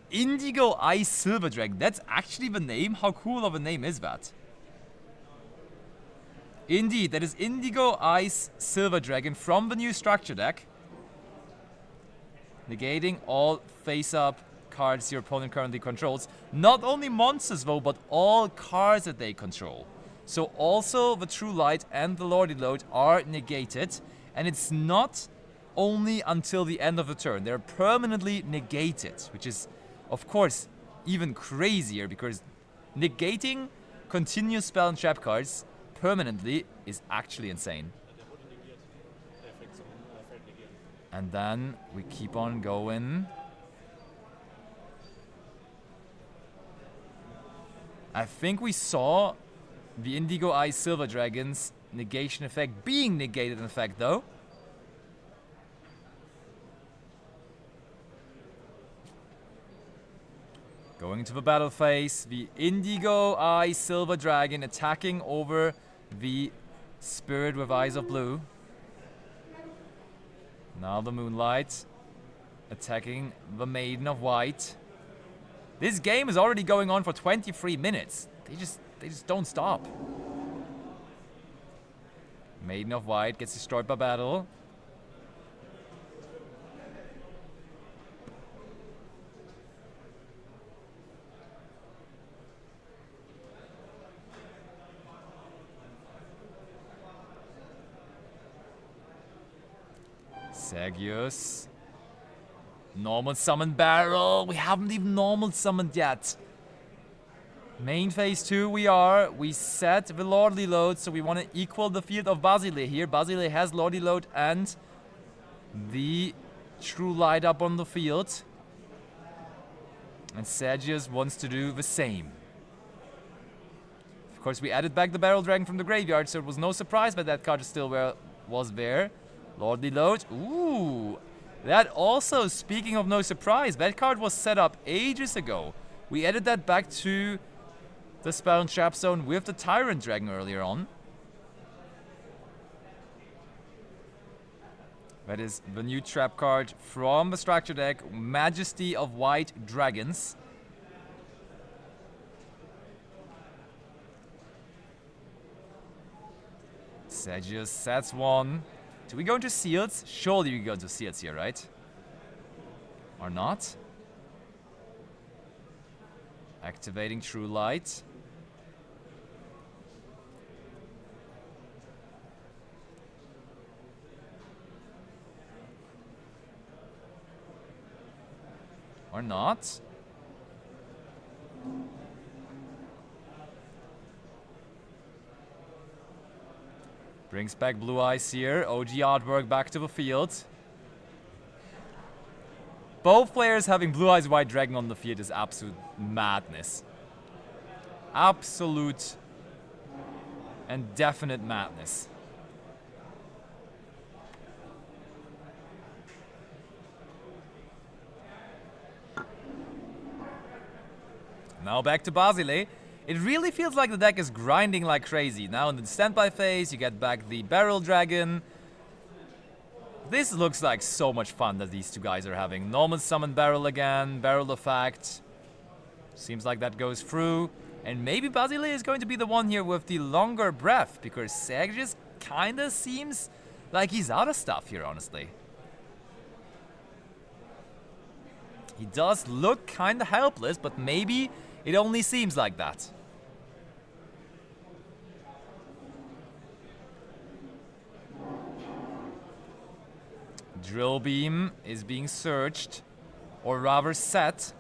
Indigo Ice Silver Dragon. That's actually the name? How cool of a name is that? Indeed, that is Indigo Ice Silver Dragon from the new structure deck. Negating all face-up cards your opponent currently controls. Not only monsters though, but all cards that they control. So also the True Light and the Lordy Load are negated. And it's not only until the end of the turn. They're permanently negated, which is, of course, even crazier because negating continuous spell and trap cards permanently is actually insane. And then we keep on going. I think we saw the Indigo Eye Silver Dragon's negation effect being negated in effect though. Going to the battle phase, the Indigo Eye Silver Dragon attacking over the Spirit with Eyes of Blue. Now the Moonlight attacking the Maiden of White. This game is already going on for 23 minutes. They just don't stop. Maiden of White gets destroyed by battle. Sergius. Normal summon barrel. We haven't even normal summoned yet. Main phase 2 we set the Lordly Load, so we want to equal the field of Basile here. Basile has Lordly Load and the True Light up on the field. And Sergius wants to do the same. Of course, we added back the Barrel Dragon from the graveyard, so it was no surprise that that card still was there. Lordly Load. Ooh. That also, speaking of no surprise, that card was set up ages ago. We added that back to the Spell and Trap Zone with the Tyrant Dragon earlier on. That is the new trap card from the structure deck, Majesty of White Dragons. Sergius sets one. Do we go into Seals? Surely we go into Seals here, right? Or not? Activating True Light. Or not. Brings back Blue Eyes here. OG artwork back to the field. Both players having Blue Eyes White Dragon on the field is absolute madness. Absolute and definite madness. Now back to Basile. It really feels like the deck is grinding like crazy. Now in the standby phase, you get back the Barrel Dragon. This looks like so much fun that these two guys are having. Normal summon Barrel again, Barrel effect. Seems like that goes through. And maybe Basile is going to be the one here with the longer breath, because Sergius kinda seems like he's out of stuff here, honestly. He does look kinda helpless, but maybe it only seems like that. Drill Beam is being searched, or rather set.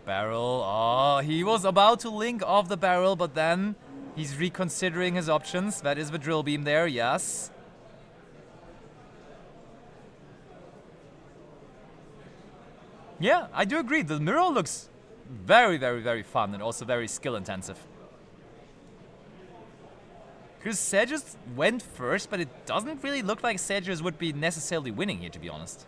Barrel, oh, he was about to link off the barrel, but then he's reconsidering his options. That is the Drill Beam there, yes. Yeah, I do agree. The mirror looks very, very, very fun and also very skill intensive. Because Sergius went first, but it doesn't really look like Sergius would be necessarily winning here, to be honest.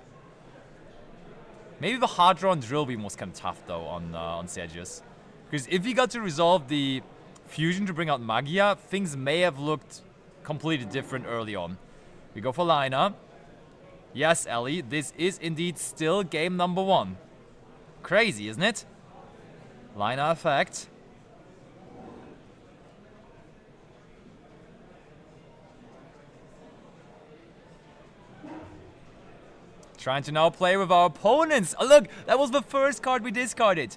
Maybe the hard draw on Drill Beam was kind of tough, though, on Sergius. Because if he got to resolve the fusion to bring out Magia, things may have looked completely different early on. We go for Lina. Yes, Ellie, this is indeed still game number 1. Crazy, isn't it? Lina effect. Trying to now play with our opponents. Oh, look, that was the first card we discarded.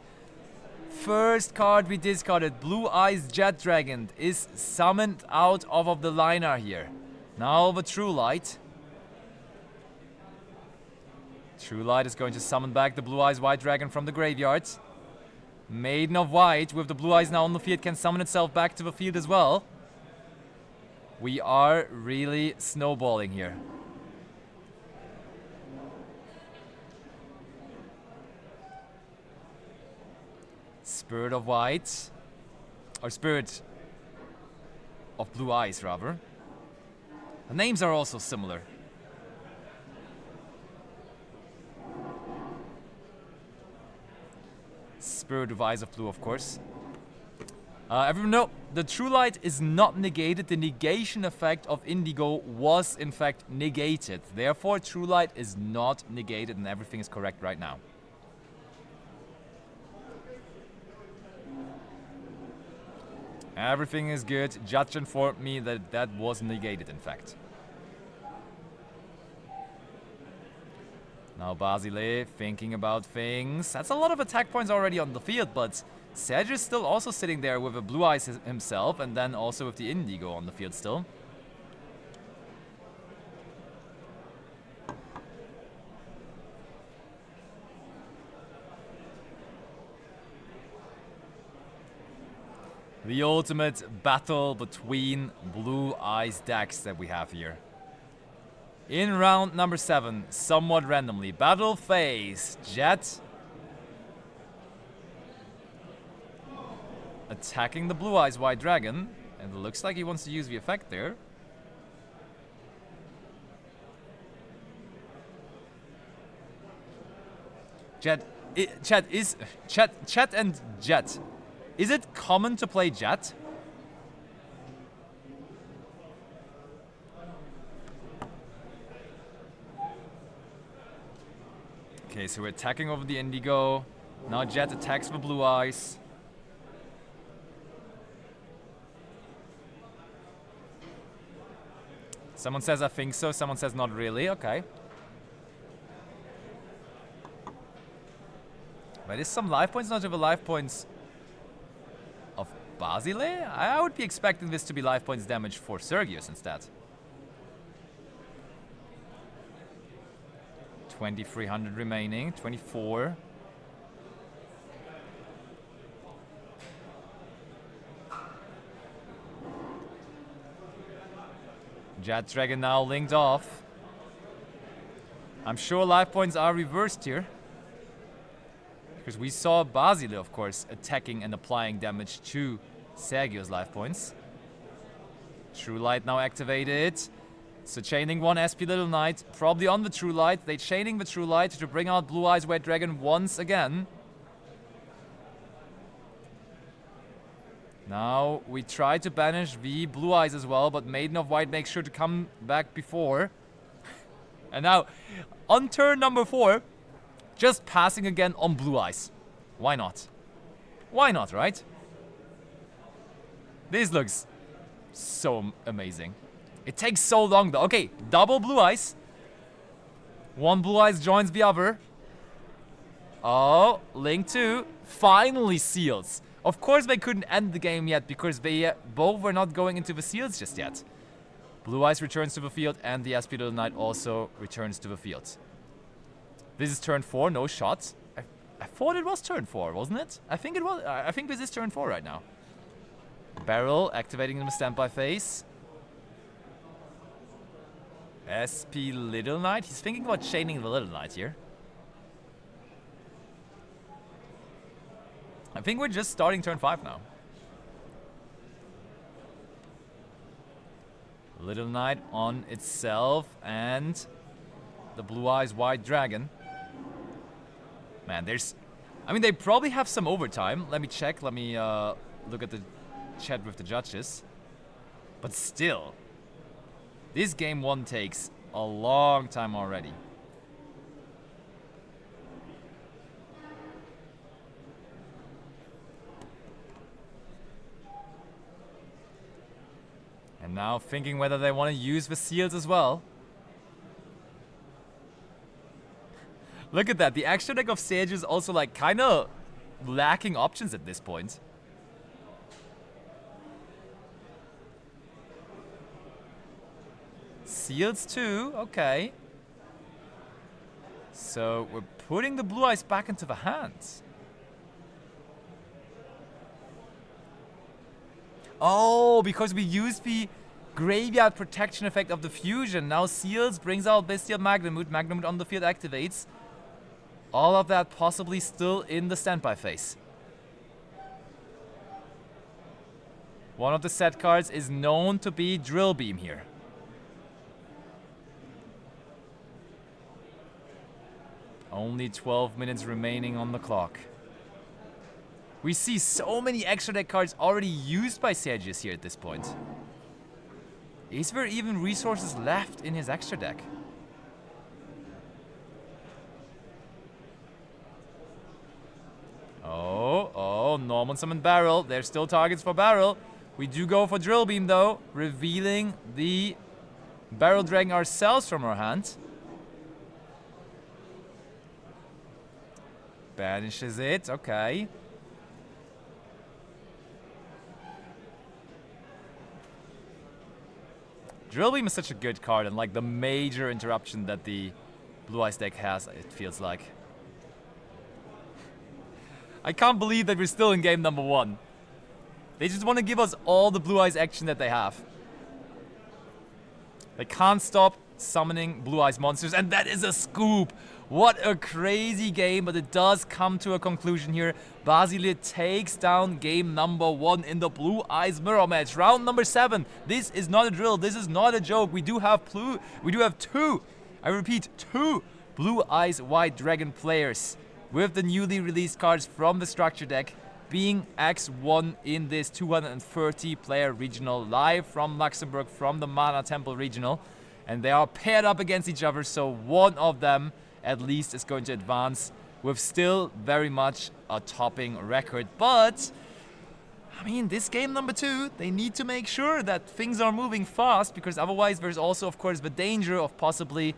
First card we discarded. Blue Eyes Jet Dragon is summoned out of the liner here. Now the True Light. True Light is going to summon back the Blue Eyes White Dragon from the graveyard. Maiden of White, with the Blue Eyes now on the field, can summon itself back to the field as well. We are really snowballing here. Spirit of White, or Spirit of Blue Eyes, rather. The names are also similar. Spirit of Eyes of Blue, of course. Everyone know, the True Light is not negated. The negation effect of Indigo was, in fact, negated. Therefore, True Light is not negated and everything is correct right now. Everything is good. Judge informed me that that was negated, in fact. Now Basile thinking about things. That's a lot of attack points already on the field, but Sergius still also sitting there with a Blue Eyes himself, and then also with the Indigo on the field still. The ultimate battle between Blue Eyes decks that we have here. In round number 7, somewhat randomly, battle phase, Jet attacking the Blue Eyes White Dragon, and it looks like he wants to use the effect there. Chat and Jet. Is it common to play Jet? Okay, so we're attacking over the Indigo. Now Jet attacks the Blue Eyes. Someone says I think so, someone says not really, okay. But is some life points not over life points of Basile? I would be expecting this to be life points damage for Sergius instead. 2,300 remaining, 24. Jet Dragon now linked off. I'm sure life points are reversed here. Because we saw Basile, of course, attacking and applying damage to Sergio's life points. True Light now activated. So chaining one SP Little Knight, probably on the True Light. They chaining the True Light to bring out Blue Eyes White Dragon once again. Now we try to banish the Blue Eyes as well, but Maiden of White makes sure to come back before. And now, on turn number 4, just passing again on Blue Eyes. Why not? Why not, right? This looks so amazing. It takes so long though. Okay, double Blue Eyes. One Blue Eyes joins the other. Oh, Link 2 finally seals. Of course they couldn't end the game yet because they both were not going into the seals just yet. Blue Eyes returns to the field and the SP Little Knight also returns to the field. This is turn 4, no shots. I thought it was turn 4, wasn't it? I think it was. I think this is turn 4 right now. Barrel activating the standby phase. SP Little Knight. He's thinking about chaining the Little Knight here. I think we're just starting turn 5 now. Little Knight on itself and the Blue Eyes White Dragon. Man, there's... I mean, they probably have some overtime. Let me check. Let me look at the chat with the judges. But still, this game 1 takes a long time already. And now thinking whether they want to use the seals as well. Look at that. The extra deck of Sage is also like kind of lacking options at this point. Seals too. Okay. So we're putting the Blue Eyes back into the hands. Oh, because we used the graveyard protection effect of the fusion. Now Seals brings out Bestial Magnamut. Magnamut on the field activates. All of that possibly still in the standby phase. One of the set cards is known to be Drill Beam here. Only 12 minutes remaining on the clock. We see so many extra deck cards already used by Sergius here at this point. Is there even resources left in his extra deck? Oh, Norman Summon Barrel. There's still targets for Barrel. We do go for Drill Beam though, revealing the Barrel Dragon ourselves from our hand. Banishes it, okay. Drill Beam is such a good card and like the major interruption that the Blue Eyes deck has, it feels like. I can't believe that we're still in game number 1. They just want to give us all the Blue Eyes action that they have. They can't stop summoning Blue Eyes monsters, and that is a scoop! What a crazy game, but it does come to a conclusion here. Basile takes down game number 1 in the Blue Eyes mirror match. Round number 7. This is not a drill, this is not a joke. We do have 2, I repeat, 2 Blue Eyes White Dragon players with the newly released cards from the structure deck being X1 in this 230 player regional live from Luxembourg, from the Mana Temple regional. And they are paired up against each other, so one of them at least is going to advance with still very much a topping record. But, I mean, this game number 2, they need to make sure that things are moving fast, because otherwise there's also, of course, the danger of possibly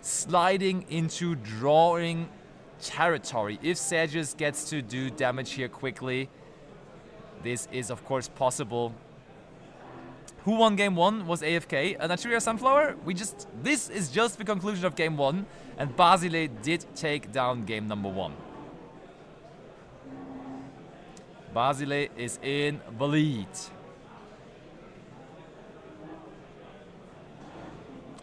sliding into drawing territory. If Sergius gets to do damage here quickly, this is of course possible. Who won game 1 was AFK. Naturia Sunflower, this is just the conclusion of game 1, and Basile did take down game number 1. Basile is in the lead.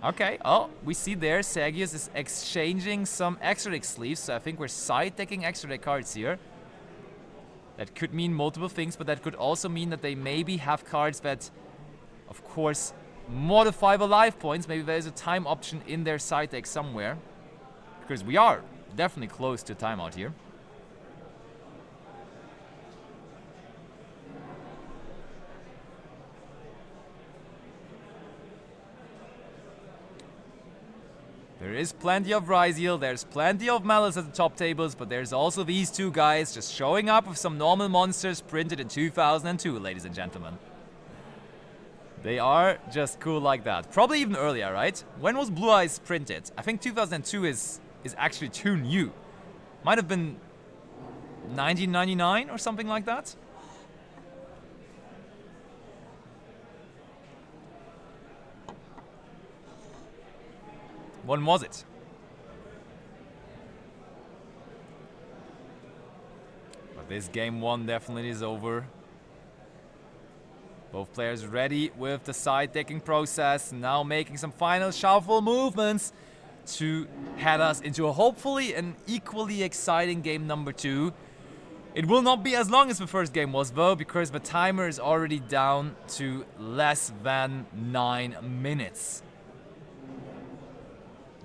Okay, oh, we see there Sergius is exchanging some extra deck sleeves, so I think we're side decking extra deck cards here. That could mean multiple things, but that could also mean that they maybe have cards that, of course, modify the life points. Maybe there's a time option in their side deck somewhere. Because we are definitely close to timeout here. There is plenty of Ryziel, there's plenty of Malice at the top tables, but there's also these two guys just showing up with some normal monsters printed in 2002, ladies and gentlemen. They are just cool like that. Probably even earlier, right? When was Blue Eyes printed? I think 2002 is actually too new. Might have been 1999 or something like that. When was it? But this game 1 definitely is over. Both players ready with the side decking process, now making some final shuffle movements to head us into a hopefully an equally exciting game number 2. It will not be as long as the first game was though, because the timer is already down to less than 9 minutes.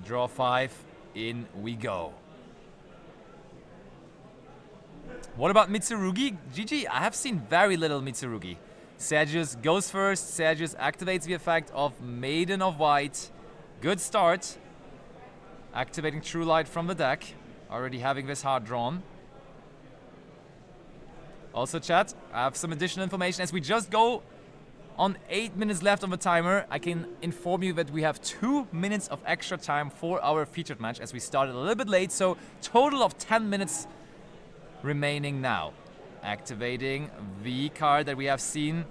Draw 5, in we go. What about Mitsurugi? GG, I have seen very little Mitsurugi. Sergius goes first, Sergius activates the effect of Maiden of White. Good start. Activating True Light from the deck. Already having this hard drawn. Also chat, I have some additional information as we just go on 8 minutes left on the timer. I can inform you that we have 2 minutes of extra time for our featured match as we started a little bit late, so total of 10 minutes remaining now. Activating the card that we have seen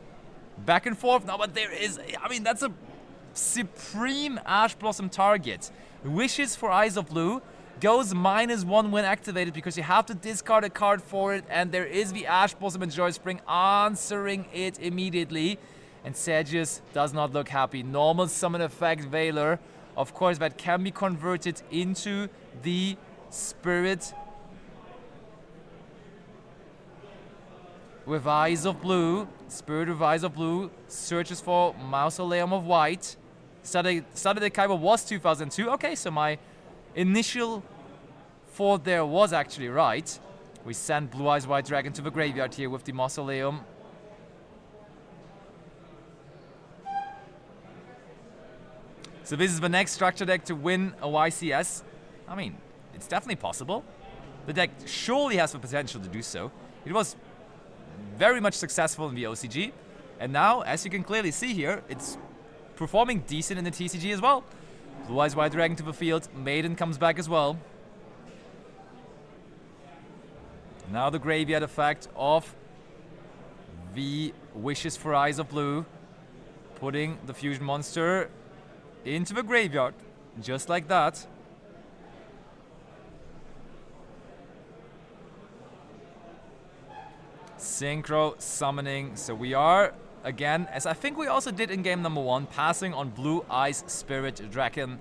back and forth now, but there is, I mean, that's a supreme Ash Blossom target. Wishes for Eyes of Blue goes -1 when activated because you have to discard a card for it, and there is the Ash Blossom and Joy Spring answering it immediately. And Sergius does not look happy. Normal summon effect Veiler. Of course, that can be converted into the Spirit with Eyes of Blue. Spirit with Eyes of Blue searches for Mausoleum of White. Started Kaiba was 2002. Okay, so my initial thought there was actually right. We send Blue Eyes White Dragon to the graveyard here with the Mausoleum. So this is the next structure deck to win a YCS. I mean, it's definitely possible. The deck surely has the potential to do so. It was very much successful in the OCG. And now, as you can clearly see here, it's performing decent in the TCG as well. Blue Eyes White Dragon to the field. Maiden comes back as well. Now the graveyard effect of the Wishes for Eyes of Blue. Putting the fusion monster into the graveyard, just like that. Synchro summoning. So we are, again, as I think we also did in game number 1, passing on Blue Eyes Spirit Dragon.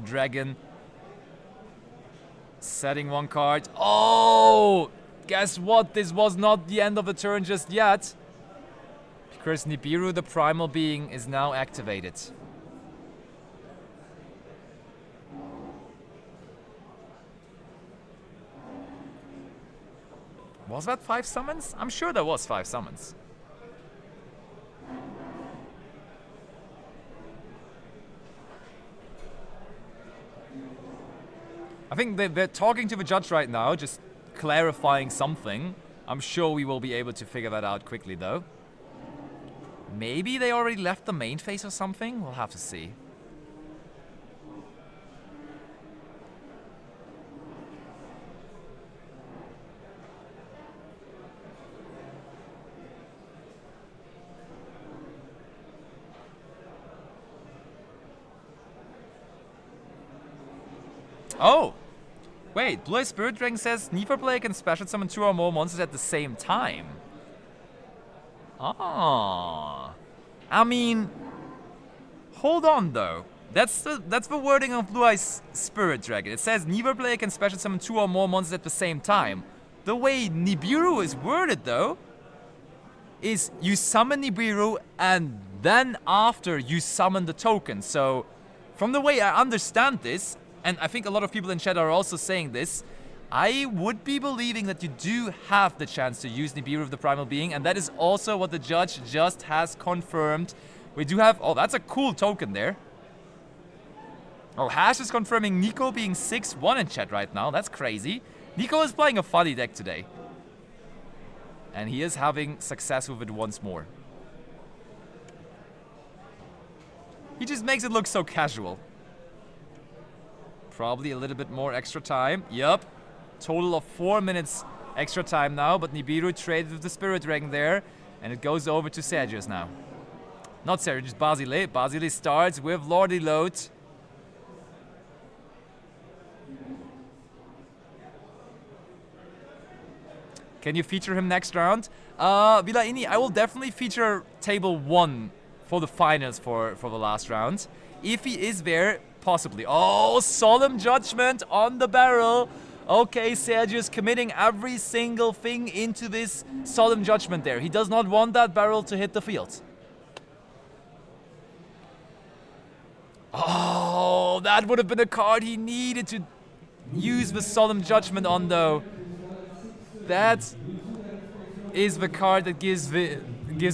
Dragon. Setting 1 card. Oh! Guess what? This was not the end of the turn just yet. Because Nibiru, the primal being, is now activated. Was that 5 summons? I'm sure there was 5 summons. I think they're talking to the judge right now, just clarifying something. I'm sure we will be able to figure that out quickly though. Maybe they already left the main phase or something? We'll have to see. Oh! Wait, Blue Eyes Spirit Dragon says neither player can special summon 2 or more monsters at the same time. Ah. I mean, hold on though. That's the wording of Blue Eyes Spirit Dragon. It says neither player can special summon 2 or more monsters at the same time. The way Nibiru is worded though, is you summon Nibiru and then after you summon the token. So, from the way I understand this, and I think a lot of people in chat are also saying this, I would be believing that you do have the chance to use Nibiru of the Primal Being, and that is also what the judge just has confirmed. We do have, oh, that's a cool token there. Oh, Hash is confirming Nico being 6-1 in chat right now, that's crazy. Nico is playing a funny deck today. And he is having success with it once more. He just makes it look so casual. Probably a little bit more extra time. Yup. Total of 4 minutes extra time now, but Nibiru traded with the Spirit Dragon there, and it goes over to Sergius now. Not Sergius, Basile. Basile starts with Lordy Load. Can you feature him next round? Villaini, I will definitely feature table 1 for the finals for the last round. If he is there, possibly. Oh, Solemn Judgment on the barrel. Okay, Sergius committing every single thing into this Solemn Judgment there. He does not want that barrel to hit the field. Oh, that would have been a card he needed to use the Solemn Judgment on though. That is the card that gives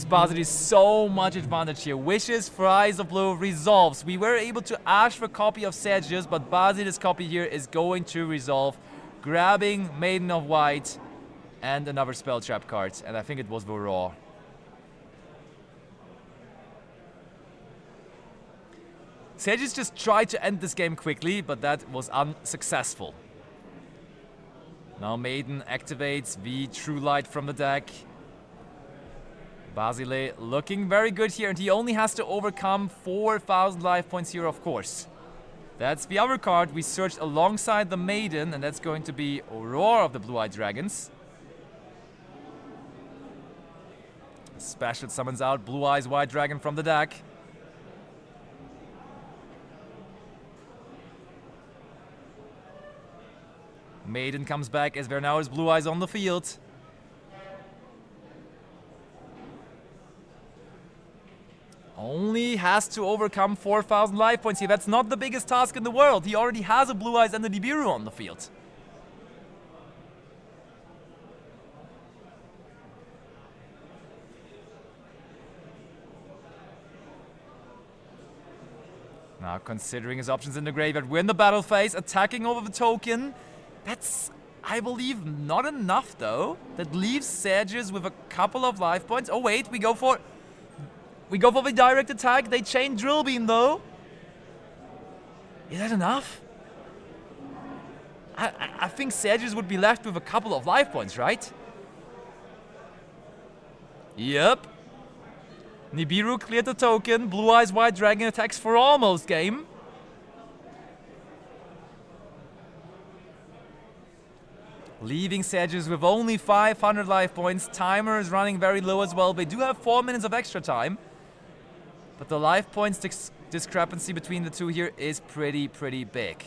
Basile so much advantage here. Wishes for Eyes of Blue resolves. We were able to ash for a copy of Sergius, but Basile's copy here is going to resolve, grabbing Maiden of White and another spell trap card, and I think it was the Raw. Sergius just tried to end this game quickly, but that was unsuccessful. Now Maiden activates the True Light from the deck. Basile looking very good here, and he only has to overcome 4,000 life points here, of course. That's the other card we searched alongside the Maiden, and that's going to be Aurora of the Blue-Eyed Dragons. Special summons out Blue Eyes White Dragon from the deck. Maiden comes back as there now is Blue Eyes on the field. Only has to overcome 4,000 life points here. That's not the biggest task in the world. He already has a Blue Eyes and a Nibiru on the field. Now considering his options in the graveyard, we're in the battle phase, attacking over the token. That's, I believe, not enough though. That leaves Sergius with a couple of life points. Oh wait, we go for the direct attack. They chain Drill Beam though. Is that enough? I think Sergius would be left with a couple of life points, right? Yep. Nibiru cleared the token. Blue Eyes White Dragon attacks for almost game. Leaving Sergius with only 500 life points. Timer is running very low as well. They do have 4 minutes of extra time. But the life points discrepancy between the two here is pretty big.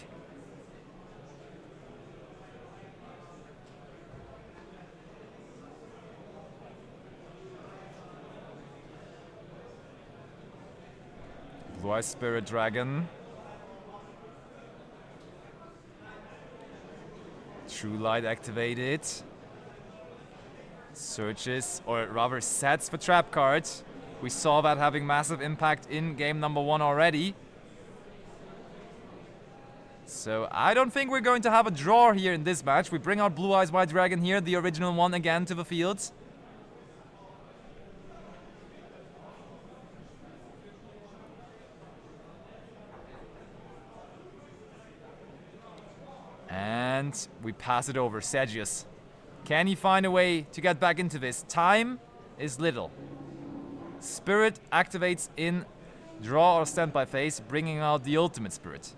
Blue Eyes Spirit Dragon. True Light activated. Searches, or rather sets the trap card. We saw that having massive impact in game number 1 already. So I don't think we're going to have a draw here in this match. We bring out Blue Eyes White Dragon here, the original one, again to the field. And we pass it over. Sergius. Can he find a way to get back into this? Time is little. Spirit activates in draw or standby phase, bringing out the ultimate Spirit.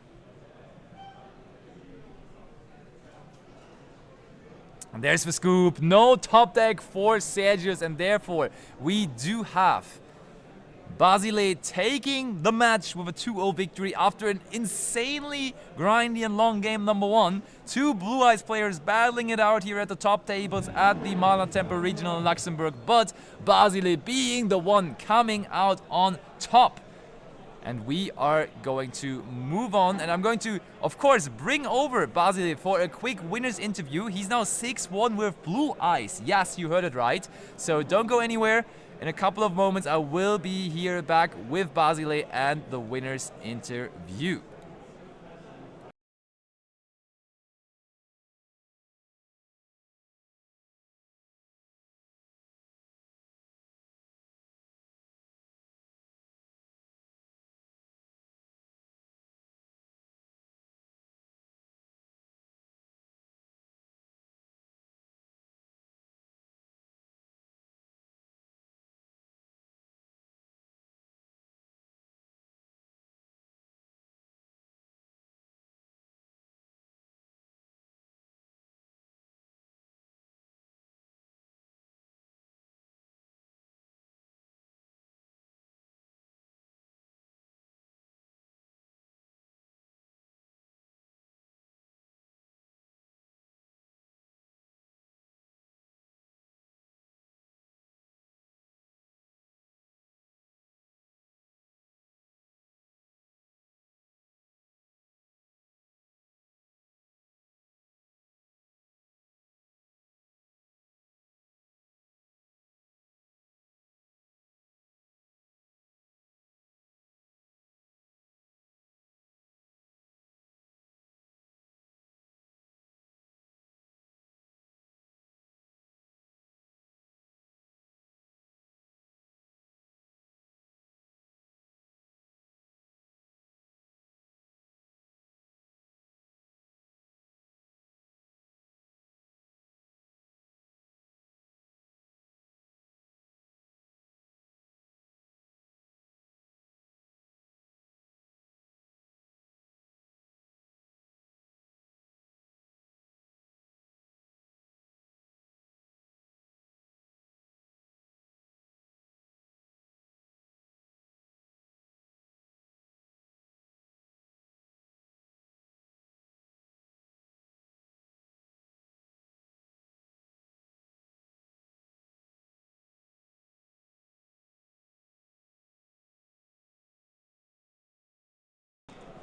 And there's the scoop. No top deck for Sergius, and therefore we do have Basile taking the match with a 2-0 victory after an insanely grindy and long game number 1. 2 Blue Eyes players battling it out here at the top tables at the Mana Temple Regional in Luxembourg, but Basile being the one coming out on top. And we are going to move on, and I'm going to, of course, bring over Basile for a quick winner's interview. He's now 6-1 with Blue Eyes. Yes, you heard it right. So don't go anywhere. In a couple of moments, I will be here back with Basile and the winner's interview.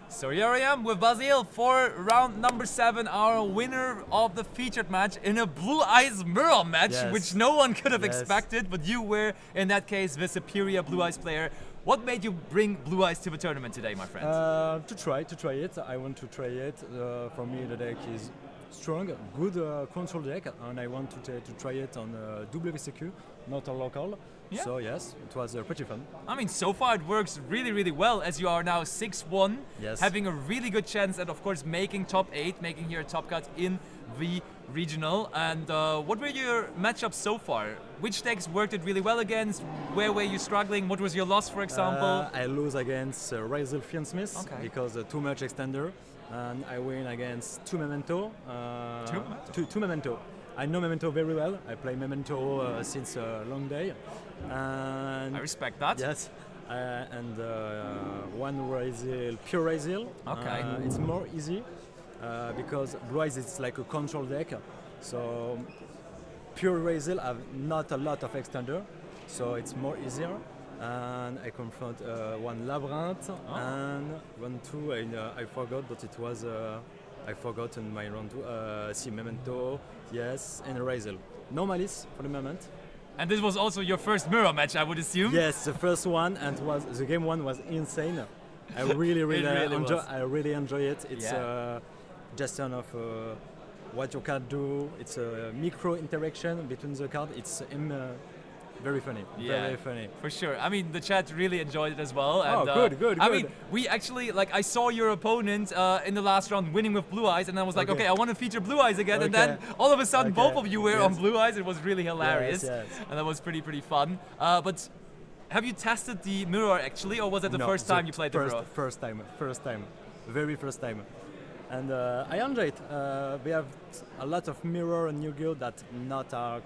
So here I am with Basile for round number 7, our winner of the featured match in a Blue Eyes mirror match, which no one could have expected, but you were, in that case, the superior Blue Eyes player. What made you bring Blue Eyes to the tournament today, my friend? To try it. I want to try it. For me, the deck is strong, good control deck, and I want to try it on WCQ, not a local. Yeah. So yes, it was pretty fun. I mean, so far it works really, really well, as you are now 6-1, having a really good chance at, of course, making top 8, making here a top cut in the regional. And what were your matchups so far? Which decks worked it really well against? Where were you struggling? What was your loss, for example? I lose against Razel Fiendsmith because too much extender, and I win against 2 Memento. Two Memento. I know Memento very well. I play Memento since a long day. And I respect that. Yes. And one Razel, pure Razel. Okay. It's more easy because Blue Eyes is like a control deck. So pure Razel have not a lot of extender, so it's more easier. And I confront one Labyrinth and 1-2. I forgot, but it was. I forgot in my round 2. Memento, yes, and Razel. No Malice for the moment. And this was also your first mirror match, I would assume? Yes, the first one, and the game 1 was insane. I really enjoy it. It's just of what you can do. It's a micro interaction between the cards. It's very funny. Very funny. For sure. I mean, the chat really enjoyed it as well. And, good. I mean, we actually, I saw your opponent in the last round winning with Blue Eyes, and I was like, okay, I want to feature Blue Eyes again. And then all of a sudden, both of you were on Blue Eyes. It was really hilarious. And that was pretty fun. But have you tested the mirror actually, or was it the first time you played the mirror? First time. Very first time. and I enjoy it. We have a lot of mirror and new guild that not are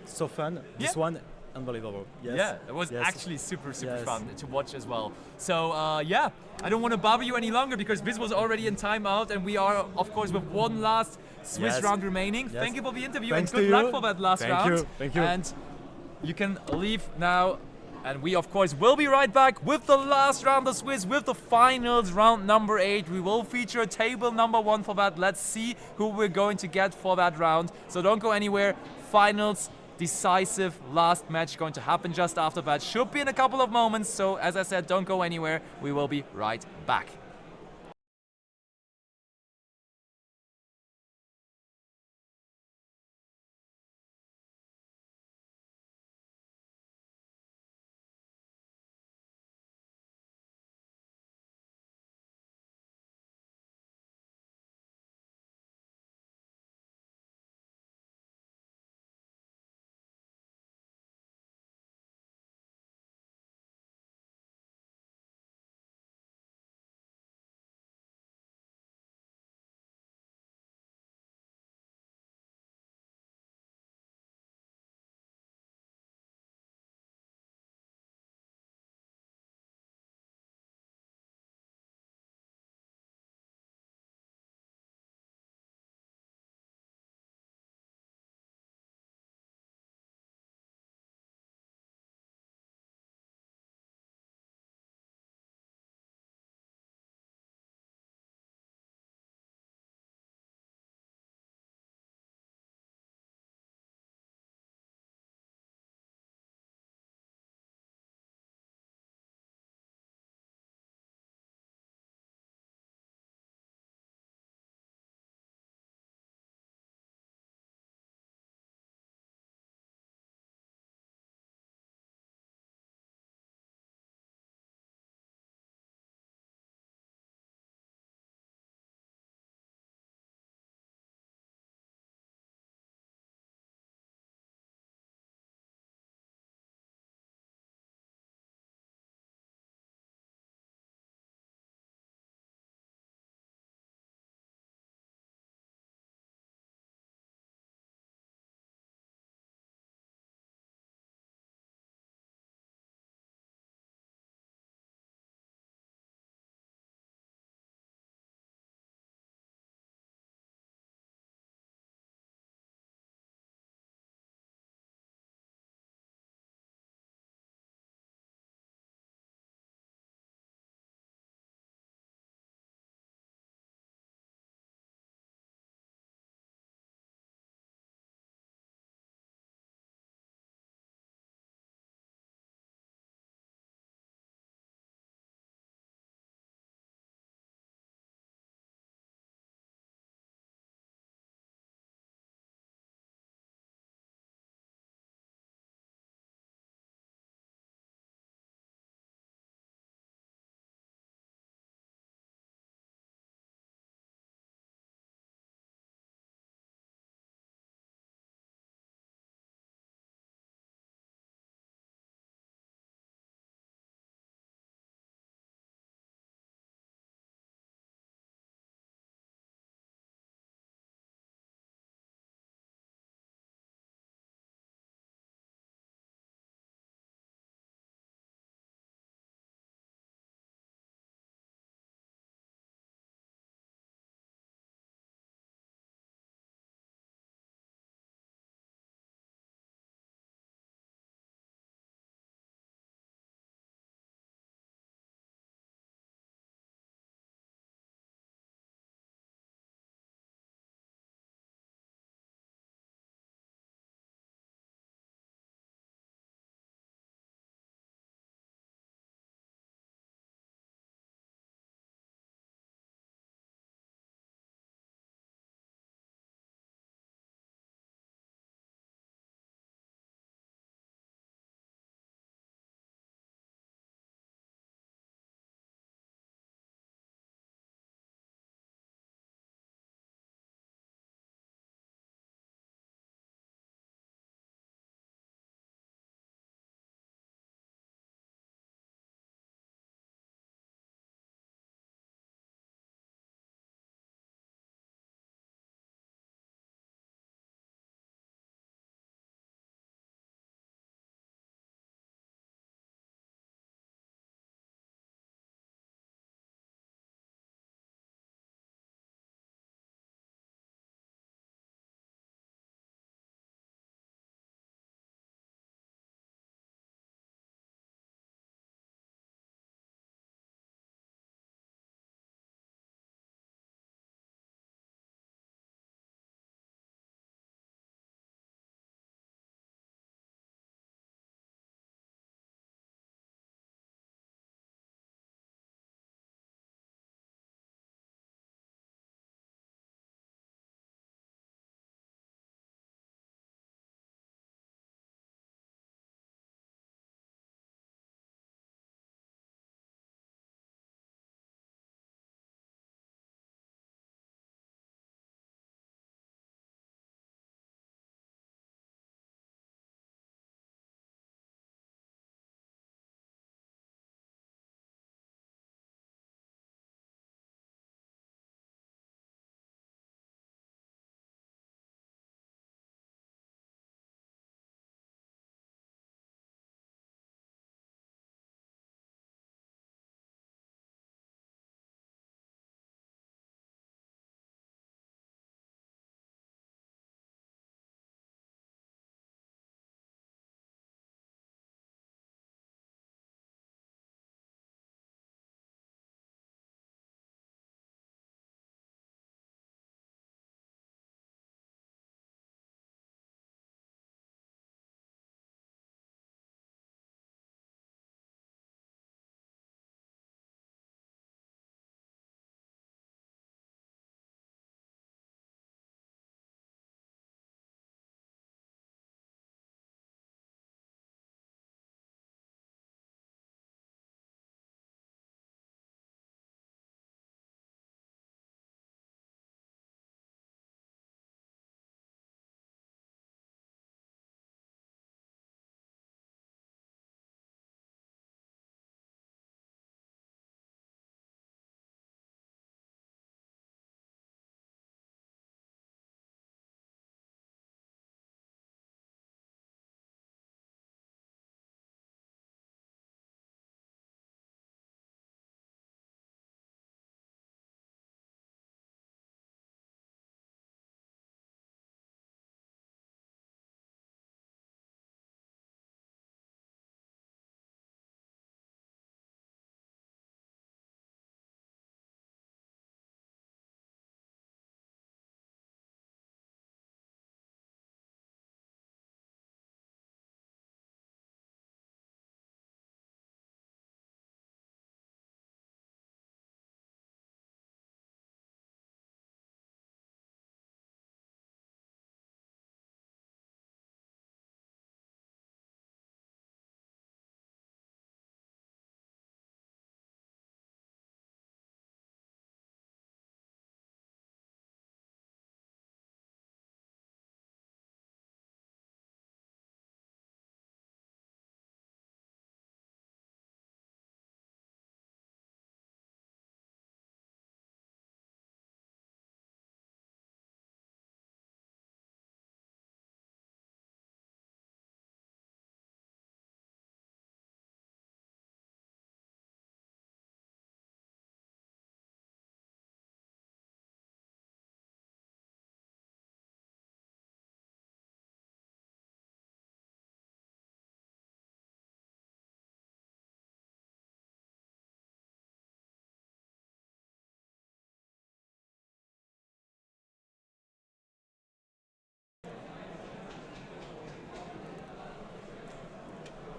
so fun. This one, unbelievable. Yes. Yeah, it was Yes. actually super Yes. fun to watch as well. So yeah, I don't want to bother you any longer because Viz was already in timeout and we are of course with one last Swiss Yes. round remaining. Yes. Thank you for the interview Thanks and good to luck you. for that last Thank round. you. Thank you. And you can leave now. And we of course will be right back with the last round of Swiss, with the finals, round number 8. We will feature table number 1 for that. Let's see who we're going to get for that round. So don't go anywhere. Finals, decisive last match going to happen just after that. Should be in a couple of moments. So as I said, don't go anywhere. We will be right back.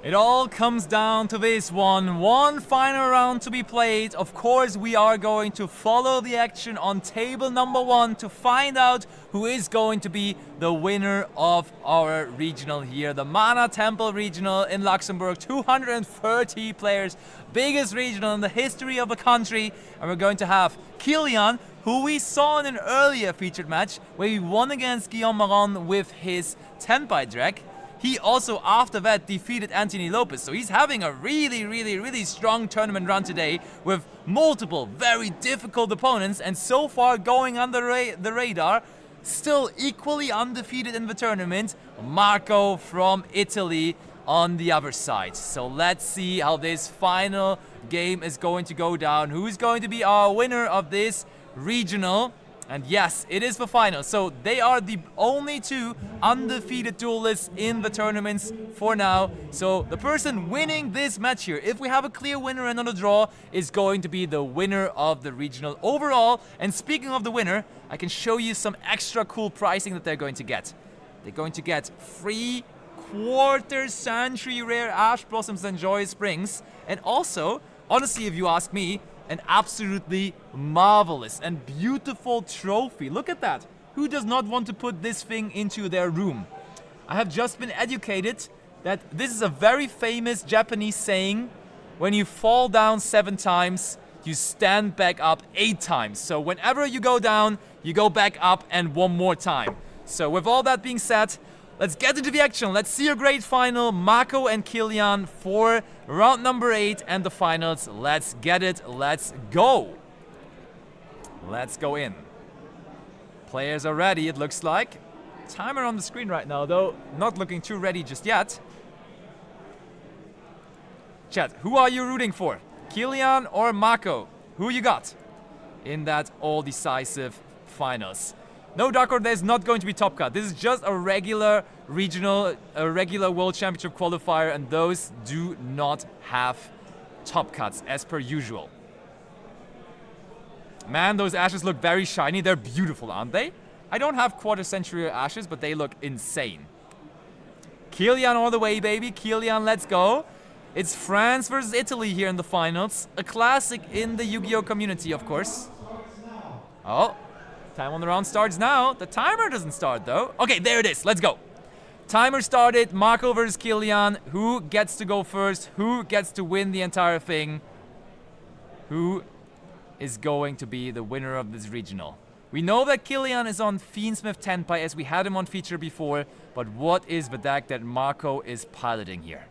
It all comes down to this one final round to be played. Of course, we are going to follow the action on table number 1 to find out who is going to be the winner of our regional here. The Mana Temple regional in Luxembourg, 230 players, biggest regional in the history of the country. And we're going to have Kilian, who we saw in an earlier featured match where he won against Guillaume Maron with his Tenpai Drag. He also, after that, defeated Anthony Lopez. So he's having a really strong tournament run today with multiple very difficult opponents. And so far going under the radar, still equally undefeated in the tournament, Marco from Italy on the other side. So let's see how this final game is going to go down. Who's going to be our winner of this regional? And yes, it is the final. So they are the only 2 undefeated duelists in the tournaments for now. So the person winning this match here, if we have a clear winner and not a draw, is going to be the winner of the regional overall. And speaking of the winner, I can show you some extra cool pricing that they're going to get. They're going to get 3 quarter-century rare Ash Blossoms and Joy Springs. And also, honestly, if you ask me, an absolutely marvelous and beautiful trophy. Look at that. Who does not want to put this thing into their room? I have just been educated that this is a very famous Japanese saying. When you fall down 7 times, you stand back up 8 times. So whenever you go down, you go back up and 1 more time. So with all that being said, let's get into the action. Let's see a great final. Marco and Kilian for round number 8 and the finals. Let's get it. Let's go. Let's go in. Players are ready, it looks like. Timer on the screen right now, though. Not looking too ready just yet. Chat, who are you rooting for? Kilian or Marco? Who you got in that all-decisive finals? No, Darko, there's not going to be top cut. This is just a regular regional, a regular World Championship qualifier, and those do not have top cuts as per usual. Man, those ashes look very shiny. They're beautiful, aren't they? I don't have quarter-century ashes, but they look insane. Kilian all the way, baby. Kilian, let's go. It's France versus Italy here in the finals. A classic in the Yu-Gi-Oh community, of course. Oh. Time on the round starts now. The timer doesn't start though. Okay, there it is. Let's go. Timer started. Marco versus Kilian. Who gets to go first? Who gets to win the entire thing? Who is going to be the winner of this regional? We know that Kilian is on Fiendsmith Tenpai as we had him on feature before, but what is the deck that Marco is piloting here?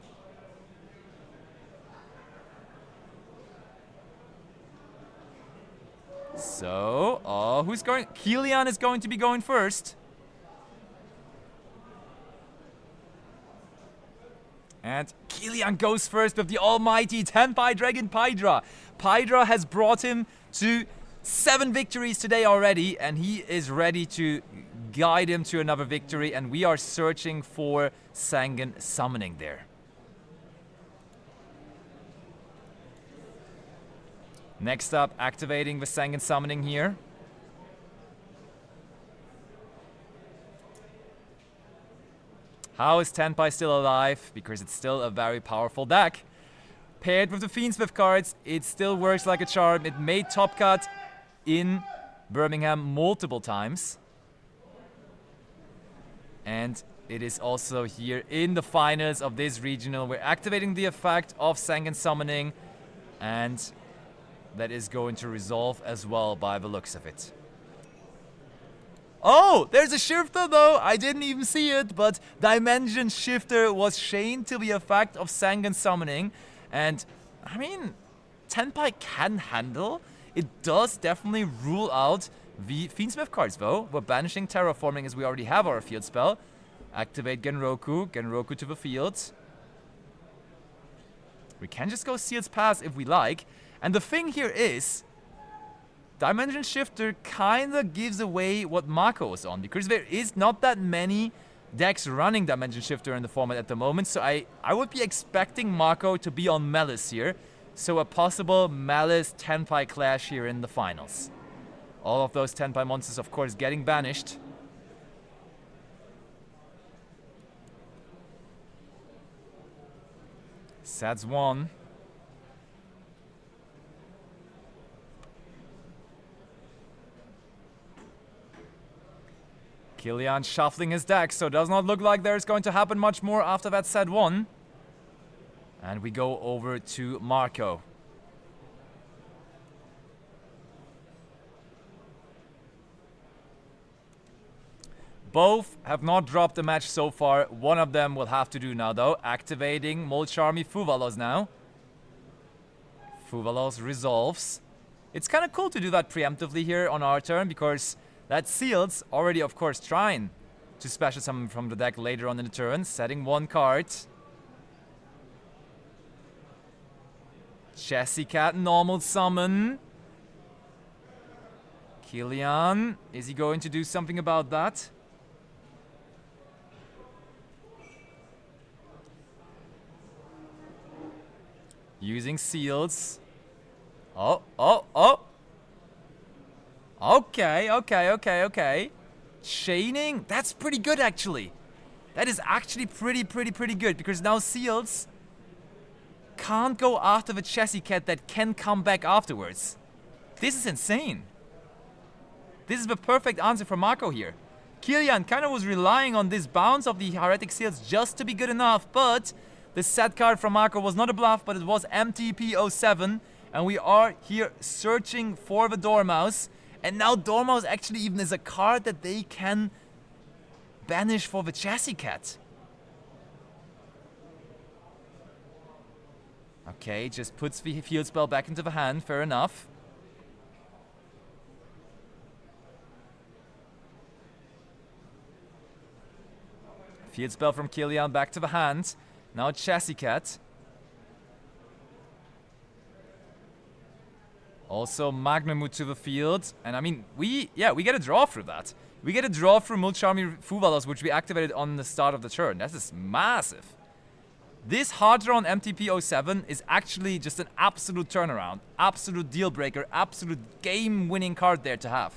So, who's going? Kilian is going to be going first. And Kilian goes first with the almighty Tenpai Dragon Pydra. Pydra has brought him to 7 victories today already, and he is ready to guide him to another victory, and we are searching for Sangan summoning there. Next up, activating the Sangan summoning here. How is Tenpai still alive? Because it's still a very powerful deck. Paired with the Fiendsmith cards, it still works like a charm. It made top cut in Birmingham multiple times. And it is also here in the finals of this regional. We're activating the effect of Sangan summoning, and that is going to resolve as well by the looks of it. Oh, there's a shifter though. I didn't even see it, but Dimension Shifter was chained to the effect of Sangan summoning. And I mean, Tenpai can handle. It does definitely rule out the Fiendsmith cards though. We're banishing Terraforming as we already have our field spell. Activate Genroku, Genroku to the field. We can just go Seal's Pass if we like. And the thing here is, Dimension Shifter kinda gives away what Marco is on, because there is not that many decks running Dimension Shifter in the format at the moment, so I would be expecting Marco to be on Malice here. So a possible Malice Tenpai clash here in the finals. All of those Tenpai monsters, of course, getting banished. Sets 1. Kilian shuffling his deck, so does not look like there's going to happen much more after that set 1. And we go over to Marco. Both have not dropped a match so far. One of them will have to do now, though. Activating Molcharmi Fuvalos now. Fuvalos resolves. It's kind of cool to do that preemptively here on our turn, because that seals already, of course, trying to special summon from the deck later on in the turn. Setting 1 card. Chessy Cat normal summon. Kilian, is he going to do something about that? Using seals. Oh. Okay. Chaining, that's pretty good actually. That is actually pretty good, because now seals can't go after the Chessy Cat that can come back afterwards. This is insane. This is the perfect answer for Marco here. Kilian kind of was relying on this bounce of the Heretic Seals just to be good enough, but the set card from Marco was not a bluff, but it was MTP07, and we are here searching for the Dormouse. And now Dormouse actually even is a card that they can banish for the Chessy Cat. Okay, just puts the field spell back into the hand, fair enough. Field spell from Kilian back to the hand. Now Chessy Cat. Also Magnamut to the field. And I mean, we get a draw through that. We get a draw through Molcharmi Fuvalos, which we activated on the start of the turn. That is massive. This hard draw on MTP07 is actually just an absolute turnaround. Absolute deal breaker. Absolute game-winning card there to have.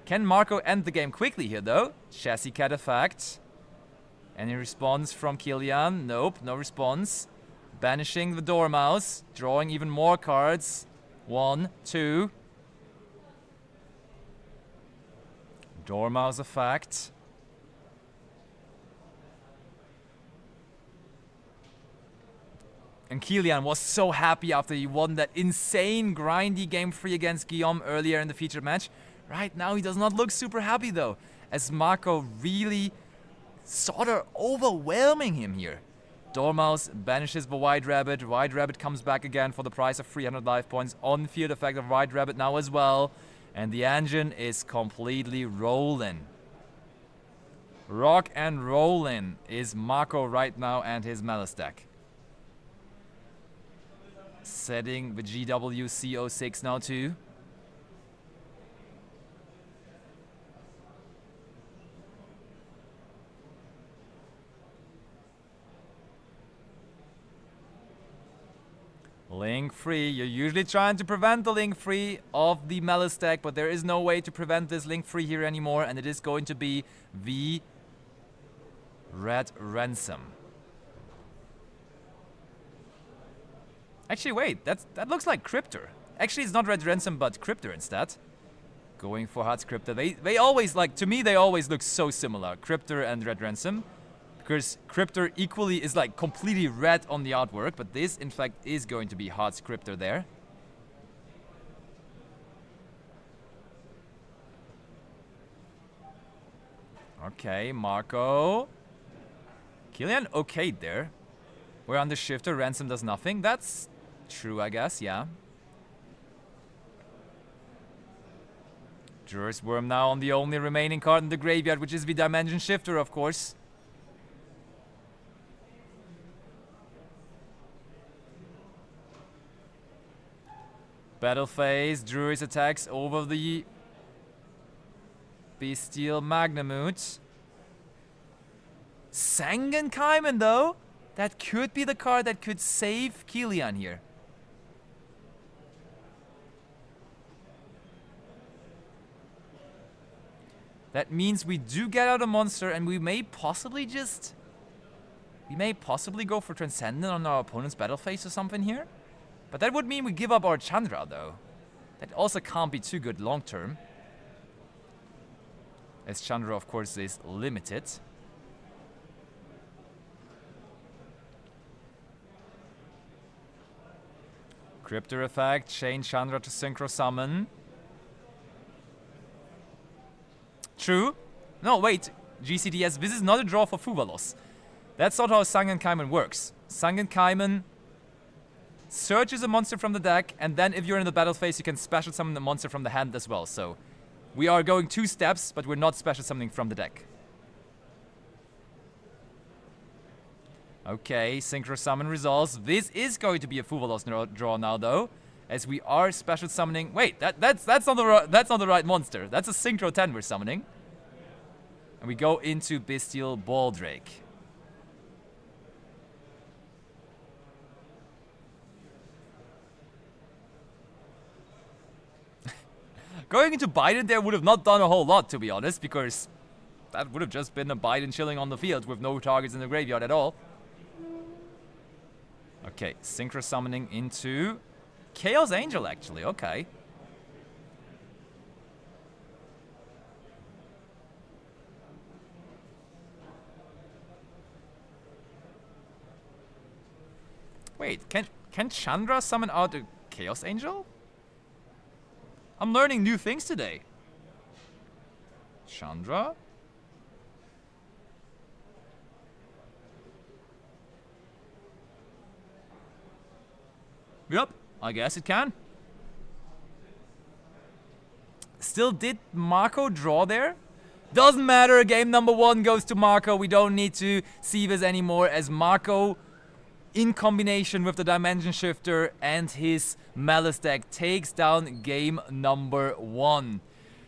Can Marco end the game quickly here, though? Chessy Cat effect. Any response from Kilian? Nope, no response. Banishing the Dormouse. Drawing even more cards. 1, 2. Dormouse effect. And Kilian was so happy after he won that insane grindy game 3 against Guillaume earlier in the featured match. Right now he does not look super happy though, as Marco really sort of overwhelming him here. Dormouse banishes the White Rabbit. White Rabbit comes back again for the price of 300 life points. On-field effect of White Rabbit now as well. And the engine is completely rolling. Rock and rollin' is Marco right now and his Malice deck. Setting the GWC06 now too. Link free. You're usually trying to prevent the link free of the Malice deck, but there is no way to prevent this link free here anymore, and it is going to be the Red Ransom. Actually, wait, that looks like Cryptor. Actually, it's not Red Ransom, but Cryptor instead. Going for Hearts Cryptor. They always, like, to me, they always look so similar, Cryptor and Red Ransom. Because Cryptor equally is like completely red on the artwork, but this in fact is going to be Hearts Cryptor there. Okay, Marco. Kilian okayed there. We're on the shifter, Ransom does nothing. That's true, I guess, yeah. Juror's Worm now on the only remaining card in the graveyard, which is the Dimension Shifter, of course. Battle phase, Druid's attacks over the Bestial Magnamut. Sangenkeimen though? That could be the card that could save Kilian here. That means we do get out a monster and we may possibly just We may possibly go for Transcendent on our opponent's battle phase or something here. But that would mean we give up our Chandra, though. That also can't be too good long term. As Chandra, of course, is limited. Cryptor effect, chain Chandra to Synchro Summon. True. No, wait. GCDS, this is not a draw for Fuvalos. That's not how Sangen Kaiman works. Sangen Kaiman searches a monster from the deck, and then if you're in the battle phase, you can special summon the monster from the hand as well. So we are going 2 steps, but we're not special summoning from the deck. Okay, Synchro Summon resolves. This is going to be a Fuvalos draw now, though, as we are special summoning. Wait, that's not the right monster. That's a Synchro 10 we're summoning, and we go into Bestial Baldrake. Going into Biden there would have not done a whole lot, to be honest, because that would have just been a Biden chilling on the field with no targets in the graveyard at all. Okay, Synchro Summoning into Chaos Angel, actually. Okay. Wait, can Chandra summon out a Chaos Angel? I'm learning new things today. Chandra? Yep, I guess it can. Still, did Marco draw there? Doesn't matter, game number 1 goes to Marco. We don't need to see this anymore, as Marco, in combination with the Dimension Shifter and his Malice deck, takes down game number 1.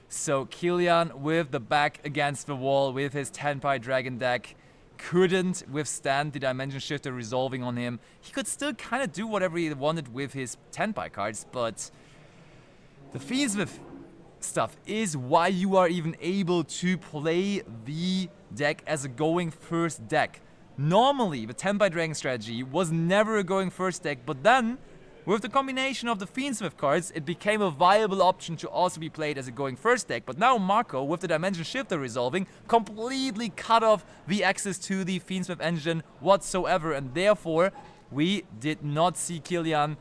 So Kilian, with the back against the wall with his Tenpai Dragon deck, couldn't withstand the Dimension Shifter resolving on him. He could still kind of do whatever he wanted with his Tenpai cards, but the Fiendsmith stuff is why you are even able to play the deck as a going first deck. Normally, the Tenpai Dragon strategy was never a going first deck, but then, with the combination of the Fiendsmith cards, it became a viable option to also be played as a going first deck. But now Marco, with the Dimension Shifter resolving, completely cut off the access to the Fiendsmith engine whatsoever, and therefore, we did not see Kilian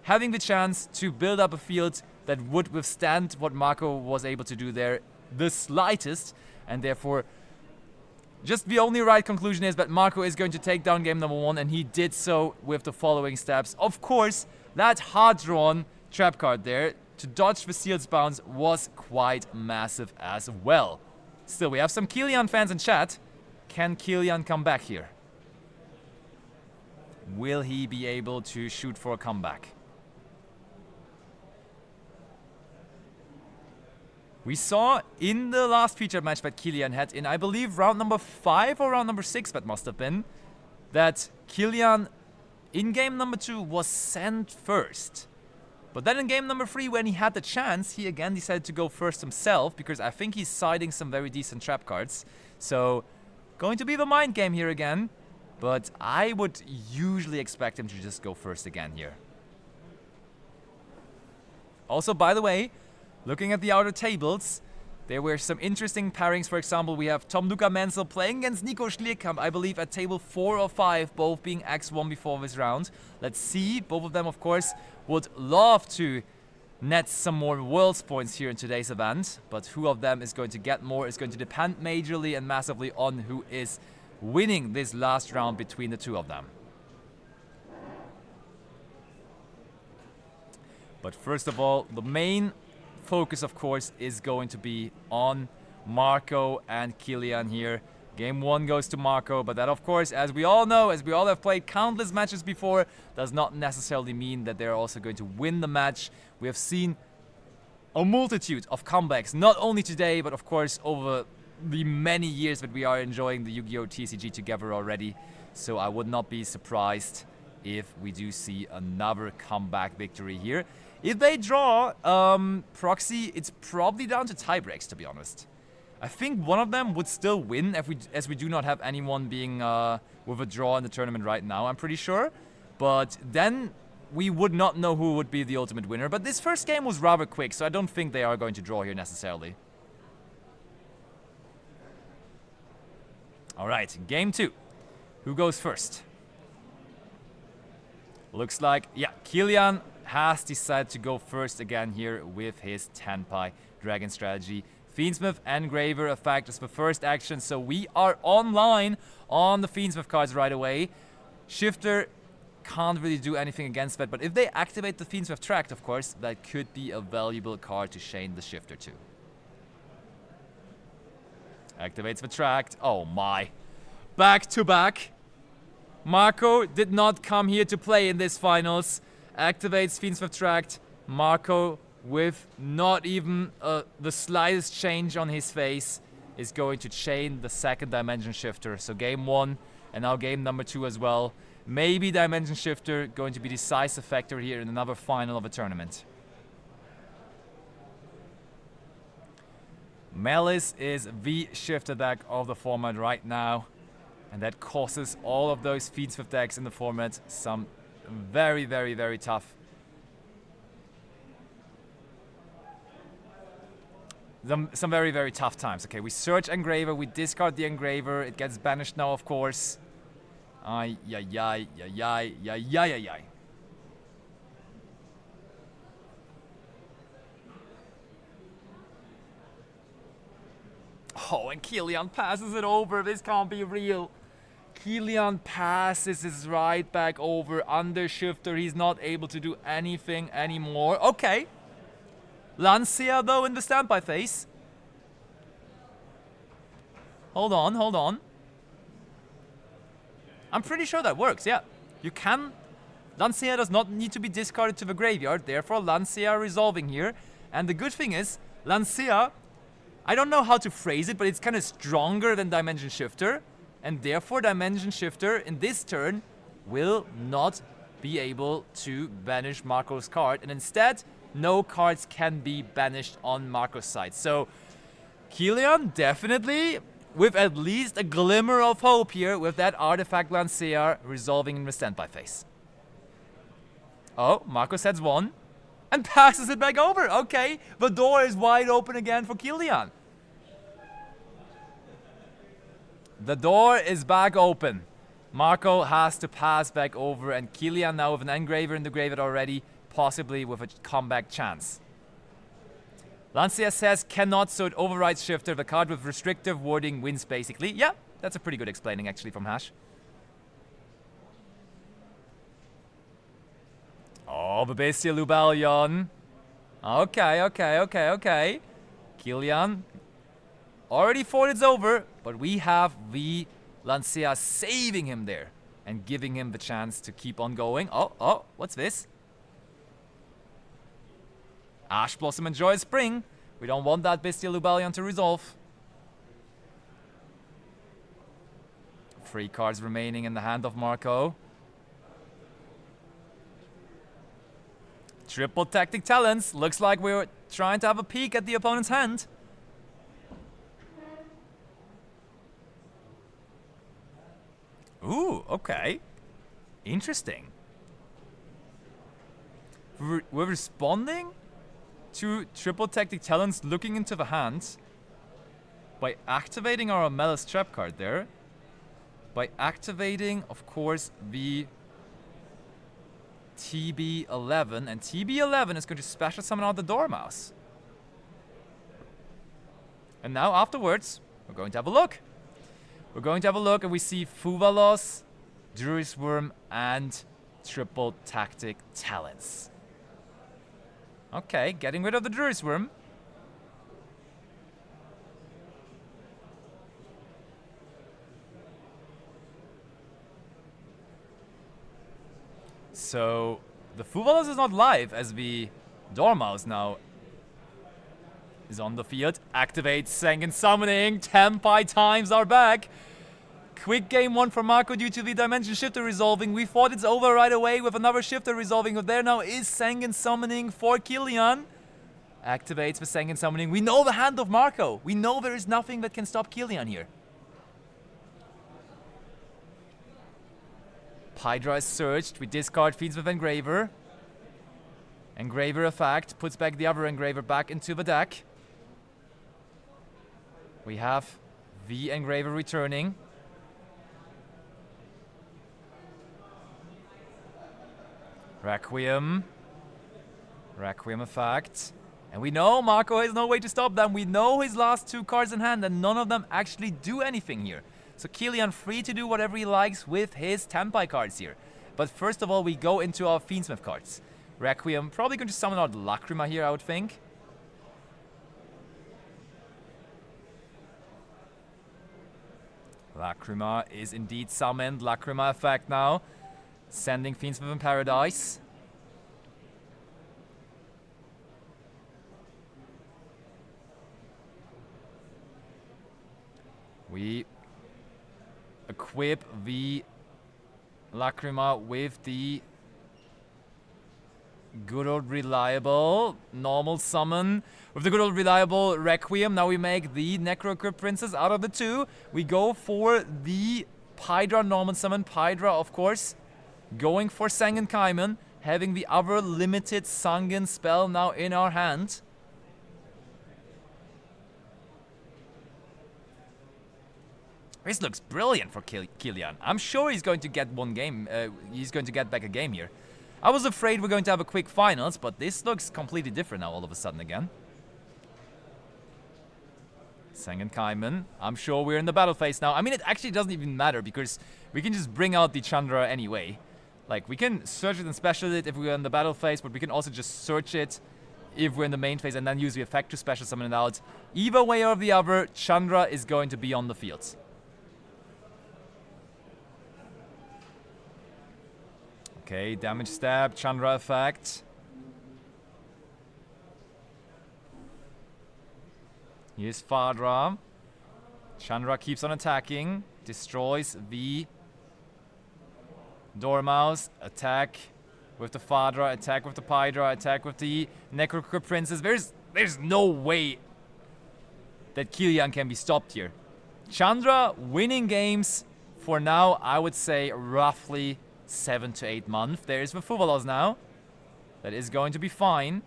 having the chance to build up a field that would withstand what Marco was able to do there the slightest, and therefore, just the only right conclusion is that Marco is going to take down game number 1, and he did so with the following steps. Of course, that hard-drawn trap card there to dodge the Sealed Bounce was quite massive as well. Still, we have some Kilian fans in chat. Can Kilian come back here? Will he be able to shoot for a comeback? We saw in the last featured match that Kilian had in, I believe, round number 5 or round number 6, that must have been, that Kilian in game number 2 was sent first. But then in game number 3, when he had the chance, he again decided to go first himself, because I think he's siding some very decent trap cards. So, going to be the mind game here again, but I would usually expect him to just go first again here. Also, by the way, looking at the outer tables, there were some interesting pairings. For example, we have Tom Luca Menzel playing against Nico Schlierkamp, I believe at table 4 or 5, both being X1 before this round. Let's see. Both of them, of course, would love to net some more Worlds points here in today's event, but who of them is going to get more is going to depend majorly and massively on who is winning this last round between the two of them. But first of all, the main focus, of course, is going to be on Marco and Kilian here. Game 1 goes to Marco, but that, of course, as we all know, as we all have played countless matches before, does not necessarily mean that they're also going to win the match. We have seen a multitude of comebacks, not only today, but of course over the many years that we are enjoying the Yu-Gi-Oh! TCG together already. So I would not be surprised if we do see another comeback victory here. If they draw Proxy, it's probably down to tiebreaks, to be honest. I think one of them would still win as we do not have anyone being with a draw in the tournament right now, I'm pretty sure. But then we would not know who would be the ultimate winner. But this first game was rather quick, so I don't think they are going to draw here necessarily. All right, game 2. Who goes first? Looks like, yeah, Kilian has decided to go first again here with his Tenpai Dragon strategy. Fiendsmith Engraver effect is the first action, so we are online on the Fiendsmith cards right away. Shifter can't really do anything against that, but if they activate the Fiendsmith Tract, of course, that could be a valuable card to chain the Shifter to. Activates the Tract. Oh my. Back to back. Marco did not come here to play in this finals. Activates Fiendsmith Tract. Marco, with not even the slightest change on his face, is going to chain the second Dimension Shifter. So game 1 and now game number 2 as well. Maybe Dimension Shifter going to be decisive factor here in another final of a tournament. Malice is the shifter deck of the format right now. And that causes all of those Fiendsmith decks in the format some very, very, very tough. Some very, very tough times. Okay, we search Engraver, we discard the Engraver. It gets banished now, of course. Ay, yay, yay, yay, yay, yay, yay, yay. Oh, and Kilian passes it over. This can't be real. Kilian passes his right back over under Shifter. He's not able to do anything anymore. Okay. Lancia, though, in the standby phase. Hold on, hold on. I'm pretty sure that works, yeah. You can... Lancia does not need to be discarded to the graveyard. Therefore, Lancia resolving here. And the good thing is, Lancia... I don't know how to phrase it, but it's kind of stronger than Dimension Shifter. And therefore, Dimension Shifter in this turn will not be able to banish Marco's card. And instead, no cards can be banished on Marco's side. So, Kilian definitely with at least a glimmer of hope here with that Artifact Lancia resolving in the standby phase. Oh, Marco sets 1. And passes it back over. Okay, the door is wide open again for Kilian. The door is back open. Marco has to pass back over, and Kilian now with an Engraver in the graveyard already, possibly with a comeback chance. Lancia says cannot, so it overrides Shifter. The card with restrictive wording wins basically. Yeah, that's a pretty good explaining actually from Hash. Oh, the Bestial Lubellion. Okay. Kilian already thought it's over, but we have the Lancia saving him there and giving him the chance to keep on going. Oh, what's this? Ash Blossom and Joyous Spring. We don't want that Bestial Lubellion to resolve. 3 cards remaining in the hand of Marco. Triple Tactic Talents. Looks like we're trying to have a peek at the opponent's hand. Ooh, okay. Interesting. We're responding to Triple Tactic Talents looking into the hand by activating our Malice Trap card there. By activating, of course, the TB11, and TB11 is going to special summon out the Dormouse. And now afterwards, we're going to have a look. We're going to have a look and we see Fuvalos, Druris Worm, and Triple Tactic Talents. Okay, getting rid of the Druris Worm. So, the Fuvalos is not live as the Dormouse now is on the field. Activates Sengen Summoning. Tenpai times are back. Quick game 1 for Marco due to the Dimension Shifter resolving. We thought it's over right away with another Shifter resolving, but there now is Sengen Summoning for Kilian. activates the Sengen Summoning. We know the hand of Marco. We know there is nothing that can stop Kilian here. Hydra is searched. We discard feeds with Engraver. Engraver effect puts back the other Engraver back into the deck. We have the Engraver returning. Requiem. Requiem effect. And we know Marco has no way to stop them. We know his last 2 cards in hand, and none of them actually do anything here. So Kilian free to do whatever he likes with his Tempai cards here. But first of all, we go into our Fiendsmith cards. Requiem, probably going to summon out Lacrima here, I would think. Lacrima is indeed summoned. Lacrima effect now. Sending Fiendsmith in Paradise. We equip the Lacrima with the good old reliable normal summon. With the good old reliable Requiem, now we make the Necro Princess out of the 2. We go for the Pydra normal summon. Pydra, of course, going for Sengen Kaimen, having the other limited Sangen spell now in our hand. This looks brilliant for Kilian. I'm sure he's going to get one game. He's going to get back a game here. I was afraid we're going to have a quick finals, but this looks completely different now all of a sudden again. Sengen Kaimen. I'm sure we're in the battle phase now. I mean, it actually doesn't even matter because we can just bring out the Chandra anyway. Like, we can search it and special it if we're in the battle phase, but we can also just search it if we're in the main phase and then use the effect to special summon it out. Either way or the other, Chandra is going to be on the field. Okay, damage stab, Chandra effect. Here's Fadra. Chandra keeps on attacking, destroys the Dormouse, attack with the Fadra, attack with the Pydra, attack with the Necro Princess. There's no way that Kilian can be stopped here. Chandra winning games for now, I would say roughly 7 to 8 months. There is the Fuvalos now. That is going to be fine.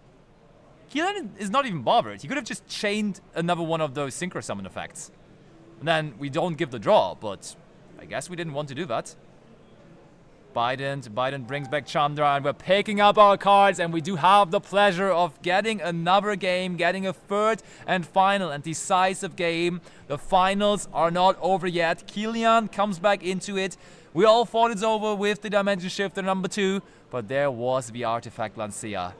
Kilian is not even bothered. He could have just chained another one of those Synchro Summon effects. And then we don't give the draw, but I guess we didn't want to do that. Biden brings back Chandra, and we're picking up our cards, and we do have the pleasure of getting another game, getting a third and final and decisive game. The finals are not over yet. Kilian comes back into it. We all thought it's over with the Dimension Shifter number 2, but there was the Artifact Lancea,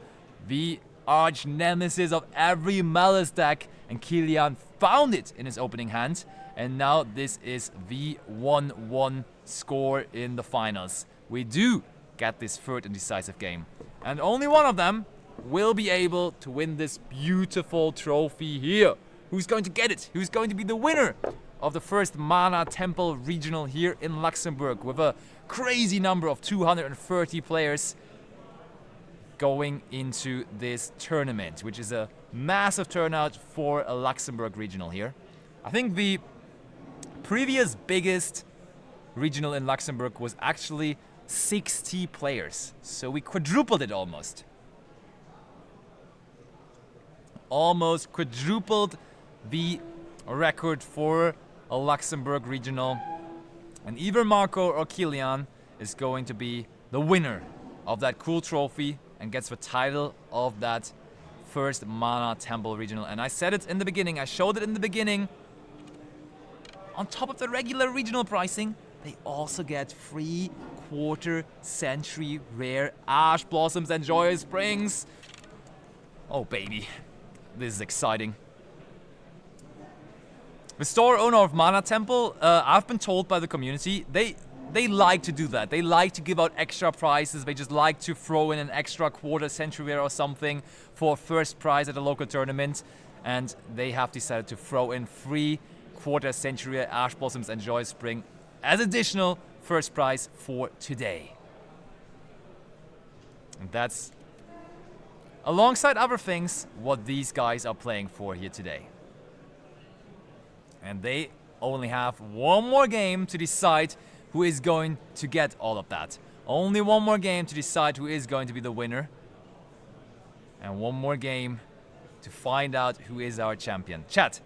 the arch nemesis of every Malice deck, and Kilian found it in his opening hand, and now this is the 1-1 score in the finals. We do get this third and decisive game, and only one of them will be able to win this beautiful trophy here. Who's going to get it? Who's going to be the winner of the first Mana Temple Regional here in Luxembourg, with a crazy number of 230 players going into this tournament, which is a massive turnout for a Luxembourg Regional here. I think the previous biggest regional in Luxembourg was actually 60 players, so we quadrupled it almost. Almost quadrupled the record for a Luxembourg regional, and either Marco or Kilian is going to be the winner of that cool trophy and gets the title of that first Mana Temple regional. And I said it in the beginning, I showed it in the beginning. On top of the regular regional pricing, they also get free quarter-century rare Ash Blossoms and Joyous Springs. Oh baby, this is exciting. The store owner of Mana Temple, I've been told by the community, they like to do that. They like to give out extra prizes. They just like to throw in an extra quarter-century rare or something for first prize at a local tournament. And they have decided to throw in free quarter-century rare Ash Blossoms and Joyous Spring as additional first prize for today. And that's alongside other things, what these guys are playing for here today. And they only have one more game to decide who is going to get all of that. Only one more game to decide who is going to be the winner. And one more game to find out who is our champion. Chat,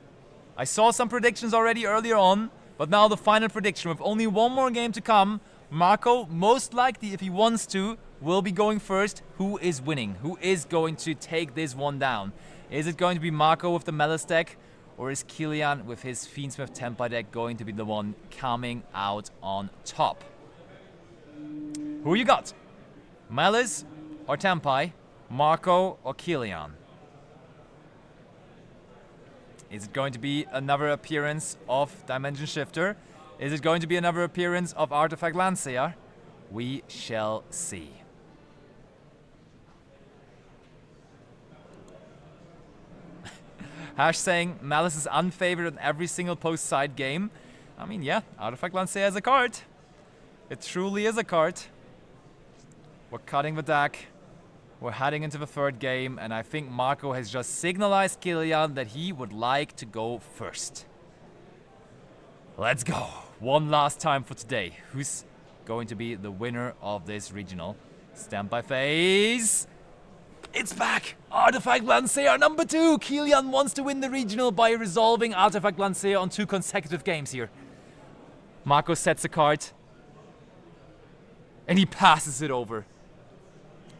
I saw some predictions already earlier on, but now the final prediction with only one more game to come. Marco, most likely, if he wants to, will be going first. Who is winning? Who is going to take this one down? Is it going to be Marco with the Malice deck? Or is Kilian with his Fiendsmith Tempai deck going to be the one coming out on top? Who you got? Malice or Tempai? Marco or Kilian? Is it going to be another appearance of Dimension Shifter? Is it going to be another appearance of Artifact Landseer? We shall see. Hash saying Malice is unfavored in every single post-side game. I mean, yeah, Artifact Landseer is a card. It truly is a card. We're cutting the deck. We're heading into the third game, and I think Marco has just signalized Kilian that he would like to go first. Let's go. One last time for today. Who's going to be the winner of this regional? Stand by phase. It's back! Artifact Landseer number 2! Kilian wants to win the regional by resolving Artifact Landseer on 2 consecutive games here. Marco sets a card. And he passes it over.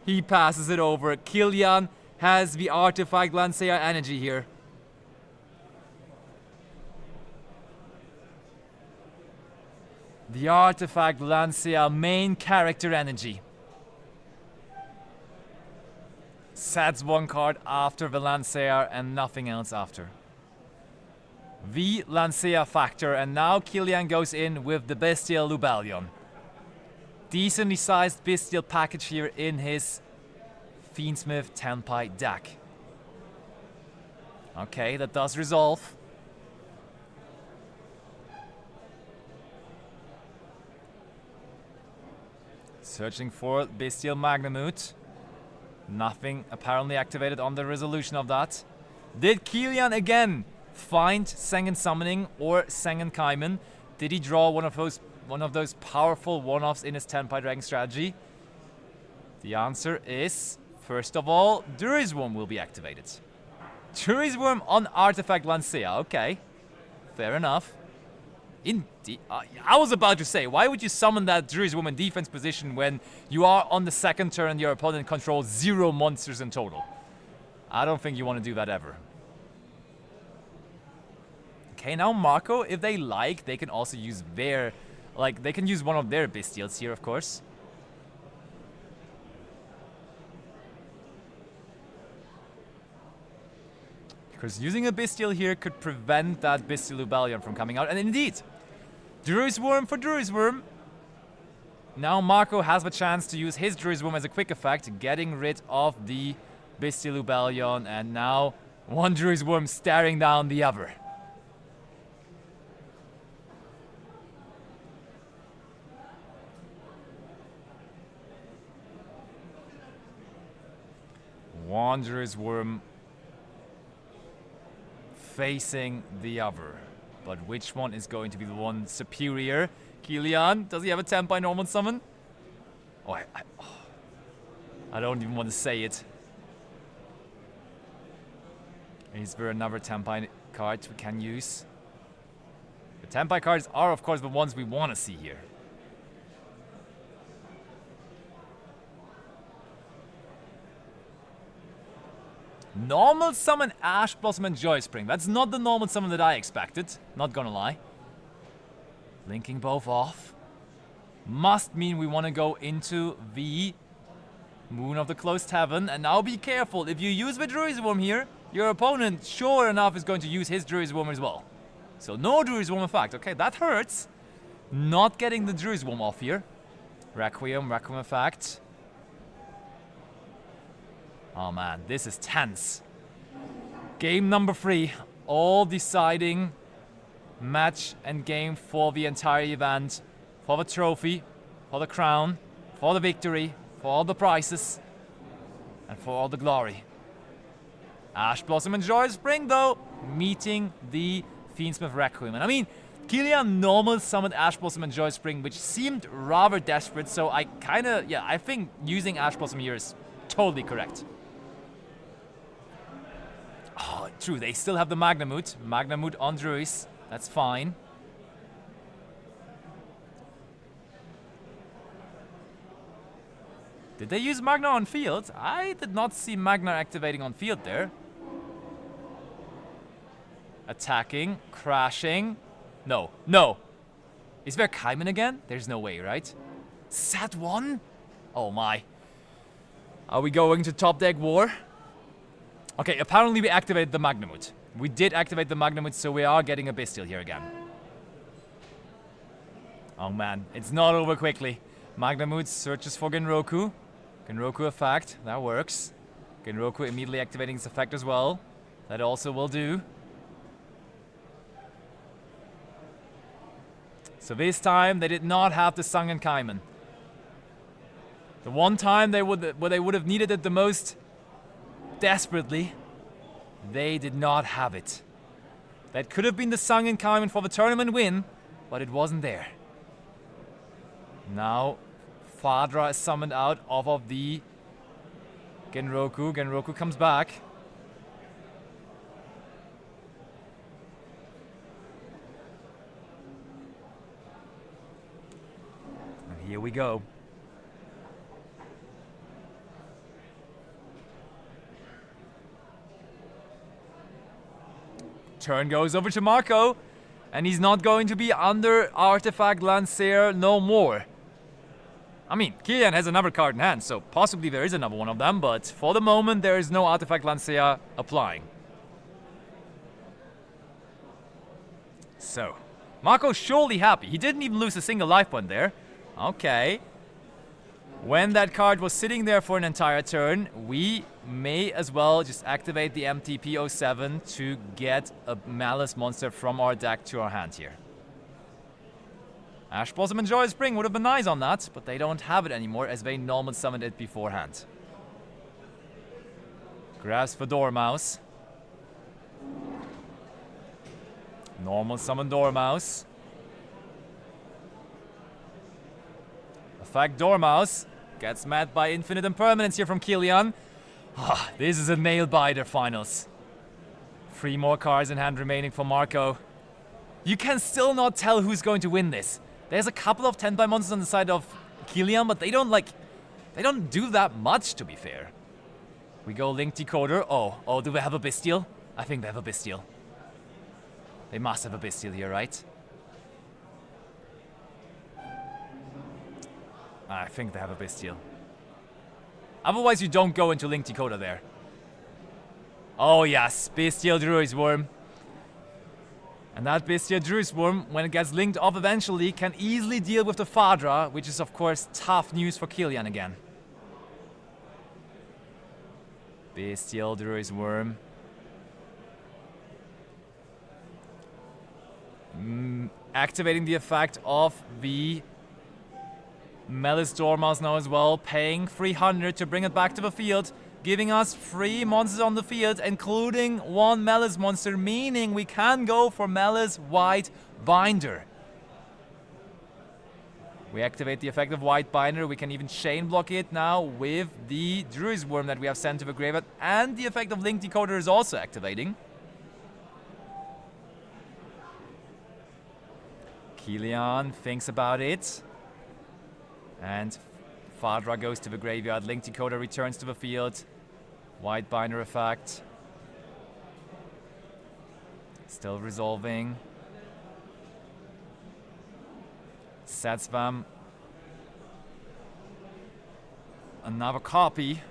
He passes it over. Kilian has the Artifact Landseer energy here. The Artifact Landseer main character energy. Sets one card after the Landseer and nothing else after. The Landseer factor, and now Kilian goes in with the Bestial Lubellion. Decently sized Bestial package here in his Fiendsmith Tempai deck. Okay, that does resolve. Searching for Bestial Magnamut. Nothing apparently activated on the resolution of that. Did Kilian again find Sengen Summoning or Sengen Kaimen? Did he draw one of those powerful one-offs in his Tenpai Dragon strategy? The answer is, first of all, Durisworm will be activated. Durisworm on Artifact Landseer, okay. Fair enough. Indeed. I was about to say, why would you summon that Durisworm in defense position when you are on the second turn and your opponent controls 0 monsters in total? I don't think you want to do that ever. Okay, now Marco, if they like, they can also use their... Like, they can use one of their Bestials here, of course. Because using a Bestial here could prevent that Bestial Lubellion from coming out. And indeed, Durisworm for Durisworm. Now Marco has the chance to use his Durisworm as a quick effect, getting rid of the Bestial Lubellion. And now one Durisworm staring down the other. One Durisworm facing the other. But which one is going to be the one superior? Kilian, does he have a Tempai normal summon? Oh, I don't even want to say it. Is there another Tempai card we can use? The Tempai cards are, of course, the ones we want to see here. Normal summon Ash Blossom and Joy Spring. That's not the normal summon that I expected. Not gonna lie. Linking both off. Must mean we want to go into the Moon of the Closed Heaven. And now be careful. If you use the Durisworm here, your opponent, sure enough, is going to use his Durisworm as well. So no Durisworm effect. Okay, that hurts. Not getting the Durisworm off here. Requiem effect. Oh man, this is tense. Game number 3, all deciding match and game for the entire event, for the trophy, for the crown, for the victory, for all the prizes, and for all the glory. Ash Blossom and Joy Spring, though, meeting the Fiendsmith Requiem. And I mean, Kilian normal summoned Ash Blossom and Joy Spring, which seemed rather desperate, so I think using Ash Blossom here is totally correct. Oh, true, they still have the Magnamut. Magnamut on Druis, that's fine. Did they use Magna on field? I did not see Magna activating on field there. Attacking, crashing. No, no. Is there Kaiman again? There's no way, right? Sat 1? Oh my. Are we going to top deck war? Okay, apparently we activated the Magnamut. We did activate the Magnamut, so we are getting a Bestial here again. Oh man, it's not over quickly. Magnamut searches for Genroku. Genroku effect, that works. Genroku immediately activating its effect as well. That also will do. So this time they did not have the Sunken Kaiman. The one time where they would have needed it the most desperately, they did not have it. That could have been the Sunken Kaiman for the tournament win, but it wasn't there. Now Fadra is summoned out off of the Genroku. Genroku comes back. And here we go. Turn goes over to Marco, and he's not going to be under Artifact Lancer no more. I mean, Kilian has another card in hand, so possibly there is another one of them, but for the moment there is no Artifact Lancea applying. So, Marco's surely happy. He didn't even lose a single life point there. Okay. When that card was sitting there for an entire turn, we may as well just activate the MTP07 to get a Malice monster from our deck to our hand here. Ash Blossom and Joy Spring would have been nice on that, but they don't have it anymore as they normal summoned it beforehand. Grabs for Dormouse. Normal summon Dormouse. Effect Dormouse. Gets met by Infinite Impermanence here from Kilian. Ah, this is a nail biter finals. 3 more cards in hand remaining for Marco. You can still not tell who's going to win this. There's a couple of 10 by monsters on the side of Kilian, but they don't do that much, to be fair. We go Link Decoder. Oh, do they have a Bestial? I think they have a Bestial. They must have a Bestial here, right? I think they have a Bestial. Otherwise, you don't go into Link Decoder there. Oh yes, Bestial Druid's Worm. And that Bestial Druid's Worm, when it gets linked off eventually, can easily deal with the Fadra, which is of course tough news for Kilian again. Bestial Druid's Worm. Activating the effect of the Malice Dormouse now as well, paying 300 to bring it back to the field, giving us 3 monsters on the field, including 1 Malice monster, meaning we can go for Malice White Binder. We activate the effect of White Binder. We can even chain block it now with the Druid's Worm that we have sent to the graveyard, and the effect of Link Decoder is also activating. Kilian thinks about it. And Fadra goes to the graveyard. Link Decoder returns to the field. White Binder effect. Still resolving. Sets them. Another copy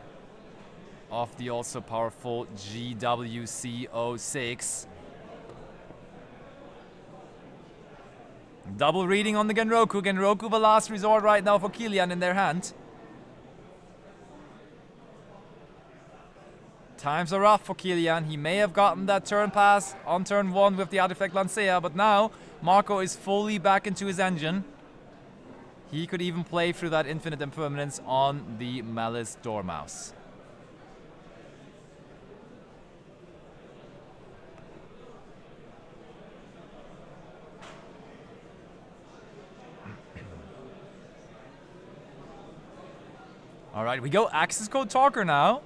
of the also powerful GWC06. Double reading on the Genroku. Genroku the last resort right now for Kilian in their hand. Times are rough for Kilian. He may have gotten that turn pass on turn 1 with the Artifact Lancea, but now Marco is fully back into his engine. He could even play through that Infinite Impermanence on the Malice Dormouse. All right, we go access code talker now.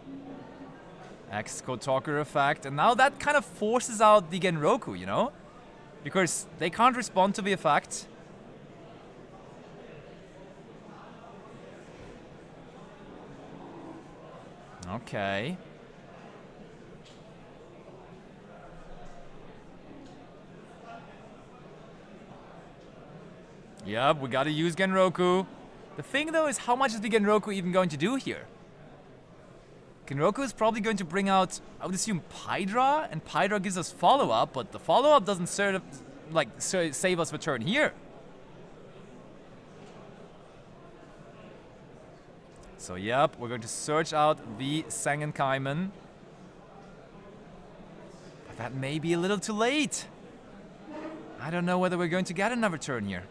Access code talker effect, and now that kind of forces out the Genroku, you know? Because they can't respond to the effect. Okay. Yep, we gotta use Genroku. The thing though is, how much is the Genroku even going to do here? Genroku is probably going to bring out, I would assume, Pydra, and Pydra gives us follow-up, but the follow-up doesn't save us the turn here. So yep, we're going to search out the Sangenkaimen. But that may be a little too late. I don't know whether we're going to get another turn here.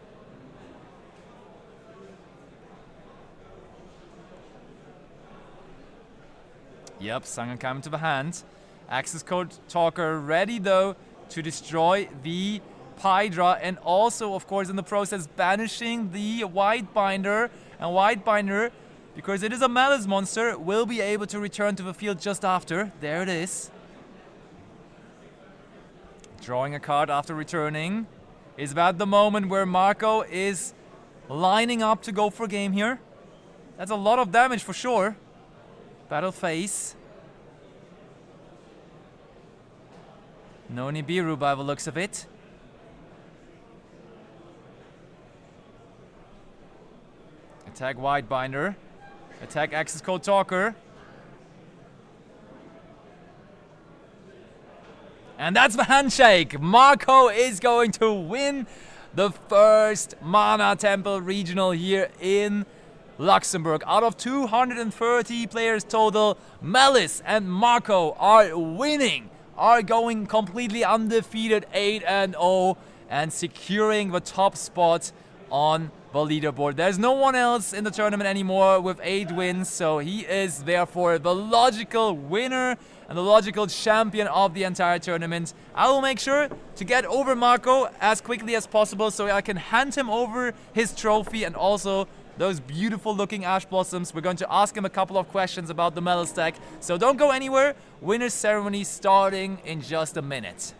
Yep, Sangenkaimen to the hand. Access code talker ready though to destroy the Pydra, and also of course in the process banishing the Whitebinder. And Whitebinder, because it is a malice monster, will be able to return to the field just after. There it is. Drawing a card after returning. Is that the moment where Marco is lining up to go for game here? That's a lot of damage for sure. Battle phase. No Nibiru by the looks of it. Attack Whitebinder. Attack access code talker. And that's the handshake. Marco is going to win the first Mana Temple Regional here in Luxembourg. Out of 230 players total, Malice and Marco are winning, are going completely undefeated 8-0 and securing the top spot on the leaderboard. There's no one else in the tournament anymore with 8 wins, so he is therefore the logical winner and the logical champion of the entire tournament. I will make sure to get over Marco as quickly as possible so I can hand him over his trophy and also those beautiful looking ash blossoms. We're going to ask him a couple of questions about the medal stack, so don't go anywhere. Winner's ceremony starting in just a minute.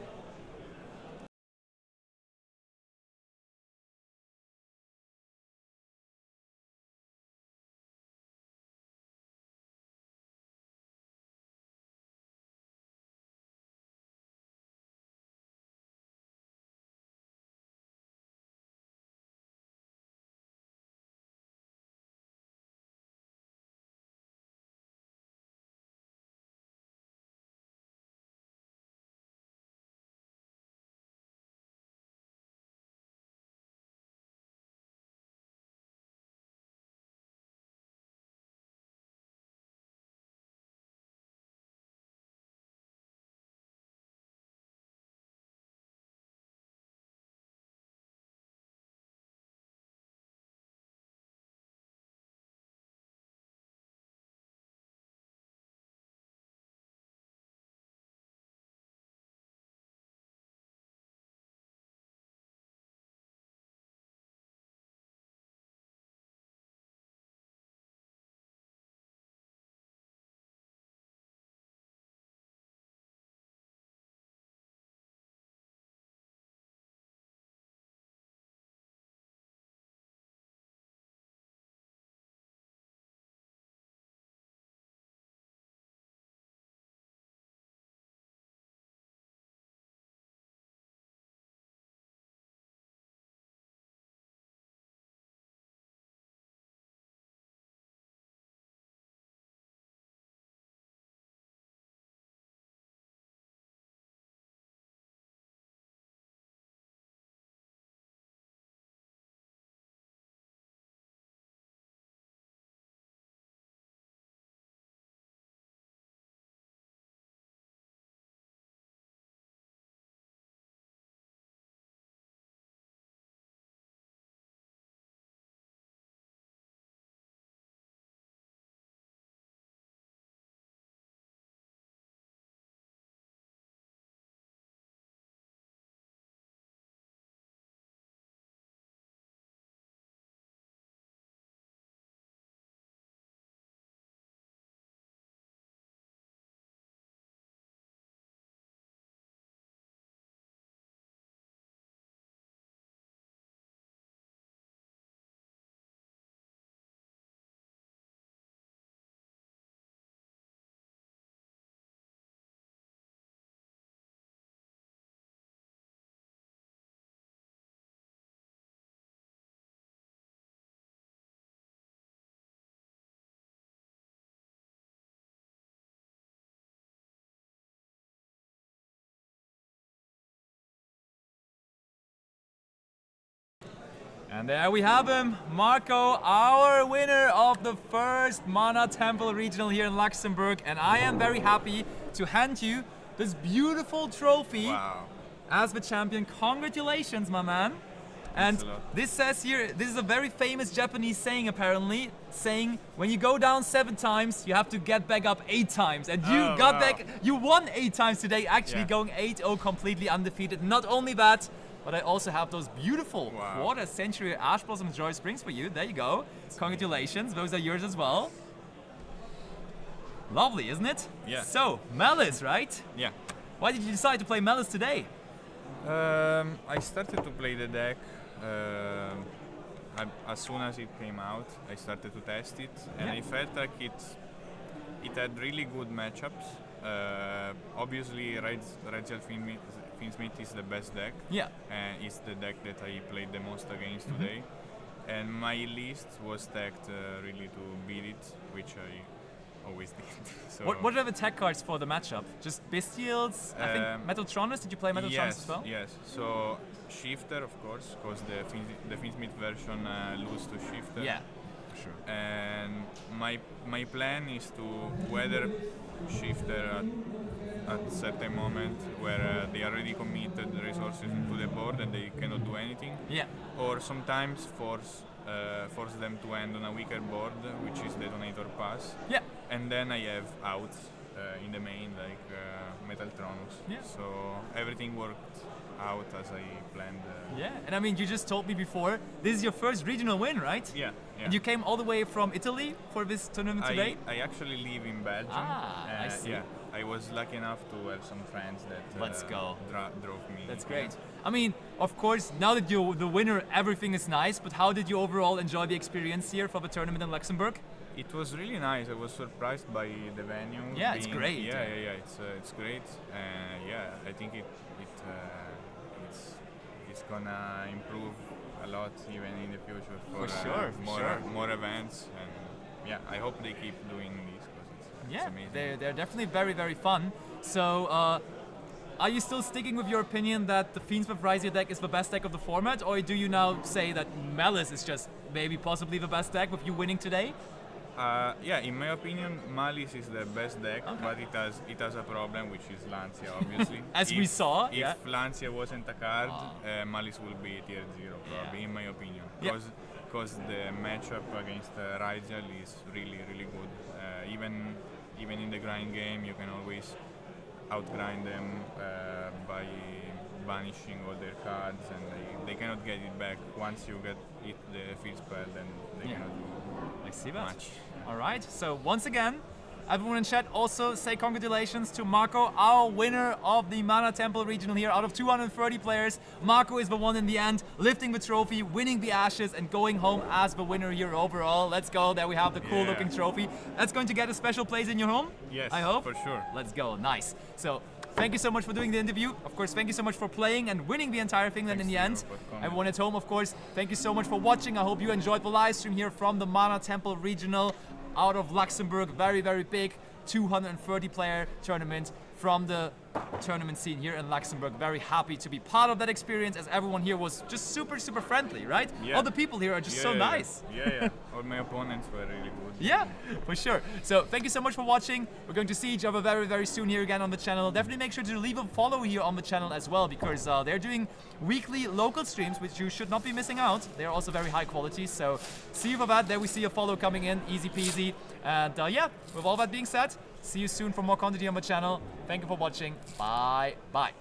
And there we have him, Marco, our winner of the first Mana Temple Regional here in Luxembourg. And I am very happy to hand you this beautiful trophy as the champion. Congratulations, my man. And this says here, this is a very famous Japanese saying apparently, saying when you go down 7 times, you have to get back up 8 times. And you got back, you won 8 times today, actually going 8-0 completely undefeated. Not only that, but I also have those beautiful quarter century Ash Blossom Joy Springs for you. There you go. Congratulations, those are yours as well. Lovely, isn't it? Yeah. So, Malice, right? Yeah. Why did you decide to play Malice today? I started to play the deck as soon as it came out. I started to test it, and I felt like it had really good matchups. Obviously, Radial Finsmith is the best deck. Yeah. And it's the deck that I played the most against Mhm. today. And my list was stacked really to beat it, which I always did. So What are the tech cards for the matchup? Just Bestials? I think Metaltronus? Did you play Metaltronus as well? Yes. So Shifter, of course, because the Finsmith version lose to Shifter. Yeah, for sure. And my plan is to weather Shifter at certain moment where they already committed the resources into the board and they cannot do anything. Yeah. Or sometimes force them to end on a weaker board, which is Detonator Pass. Yeah. And then I have outs in the main, like Metaltronus. Yeah. So everything worked out as I planned. Yeah, and I mean, you just told me before, this is your first regional win, right? Yeah. And you came all the way from Italy for this tournament today? I actually live in Belgium. I see. Yeah, I was lucky enough to have some friends that Let's go. Drove me. That's great. I mean, of course, now that you're the winner, everything is nice, but how did you overall enjoy the experience here for the tournament in Luxembourg? It was really nice. I was surprised by the venue. Yeah, it's great. Yeah. It's great. Yeah, I think it's gonna improve a lot even in the future for sure. more events. And yeah, I hope they keep doing this because it's amazing. They're definitely very, very fun. So, are you still sticking with your opinion that the Fiendsmith Raizir deck is the best deck of the format, or do you now say that Malice is just maybe possibly the best deck with you winning today? Yeah, in my opinion, Malice is the best deck, but it has a problem, which is Lancia, obviously. As we saw, if Lancia wasn't a card, Malice will be tier 0, probably, in my opinion. Because the matchup against Raizal is really, really good. Even in the grind game, you can always outgrind them by banishing all their cards, and they cannot get it back. Once you get it the field spell, then they cannot do much. All right, so once again, everyone in chat also say congratulations to Marco, our winner of the Mana Temple Regional here. Out of 230 players, Marco is the one in the end, lifting the trophy, winning the Ashes, and going home as the winner here overall. Let's go, there we have the cool looking trophy. That's going to get a special place in your home? Yes, I hope. for sure. Let's go, nice. So, thank you so much for doing the interview. Of course, thank you so much for playing and winning the entire thing then in the end. Everyone at home, of course, thank you so much for watching. I hope you enjoyed the live stream here from the Mana Temple Regional out of Luxembourg. Very, very big 230 player tournament from the tournament scene here in Luxembourg. Very happy to be part of that experience, as everyone here was just super, super friendly, right? Yeah. All the people here are just so nice. Yeah. All my opponents were really good. Yeah, for sure. So thank you so much for watching. We're going to see each other very, very soon here again on the channel. Definitely make sure to leave a follow here on the channel as well, because they're doing weekly local streams, which you should not be missing out. They're also very high quality. So see you for that. There we see a follow coming in, easy peasy. And yeah, with all that being said, see you soon for more content here on the channel. Thank you for watching. Bye. Bye.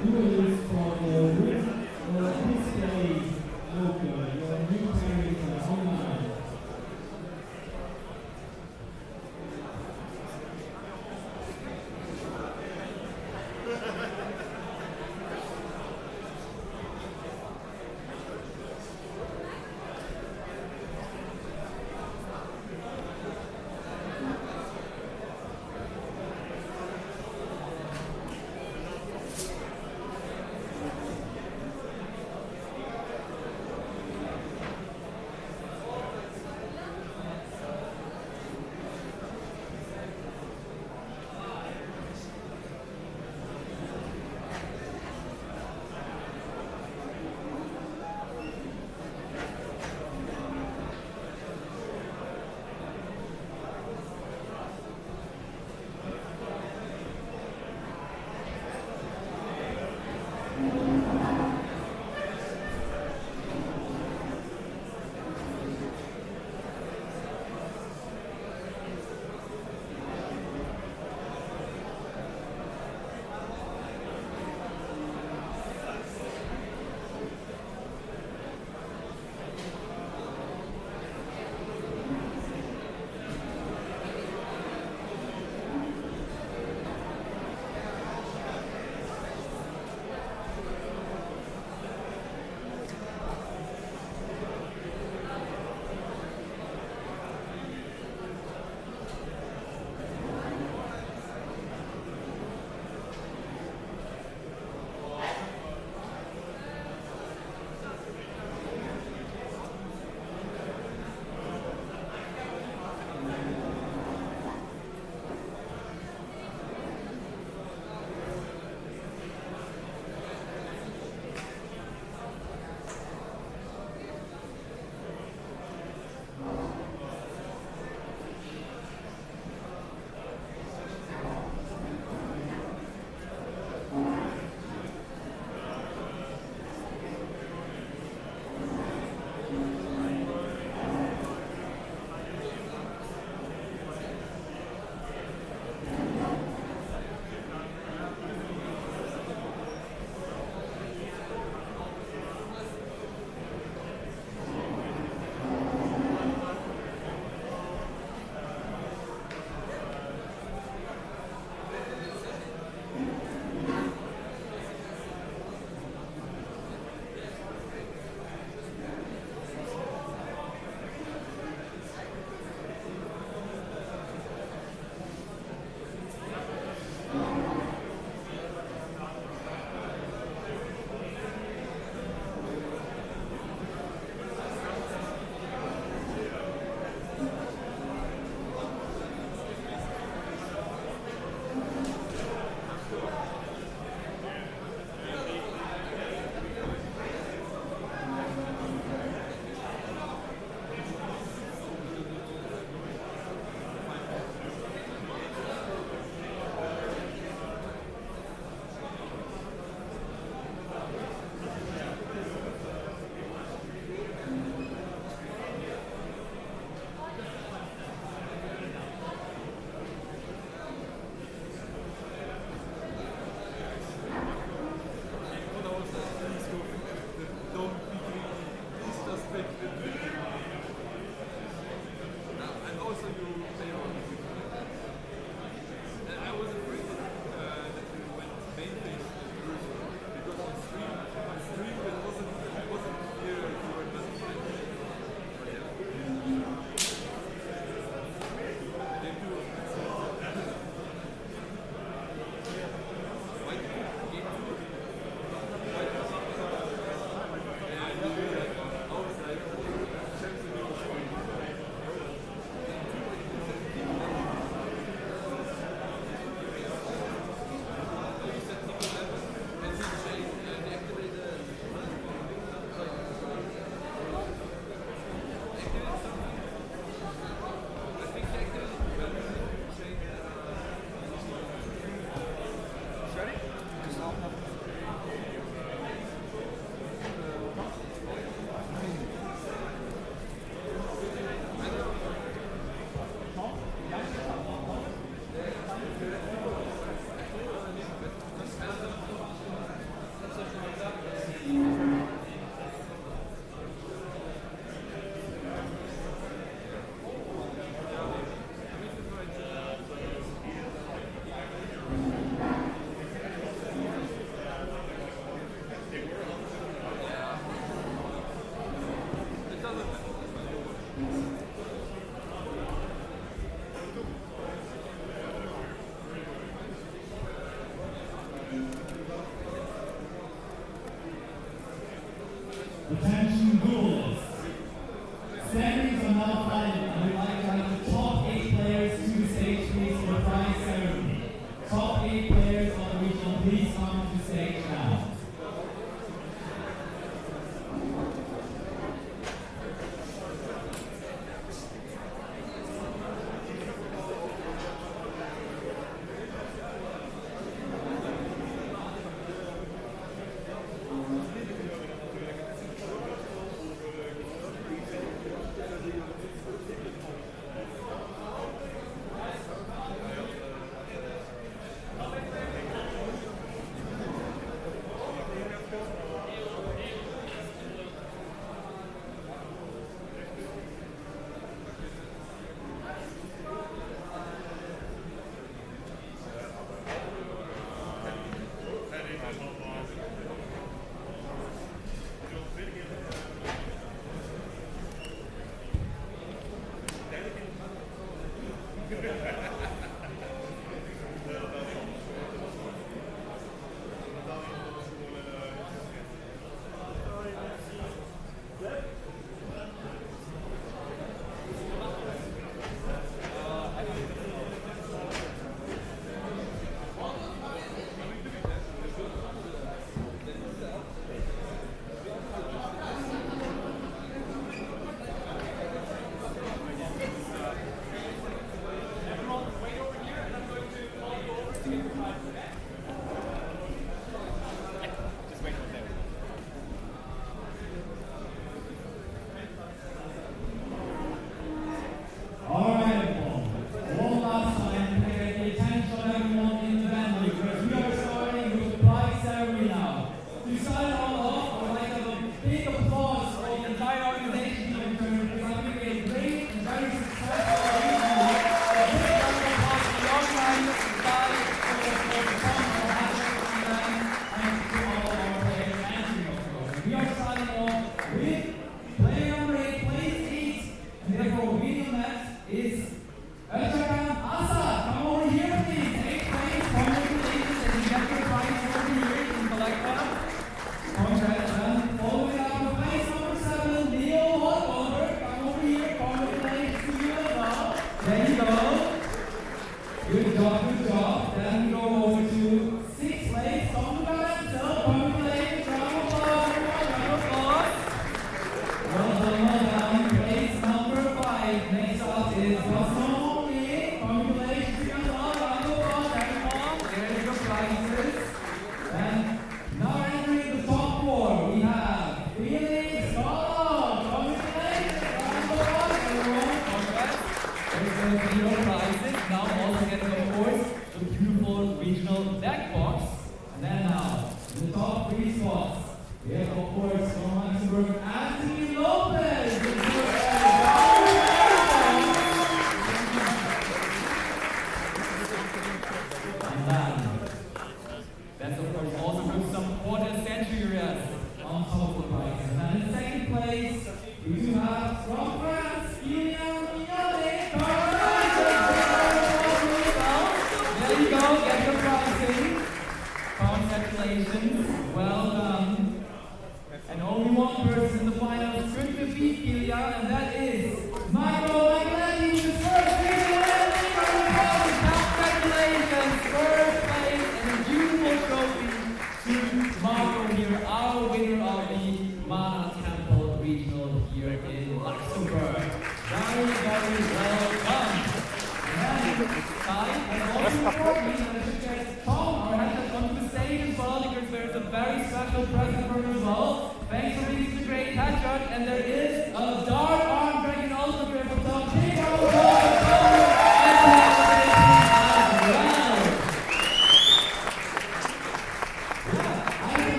Please stay local. Your new parents are online.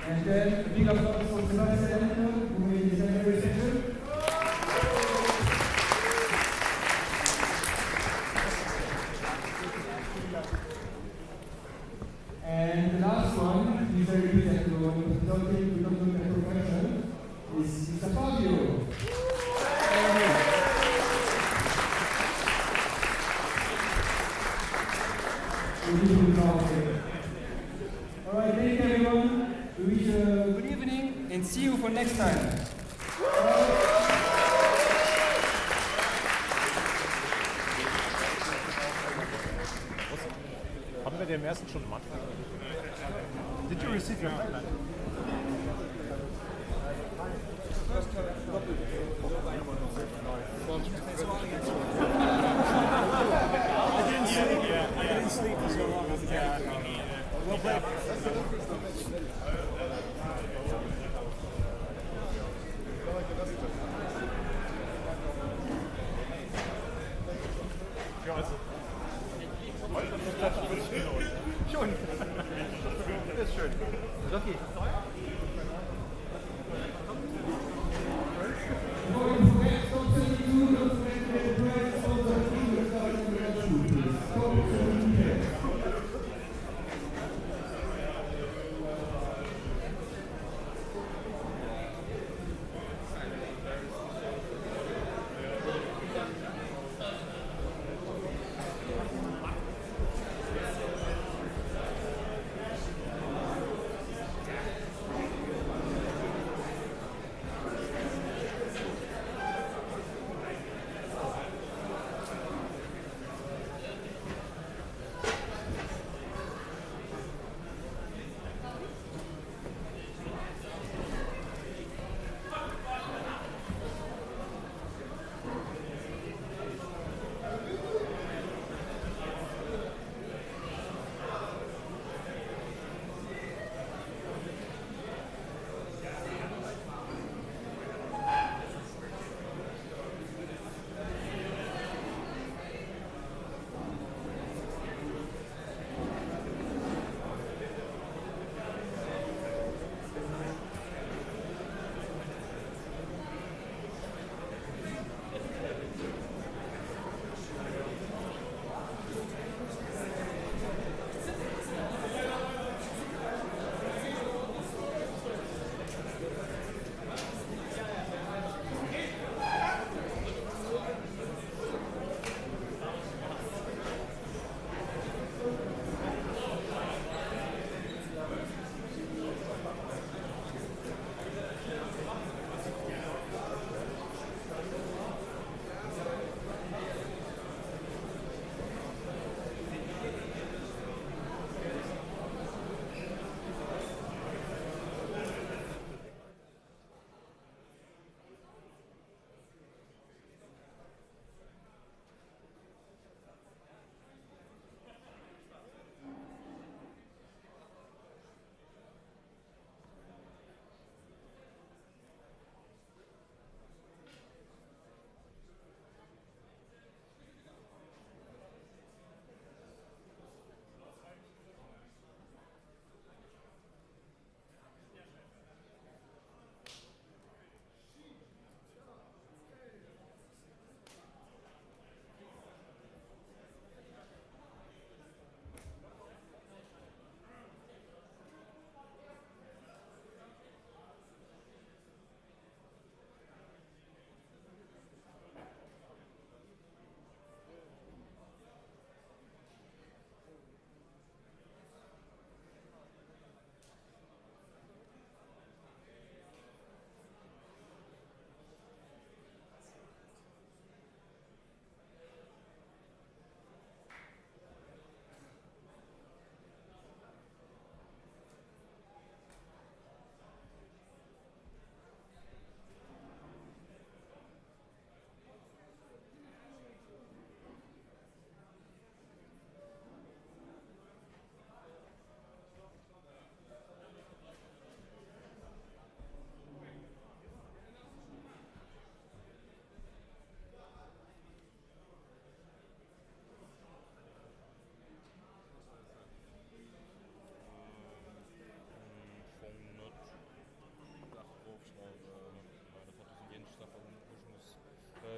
And then a big applause for Sebastian, who made this very session. And the last one, he's very good at doing perfection, is Mr. Fabio. Thank you. next time. Haben wir den ersten schon gemacht? Did you receive your highlight? I didn't sleep for so long. Well played. Schon. Das ist schön. Okay.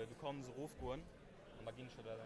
Du kommst rufgåen, og magien står der,